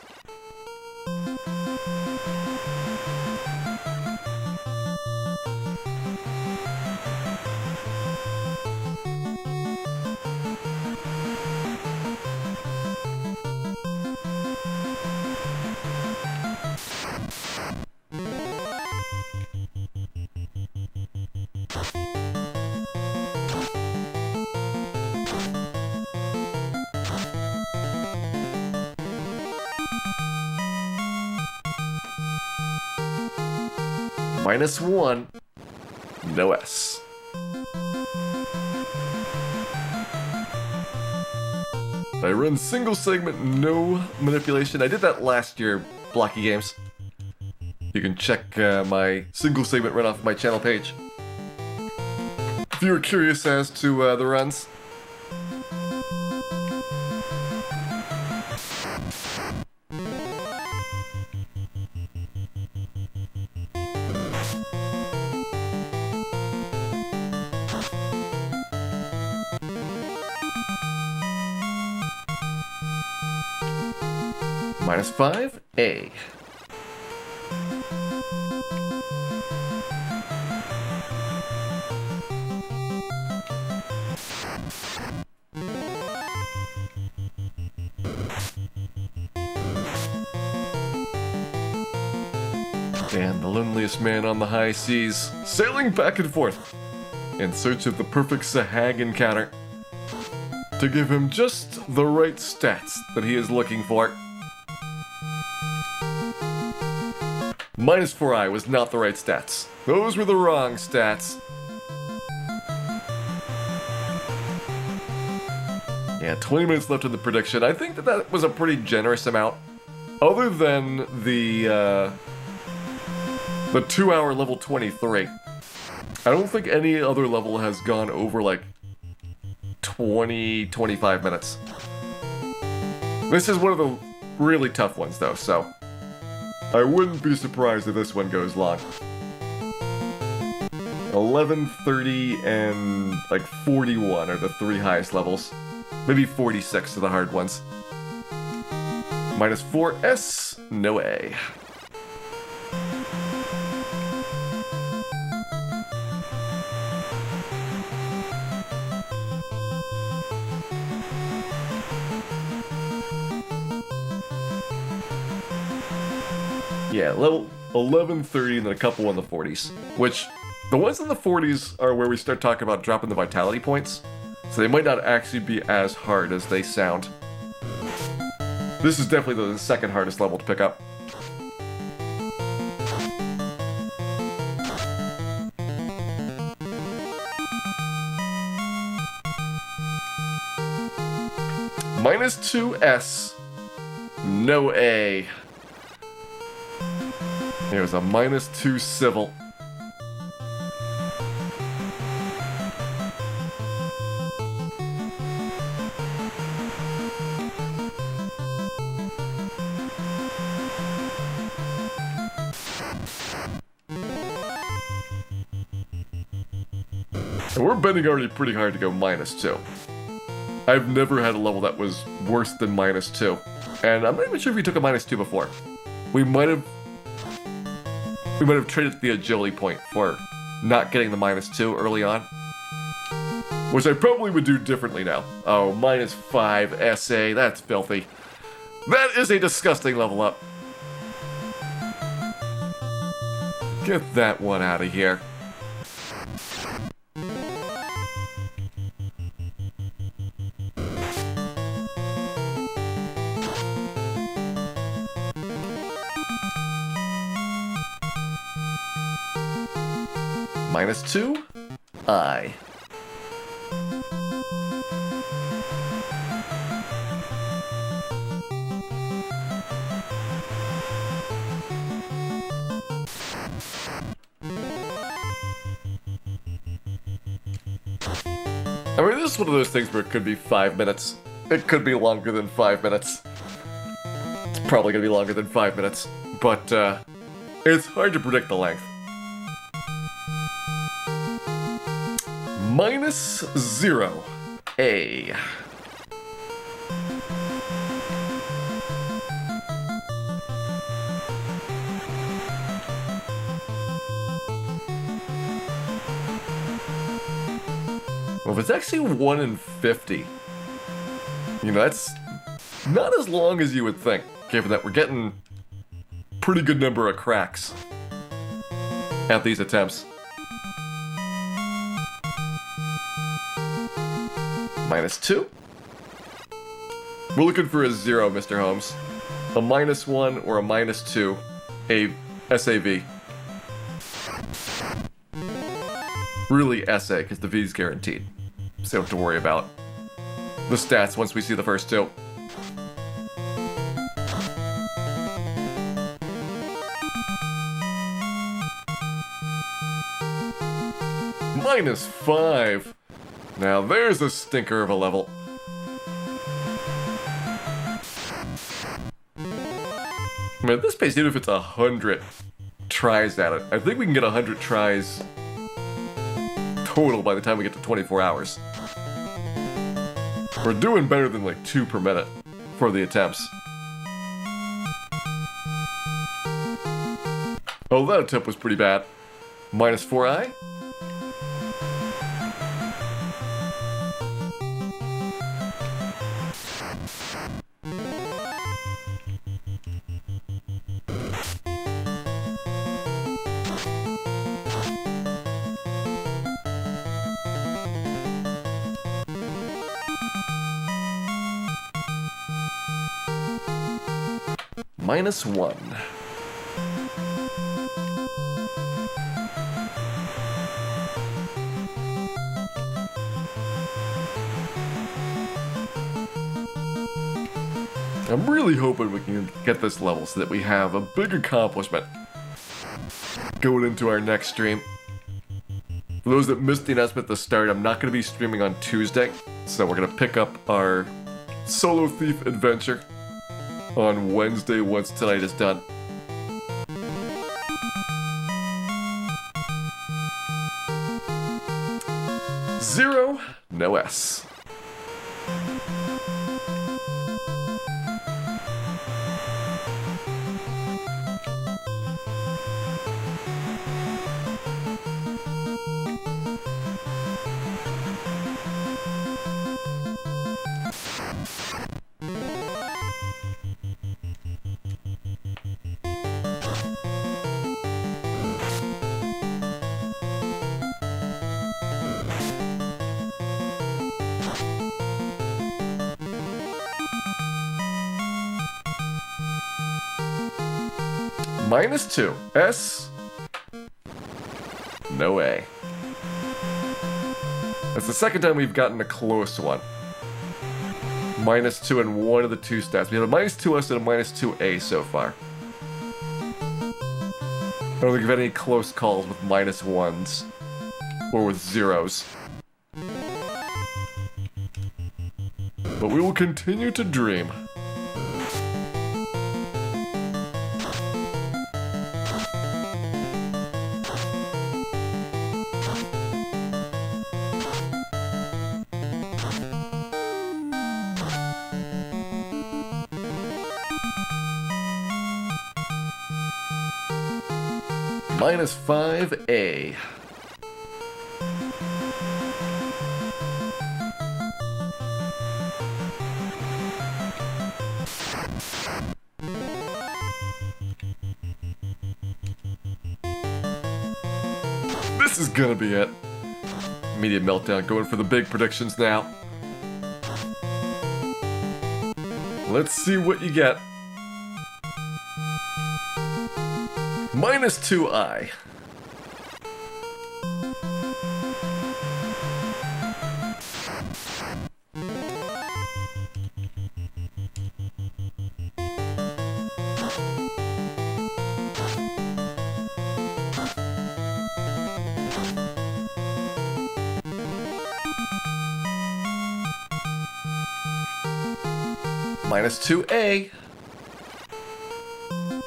-1. No S. I run single segment, no manipulation. I did that last year, Blocky Games. You can check my single segment run off of my channel page. If you were curious as to the runs. -5, A. And the loneliest man on the high seas, sailing back and forth in search of the perfect Sahag encounter to give him just the right stats that he is looking for. -4i was not the right stats. Those were the wrong stats. Yeah, 20 minutes left in the prediction. I think that was a pretty generous amount. Other than the 2-hour level 23. I don't think any other level has gone over like 20, 25 minutes. This is one of the really tough ones though, so I wouldn't be surprised if this one goes long. 11, 30, and like 41 are the 3 highest levels. Maybe 46 are the hard ones. -4 S, no A. Yeah, level 11, 30, and then a couple in the 40s. Which, the ones in the 40s are where we start talking about dropping the vitality points. So they might not actually be as hard as they sound. This is definitely the second hardest level to pick up. -2 S, no A. There's a -2 civil. And we're betting already pretty hard to go -2. I've never had a level that was worse than -2. And I'm not even sure if we took a -2 before. We might have traded the agility point for not getting the -2 early on. Which I probably would do differently now. Oh, -5 SA, that's filthy. That is a disgusting level up. Get that one out of here. -2, I. I mean, this is one of those things where it could be 5 minutes. It could be longer than 5 minutes. It's probably gonna be longer than 5 minutes, but it's hard to predict the length. -0, A. Well, if it's actually 1 in 50, you know, that's not as long as you would think, given that we're getting pretty good number of cracks at these attempts. -2. We're looking for a 0, Mr. Holmes. A -1 or a -2, a SAV. Really SA, because the V is guaranteed. So don't have to worry about the stats once we see the first two. -5. Now there's a stinker of a level. I mean, at this pace, even if it's 100 tries at it, I think we can get 100 tries total by the time we get to 24 hours. We're doing better than like 2 per minute for the attempts. Oh, that attempt was pretty bad. -4i? -1. I'm really hoping we can get this level so that we have a big accomplishment going into our next stream. For those that missed the announcement at the start, I'm not going to be streaming on Tuesday, so we're going to pick up our Solo Thief adventure on Wednesday once tonight is done. Zero, no S. -2. S. No A. That's the second time we've gotten a close one. -2 in one of the two stats. We have a -2S and a -2A so far. I don't think we've had any close calls with -1s or with 0s. But we will continue to dream. -5A. This is gonna be it. Media meltdown, going for the big predictions now. Let's see what you get. -2i. Minus 2A.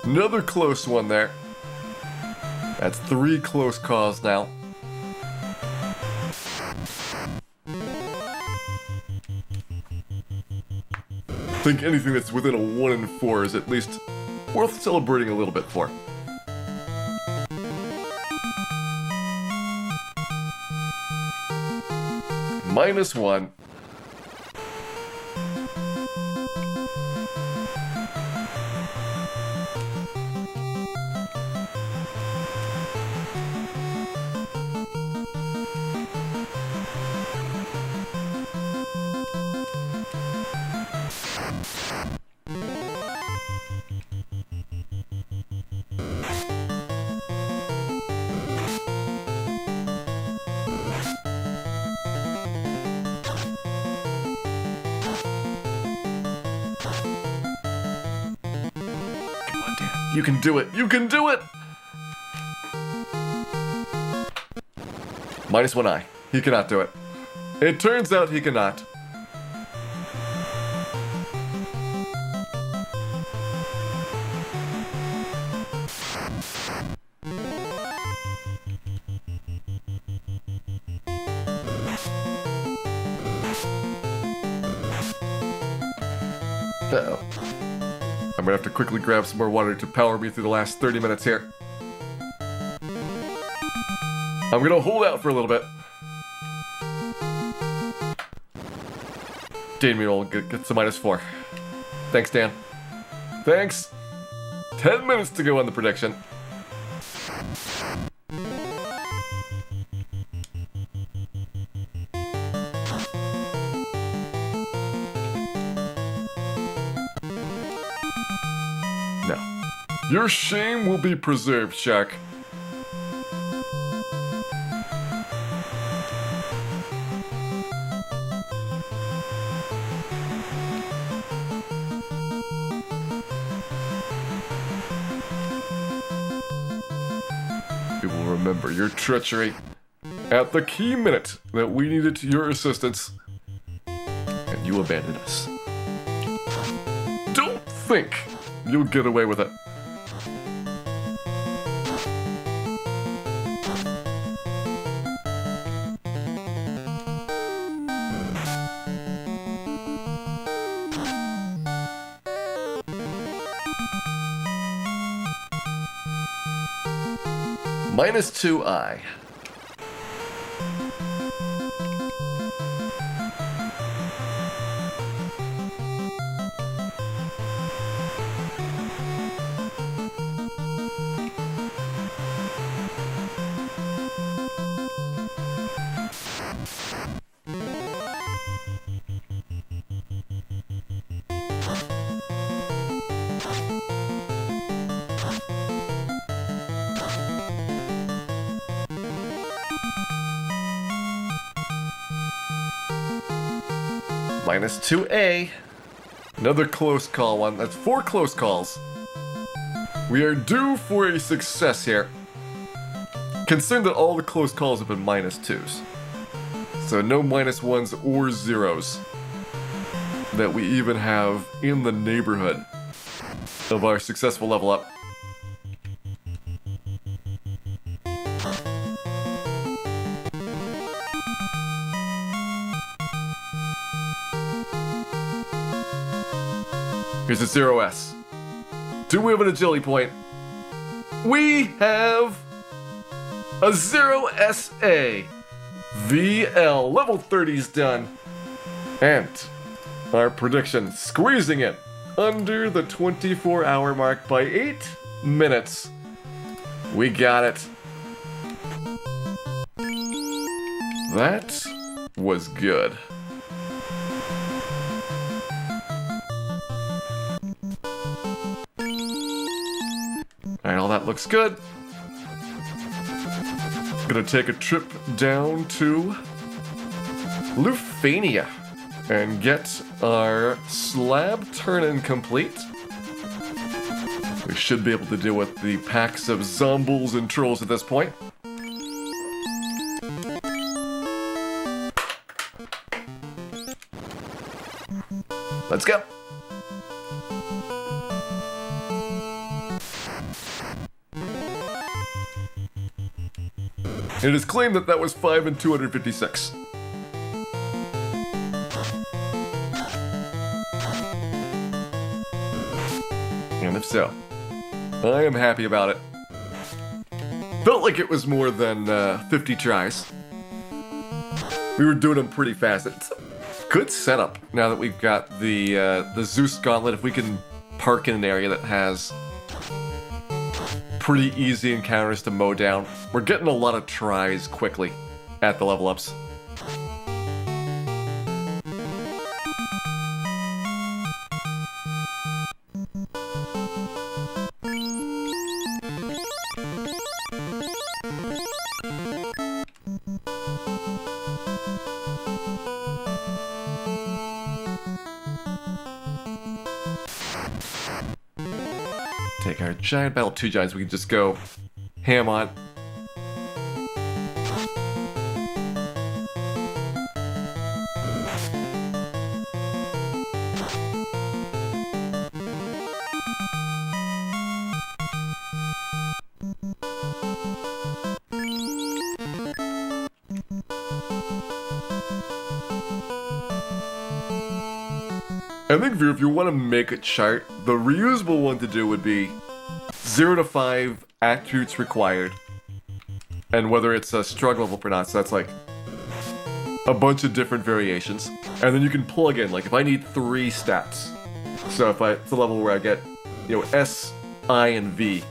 Another close one there. That's 3 close calls now. I think anything that's within a 1 and 4 is at least worth celebrating a little bit for. Minus 1. You can do it! You can do it! Minus 1I. He cannot do it. It turns out he cannot. Uh-oh. I'm gonna have to quickly grab some more water to power me through the last 30 minutes here. I'm gonna hold out for a little bit. Damien gets a minus 4. Thanks, Dan. Thanks. 10 minutes to go on the prediction. No. Your shame will be preserved, Shark. We will remember your treachery at the key minute that we needed your assistance, and you abandoned us. Don't think you'll get away with it. Minus 2I. Minus 2A. Another close call one. That's 4 close calls. We are due for a success here. Considering that all the close calls have been minus 2s. So no minus 1s or 0s that we even have in the neighborhood of our successful level up. Here's a 0S. Do we have an agility point? We have a 0SA. VL. Level 30's done. And our prediction squeezing it under the 24-hour mark by 8 minutes. We got it. That was good. Alright, all that looks good. Gonna take a trip down to Lufania and get our slab turn-in complete. We should be able to deal with the packs of zombies and trolls at this point. Let's go. It is claimed that that was 5 and 256. And if so, I am happy about it. Felt like it was more than 50 tries. We were doing them pretty fast. It's a good setup now that we've got the Zeus Gauntlet. If we can park in an area that has pretty easy encounters to mow down, we're getting a lot of tries quickly at the level ups. Take our giant battle 2 giants, we can just go ham on. I think if you want to make a chart, the reusable one to do would be 0 to 5 attributes required, and whether it's a struggle level or not, so that's like a bunch of different variations. And then you can plug in, like if I need 3 stats, so if it's a level where I get, you know, S, I, and V,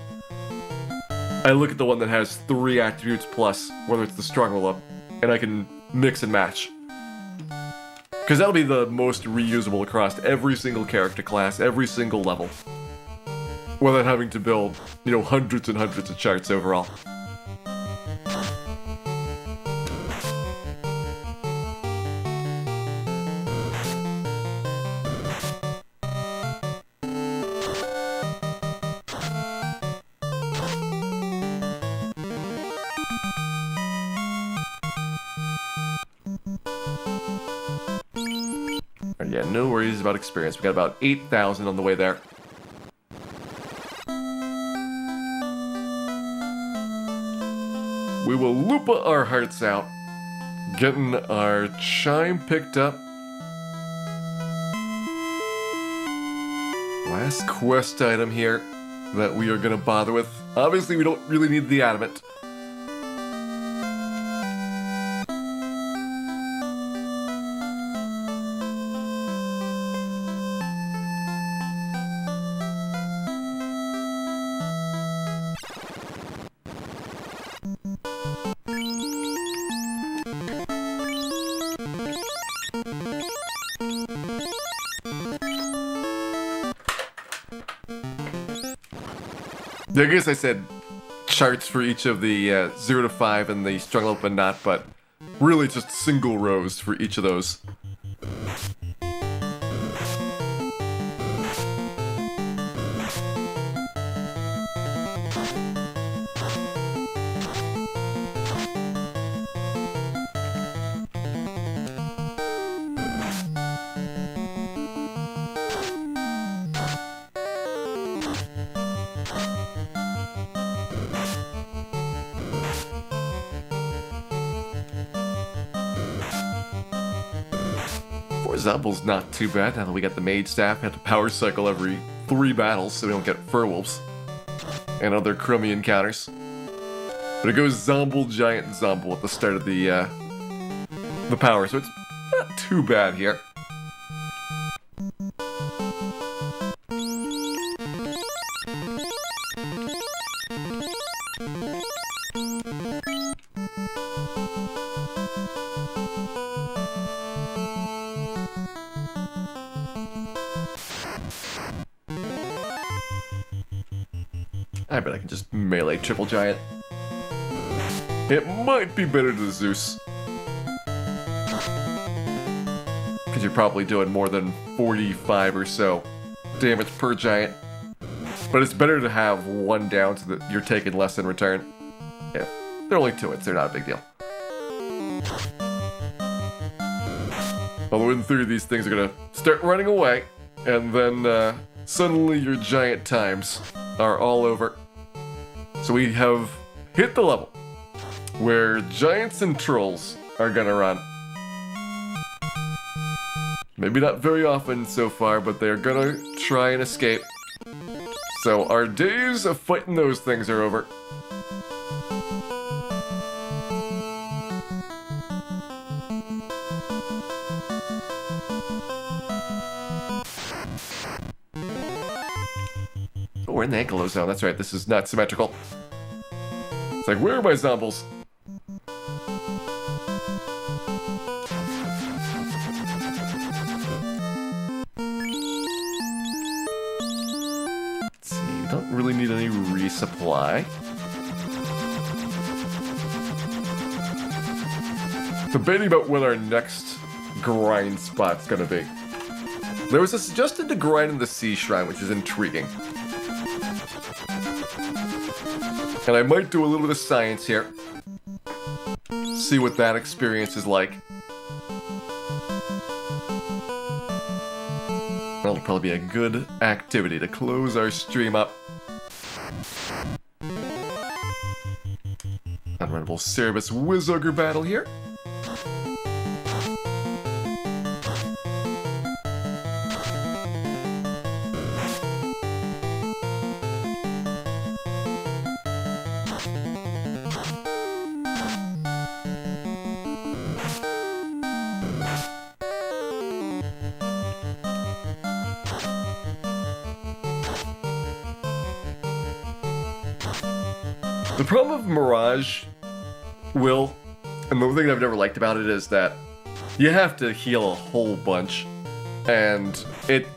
I look at the one that has 3 attributes plus, whether it's the struggle up, and I can mix and match. Because that'll be the most reusable across every single character class, every single level. Without having to build, you know, hundreds and hundreds of charts overall. Yeah, no worries about experience. We got about 8,000 on the way there. We will Lupa our hearts out, getting our chime picked up. Last quest item here that we are going to bother with. Obviously, we don't really need the adamant. I guess I said charts for each of the 0 to 5 and the struggle up and not, but really just single rows for each of those. Zumble's not too bad now that we got the Mage Staff. We have to power cycle every 3 battles so we don't get Furwolves and other crummy encounters. But it goes Zomble, Giant, and Zomble at the start of the power, so it's not too bad here. I bet I can just melee Triple Giant. It might be better to Zeus. Because you're probably doing more than 45 or so damage per giant. But it's better to have one down so that you're taking less in return. Yeah, they're only 2 hits, they're not a big deal. Although in theory these things are gonna start running away, and then suddenly your giant times are all over. So we have hit the level. where giants and trolls are gonna run. Maybe not very often so far, but they're gonna try and escape. So our days of fighting those things are over. Oh, we're in the ankle zone. That's right, this is not symmetrical. It's like, where are my zombies? Let's see, don't really need any resupply. Debating about what our next grind spot's gonna be. There was a suggestion to grind in the sea shrine, which is intriguing. And I might do a little bit of science here. See what that experience is like. That'll probably be a good activity to close our stream up. Unrunnable Cerebus Wizogre battle here. The problem with Mirage, Will, and the thing that I've never liked about it is that you have to heal a whole bunch, and it's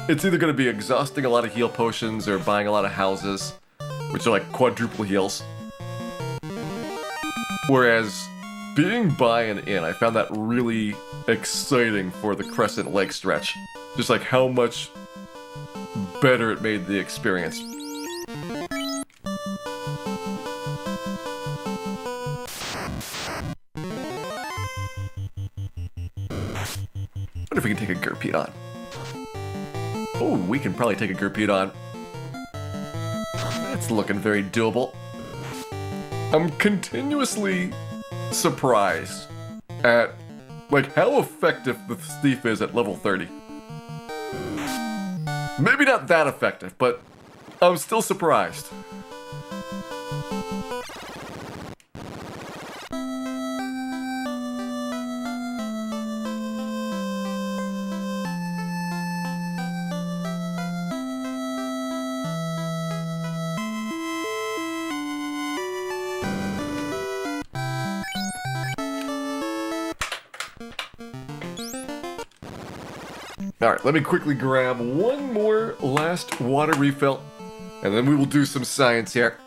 either going to be exhausting a lot of heal potions or buying a lot of houses, which are like quadruple heals. Whereas being by and in, I found that really exciting for the Crescent Lake stretch. Just like how much better it made the experience. What if we can take a Gurpede on? Oh, we can probably take a Gurpede on. That's looking very doable. I'm continuously surprised at like how effective the thief is at level 30. Maybe not that effective, but I'm still surprised. Alright, let me quickly grab one more last water refill, and then we will do some science here.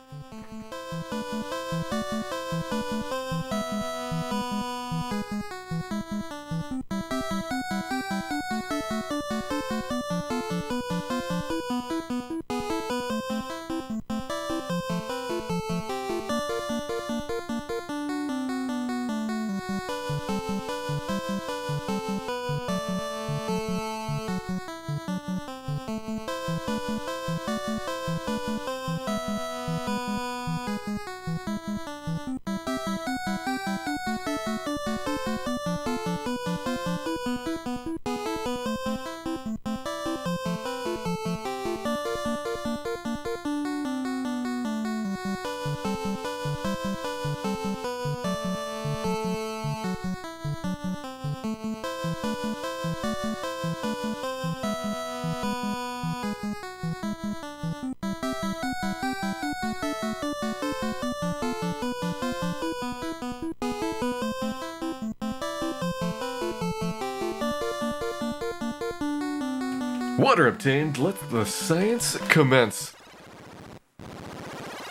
Water obtained, let the science commence.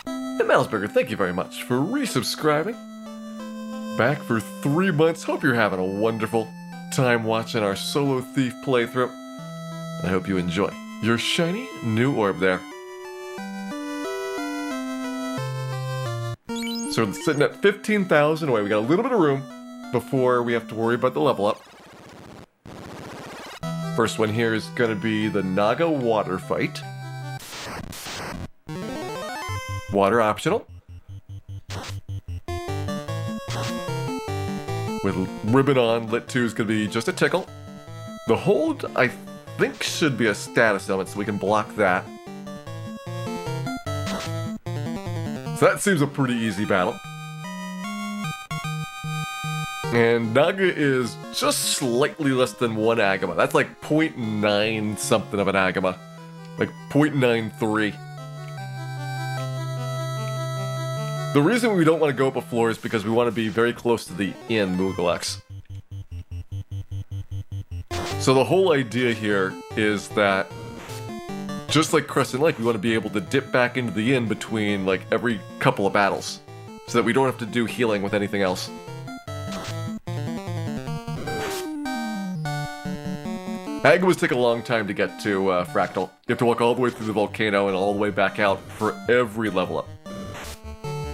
And Malsberger, thank you very much for resubscribing. Back for 3 months. Hope you're having a wonderful time watching our Solo Thief playthrough. I hope you enjoy your shiny new orb there. So we're sitting at 15,000 away. We got a little bit of room before we have to worry about the level up. First one here is going to be the Naga water fight. Water optional. With ribbon on, lit 2 is going to be just a tickle. The hold, I think, should be a status element, so we can block that. So that seems a pretty easy battle. And Naga is just slightly less than 1 Agama. That's like 0.9 something of an Agama. Like 0.93. The reason we don't want to go up a floor is because we want to be very close to the inn Moogalex. So the whole idea here is that, just like Crescent Lake, we want to be able to dip back into the inn between like every couple of battles, so that we don't have to do healing with anything else. Agamas take a long time to get to Fractal. You have to walk all the way through the volcano and all the way back out for every level up.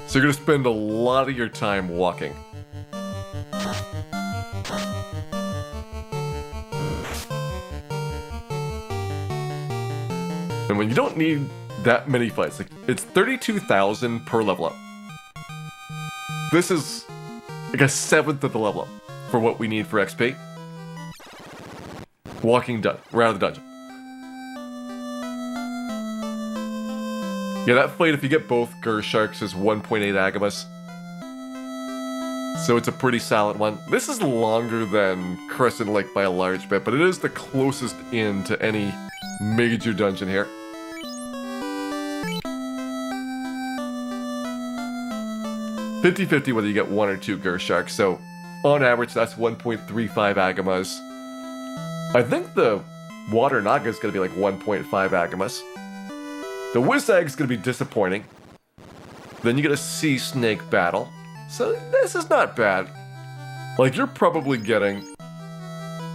So you're going to spend a lot of your time walking. And when you don't need that many fights, like it's 32,000 per level up. This is like a 1/7 of the level up for what we need for XP. Walking done. We're out of the dungeon. Yeah, that fight, if you get both Gersharks, is 1.8 Agamas. So it's a pretty solid one. This is longer than Crescent Lake by a large bit, but it is the closest in to any major dungeon here. $50-50 whether you get 1 or 2 Gersharks, so on average that's 1.35 Agamas. I think the Water Naga is going to be like 1.5 Agamas. The Wizag is going to be disappointing. Then you get a Sea Snake battle. So this is not bad. Like, you're probably getting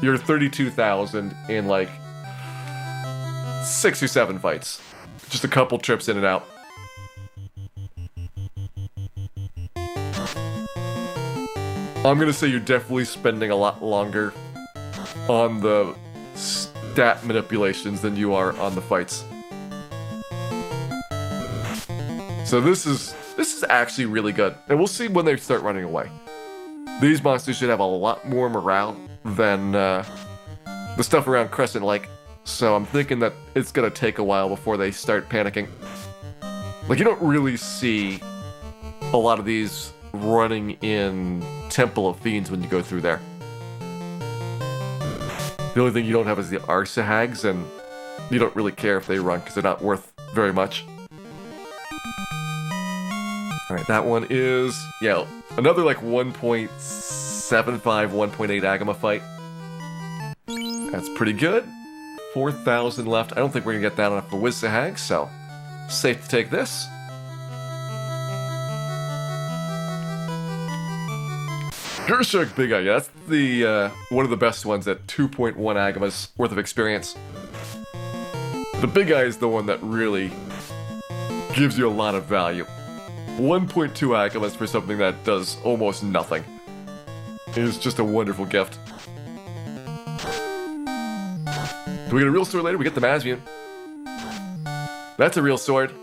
your 32,000 in like 6 or 7 fights. Just a couple trips in and out. I'm going to say you're definitely spending a lot longer on the stat manipulations than you are on the fights. So this is actually really good, and we'll see when they start running away. These monsters should have a lot more morale than the stuff around Crescent Lake, so I'm thinking that it's gonna take a while before they start panicking. Like, you don't really see a lot of these running in Temple of Fiends when you go through there. The only thing you don't have is the Arsahags, and you don't really care if they run because they're not worth very much. Alright, that one is, yeah, another like 1.75, 1.8 Agama fight. That's pretty good. 4,000 left. I don't think we're gonna get that enough for Wizahag, so safe to take this. Gershark Big Eye, yeah, that's the one of the best ones at 2.1 Agamas worth of experience. The Big Eye is the one that really gives you a lot of value. 1.2 Agamas for something that does almost nothing. It is just a wonderful gift. Do we get a real sword later? We get the Masvian. That's a real sword.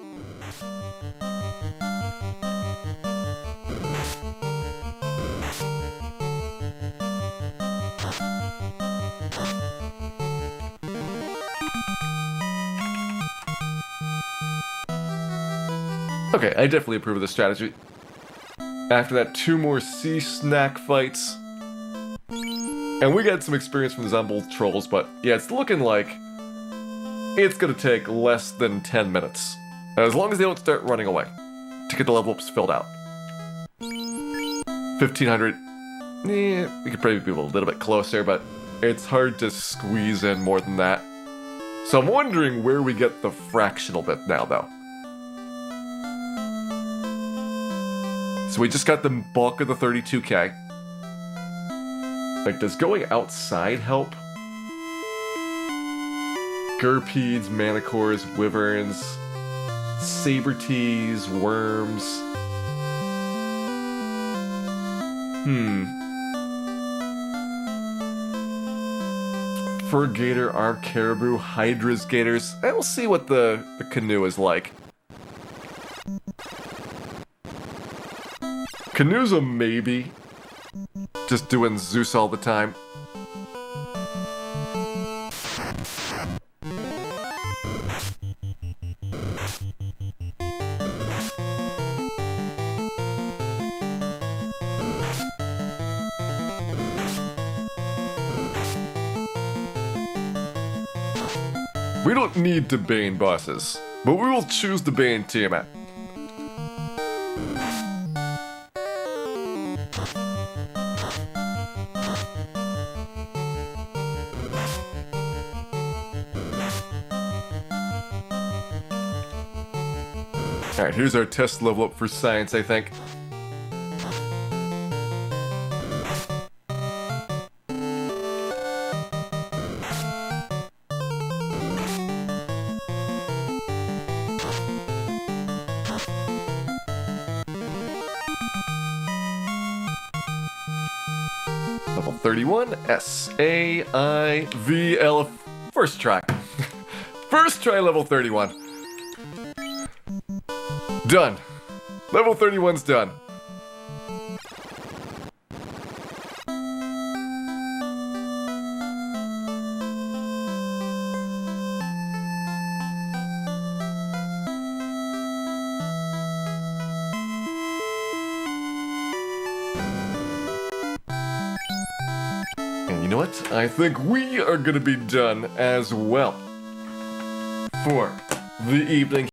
Okay, I definitely approve of this strategy. After that, 2 more Sea Snack fights. And we got some experience from the Zumble Trolls, but yeah, it's looking like it's gonna take less than 10 minutes. As long as they don't start running away to get the level ups filled out. 1,500. We could probably be a little bit closer, but it's hard to squeeze in more than that. So I'm wondering where we get the fractional bit now, though. So we just got the bulk of the 32k. Like, does going outside help? Gurpedes, Manicores, Wyverns, Sabertees, Worms. Furgator, Arc Caribou, Hydra's Gators. And we'll see what the canoe is like. Canoe's a maybe. Just doing Zeus all the time. We don't need to Bane bosses, but we will choose the Bane Tiamat. Alright, here's our test level up for science, I think. Level 31, S-A-I-V-L. First try. First try, level 31. Done. Level 31's done. And you know what? I think we are gonna be done as well for the evening.